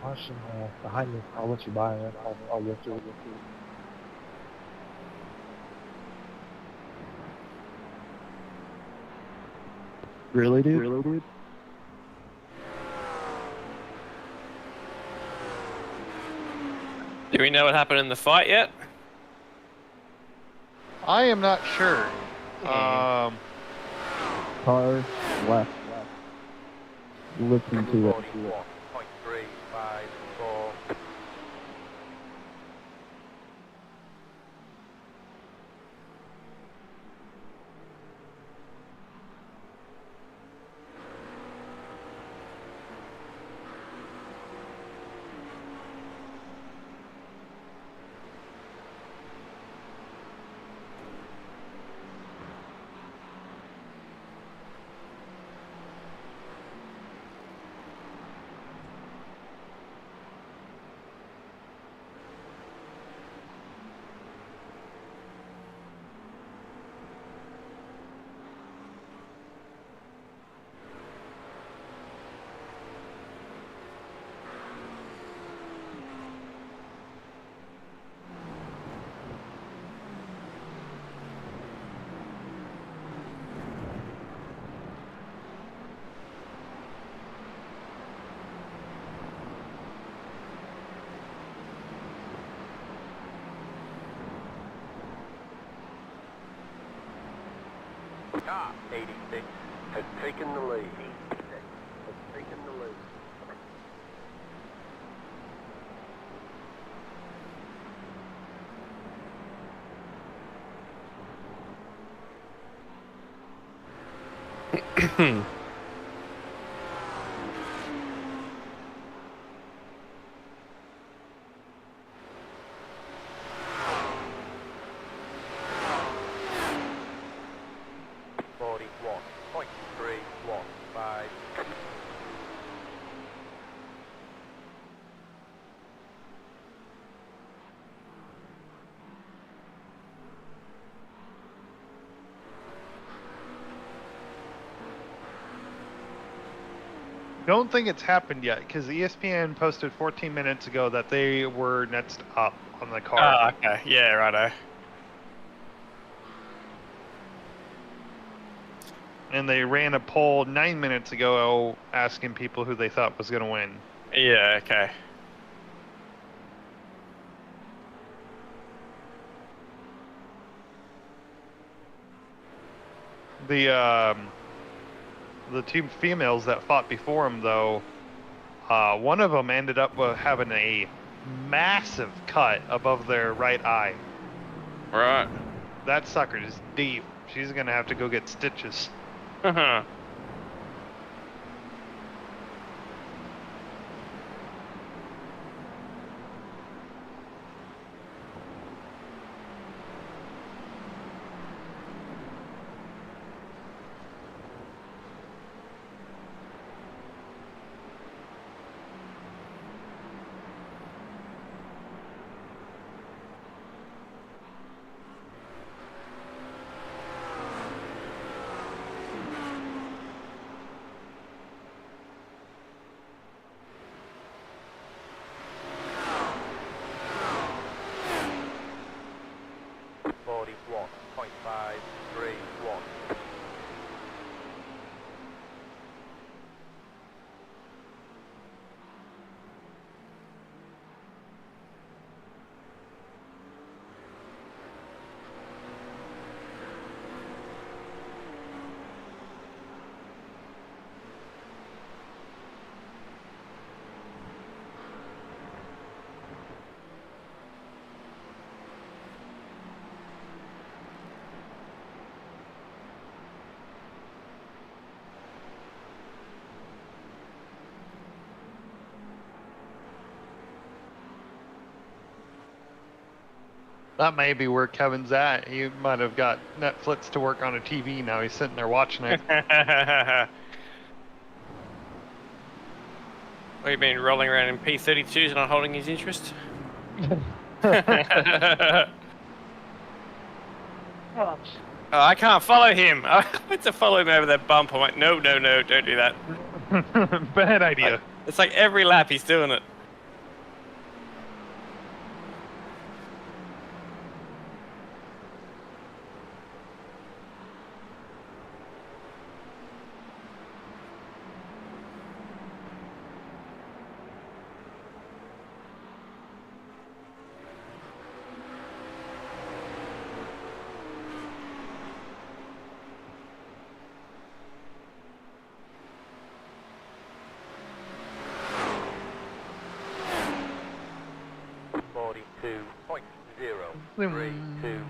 Caution behind me. I'll let you by and I'll lift you. Really, dude? Do we know what happened in the fight yet? I am not sure. Car left. Listen to it. 41.354. Car 86 has taken the lead. Has taken the lead. Don't think it's happened yet because ESPN posted 14 minutes ago that they were next up on the car. Oh, okay. Yeah, righto. And they ran a poll 9 minutes ago asking people who they thought was going to win. Yeah, okay. The two females that fought before him, though, one of them ended up having a massive cut above their right eye. Right. That sucker is deep. She's gonna have to go get stitches. Uh-huh. That may be where Kevin's at. He might have got Netflix to work on a TV. Now he's sitting there watching it. What, you been rolling around in P32s not holding his interest? Oh, I can't follow him. I went to follow him over that bump. I'm like, no, don't do that. Bad idea. It's like every lap he's doing it. 3, 2.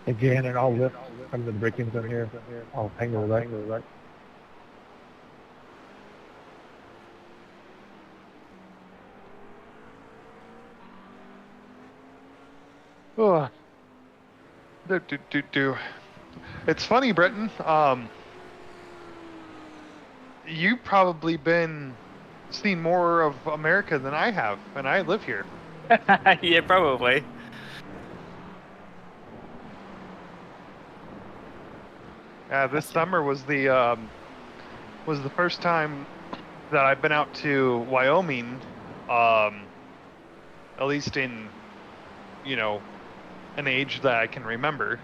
Again, and I'll lift some of the break-ins in here. I'll hang to the right. Oh. It's funny, Britton. You've probably seen more of America than I have, and I live here. Yeah, probably. This summer was the first time that I've been out to Wyoming, at least in, an age that I can remember.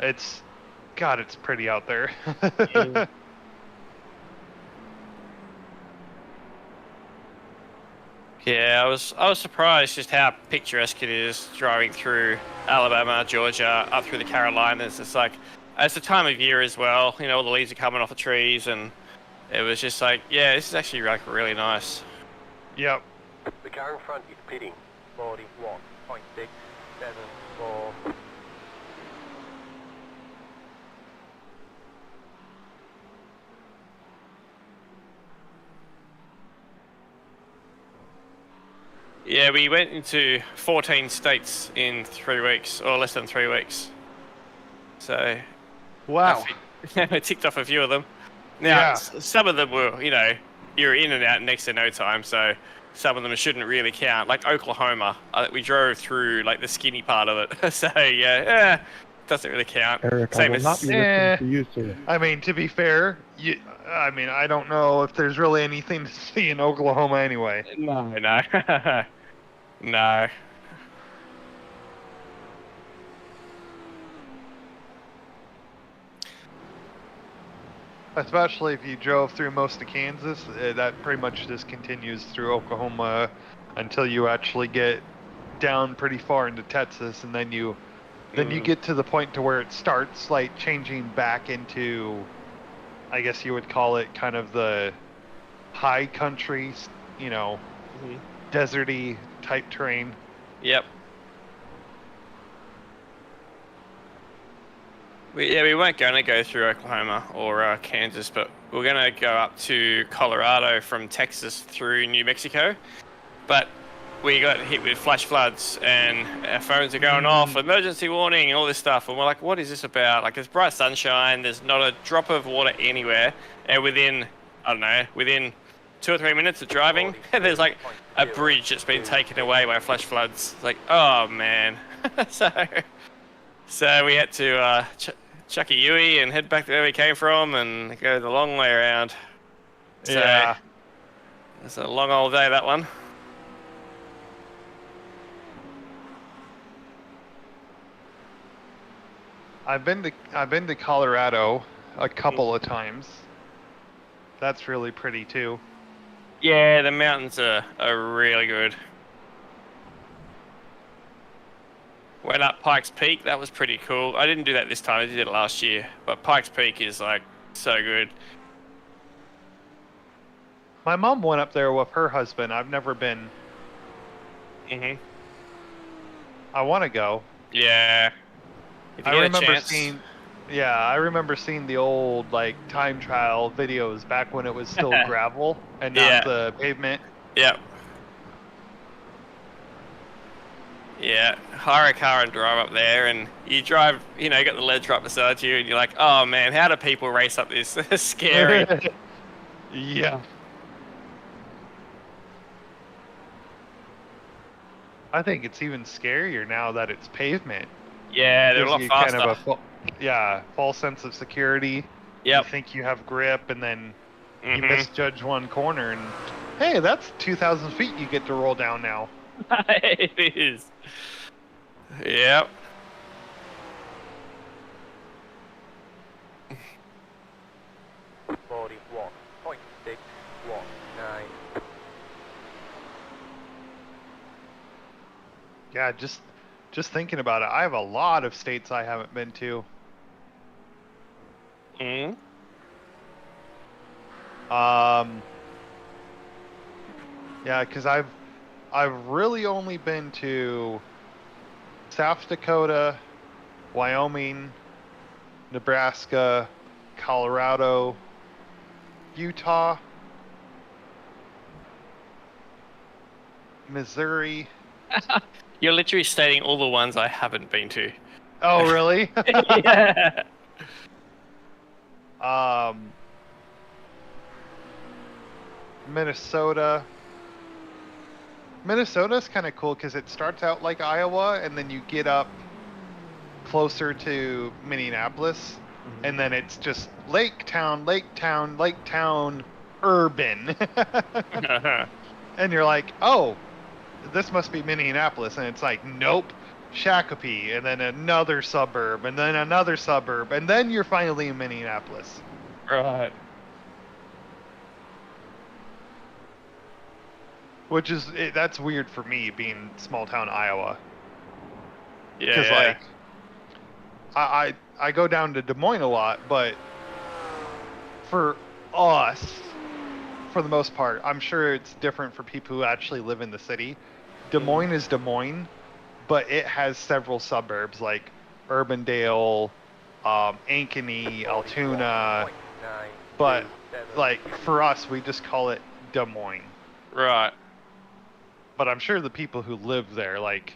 It's pretty out there. Yeah, I was surprised just how picturesque it is driving through Alabama, Georgia, up through the Carolinas. It's like, it's the time of year as well. All the leaves are coming off the trees, and it was just like, yeah, this is actually like really nice. Yep. The car in front is pitting. 41.674. Yeah, we went into 14 states in 3 weeks, or less than 3 weeks. So, wow. I ticked off a few of them. Now, some of them were, you're in and out next to no time, so some of them shouldn't really count. Like Oklahoma, we drove through like the skinny part of it, so yeah, doesn't really count. Eric, Same I will not be listening to you, sir. I mean, to be fair, I don't know if there's really anything to see in Oklahoma anyway. No. No. Especially if you drove through most of Kansas, that pretty much just continues through Oklahoma until you actually get down pretty far into Texas, and then you get to the point to where it starts like changing back into, I guess you would call it kind of the high country, deserty type terrain. Yep. We weren't going to go through Oklahoma or Kansas, but we're going to go up to Colorado from Texas through New Mexico. But we got hit with flash floods and our phones are going off, emergency warning, and all this stuff. And we're like, what is this about? Like, there's bright sunshine, there's not a drop of water anywhere. And within 2 or 3 minutes of driving, there's like a bridge that's been taken away by flash floods. It's like, oh man. so we had to chuck a Yui and head back to where we came from and go the long way around. So, yeah. It's a long old day, that one. I've been to Colorado a couple of times. That's really pretty too. Yeah, the mountains are really good. Went up Pikes Peak, that was pretty cool. I didn't do that this time, I did it last year. But Pikes Peak is like so good. My mom went up there with her husband. I've never been. Mhm. I want to go. Yeah. If you I get a remember chance. I remember seeing the old like time trial videos back when it was still gravel and not the pavement. Yep. Yeah, hire a car and drive up there, and you drive, you know, you got the ledge right beside you, and you're like, oh man, how do people race up this? It's scary. Yeah. I think it's even scarier now that it's pavement. Yeah, they're a lot Gives you faster. kind of a false sense of security. Yep. You think you have grip, and then you Mhm. misjudge one corner, and hey, that's 2,000 feet you get to roll down now. It is. Yep. Yeah, just thinking about it, I have a lot of states I haven't been to. Mm. Yeah, because I've really only been to South Dakota, Wyoming, Nebraska, Colorado, Utah, Missouri. You're literally stating all the ones I haven't been to. Oh, really? Yeah. Minnesota. Minnesota's kind of cool because it starts out like Iowa, and then you get up closer to Minneapolis, and then it's just lake town, urban. And you're like, oh, this must be Minneapolis, and it's like, nope, Shakopee, and then another suburb, and then another suburb, and then you're finally in Minneapolis. Right. Which is, that's weird for me, being small town Iowa. Yeah. Because, like, I go down to Des Moines a lot, but for us, for the most part, I'm sure it's different for people who actually live in the city. Des Moines is Des Moines, but it has several suburbs like Urbandale, Ankeny, Altoona. But, like, for us, we just call it Des Moines. Right. But I'm sure the people who live there, like,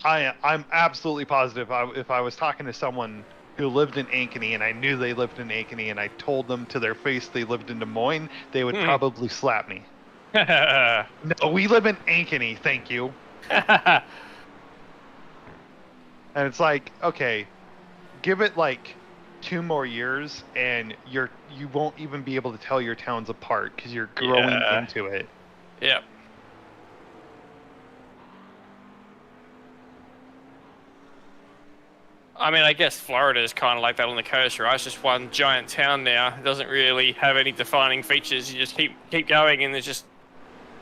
I'm absolutely positive if I was talking to someone who lived in Ankeny and I knew they lived in Ankeny and I told them to their face they lived in Des Moines, they would probably slap me. No, we live in Ankeny, thank you. And it's like, okay, give it like 2 more years and you won't even be able to tell your towns apart because you're growing into it. Yep. I mean, I guess Florida is kind of like that on the coast, right? It's just one giant town now. It doesn't really have any defining features. You just keep going, and there's just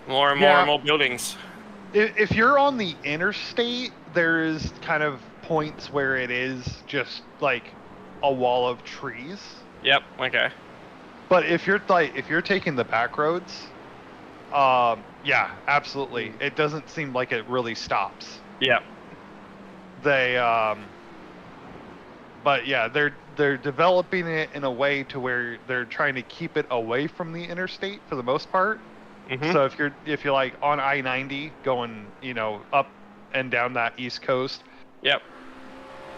more and more and more buildings. If you're on the interstate, there is kind of points where it is just like a wall of trees. Yep. Okay. But if you're taking the back roads, yeah, absolutely. It doesn't seem like it really stops. Yep. But yeah, they're developing it in a way to where they're trying to keep it away from the interstate for the most part. So if you're like on I-90 going, up and down that East Coast, yep,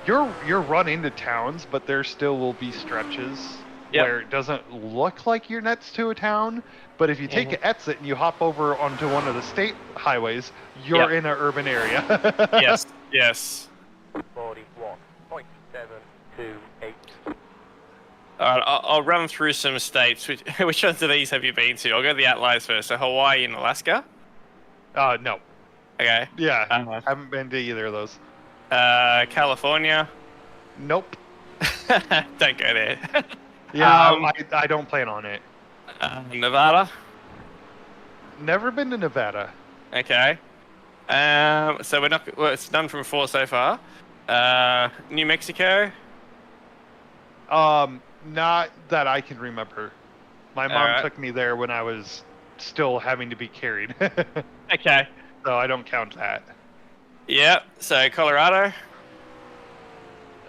you're run into towns, but there still will be stretches where it doesn't look like you're next to a town. But if you take an exit and you hop over onto one of the state highways, you're in an urban area. Yes, yes. 41.728. All right, I'll run through some states. Which ones of these have you been to? I'll go to the outliers first. So Hawaii and Alaska? No. Okay. Yeah, I haven't been to either of those. California? Nope. Don't go there. Yeah, I don't plan on it. Nevada? Never been to Nevada. Okay. So we're not. Well, it's none from 4 so far. New Mexico? Not that I can remember. My mom took me there when I was still having to be carried. Okay. So I don't count that. Yep. So Colorado?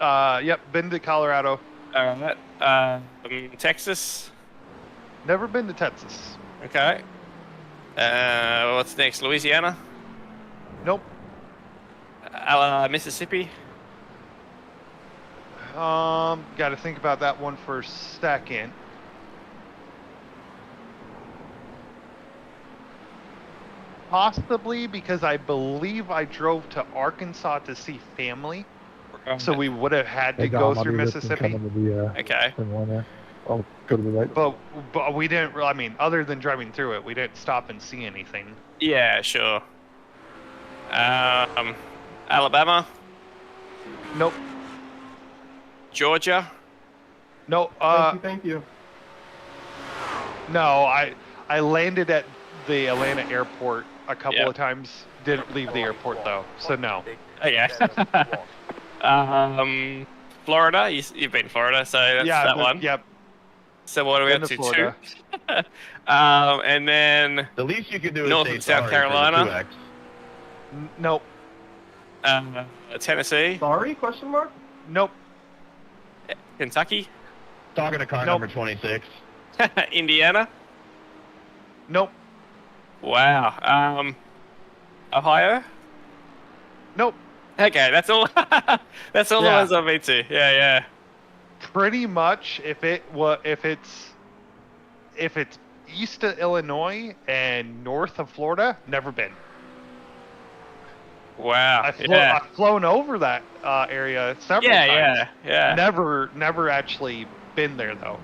Yep, been to Colorado. Alright. Texas? Never been to Texas. Okay. What's next? Louisiana? Nope. Mississippi? Got to think about that one for a second. Possibly because I believe I drove to Arkansas to see family, so we would have had to go through Mississippi. Okay. I'll go to the right. But we didn't. I mean, other than driving through it, we didn't stop and see anything. Yeah, sure. Alabama? Nope. Georgia? No. Thank you. No, I landed at the Atlanta airport a couple of times. Didn't leave the airport though, so no. Okay. Florida? You've been to Florida, so that's that one. Yep. So what are we up to? Florida. 2? And then The least you could do North is and say South sorry for the Carolina. 2X. Nope. Tennessee? Sorry? Question mark? Nope. Kentucky? Talking to car number 26. Indiana? Nope. Wow. Ohio? Nope. Okay, that's all. That's all the ones I've been to. Yeah. Pretty much, if it's east of Illinois and north of Florida, never been. Wow. I've flown over that area several times. Yeah. Never actually been there though.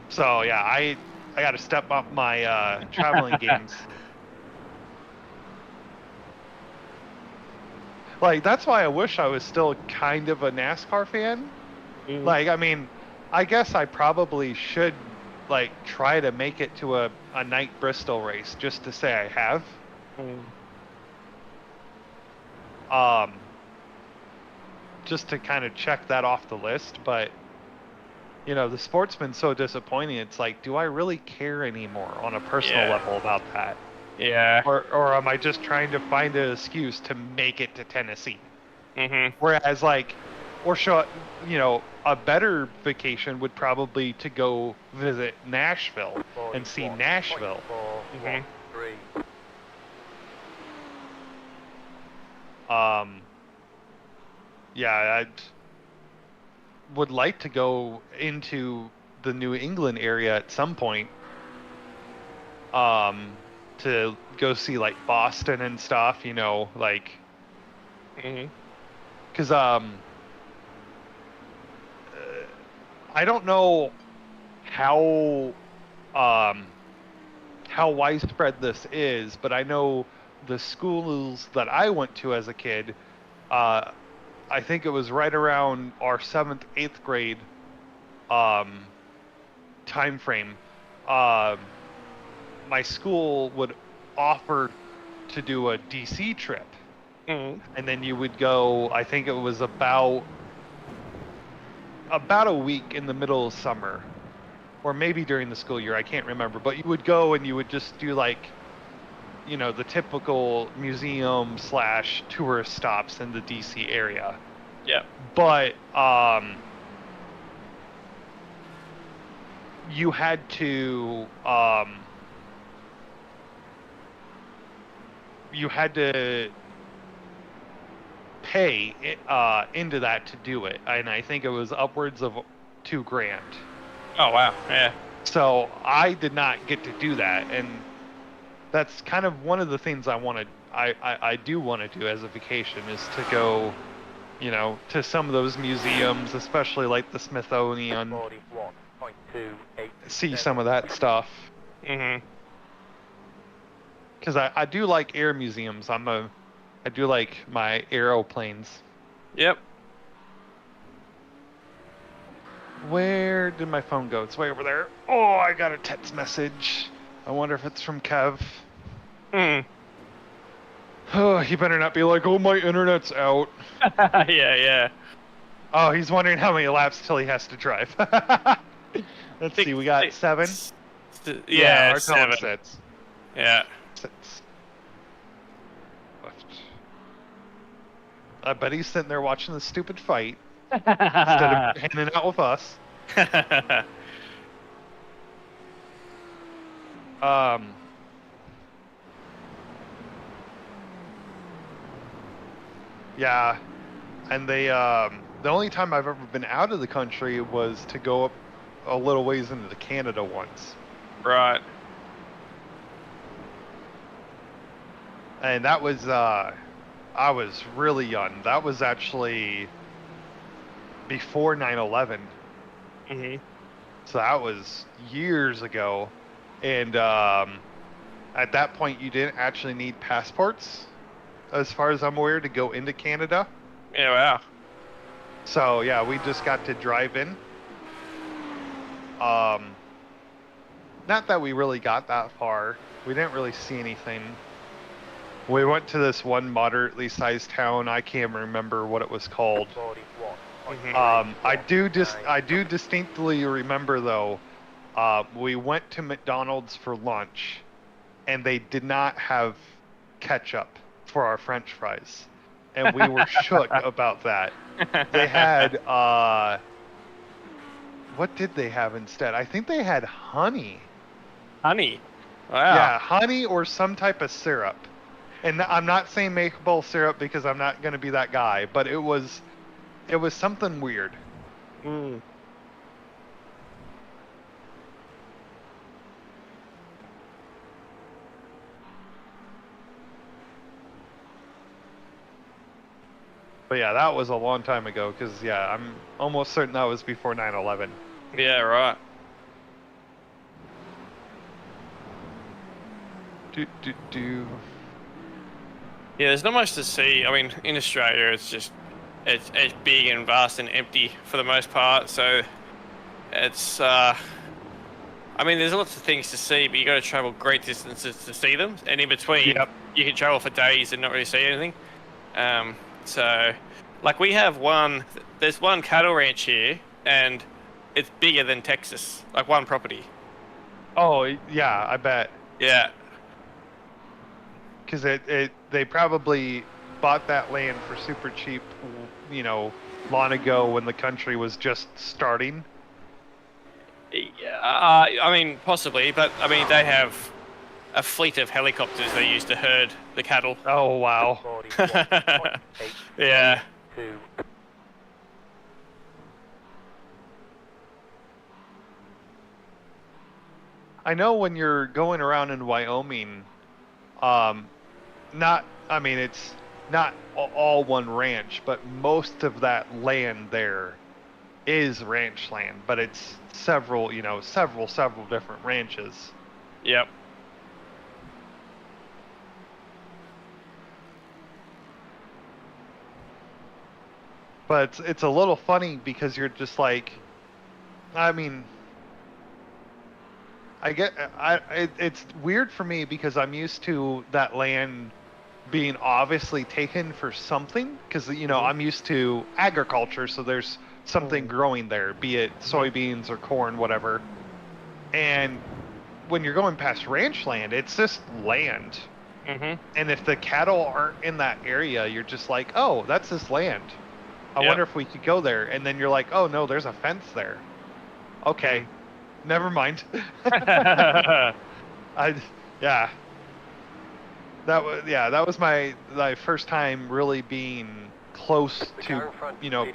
So yeah, I got to step up my traveling games. Like, that's why I wish I was still kind of a NASCAR fan. Like, I mean, I guess I probably should, like, try to make it to a night Bristol race just to say I have. Just to kind of check that off the list, but, the sport's been so disappointing. It's like, do I really care anymore on a personal level about that? Yeah. Or am I just trying to find an excuse to make it to Tennessee? Whereas, like, a better vacation would probably to go visit Nashville and see Nashville. I would like to go into the New England area at some point. To go see like Boston and stuff, like. Because I don't know how widespread this is, but I know the schools that I went to as a kid. I think it was right around our 7th, 8th grade time frame. My school would offer to do a DC trip. And then you would go, I think it was about a week in the middle of summer, or maybe during the school year, I can't remember, but you would go and you would just do like, the typical museum / tourist stops in the DC area. Yeah. But, you had to, you had to pay into that to do it, and I think it was upwards of $2,000. Oh wow, yeah. So I did not get to do that, and that's kind of one of the things I do want to do as a vacation is to go, you know, to some of those museums, especially like the Smithsonian, 41.28. see some of that stuff. Mm-hmm. Because I do like air museums. I do like my aeroplanes. Yep. Where did my phone go? It's way over there. Oh, I got a text message. I wonder if it's from Kev. Oh, he better not be like, oh, my internet's out. Yeah. Oh, he's wondering how many laps till he has to drive. Let's see, we got 7? Yeah, our 7. sets. Yeah. 6. Left. I bet he's sitting there watching the stupid fight instead of hanging out with us. Yeah, and they the only time I've ever been out of the country was to go up a little ways into Canada once. Right. And that was I was really young. That was actually before 9/11. Mm-hmm. So that was years ago, and at that point you didn't actually need passports, as far as I'm aware, to go into Canada. Yeah, wow. So yeah, we just got to drive in. Not that we really got that far. We didn't really see anything. We went to this one moderately sized town. I can't remember what it was called. I do distinctly remember though. We went to McDonald's for lunch, and they did not have ketchup for our French fries, and we were shook about that. They had what did they have instead? I think they had honey. Honey. Wow. Yeah, honey or some type of syrup. And I'm not saying maple syrup because I'm not going to be that guy, but it was something weird. Mm. But yeah, that was a long time ago because, yeah, I'm almost certain that was before 9/11. Yeah, right. Yeah, there's not much to see. I mean, in Australia, it's big and vast and empty for the most part. So it's, I mean, there's lots of things to see, but you got to travel great distances to see them. And in between, you can travel for days and not really see anything. So, like there's one cattle ranch here, and it's bigger than Texas, like one property. Oh, yeah, I bet. Yeah. Because they probably bought that land for super cheap, you know, long ago when the country was just starting. Yeah, I mean, possibly, but I mean, they have a fleet of helicopters they use to herd the cattle. Oh, wow. Yeah. I know when you're going around in Wyoming, it's not all one ranch, but most of that land there is ranch land, but it's several different ranches. Yep. But it's a little funny because you're just like, I mean, it's weird for me because I'm used to that land being obviously taken for something because, you know, I'm used to agriculture, so there's something growing there, be it soybeans or corn, whatever. And when you're going past ranch land, it's just land. Mm-hmm. And if the cattle aren't in that area, you're just like, oh, that's this land. I wonder if we could go there. And then you're like, oh, no, there's a fence there. Okay. Never mind. Yeah. That was my first time really being close to, you know,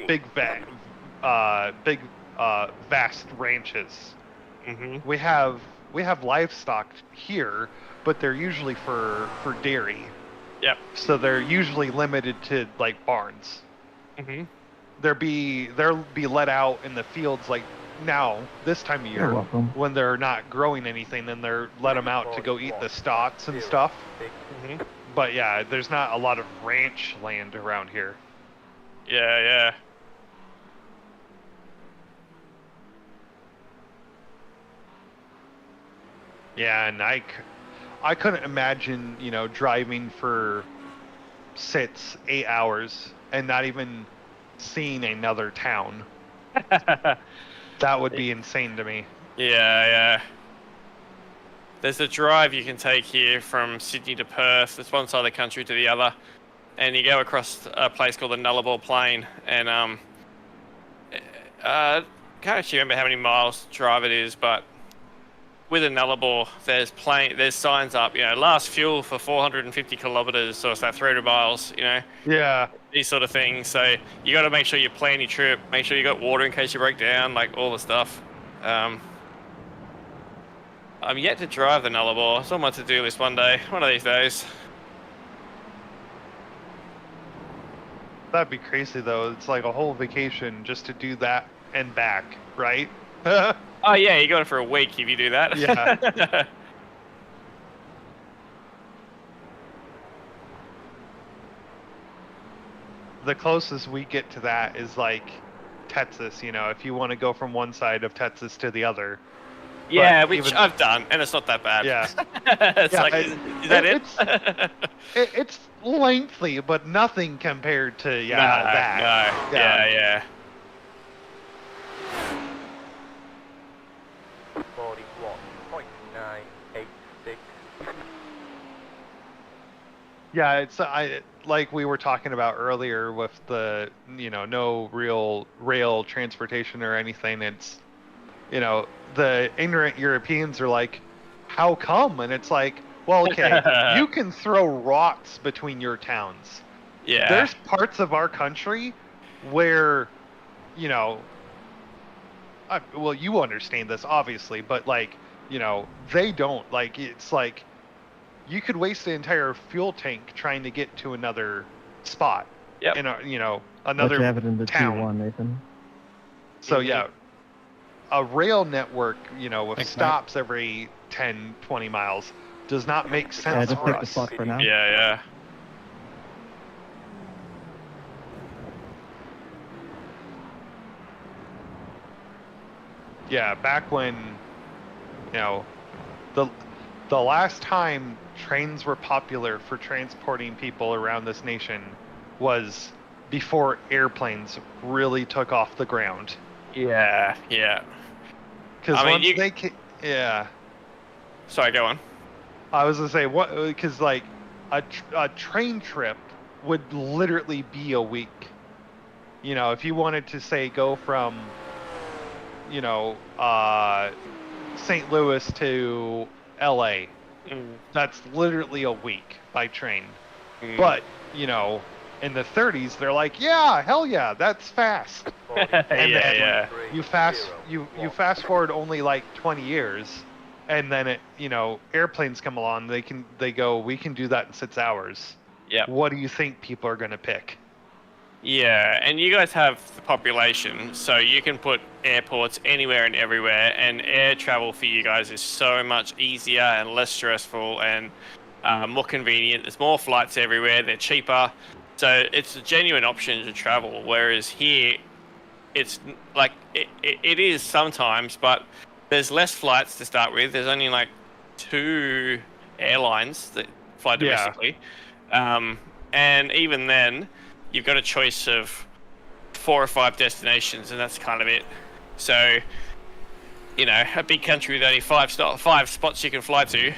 vast ranches. Mm-hmm. We have livestock here, but they're usually for dairy. Yep. So they're usually limited to like barns. Mm-hmm. They'll be let out in the fields like now this time of year when they're not growing anything. Then they're let them out to go eat the stalks and stuff. Mm-hmm. But yeah, there's not a lot of ranch land around here. Yeah. Yeah, and I couldn't imagine, you know, driving for 8 hours and not even seeing another town. That would be insane to me. Yeah. There's a drive you can take here from Sydney to Perth. It's one side of the country to the other, and you go across a place called the Nullarbor Plain. And can't actually remember how many miles drive it is, but with a Nullarbor, there's signs up. You know, last fuel for 450 kilometers, so it's like 300 miles. You know. Yeah. These sort of things. So you got to make sure you plan your trip. Make sure you got water in case you break down. Like all the stuff. I'm yet to drive the Nullarbor. It's on my to-do list one of these days. That'd be crazy though. It's like a whole vacation just to do that and back, right? Oh yeah, you got it for a week if you do that. Yeah. The closest we get to that is like Texas, you know, if you want to go from one side of Texas to the other. Yeah, which I've done, and it's not that bad. Yeah. Is that it? It's lengthy, but nothing compared to that. No. Yeah. 41.986. Yeah, it's like we were talking about earlier with the, you know, no real rail transportation or anything. It's, you know, the ignorant Europeans are like, how come? And it's like, well, okay, you can throw rocks between your towns. Yeah. There's parts of our country where, you know, well, you understand this obviously, but like, you know, they don't. Like, it's like you could waste the entire fuel tank trying to get to another spot. Yep. In a, you know, another town. T1, Nathan. So yeah, a rail network, you know, with stops every 10, 20 miles does not make sense for us. For now. Yeah. Yeah, back when, you know, the last time trains were popular for transporting people around this nation was before airplanes really took off the ground. Yeah. Because yeah. Sorry, go on. I was gonna say because like a train trip would literally be a week. You know, if you wanted to say go from, you know, St. Louis to LA, that's literally a week by train. But, you know, in the 30s, they're like, yeah, hell yeah, that's fast. And then you fast forward only like 20 years, and then it, you know, airplanes come along. They go, we can do that in 6 hours. Yeah. What do you think people are gonna pick? Yeah, and you guys have the population, so you can put airports anywhere and everywhere, and air travel for you guys is so much easier and less stressful and more convenient. There's more flights everywhere, they're cheaper, so it's a genuine option to travel, whereas here, it's like, it is sometimes, but there's less flights to start with. There's only like 2 airlines that fly domestically, and even then, you've got a choice of 4 or 5 destinations, and that's kind of it. So, you know, a big country with only 5 spots you can fly to,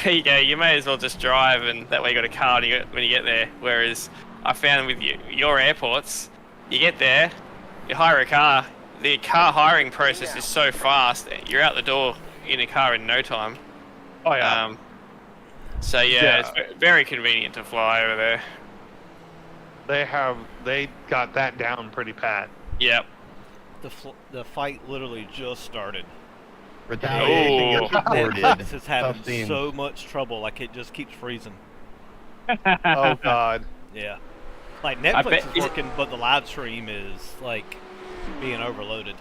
you may as well just drive, and that way you got a car when you get there. Whereas I found with your airports, you get there, you hire a car, the car hiring process is so fast, you're out the door in a car in no time. Oh yeah. So yeah, it's very convenient to fly over there. They got that down pretty pat. Yep. The fight literally just started. Retaliation gets reported. Netflix is having so much trouble, like it just keeps freezing. Oh God. Yeah. Like Netflix is working, but the live stream is like being overloaded.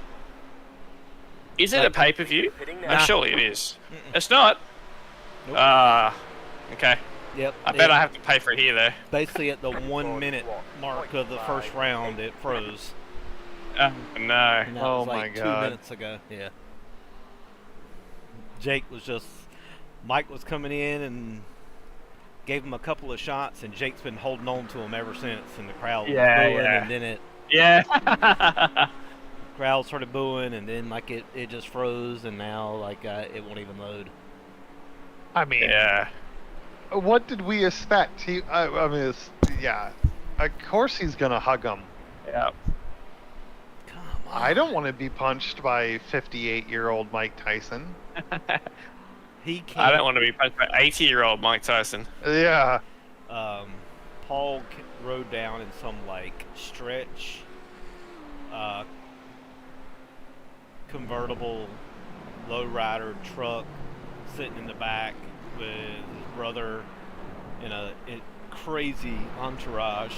Is it a pay-per-view? Nah. Surely it is. It's not. Nope. Okay. Yep. I bet I have to pay for it here though. Basically, at the 1 minute mark of the first round, it froze. No. And that Oh was like my God. 2 minutes ago. Yeah. Jake was just. Mike was coming in and gave him a couple of shots, and Jake's been holding on to him ever since. And the crowd was booing, and then it. Yeah. Crowd started booing, and then like it just froze, and now like it won't even load. I mean, yeah. What did we expect? I mean, yeah. Of course he's gonna hug him. Yeah. Come on. I don't want to be punched by 58-year-old Mike Tyson. He can't. I don't want to be punched by 80-year-old Mike Tyson. Yeah. Paul rode down in some like stretch convertible lowrider truck, sitting in the back with his brother in a crazy entourage,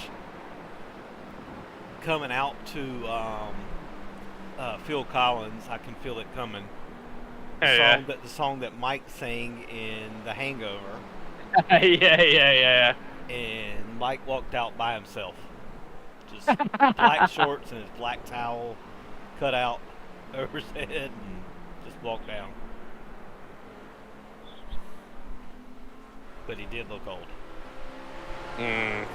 coming out to Phil Collins, I Can Feel It Coming. The song that Mike sang in The Hangover. Yeah. And Mike walked out by himself. Just black shorts and his black towel cut out over his head, and just walked down. But he did look old. Mm.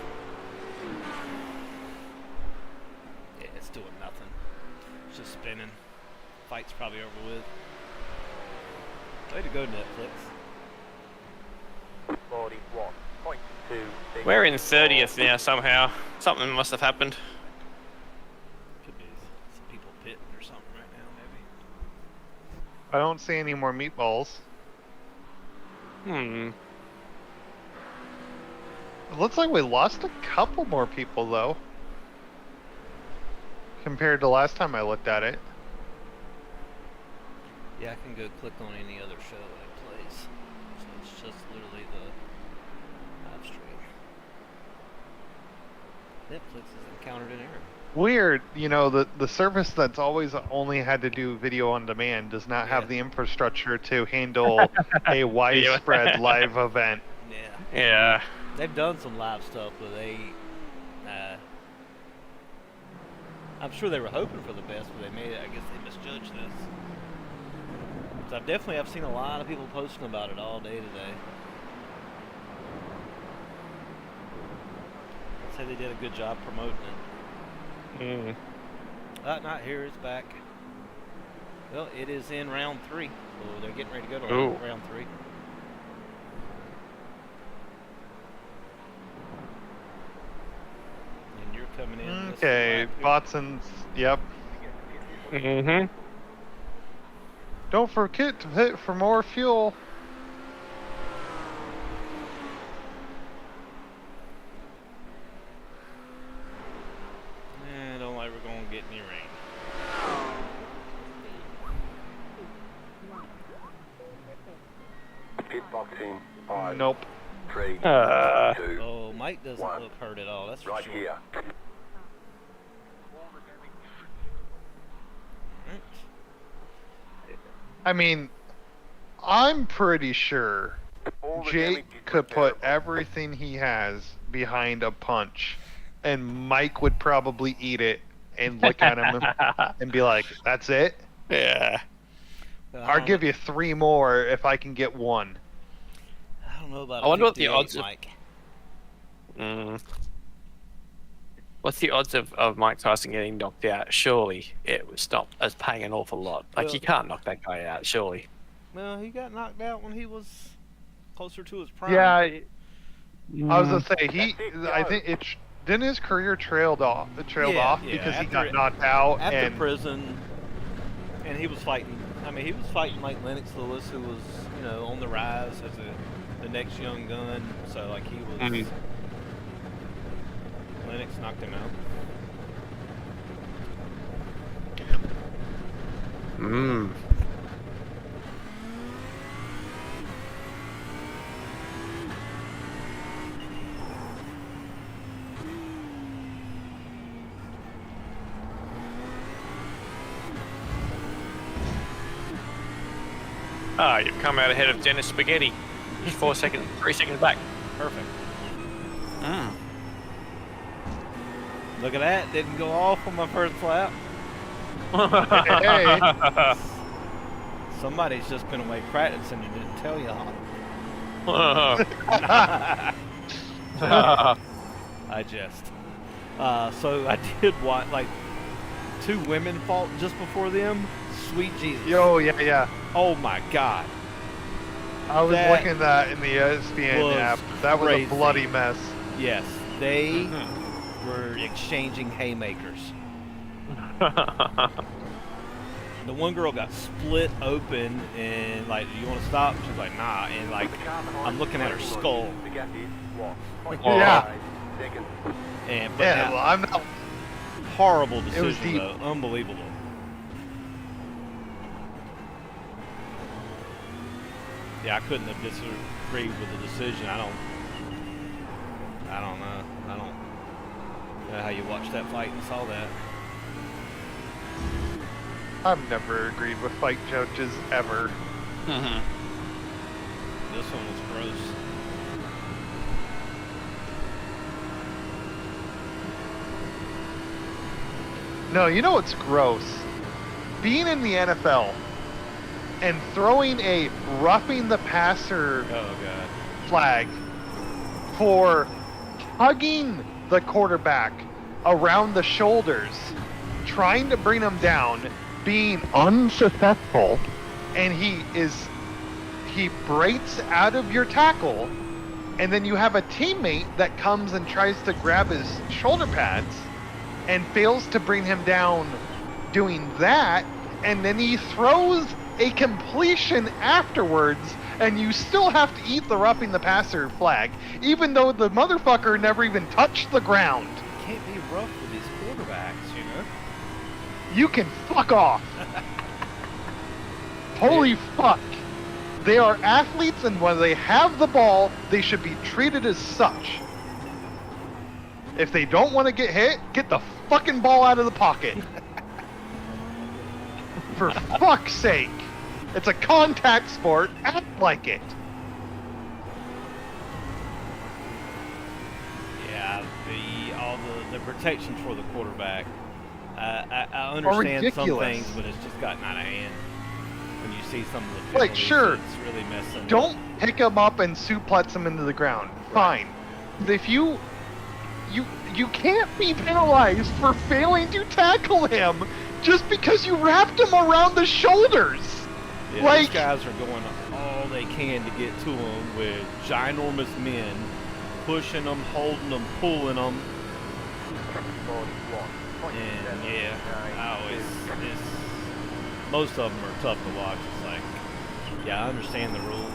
Yeah, it's doing nothing. It's just spinning. Fight's probably over with. Way to go, Netflix. 41.2. We're in 30th now somehow. Something must have happened. Could be some people pitting or something right now, maybe. I don't see any more meatballs. Hmm. It looks like we lost a couple more people though, compared to last time I looked at it. Yeah, I can go click on any other show that it plays. So it's just literally the live stream. Netflix has encountered an error. Weird, you know, the service that's always only had to do video on demand does not have the infrastructure to handle a widespread live event. Yeah. They've done some live stuff, but I'm sure they were hoping for the best, but I guess they misjudged this. So I've seen a lot of people posting about it all day today. I'd say they did a good job promoting it. Not here, it's back. Well, it is in round 3, so they're getting ready to go to round 3. And you're coming in. Okay, Watson's, yep. Mm-hmm. Don't forget to hit for more fuel. Don't like we're gonna get any rain. Hitboxing. Nope. 3, 2. Oh, Mike doesn't look hurt at all. That's for Right sure. here. I mean, I'm pretty sure Jake could put everything he has behind a punch, and Mike would probably eat it and look at him and be like, "That's it? Yeah. I'll give you 3 more if I can get 1." I don't know about. I wonder what the odds of. Mike. What's the odds of Mike Tyson getting knocked out? Surely it would stop as paying an awful lot. Like, you can't knock that guy out, surely. Well, he got knocked out when he was closer to his prime. Yeah, I was gonna say I think didn't his career trailed off because he got knocked out after and prison, and he was fighting I mean, he was fighting like Lennox Lewis, who was, you know, on the rise as the next young gun. So like he was. Lennox knocked him out. Ah, you've come out ahead of Dennis Spaghetti. 3 seconds back. Perfect. Look at that. Didn't go off on my first lap. Hey. Somebody's just been away practicing and didn't tell you. I jest. So I did watch, like, 2 women fought just before them. Sweet Jesus. Yo, yeah. Oh my God. I was looking at that in the ESPN app. That was crazy. a bloody mess. Yes, they were exchanging haymakers. The one girl got split open and like, do you want to stop? She's like, nah. And like, I'm looking at her skull. Yeah. And Well, I'm not. Horrible decision, It was deep. though. Unbelievable. Yeah, I couldn't have disagreed with the decision. I don't know. I don't know how you watched that fight and saw that. I've never agreed with fight judges ever. This one was gross. No, you know what's gross? Being in the NFL and throwing a roughing the passer flag for hugging the quarterback around the shoulders, trying to bring him down, being unsuccessful, and he breaks out of your tackle, and then you have a teammate that comes and tries to grab his shoulder pads and fails to bring him down doing that, and then he throws a completion afterwards, and you still have to eat the roughing the passer flag, even though the motherfucker never even touched the ground. You can't be rough with these quarterbacks, you know? You can fuck off. Holy fuck. They are athletes, and when they have the ball, they should be treated as such. If they don't want to get hit, get the fucking ball out of the pocket. For fuck's sake. It's a contact sport. Act like it. Yeah, all the protections for the quarterback. I understand some things, but it's just gotten out of hand. When you see some of the penalties, sure, it's really messing. Don't pick him up and suplex him into the ground. Fine. If you can't be penalized for failing to tackle him just because you wrapped him around the shoulders. Yeah, these guys are going all they can to get to him with ginormous men, pushing them, holding them, pulling them. And yeah, most of them are tough to watch. It's like, yeah, I understand the rules,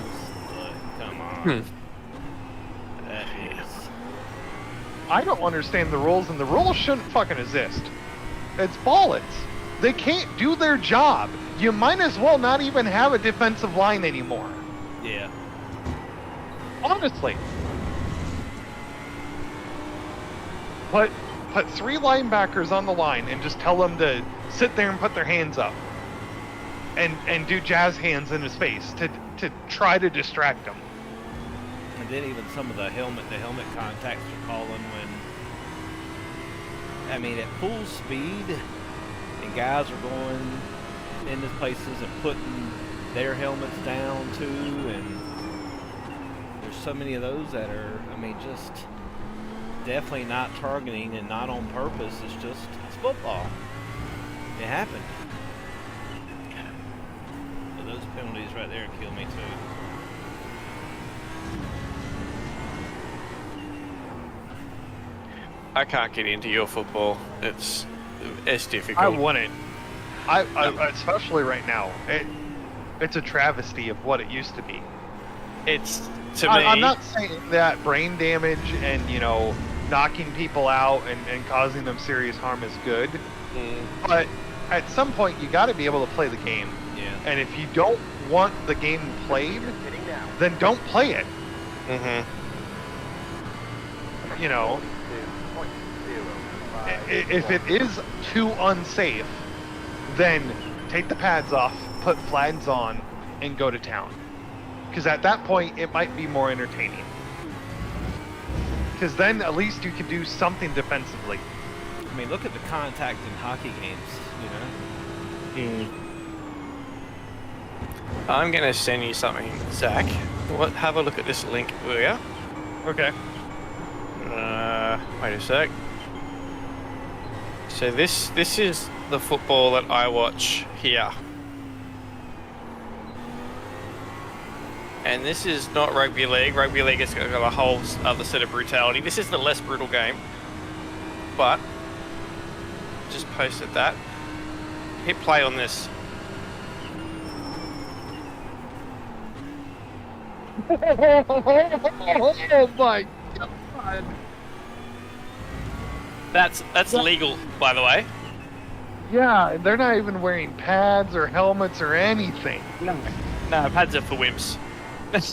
but come on. That is. I don't understand the rules, and the rules shouldn't fucking exist. It's bullets. They can't do their job. You might as well not even have a defensive line anymore. Yeah. Honestly. Put 3 linebackers on the line and just tell them to sit there and put their hands up. And do jazz hands in his face to try to distract him. And then even some of the helmet contacts are calling when, I mean, at full speed, and guys are going into places and putting their helmets down too, and there's so many of those that are, I mean, just definitely not targeting and not on purpose. It's football. It happened. So those penalties right there kill me too. I can't get into your football. It's difficult. I wouldn't. Especially right now, it's a travesty of what it used to be. It's to me. I'm not saying that brain damage and knocking people out and causing them serious harm is good, but at some point you got to be able to play the game. Yeah. And if you don't want the game played, then don't play it. If it is too unsafe, then take the pads off, put flags on, and go to town. Because at that point, it might be more entertaining. Because then at least you can do something defensively. I mean, look at the contact in hockey games, I'm going to send you something, Zach. Have a look at this link, will ya? Okay. Wait a sec. So this is the football that I watch here. And this is not rugby league. Rugby league has got a whole other set of brutality. This is the less brutal game. But, just posted that. Hit play on this. Oh my god. That's legal, by the way. Yeah, they're not even wearing pads or helmets or anything. No, pads are for wimps. That's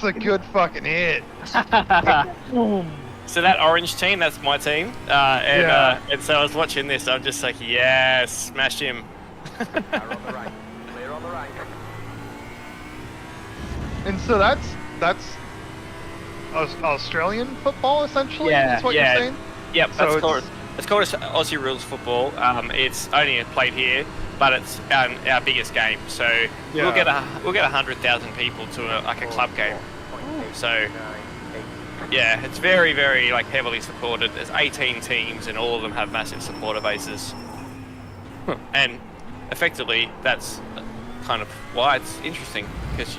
a good fucking hit. So that orange team, that's my team. And so I was watching this, I'm just like, yes, smash him. Car on the right. Clear on the right. And so that's Australian football, essentially. Yeah, is what you're saying. Yep, So it's called Aussie rules football. It's only played here, but it's our biggest game. So we'll get 100,000 people to a club game. So yeah, it's very, very heavily supported. There's 18 teams, and all of them have massive supporter bases. And effectively, that's kind of why it's interesting, because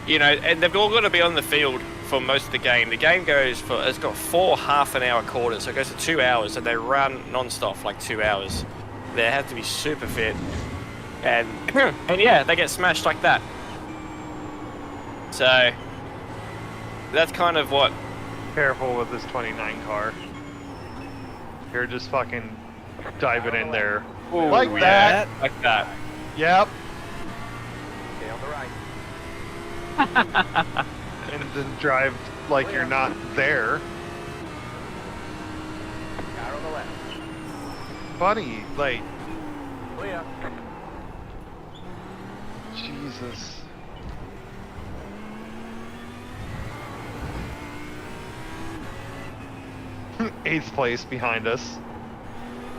and they've all got to be on the field for most of the game. The game it's got 4 half-an-hour quarters, so it goes to 2 hours, and they run non-stop for 2 hours. They have to be super fit, and yeah, they get smashed like that. So that's kind of what. Careful with this 29 car. You're just fucking diving in there. Ooh, like that. Like that. Yep. Stay on the right. And then drive like you're not there. Car on the left. Buddy, Clear. Jesus. Eighth place behind us.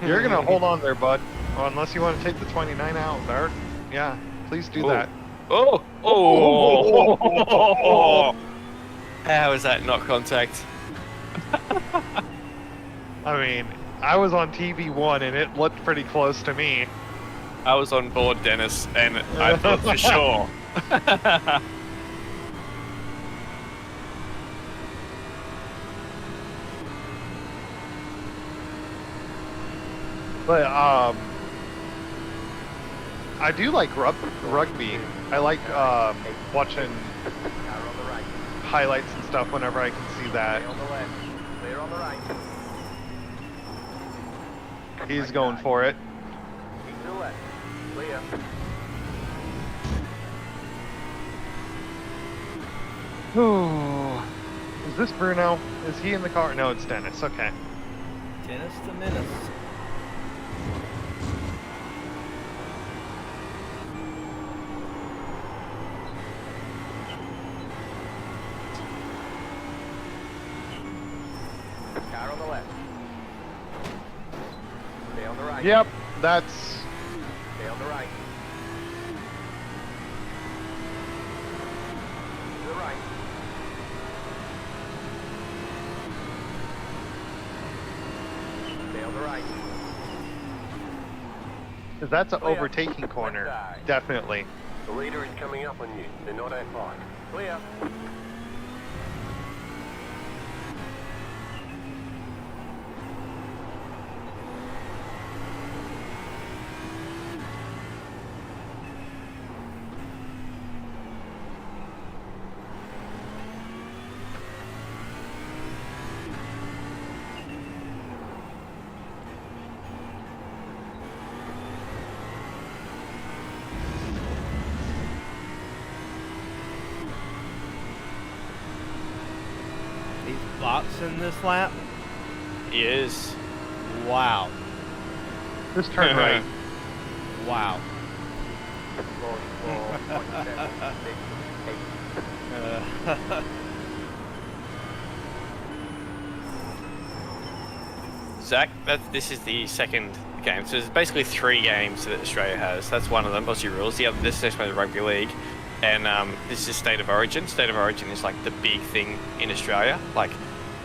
You're gonna hold on there, bud. Well, unless you want to take the 29 out, Bart. Yeah, please do that. Oh! How is that not contact? I mean, I was on TV1 and it looked pretty close to me. I was on board, Dennis, and I thought for sure. But I do like rugby. I like watching highlights and stuff whenever I can see that. Stay on the left. Clear on the right. He's going for it. Keep to the left. Clear. Ooh. Is this Bruno? Is he in the car? No, it's Dennis. Okay. Dennis the Menace. Car on the left. Stay on the right. Yep, that's... Stay on the right. To the right. Stay on the right. Because that's an overtaking corner. Definitely. The leader is coming up on you. They're not at 5. Clear. He's boxing this lap? He is. Wow. Just turn right. Wow. Zach, this is the second game. So there's basically 3 games that Australia has. That's one of them, Aussie rules. The other, this is the Rugby League. And this is State of Origin. State of Origin is like the big thing in Australia. Like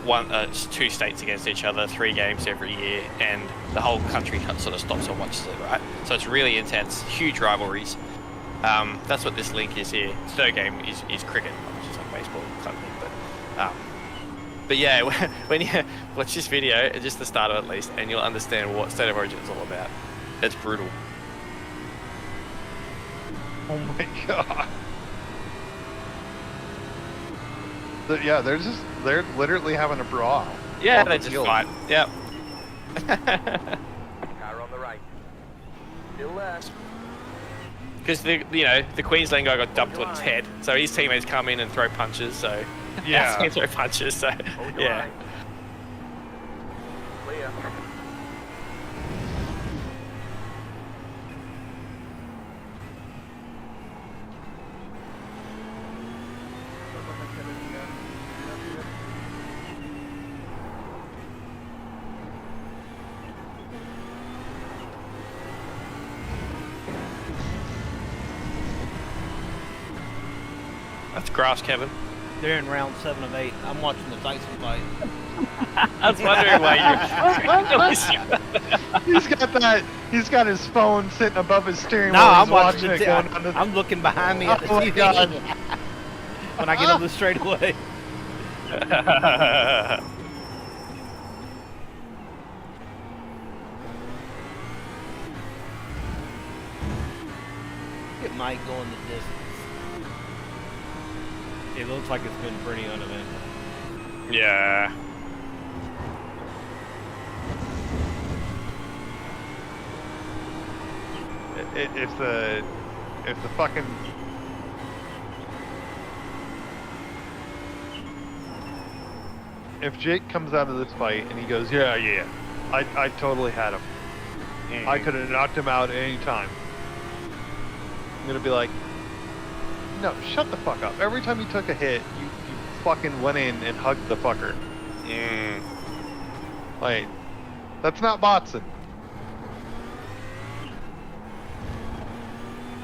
it's 2 states against each other, 3 games every year, and the whole country sort of stops and watches it, right? So it's really intense, huge rivalries. That's what this link is here. Third game is cricket, which is like baseball kind of thing. But yeah, when you watch this video, just the start of it at least, and you'll understand what State of Origin is all about. It's brutal. Oh my god. Yeah, they're literally having a brawl. Yeah, they just fight. Yep. Car on the right. Still there. Because the Queensland guy got dumped on his head, so his teammates come in and throw punches. So yeah, they throw punches. So yeah. Clear. That's grass, Kevin. They're in round 7 of 8. I'm watching the Tyson fight. I was wondering why He's got his phone sitting above his steering wheel. No, I'm watching watching it. I'm looking behind me at the TV God. when I get on the straightaway. Get Mike going the distance. It looks like it's been pretty uneventful. Yeah. If the fucking if Jake comes out of this fight and he goes, yeah, I totally had him. I could have knocked him out at any time. I'm gonna be like, no, shut the fuck up. Every time you took a hit, you fucking went in and hugged the fucker. Like, that's not boxing.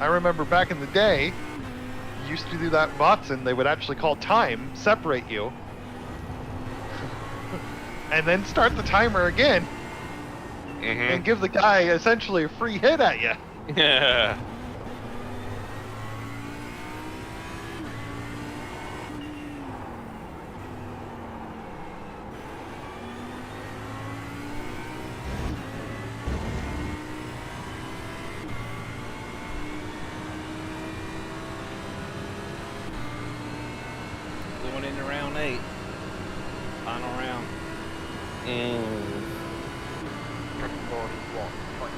I remember back in the day, you used to do that in boxing. They would actually call time, separate you, and then start the timer again, and give the guy essentially a free hit at you. Yeah. Going into round 8. Final round.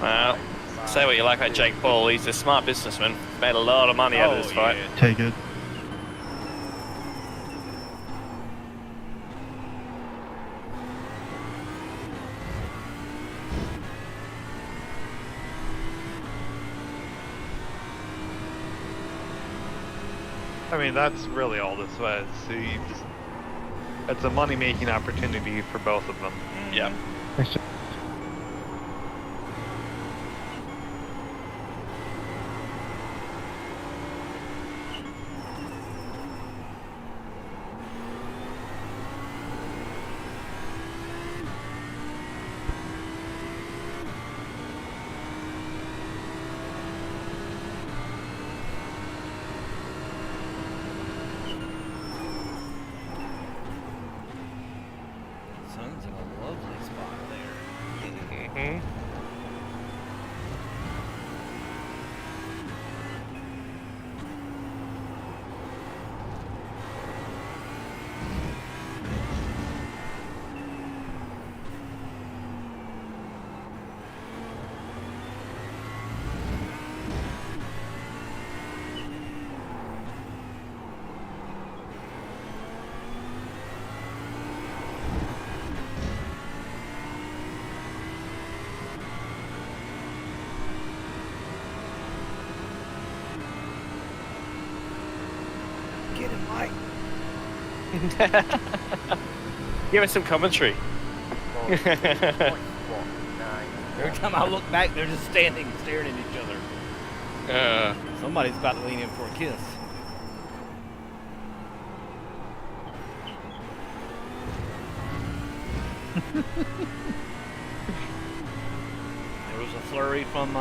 Well, say what you like about Jake Paul. He's a smart businessman. Made a lot of money out of this fight. Take it. I mean, that's really all this was. It's a money-making opportunity for both of them. Yeah. Sun's in a lovely spot there. get it, Mike. Give us some commentary. Every time I look back, they're just standing, staring at each other. Somebody's about to lean in for a kiss. There was a flurry from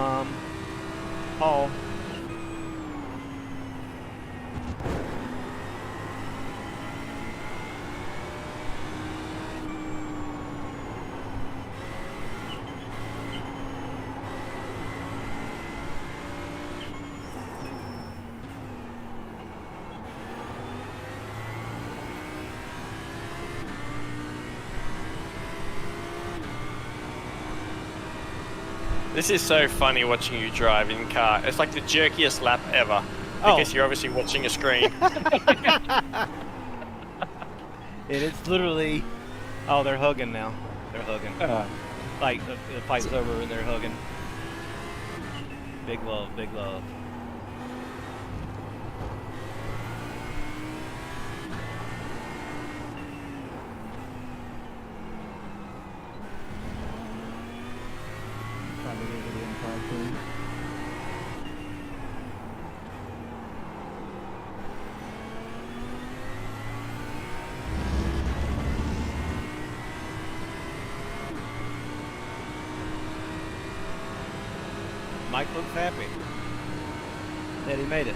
Paul. This is so funny watching you drive in car. It's like the jerkiest lap ever. Because you're obviously watching a screen. It's literally... Oh, they're hugging now. They're hugging. Like, the fight's over and they're hugging. Big love, big love. Mike looks happy that he made it.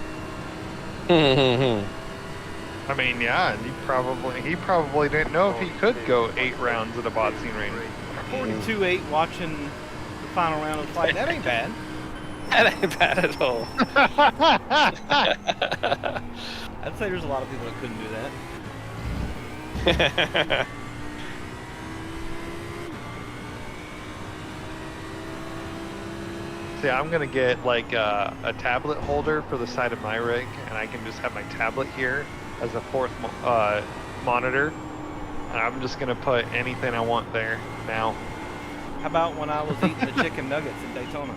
I mean, yeah, he probably didn't know if he could go 8 rounds at a boxing ring. 42-8 watching the final round of the fight. That ain't bad. That ain't bad at all. I'd say there's a lot of people that couldn't do that. See, I'm gonna get like a tablet holder for the side of my rig, and I can just have my tablet here as a fourth monitor. And I'm just gonna put anything I want there now. How about when I was eating the chicken nuggets in Daytona?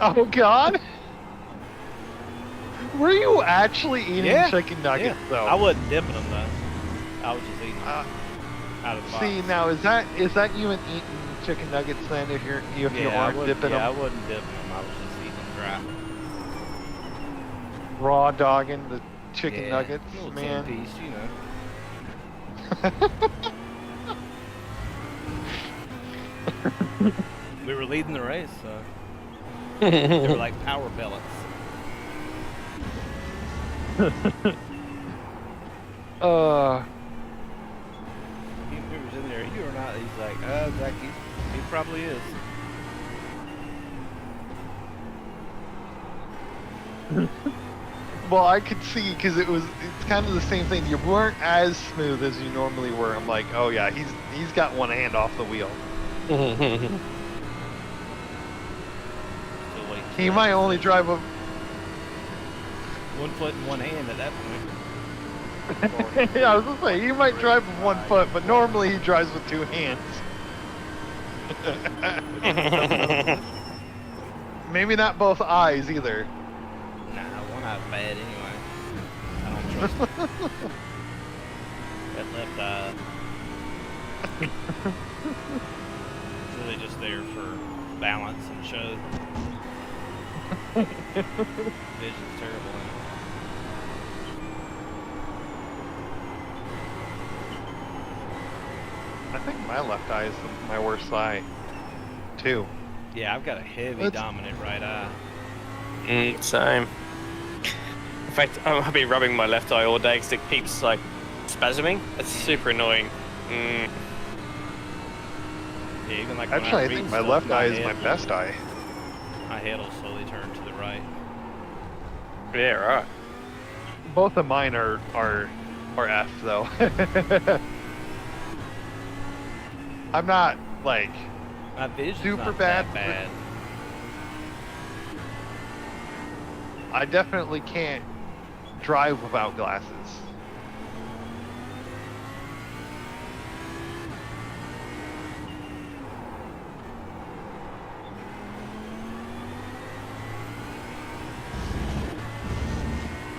Oh God! Were you actually eating chicken nuggets though? I wasn't dipping them though. I was just eating them out of the box. See, now is that you and eating chicken nuggets then? If you aren't dipping them? Yeah, I wasn't dipping them. I was just eating them dry. Raw dogging the chicken nuggets, little man. 10 piece, you know. We were leading the race, so they were like power pellets. Whoever's in there, you or not? He's like, Zach, he probably is. Well, I could see because it's kind of the same thing. You weren't as smooth as you normally were. I'm like, oh yeah, he's got one hand off the wheel. He might only drive a 1 foot and 1 hand at that point. yeah, I was gonna say he might drive with 1 foot, but normally he drives with 2 hands. Maybe not both eyes either. Nah, one eye's bad anyway. I don't trust it. That left eye. It's really just there for balance and show. Vision's terrible in it. I think my left eye is my worst eye, too. Yeah, I've got a heavy dominant right eye. Same. In fact, I've been rubbing my left eye all day because it keeps like spasming. It's super annoying. Yeah, even like actually, I think my left eye is my best eye. My head will slowly turn to the right. Yeah, right. Both of mine are F though. I'm not like my vision's super not bad. That bad. I definitely can't drive without glasses.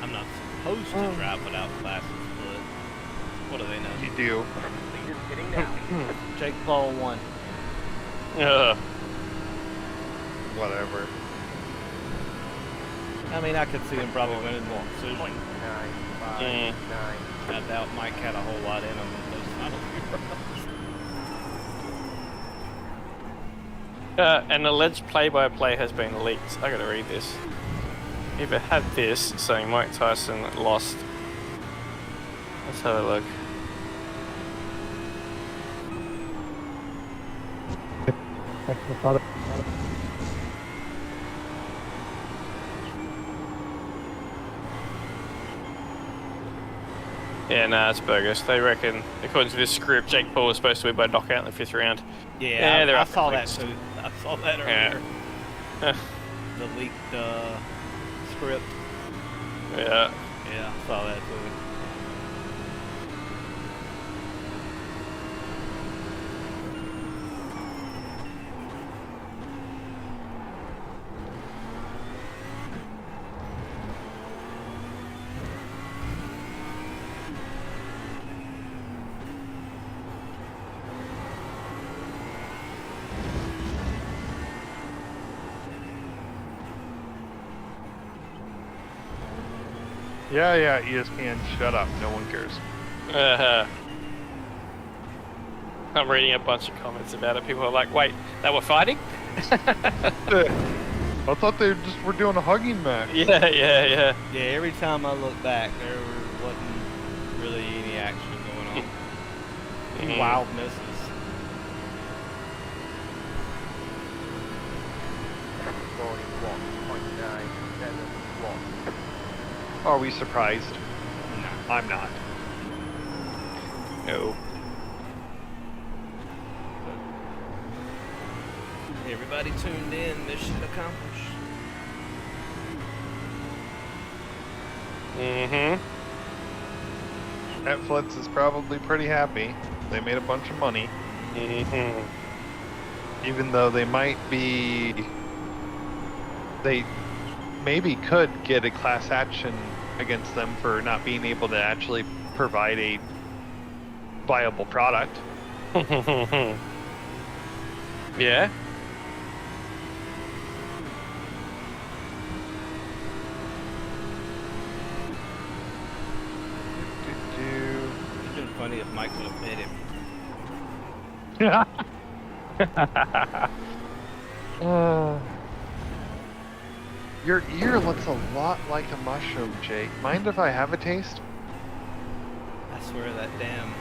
I'm not supposed to drive without glasses, but what do they know? You do. Leader's getting down. Jake Paul won. Whatever. I mean, I could see him probably winning the decision. 0.959. I doubt Mike had a whole lot in him in those final few rounds. An alleged play-by-play has been leaked. I gotta read this. If it had this saying Mike Tyson lost. Let's have a look. Thanks for the father. Yeah, nah, it's bogus. They reckon, according to this script, Jake Paul was supposed to win by knockout in the 5th round. Yeah, they're I up saw that next. too. I saw that earlier. Yeah. The leaked script. Yeah. Yeah, I saw that too. Yeah, ESPN, shut up. No one cares. I'm reading a bunch of comments about it. People are like, wait, they were fighting? I thought they just were doing a hugging match. Yeah. Yeah, every time I look back, there wasn't really any action going on. Any wild misses. Are we surprised? No, I'm not. No. Everybody tuned in, mission accomplished. Netflix is probably pretty happy. They made a bunch of money. Even though they might be... They maybe could get a class action against them for not being able to actually provide a viable product. Yeah? It's been funny if Mike would have met him. Your ear looks a lot like a mushroom, Jake. Mind if I have a taste? I swear that damn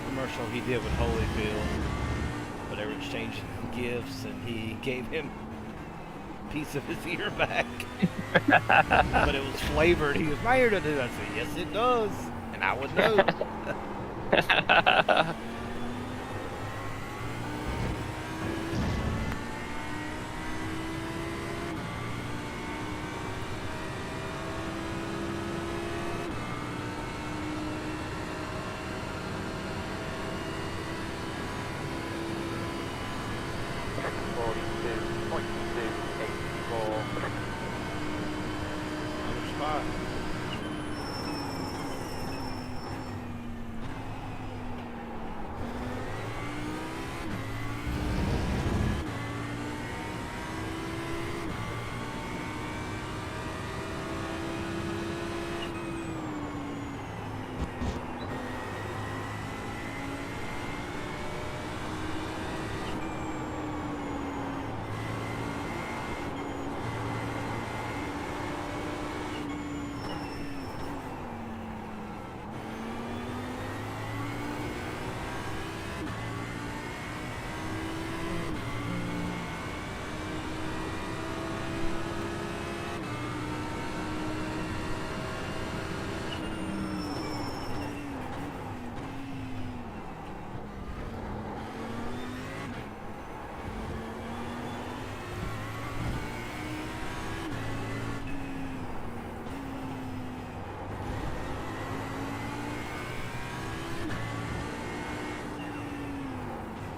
commercial he did with Holyfield, where they were exchanging gifts and he gave him a piece of his ear back. But it was flavored. He goes, my ear doesn't do that. I said, yes it does. And I would know.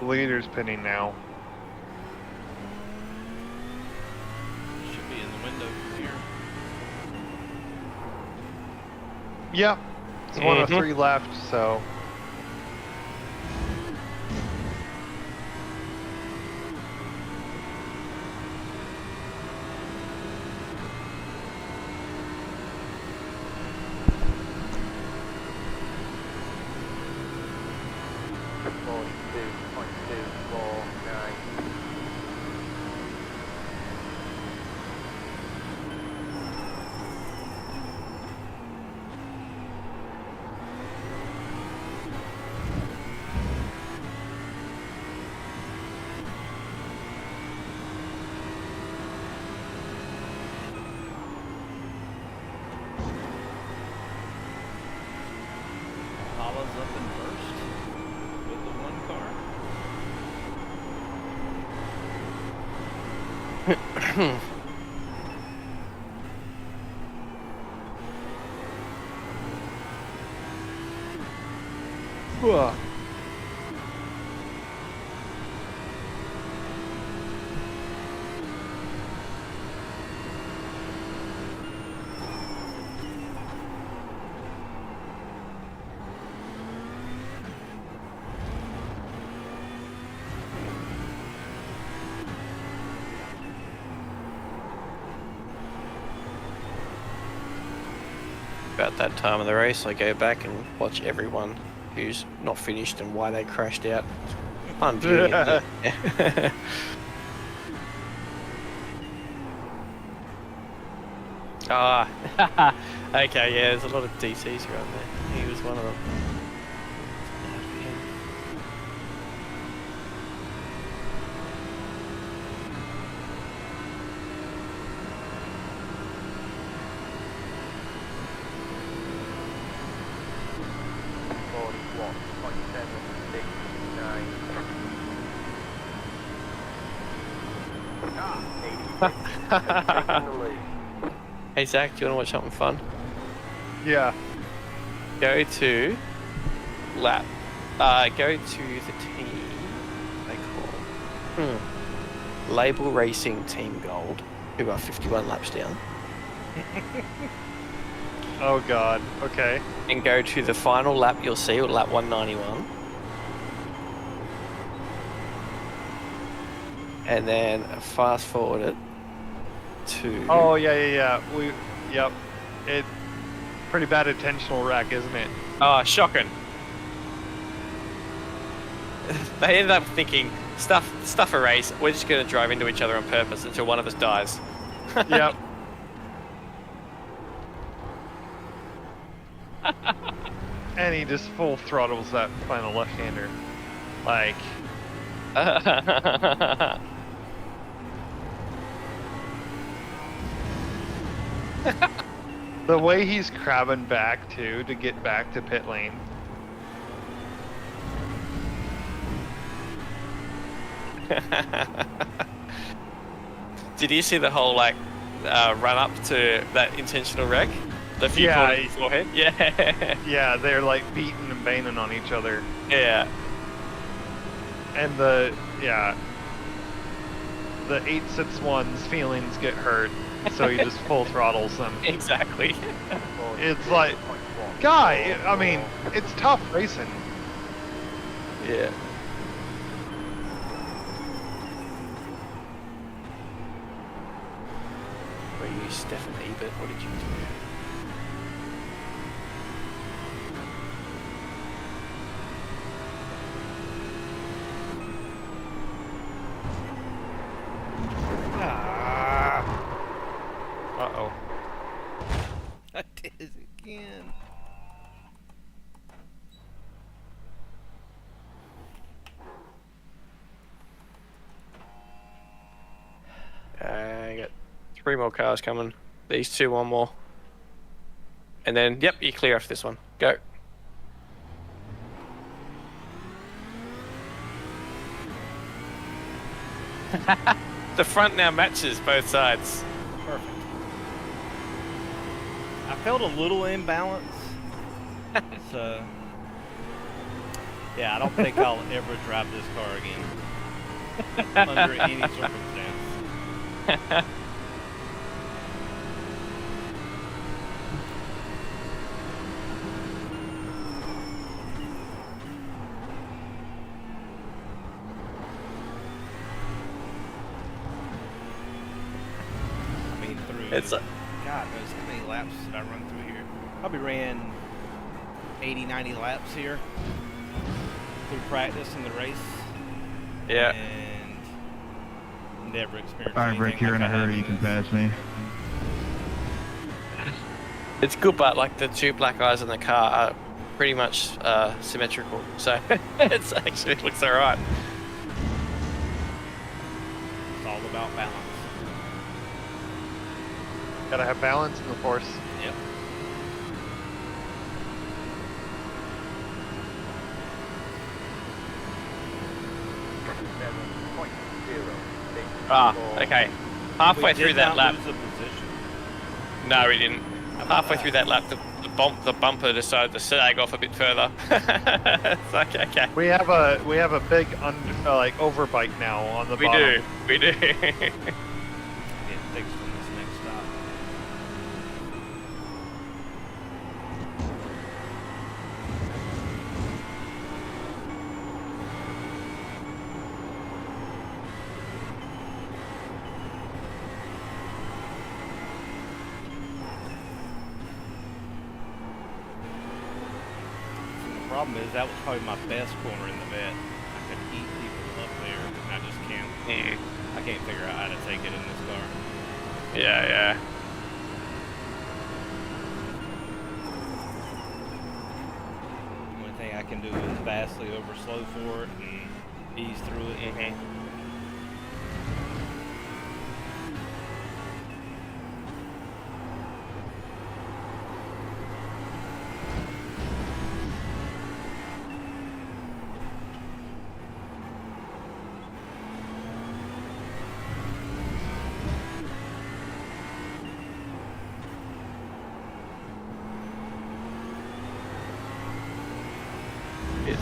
The leader's pinning now. Should be in the window from here. Yep. It's one of 3 left, so. Paula's up in first with the 1 car. About that time of the race, I go back and watch everyone who's not finished and why they crashed out. Fun viewing it. Yeah. Ah, okay, yeah, there's a lot of DCs around there. He was one of them. Hey Zach, do you want to watch something fun? Yeah. Go to lap. Go to the team they call Label Racing Team Gold, who are 51 laps down. Oh god. Okay. And go to the final lap. You'll see lap 191. And then fast forward it to. Oh yeah. Yep. It pretty bad intentional wreck, isn't it? Oh, shocking. They ended up thinking, stuff a race, we're just going to drive into each other on purpose until one of us dies. Yep. And he just full throttles that final left-hander. Like... The way he's crabbing back, too, to get back to pit lane. Did you see the whole, like, run up to that intentional wreck? The few corners beforehand? Yeah. Yeah, they're, like, beating and banging on each other. Yeah. And the 861's feelings get hurt, so he just full throttles them. Exactly. It's like, guy, I mean, it's tough racing. Yeah. Were you Stefan Ebert? What did you do? Uh-oh. I did it again. I got 3 more cars coming. These 2, 1 more. And then, yep, you clear off this one. Go. The front now matches both sides. Perfect. I felt a little imbalance. So, yeah, I don't think I'll ever drive this car again. Under any circumstance. It's God knows how many laps did I run through here. Probably ran 80, 90 laps here through practice in the race. yeah. And never experienced All right, Rick, anything you're in like a I have hurry. You in can this. pass me. It's good, but like the two black eyes in the car are pretty much symmetrical, so it's actually it looks alright. It's all about balance. Gotta have balance in the force. Yep. Ah, okay. Halfway through that lap. Lose a position. No, we didn't. Halfway through that lap, the bumper decided to sag off a bit further. It's like, okay. We have a big like overbite now on the We bottom. do. Get fixed on this next stop. The problem is that was probably my best corner in the vet. I could eat people up there, and I just can't. I can't figure out how to take it in this car. Yeah. The only thing I can do is vastly over slow for it and ease through it.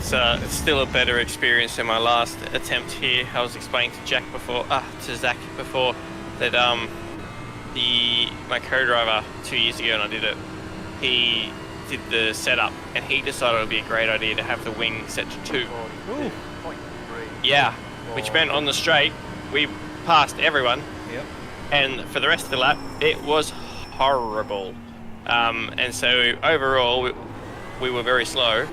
It's still a better experience than my last attempt here. I was explaining to Zach before that my co-driver 2 years ago when I did it, he did the setup and he decided it would be a great idea to have the wing set to 2. Ooh. Yeah, which meant on the straight we passed everyone. Yep. And for the rest of the lap it was horrible. And so overall we were very slow.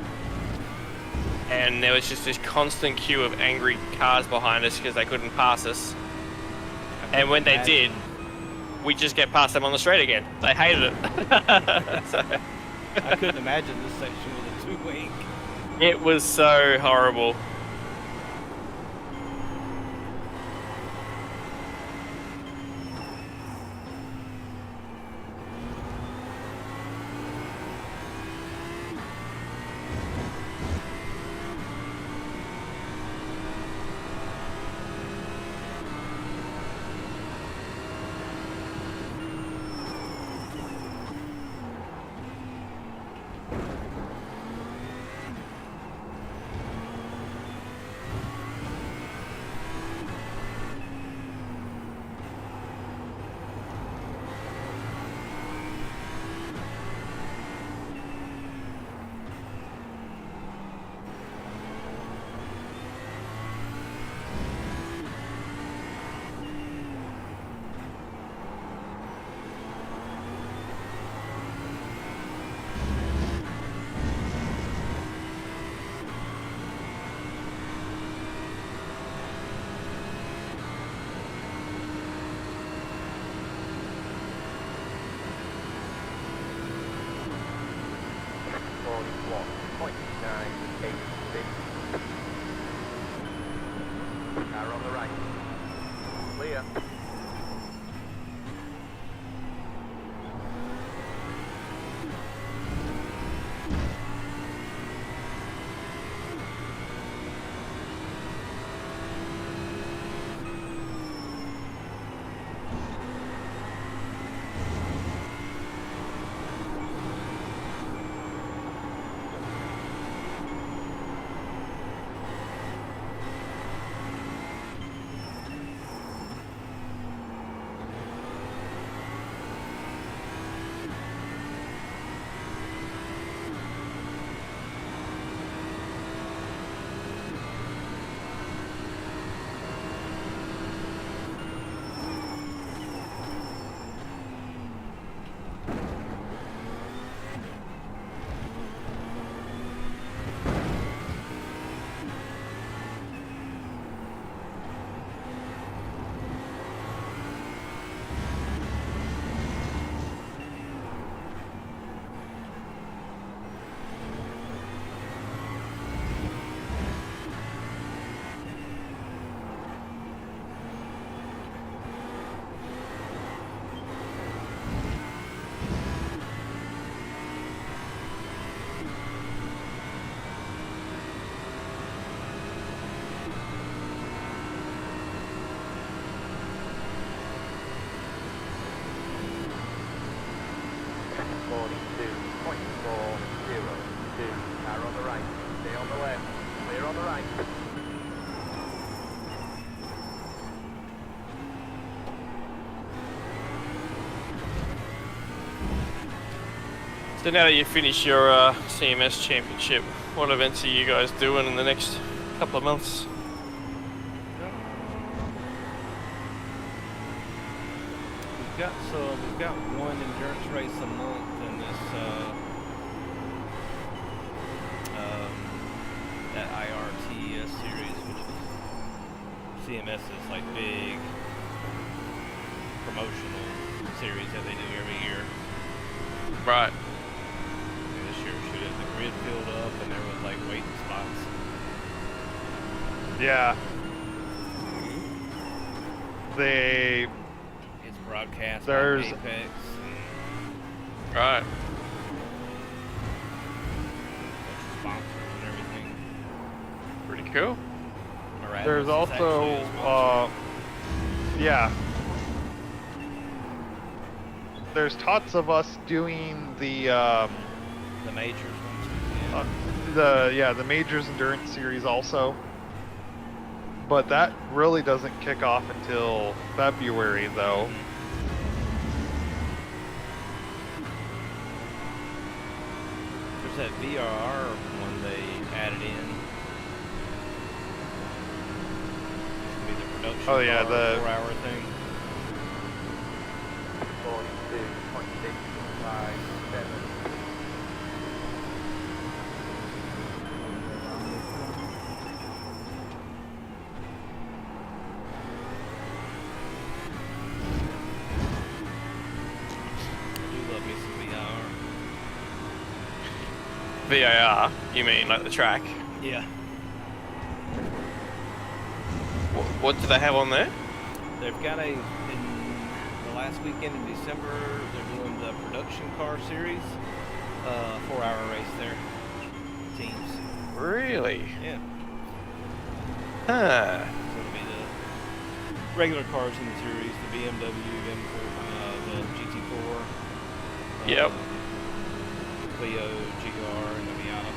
And there was just this constant queue of angry cars behind us because they couldn't pass us. And when they did, we just get past them on the straight again. They hated it. So, I couldn't imagine this section with a 2-wing. it was so horrible. Car on the right. Clear. right. So now that you finish your CMS championship, what events are you guys doing in the next couple of months? We've got one endurance race a month in this that IRTS series, which is CMS's like big promotional series that they do every year. Right. And this year we should have the grid filled up and there was like waiting spots. Yeah. They It's broadcast There's- by Apex. Right. Sponsors and everything. Pretty cool. Morales there's is also actually a sponsor. yeah. There's tots of us doing the majors ones. the majors endurance series also. But that really doesn't kick off until February though. There's that VRR one they added in. It's gonna be the production Oh, yeah, car, the 4-hour thing. 42.657. I do love me some VRR. VAR, you mean like the track? Yeah. What do they have on there? They've got in the last weekend in December, they're doing the production car series, 4-hour race there, teams. Really? Yeah. Huh. So it'll be the regular cars in the series, the BMW, the GT4, Yep. Clio, GR, and the Miata.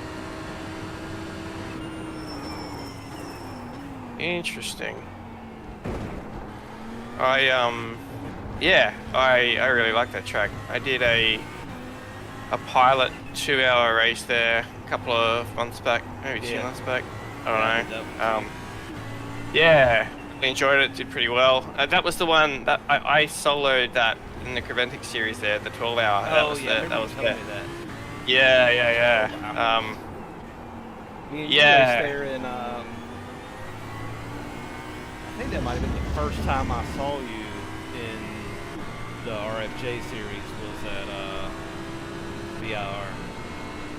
Interesting. Yeah, I really like that track. I did a pilot 2-hour race there a couple of months back, maybe 2 months back. I don't know. Yeah, I enjoyed it. Did pretty well. That was the one that I soloed that in the Creventic series there, the 12-hour. Oh yeah, that was that. Yeah. Wow. Me and you yeah. raced there in I think that might have been the first time I saw you in the RFJ series was at VIR.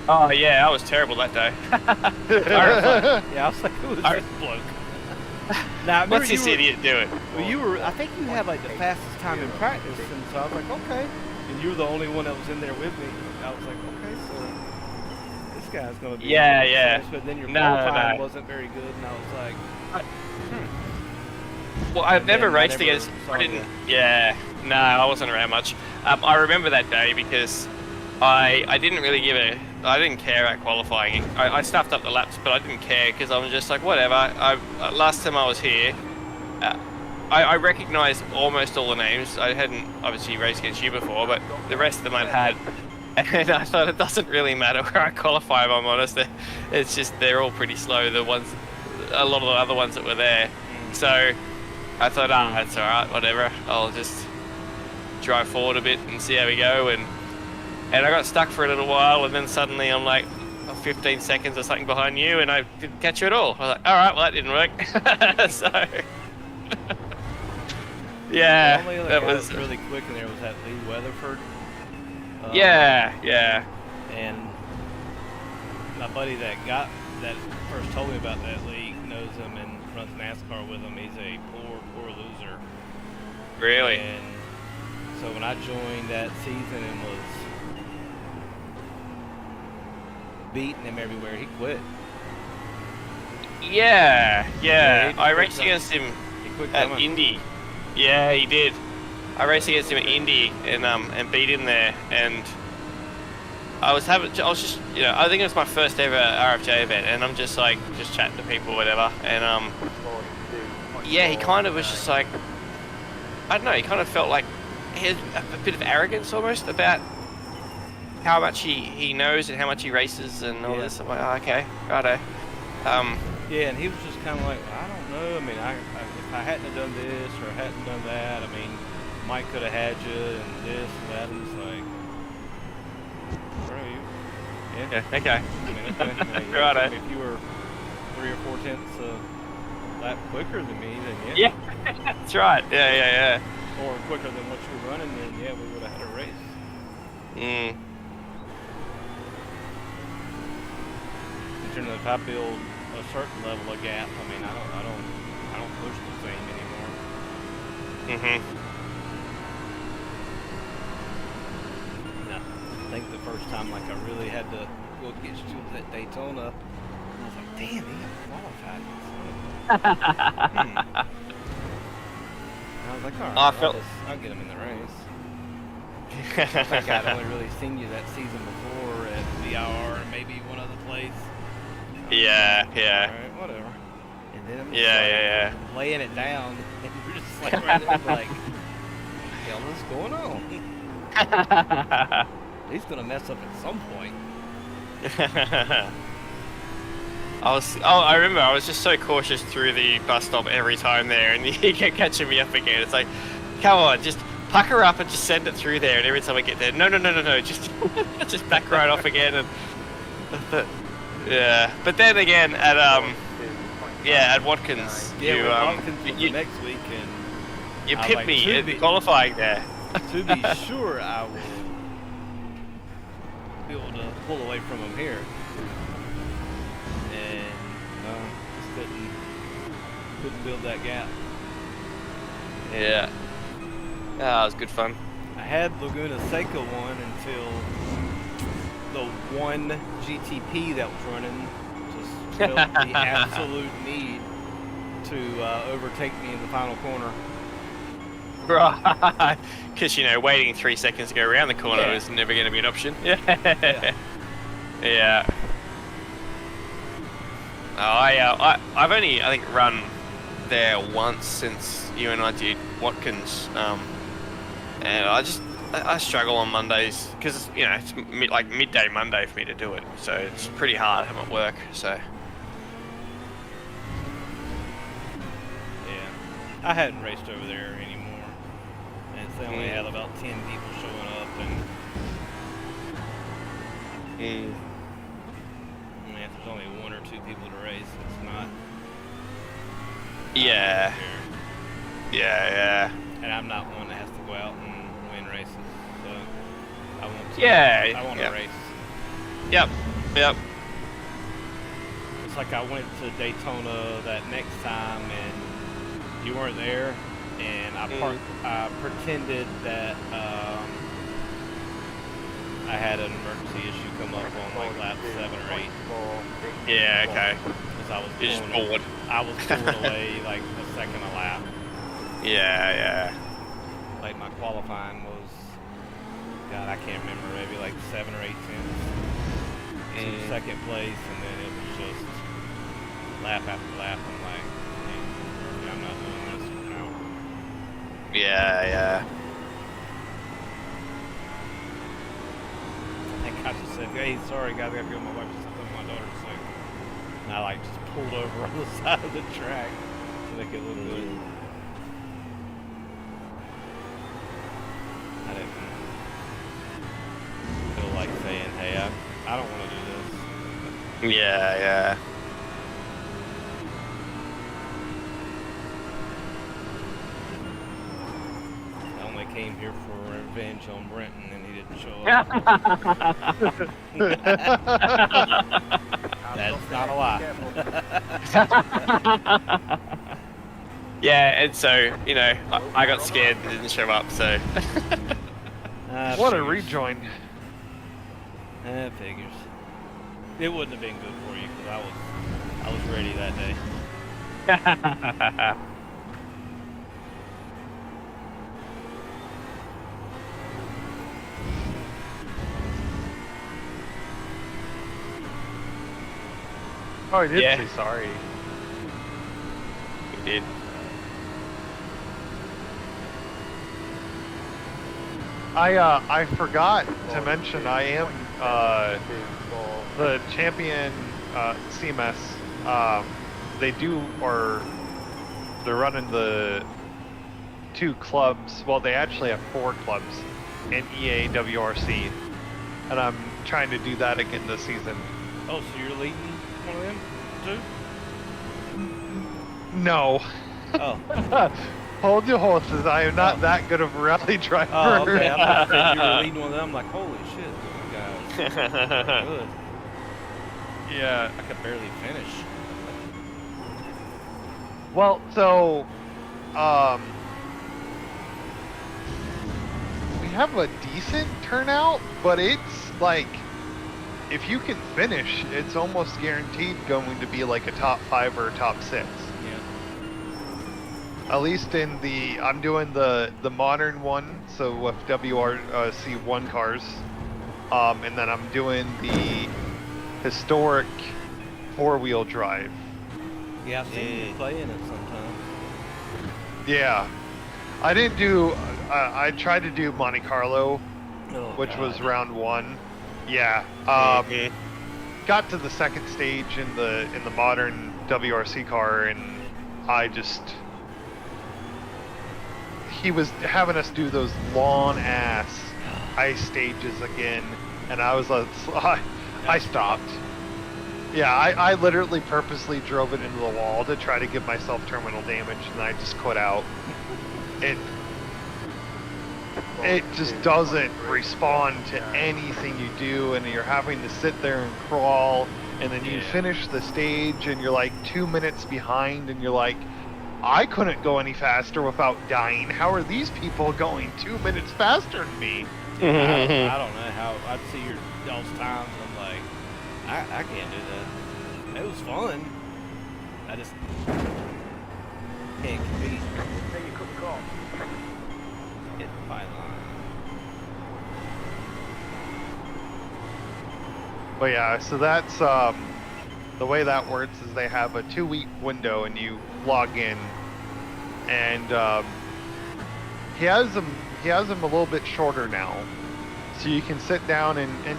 Oh yeah, I was terrible that day. Yeah, I was like, who is this bloke? Now, what's this idiot doing? Well, I think you had like the fastest time in practice, and so I was like, okay. And you were the only one that was in there with me. I was like, okay, so this guy's gonna be. Yeah. But then your qualifying wasn't very good, and I was like, Well, I've never raced against. I didn't. Yeah, no, I wasn't around much. I remember that day because I didn't really I didn't care about qualifying. I stuffed up the laps, but I didn't care because I was just like, whatever. Last time I was here, I recognised almost all the names. I hadn't obviously raced against you before, but the rest of them I'd had. And I thought it doesn't really matter where I qualify, if I'm honest. It's just they're all pretty slow. A lot of the other ones that were there. So I thought, that's all right, whatever. I'll just drive forward a bit and see how we go. And I got stuck for a little while, and then suddenly I'm like 15 seconds or something behind you, and I didn't catch you at all. I was like, all right, well that didn't work. So yeah, the only other that guy was really quick in there was that Lee Weatherford. Yeah. And my buddy that first told me about that league knows him and runs NASCAR with him. He's a poor loser. Really? And so when I joined that season and was beating him everywhere, he quit. Yeah. I raced against him at coming. Indy. Yeah, he did. I raced against him at Indy and beat him there, and I was just, you know, I think it was my first ever RFJ event, and I'm just like, just chatting to people, whatever, and yeah, he kind of was just like, I don't know, he kind of felt like he had a bit of arrogance almost about how much he knows and how much he races and all this. I'm like, oh, okay, righto. Yeah, and he was just kind of like, well, I don't know. I mean, if I hadn't have done this or hadn't done that, I mean, Mike could have had you and this and that. And it's like, bro, yeah, okay. I mean, okay. Righto. If you were 3 or 4 tenths a lap quicker than me, then yeah. That's right. Yeah. Or quicker than what you were running, then yeah, we would have had a race. Mm. Generally, if I build a certain level of gap, I mean, I don't push the same anymore. Mhm. I think the first time, like, I really had to go get you to that Daytona, I was like, damn, he got qualified. I was like, all right, I'll get him in the race. I think I'd only really seen you that season before at VIR and maybe one other place. Yeah. Alright, whatever. And then I'm just laying it down, and you're just like right there, like, what the hell is going on? He's gonna mess up at some point. I remember I was just so cautious through the bus stop every time there, and he kept catching me up again. It's like, come on, just pucker up and just send it through there. And every time I get there, no, just just back right off again. And yeah, but then again at Watkins, you next week, and you pipped me at qualifying there. To be sure, I will be able to pull away from him here. And just couldn't build that gap. Yeah. That was good fun. I had Laguna Seca one until the one GTP that was running just felt the absolute need to overtake me in the final corner. Right. Because, you know, waiting 3 seconds to go around the corner is never going to be an option. Yeah. I've only, I think, run there once since you and I did Watkins. And I struggle on Mondays because, you know, it's like midday Monday for me to do it. So it's pretty hard. I'm at work, so. Yeah. I hadn't raced over there anymore. And they only had about 10 people showing up. And I mean, if there's only 1 or 2 people to race, it's not. Yeah. And I'm not one that has to go out and win races, so I want to. I want to race. Yep. It's like I went to Daytona that next time, and you weren't there, and I pretended that I had an emergency issue come up on like lap 7 or 8. Yeah. Okay. Because I was just bored. I was pulling away like a second a lap. Yeah. Like my qualifying was, God, I can't remember, maybe like 7 or 8 tenths to second place, and then it was just lap after lap. I'm like, hey, I'm not doing this for now. Yeah. I think I just said, hey, sorry guys, I gotta go. My wife just took my daughter to sleep. And I like just pulled over on the side of the track to make it look good. I didn't feel like saying, hey, I don't want to do this. Yeah. I only came here for revenge on Brenton, and he didn't show up. That's not a lie. Yeah, and so, you know, I got scared and didn't show up, so. What a rejoin. Figures. It wouldn't have been good for you because I was ready that day. Oh, I did say sorry. We did. I forgot to mention I am the champion CMS. They're running the 2 clubs. Well, they actually have 4 clubs in EA WRC, and I'm trying to do that again this season. Oh, so you're leading one of them too? No. Oh. Hold your horses. I am not that good of a rally driver. Oh, okay. I thought you said you were leading one of them. I'm like, holy shit, this guy's good. Yeah. I could barely finish. Well, so, we have a decent turnout, but it's like, if you can finish, it's almost guaranteed going to be like a top 5 or a top 6. At least in the, I'm doing the modern one, so with WRC 1 cars, and then I'm doing the historic 4-wheel drive. Yeah, I've seen you playing it sometimes. Yeah, I didn't do. I tried to do Monte Carlo, which was round 1. Yeah. Got to the second stage in the modern WRC car, and I just. He was having us do those long-ass ice stages again, and I was like, I stopped. Yeah, I literally purposely drove it into the wall to try to give myself terminal damage, and I just quit out. It just doesn't respond to anything you do, and you're having to sit there and crawl, and then you finish the stage, and you're like 2 minutes behind, and you're like, I couldn't go any faster without dying. How are these people going 2 minutes faster than me? I don't know how. I'd see y'all's times, and I'm like, I can't do that. It was fun. I just can't compete. Say you couldn't call. Hit the fine line. But yeah, so that's the way that works is they have a 2-week window, and you log in, and he has them a little bit shorter now, so you can sit down and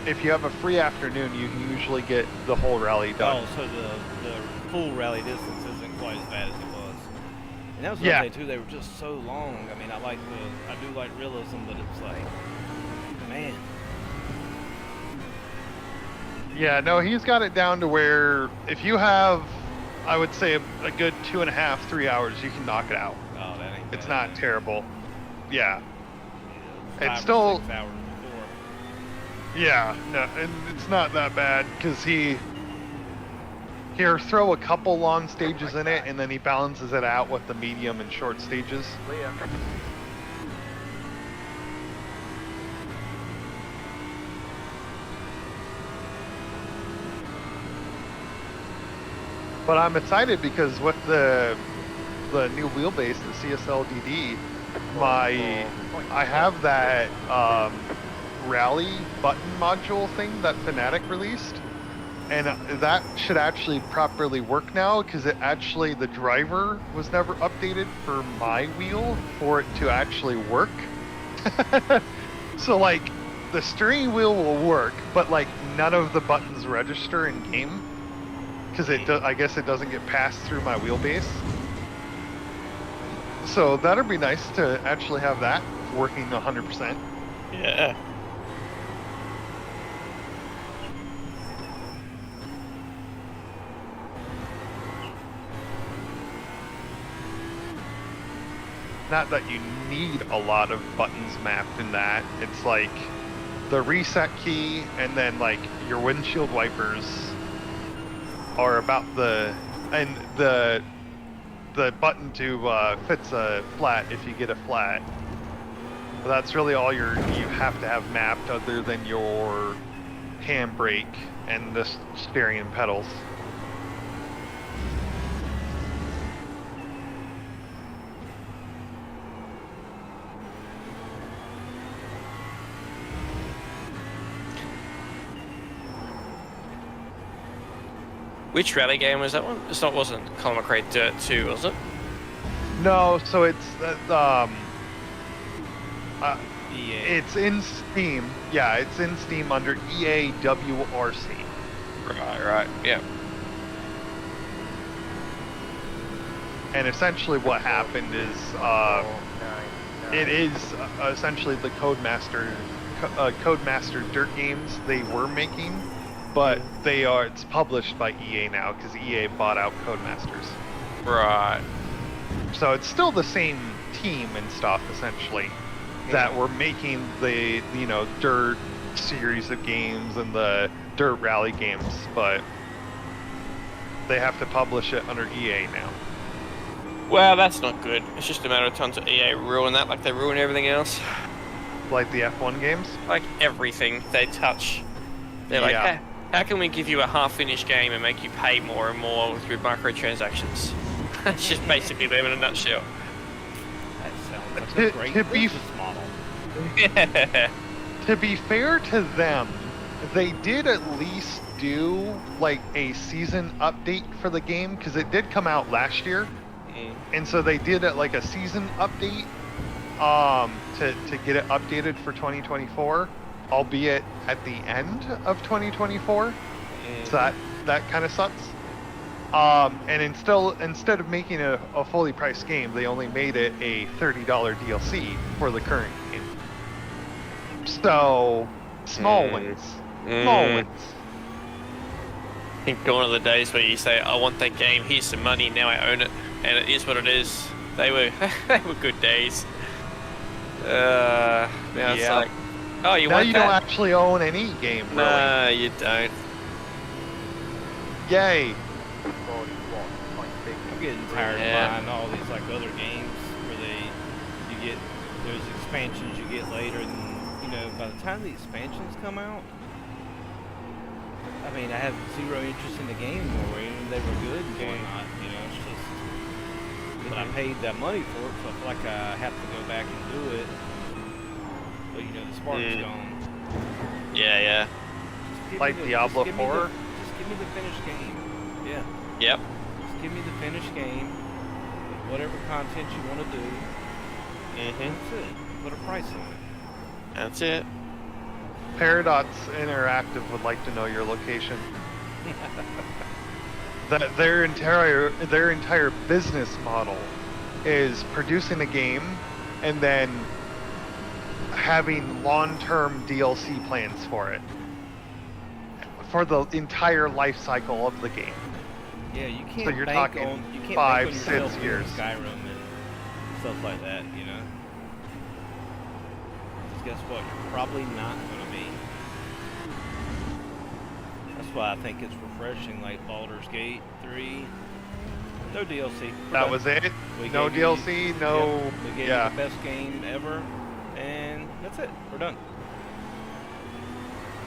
if you have a free afternoon, you can usually get the whole rally done. Oh, so the full rally distance isn't quite as bad as it was. And that was the other day too. They were just so long. I mean, I do like realism, but it's like, man. Yeah, no, he's got it down to where if you have, I would say a good 2.5, 3 hours, you can knock it out. Oh, that ain't bad. It's not terrible. Yeah. It's 5 still. or 6 hours before. Yeah, no, and it's not that bad because he'll throw a couple long stages in it, and then he balances it out with the medium and short stages. Clear. But I'm excited because with the new wheelbase, the CSL-DD, I have that rally button module thing that Fnatic released, and that should actually properly work now because the driver was never updated for my wheel for it to actually work. So like the steering wheel will work, but like none of the buttons register in game because I guess it doesn't get passed through my wheelbase. So that'll be nice to actually have that working 100%. Yeah. Not that you need a lot of buttons mapped in that. It's like the reset key and then like your windshield wipers are about the button to fix a flat if you get a flat. But that's really all you have to have mapped other than your handbrake and the steering and pedals. Which rally game was that one? Wasn't Colin McRae Dirt 2, was it? No, so it's EA. it's in Steam. Yeah, it's in Steam under EA WRC. Right, yeah. And essentially what happened is it is essentially the Codemaster Dirt games they were making, but it's published by EA now because EA bought out Codemasters. Right. So it's still the same team and stuff essentially that were making the Dirt series of games and the Dirt Rally games, but they have to publish it under EA now. Well, that's not good. It's just a matter of time to EA ruin that, like they ruin everything else. Like the F1 games? Like everything they touch. They're like, hey, how can we give you a half-finished game and make you pay more and more with your microtransactions? That's just basically them in a nutshell. That sounds like a great business model. Yeah. To be fair to them, they did at least do like a season update for the game because it did come out last year. And so they did like a season update to get it updated for 2024, albeit at the end of 2024. So that kind of sucks. And instead of making a fully priced game, they only made it a $30 DLC for the current game. So small wins. Small wins. I think gone are the days where you say, I want that game, here's some money, now I own it. And it is what it is. They were good days. Now it's like, oh, you now want you that? don't actually own any game, really. No, you don't. Yay. I'm getting tired of buying all these like other games where you get those expansions you get later, and by the time the expansions come out, I mean, I have zero interest in the game anymore. And they were good and whatnot, it's just. But I paid that money for it, so I feel like I have to go back and do it. But the spark's gone. Yeah. Like Diablo 4? Just give me the finished game. Yeah. Yep. Just give me the finished game. Whatever content you want to do. That's it. Put a price on it. That's it. Paradox Interactive would like to know your location. That their entire business model is producing a game and then having long-term DLC plans for it for the entire life cycle of the game. Yeah, you can't. So you're bank talking on, you can't 5, bank on 6 yourself years. with Skyrim and stuff like that. Guess what? You're probably not going to be. That's why I think it's refreshing, like Baldur's Gate 3. No DLC. That was it? No DLC, no... We gave you the best game ever, and that's it. We're done.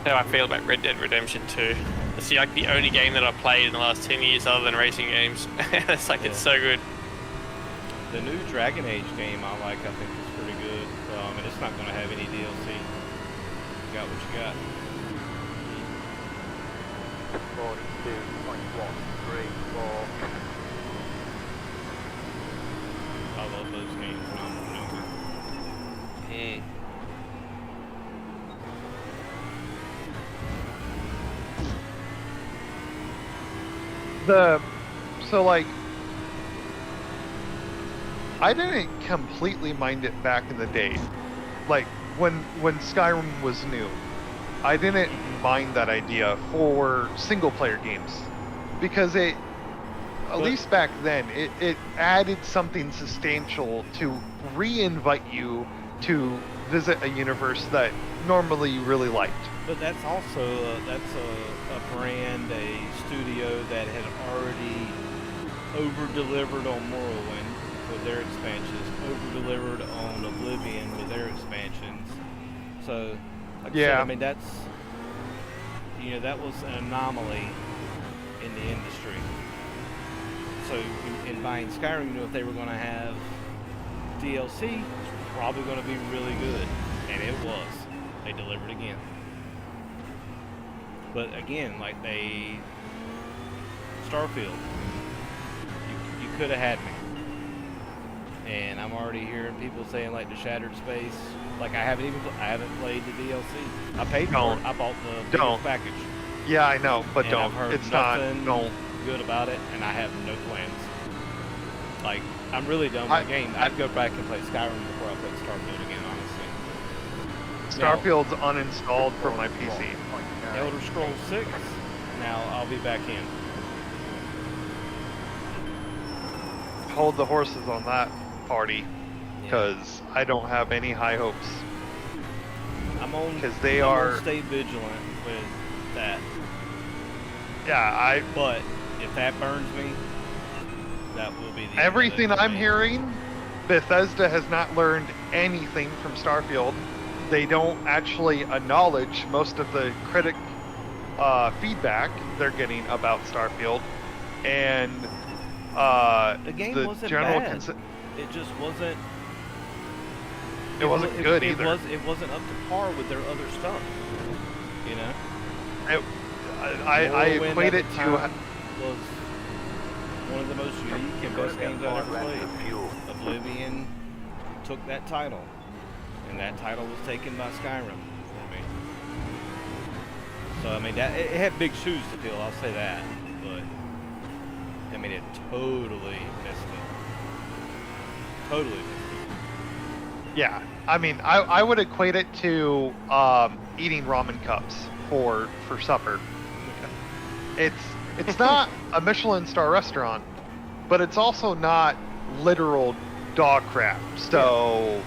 How I feel about Red Dead Redemption 2. It's like the only game that I've played in the last 10 years other than racing games. It's like, it's so good. The new Dragon Age game I think is pretty good. And it's not going to have any DLC. You got what you got. 42.134. I love those games when I'm younger. I didn't completely mind it back in the day. Like, when Skyrim was new, I didn't mind that idea for single-player games. Because at least back then, it added something substantial to re-invite you to visit a universe that normally you really liked. But that's also a brand, a studio that had already over-delivered on Morrowind with their expansions, over-delivered on Oblivion with their expansions. So, like I said, I mean, that's, that was an anomaly in the industry. So, in buying Skyrim, if they were going to have DLC, it's probably going to be really good. And it was. They delivered again. But again, like Starfield. You could have had me. And I'm already hearing people saying like the Shattered Space. Like I haven't played the DLC. I paid for it. I bought the biggest package. Yeah, I know, but And don't. I've heard It's not. nothing Don't. good about it, and I have no plans. Like I'm really done with the game. I'd go back and play Skyrim before I play Starfield again, honestly. Starfield's uninstalled from my PC. Elder Scrolls 6. Now I'll be back in. Hold the horses on that party, because I don't have any high hopes. I'm on. Because they I'm are. gonna stay vigilant with that. Yeah, But if that burns me, that will be the everything I'm hearing, Bethesda has not learned anything from Starfield. They don't actually acknowledge most of the critic feedback they're getting about Starfield, and the game the wasn't general bad. It just wasn't. It wasn't good either. It wasn't up to par with their other stuff. You know. I equate it to. Was one of the most unique and best games I've ever played. Oblivion took that title, and that title was taken by Skyrim for me. So I mean, it had big shoes to fill. I'll say that, but I mean, it totally missed it. Totally missed it. Yeah, I mean, I would equate it to eating ramen cups for supper. It's not a Michelin star restaurant, but it's also not literal dog crap. So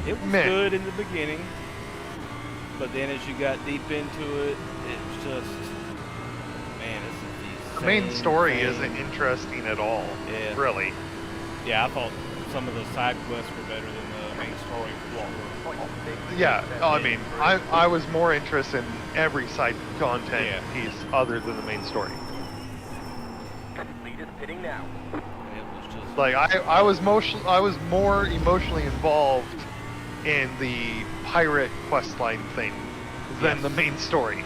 it was good in the beginning, but then as you got deep into it, it's just the main story isn't interesting at all. Yeah, really. Yeah, I thought some of the side quests were better than the main story. Yeah, I mean, I was more interested in every side content piece other than the main story. Lead is pitting now. It was just like I was more emotionally involved in the pirate questline thing than the main story.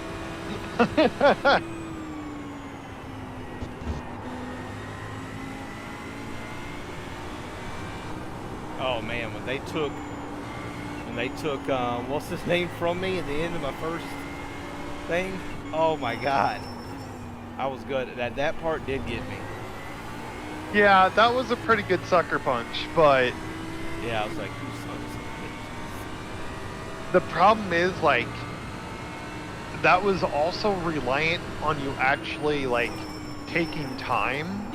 Oh man, when they took what's his name from me at the end of my first thing, oh my god, I was good. That part did get me. Yeah, that was a pretty good sucker punch, but yeah, I was like, who son of a the problem is, like, that was also reliant on you actually like taking time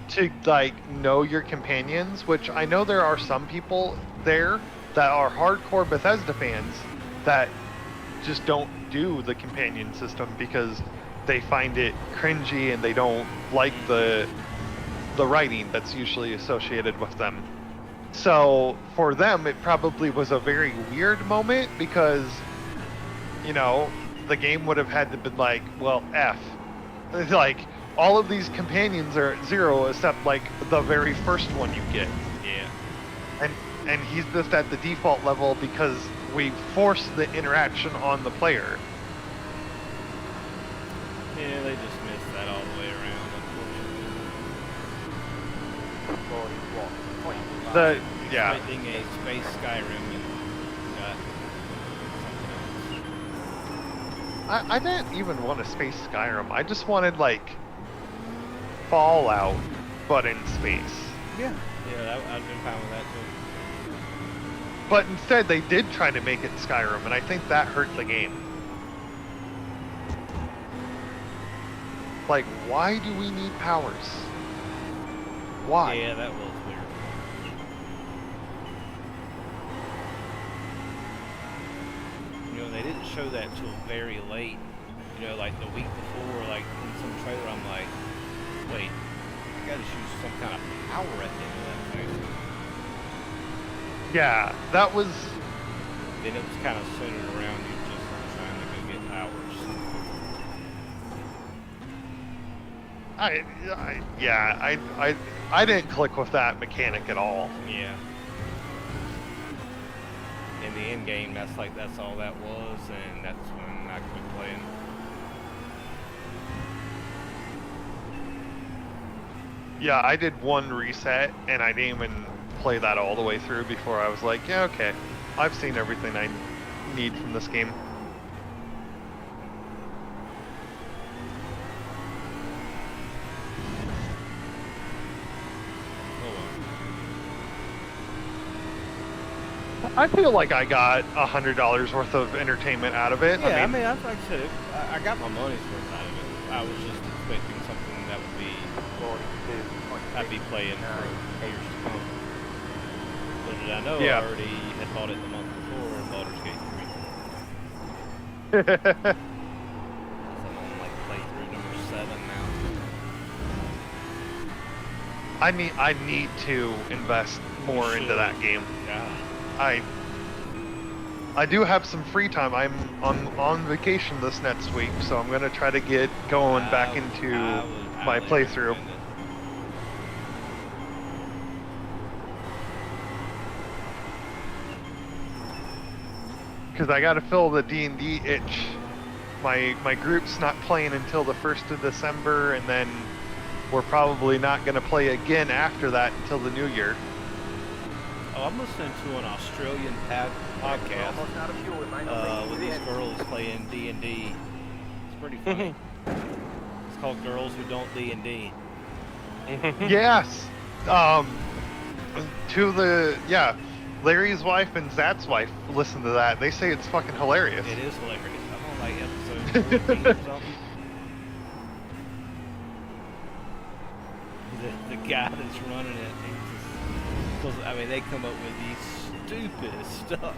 to like know your companions, which I know there are some people there that are hardcore Bethesda fans that just don't do the companion system because they find it cringy and they don't like the writing that's usually associated with them. So for them, it probably was a very weird moment because, you know, the game would have had to be like, well, F. Like, all of these companions are at 0 except like the very first one you get. Yeah. And he's just at the default level because we force the interaction on the player. Yeah, they just missed that all the way around, unfortunately. Expecting a space Skyrim and got something else. I didn't even want a space Skyrim. I just wanted like Fallout, but in space. Yeah, I've been fine with that too. But instead, they did try to make it Skyrim, and I think that hurt the game. Like, why do we need powers? Why? Yeah, that was weird. You know, they didn't show that till very late. You know, like the week before, like in some trailer, I'm like, wait, I gotta shoot some kind of power at the end of that thing. Yeah, that was... Then it was kind of centered around you just trying to go get powers. I didn't click with that mechanic at all. Yeah. In the end game, that's all that was, and that's when I quit playing. Yeah, I did one reset, and I didn't even play that all the way through before I was like, yeah, okay. I've seen everything I need from this game. I feel like I got $100 worth of entertainment out of it. Yeah, I mean, like I said, I got my money's worth out of it. I was just expecting something that would be, I'd be playing for years to come. Little did I know, I already had bought it the month before in Baldur's Gate 3. I'm on like playthrough number 7 now. I need to invest more into that game. Yeah. I do have some free time. I'm on vacation this next week, so I'm gonna try to get going back into my playthrough. Because I gotta fill the D&D itch. My group's not playing until the 1st of December, and then we're probably not gonna play again after that until the new year. Oh, I'm listening to an Australian podcast with these girls playing D&D. It's pretty funny. It's called Girls Who Don't D&D. Yes. Larry's wife and Zat's wife listen to that. They say it's fucking hilarious. It is hilarious. I'm on like episode 14 or something. The guy that's running it, I mean, they come up with the stupidest stuff.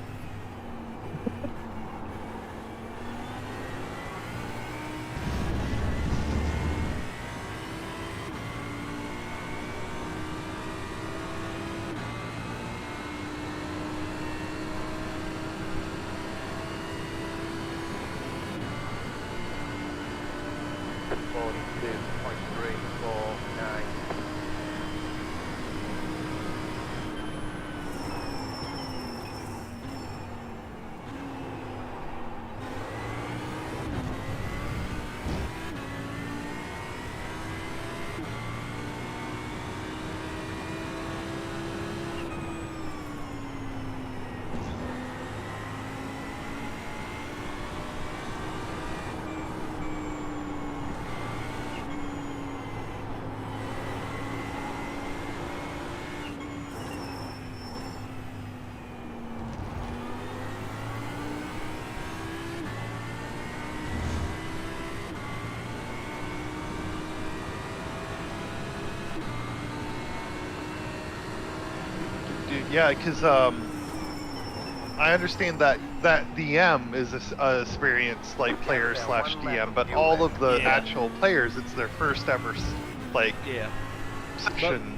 Yeah, because I understand that DM is a experienced like player slash DM, but all of the actual players, it's their first ever session. But,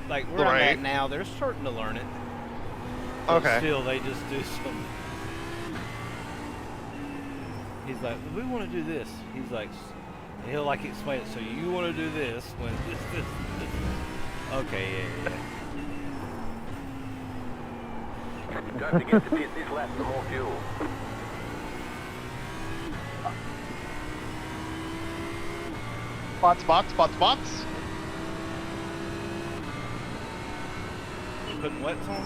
like where I'm at now, they're starting to learn it. But okay. Still, they just do some. He's like, we want to do this. He's like, he'll like explain it. So you want to do this when this. Okay, yeah. Time to get to pit this lap for more fuel. Spots. You putting wets on?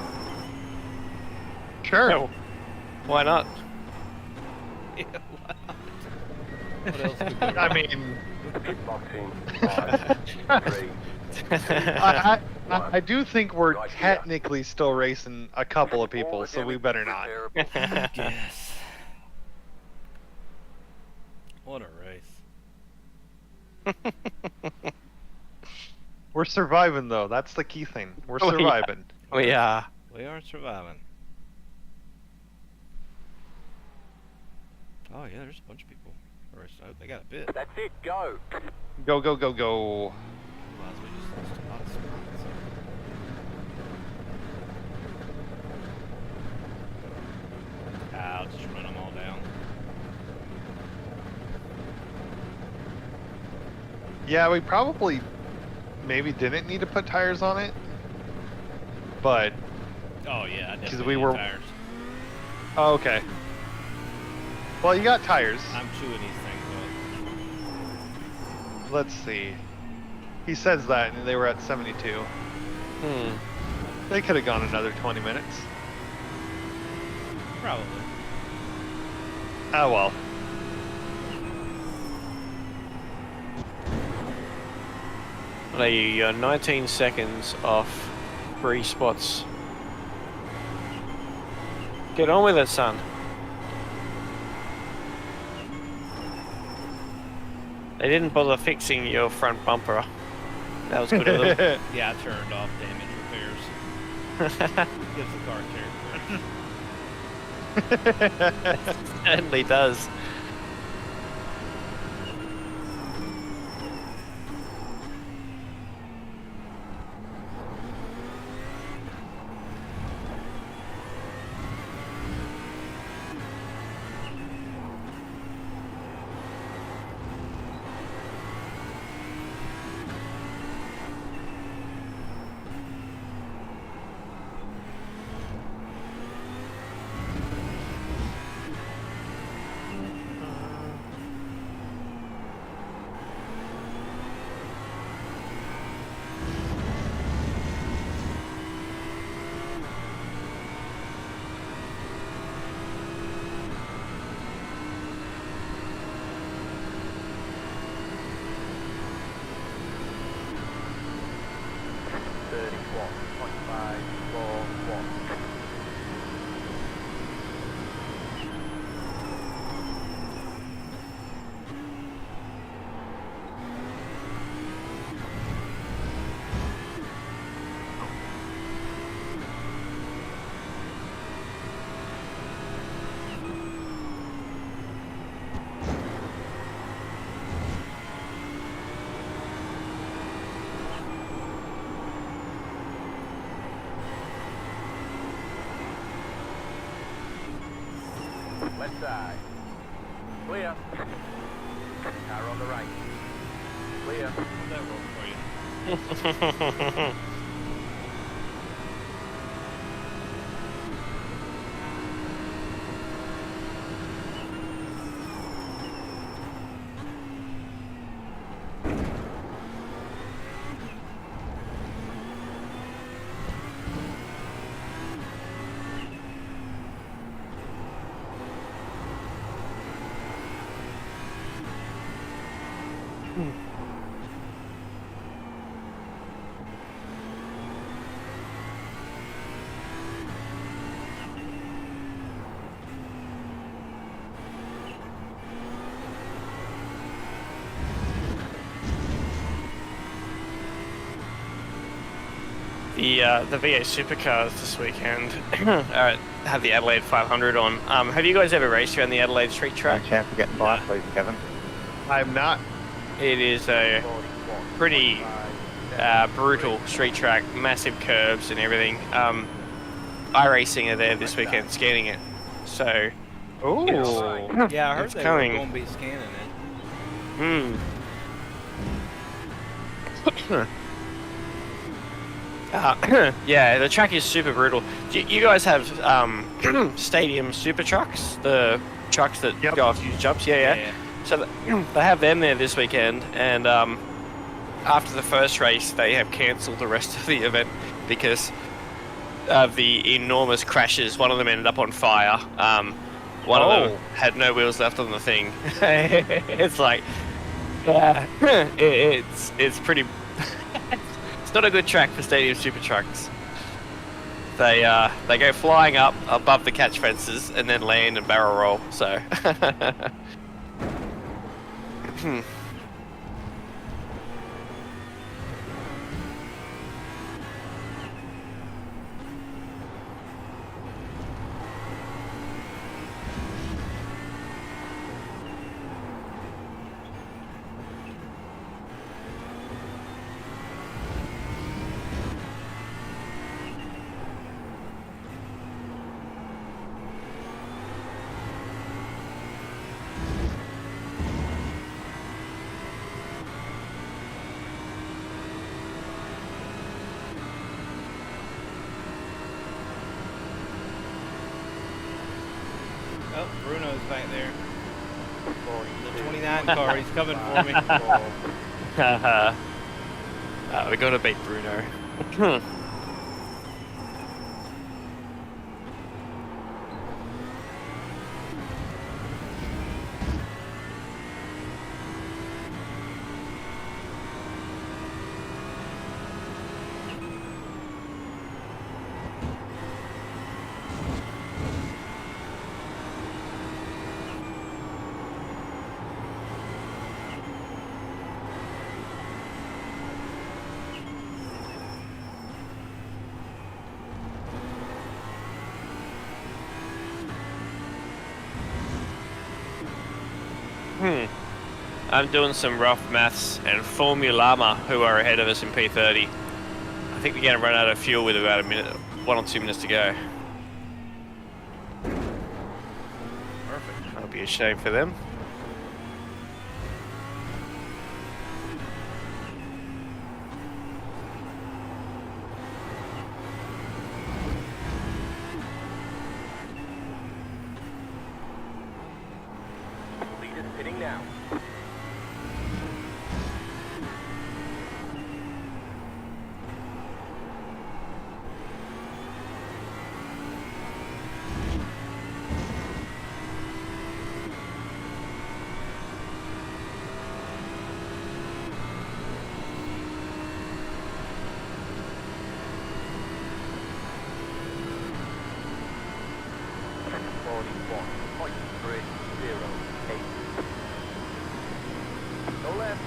Sure. No. Why not? Yeah, why not? What else could go wrong? I mean, Boxing. 5, 3. I do think we're technically still racing a couple of people, so we better not. Yes. What a race. We're surviving though. That's the key thing. We're surviving. We are. We are surviving. Oh yeah, there's a bunch of people. They got a bit. That's it, go. Go. Otherwise we just lost a lot of spots. I'll just run them all down. Yeah, we probably maybe didn't need to put tires on it, but Oh yeah, because we were tires. Oh, okay. Well, you got tires. I'm chewing these things Let's see. He says that, and they were at 72. Hmm. They could have gone another 20 minutes. Probably. Oh well. You're 19 seconds off 3 spots. Get on with it, son. They didn't bother fixing your front bumper. That was good of them. Yeah, I turned off damage repairs. Gives the car character. It certainly does. Left side. Clear. Car on the right. Clear. That worked for you. The V8 supercars this weekend have the Adelaide 500 on. Have you guys ever raced around the Adelaide street track? Chance of getting by, please, Kevin. I'm not. It is a pretty brutal street track, massive curves and everything. iRacing are there this weekend scanning it, so Oh. Yeah, I heard it's they coming. were going to be scanning it. Yeah, the track is super brutal. You guys have stadium super trucks, the trucks that go off huge jumps. Yeah. So they have them there this weekend, and after the first race, they have cancelled the rest of the event because of the enormous crashes. One of them ended up on fire. One of them had no wheels left on the thing. It's like, it's pretty. It's not a good track for stadium super trucks. They go flying up above the catch fences and then land and barrel roll. So. Oh, Bruno's back there. The 29 car, he's coming for me. We got to beat Bruno. I'm doing some rough maths, and Formulama, who are ahead of us in P30, I think they're going to run out of fuel with about 1 or 2 minutes to go. Perfect. That'll be a shame for them. Leaders pitting now. Go left.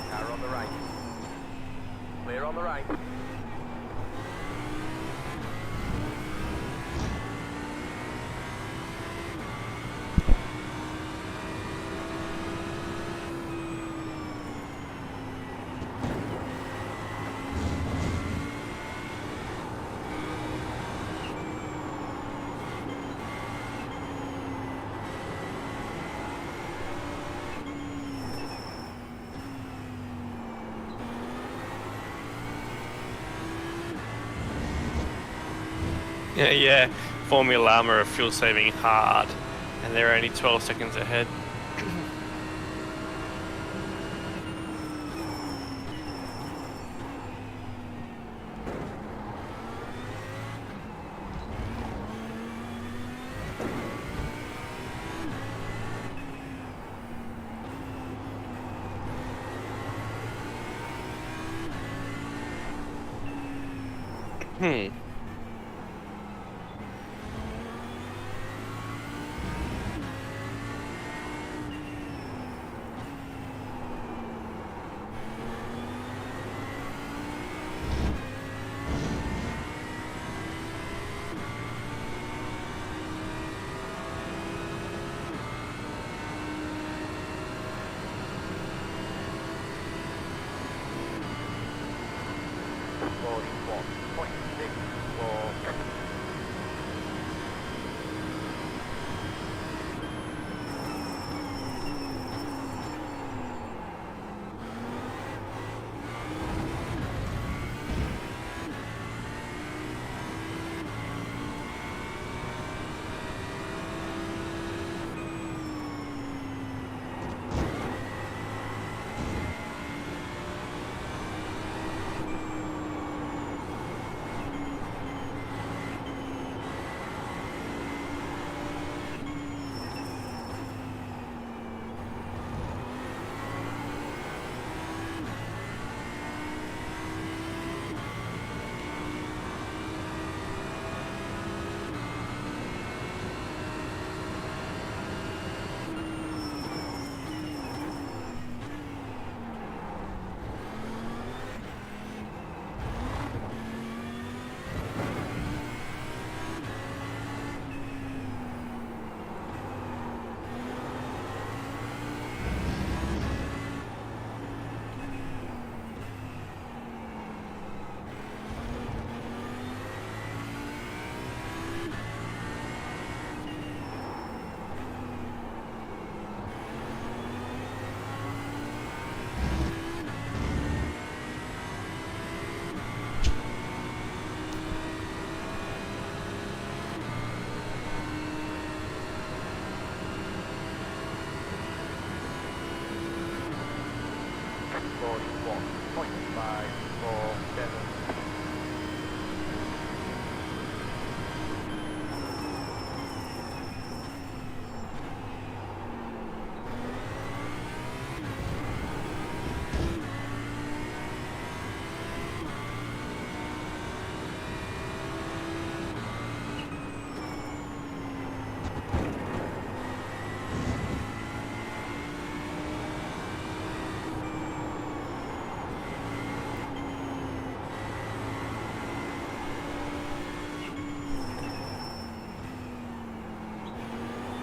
Car on the right. Clear on the right. Yeah, Formulama are fuel saving hard, and they're only 12 seconds ahead. 41.64 seconds.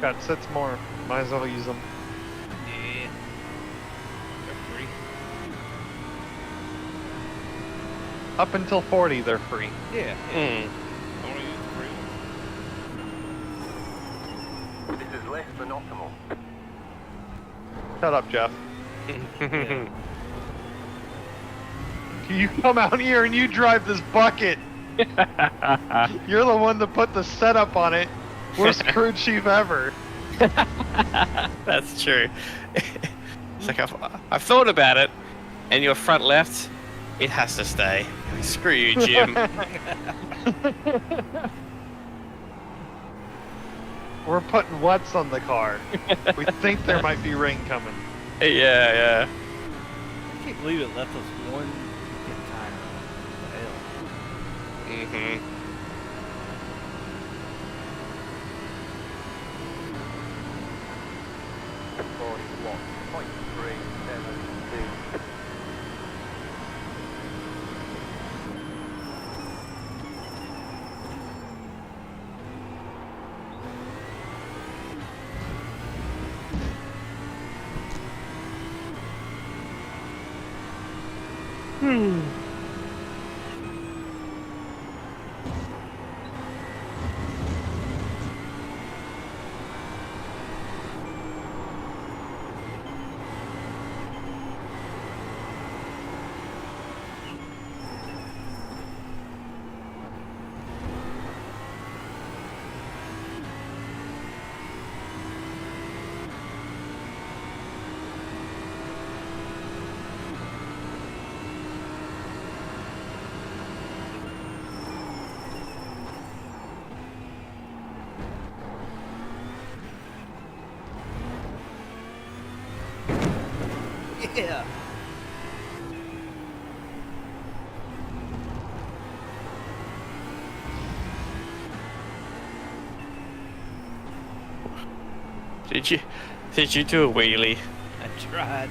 Got 6 more. Might as well use them. Yeah. They're free. Up until 40, they're free. Yeah. I want to use the free one. This is less than optimal. Shut up, Jeff. You come out here and you drive this bucket. You're the one that put the setup on it. Worst crew chief ever. That's true. It's like I've thought about it, and your front left, it has to stay. Screw you, Jim. We're putting what's on the car. We think there might be rain coming. Yeah. I can't believe it left us one fucking tire. What the hell? Yeah. Did you do a wheelie? I tried.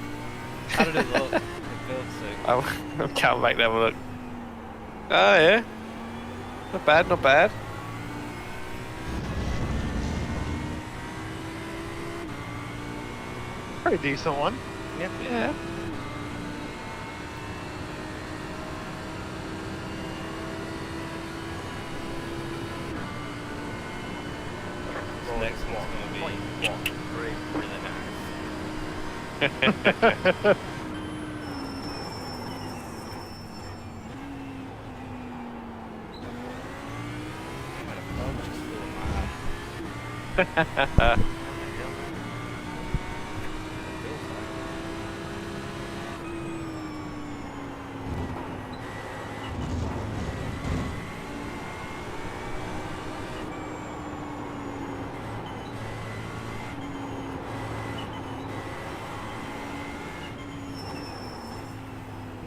How did it look? It felt sick. I can't make that look. Oh yeah. Not bad, not bad. Pretty decent one. Yep. Yeah. next one's going to be really nice.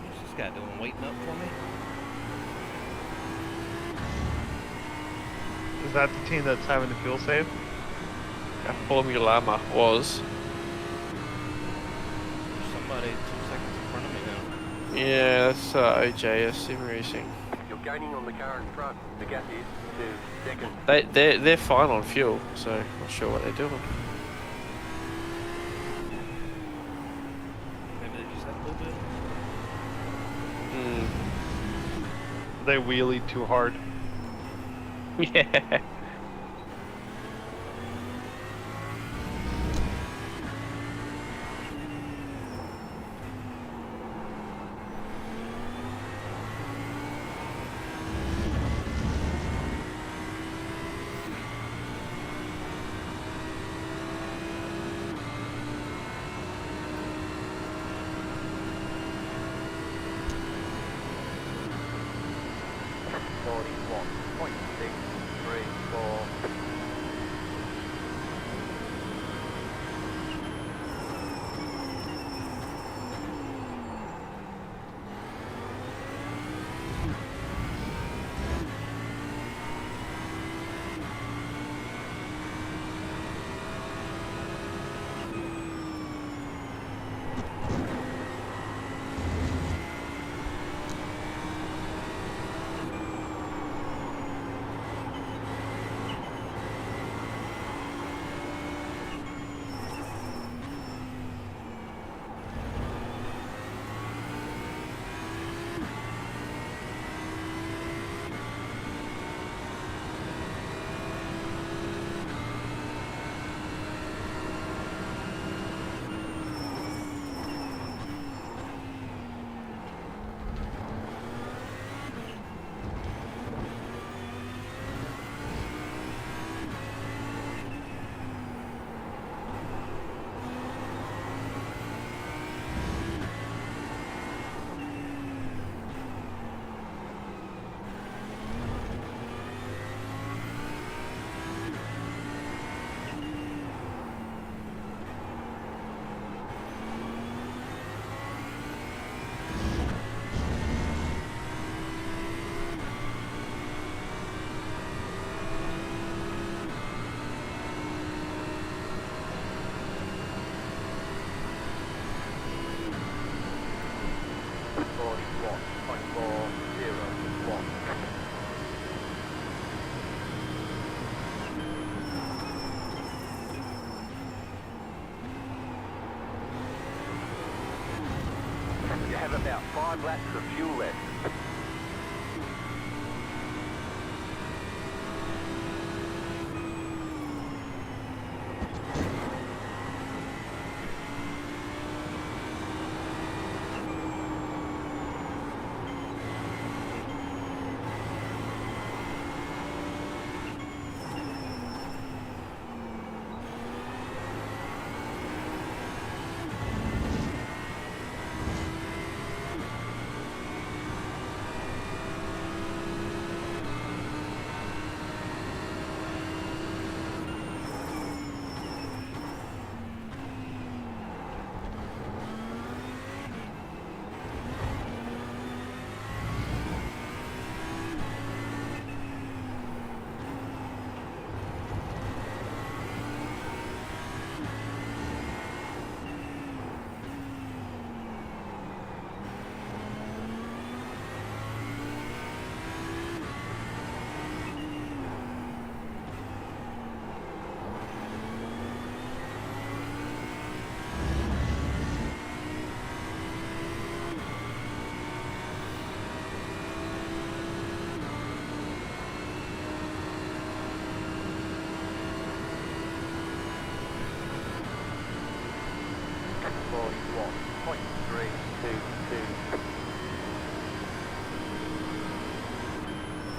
What's this guy doing, waiting up for me? Is that the team that's having the fuel save? Formula Llama was. Somebody 2 seconds in front of me now. Yeah, that's OJS Sim Racing. You're gaining on the car in front. The gap is 2 seconds. They're fine on fuel, so not sure what they're doing. Maybe they just have a little bit. They wheelied too hard. Yeah. You have about 5 laps of fuel left.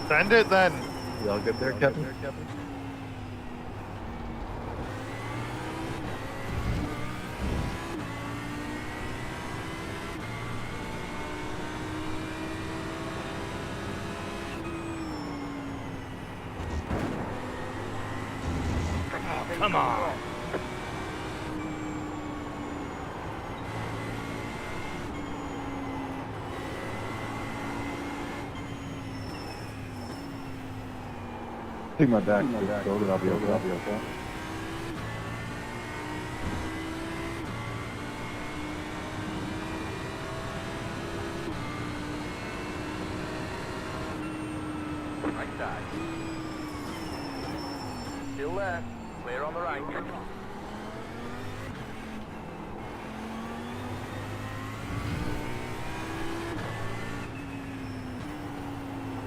Send it then. You all good there, Kevin? Come on. Take my back, go, and I'll be okay. Right side. Still there. Clear on the right.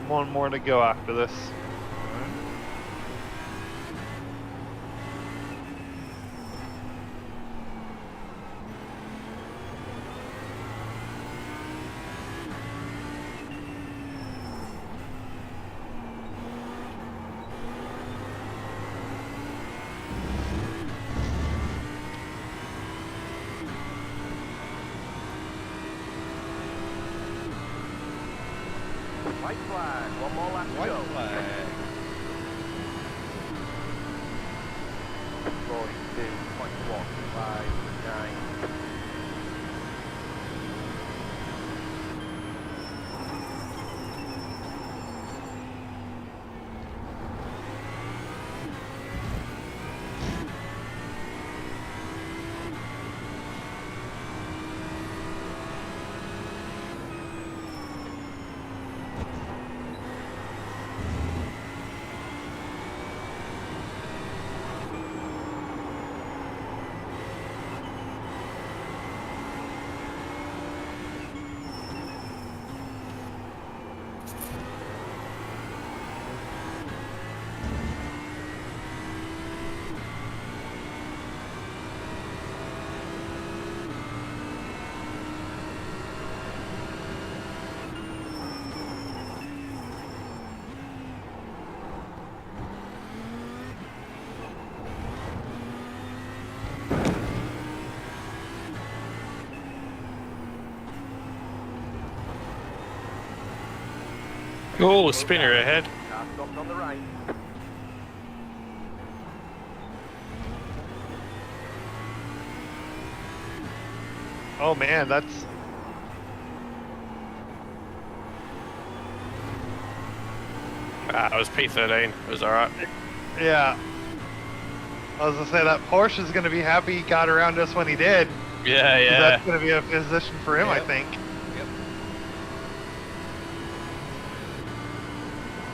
One more to go after this. White flag. One more lap to White go. flag. 42.159. Oh, spinner ahead. Car stopped on the right. Oh man, that's... Ah, it was P13. It was alright. Yeah. I was gonna say that Porsche is gonna be happy he got around us when he did. Yeah, yeah. That's gonna be a position for him, I think. Yep.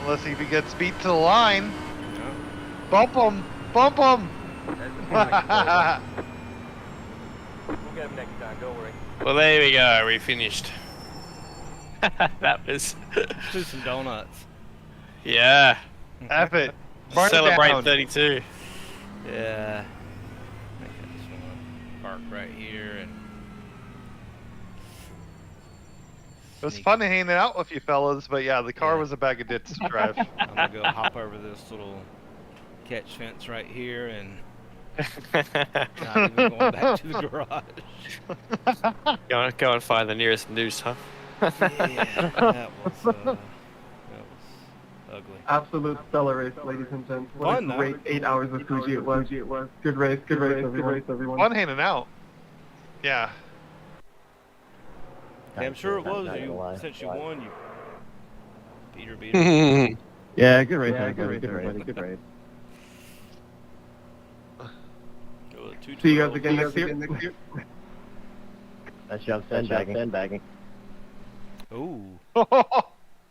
Unless he gets beat to the line. No. Bump him! Bump him! There's the flag. We'll get him next time, don't worry. Well, there we go. We finished. That was... Let's do some donuts. Yeah. F it. Burn it Celebrate down. 32. Yeah. I think I just want to park right here and. It was sneak- fun hanging out with you fellas, but yeah, the car Yeah. was a bag of dits to drive. I'm gonna go hop over this little catch fence right here and not even going back to the garage. Go and find the nearest noose, huh? Yeah, that was ugly. Absolute stellar race, ladies and gents. What Fun, a though. great 8 hours of Fuji it was. Good race, everyone. Fun hanging out. Yeah. Yeah, I'm sure it was. Since you won, you beater. Yeah, good race, everybody. Good race. See you guys again next year. Nice job sandbagging. Ooh.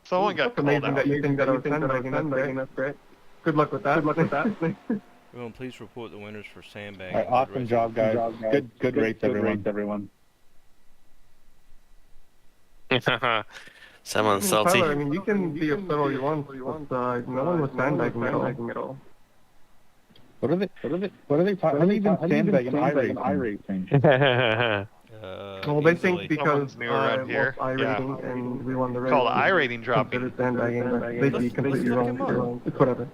Someone got It's called amazing out. that you think that I was sandbagging. That's great. Good luck with that. Everyone, please report the winners for sandbagging. Awesome job, guys. Good race, everyone. Someone's salty. Tyler, I mean, you can be upset all you want, but no one was sandbagging at all. What are they talking? How do they even sandbag in iRacing? Well, they easily. think because Someone's new around here. iRacing and we won the race. Called iRating dropping. Considered sandbagging, but they'd be Let's completely look wrong. him up. It's whatever.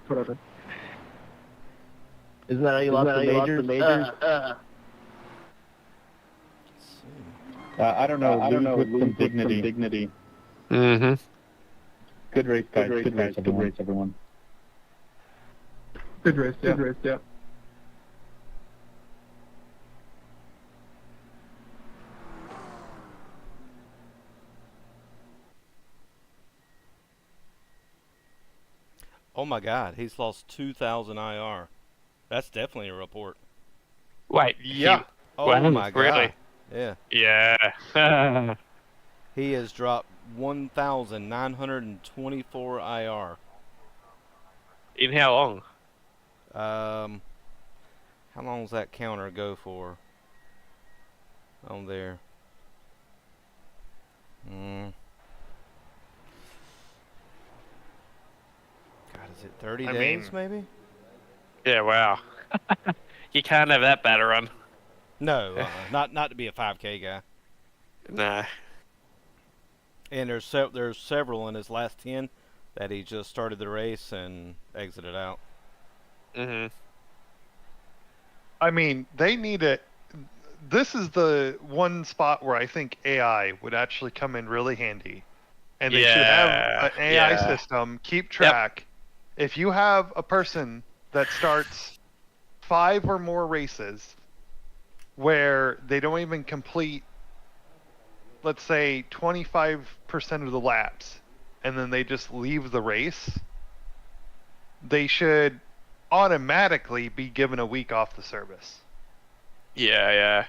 Isn't that how you lost the majors? I don't know. Lose with some dignity. Mm-hmm. Good race, guys. Good race, everyone. Good race, yeah. Oh my God, he's lost 2,000 IR. That's definitely a report. Wait, Yeah. Oh Wow, my God. really? Yeah. Yeah. He has dropped 1,924 IR. In how long? How long does that counter go for? On there. God, is it 30 days maybe? Yeah, wow. You can't have that bad a run. No, not to be a 5K guy. Nah. And there's several in his last 10 that he just started the race and exited out. Mm-hmm. I mean, they need it. This is the one spot where I think AI would actually come in really handy. And they should have an AI system, keep track. If you have a person that starts 5 or more races where they don't even complete, let's say, 25% of the laps, and then they just leave the race, they should automatically be given a week off the service. Yeah.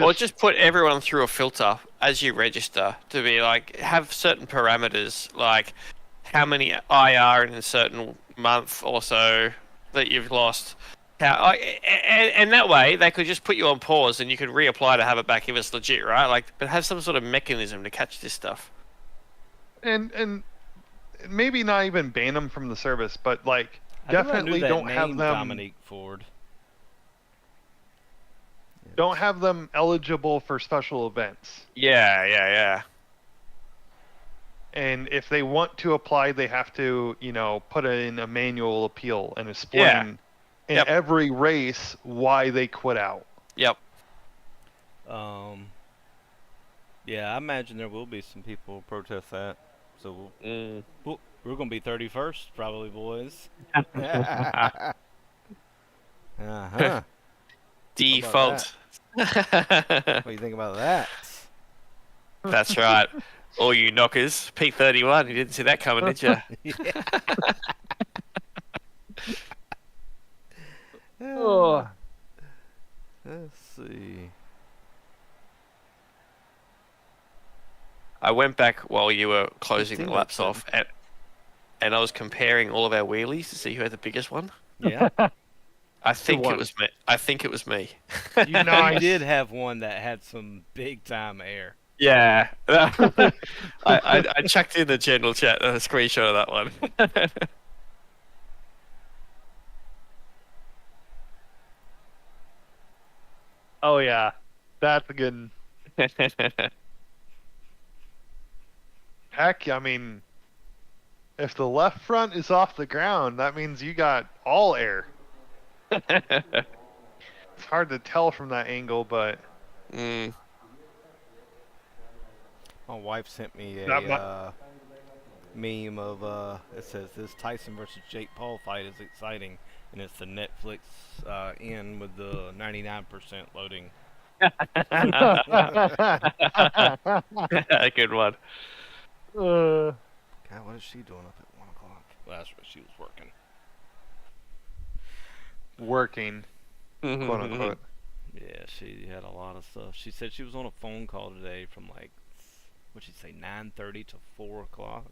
Or just put everyone through a filter as you register to be like, have certain parameters, like how many IR in a certain month or so that you've lost. And that way they could just put you on pause and you could reapply to have it back if it's legit, right? Like, but have some sort of mechanism to catch this stuff. And maybe not even ban them from the service, but like definitely don't have them. Dominique Ford. Don't have them eligible for special events. Yeah. And if they want to apply, they have to, put in a manual appeal and explain in every race why they quit out. Yep. Yeah, I imagine there will be some people who protest that. So we're going to be 31st, probably, boys. Uh-huh. Default. What do you think about that? That's right. All you knockers. P31. You didn't see that coming, did you? Oh. Let's see. I went back while you were closing the laps off, and I was comparing all of our wheelies to see who had the biggest one. Yeah. I think it was me. You did have one that had some big time air. Yeah. I chucked in the general chat a screenshot of that one. Oh yeah, that's a good. Heck, I mean, if the left front is off the ground, that means you got all air. It's hard to tell from that angle, but. My wife sent me a meme of it says this Tyson versus Jake Paul fight is exciting, and it's the Netflix in with the 99% loading. Good one. God, what is she doing up at 1 o'clock? Well, that's what she was working. Quote unquote. Yeah, she had a lot of stuff. She said she was on a phone call today from like, what'd she say, 9:30 to 4 o'clock?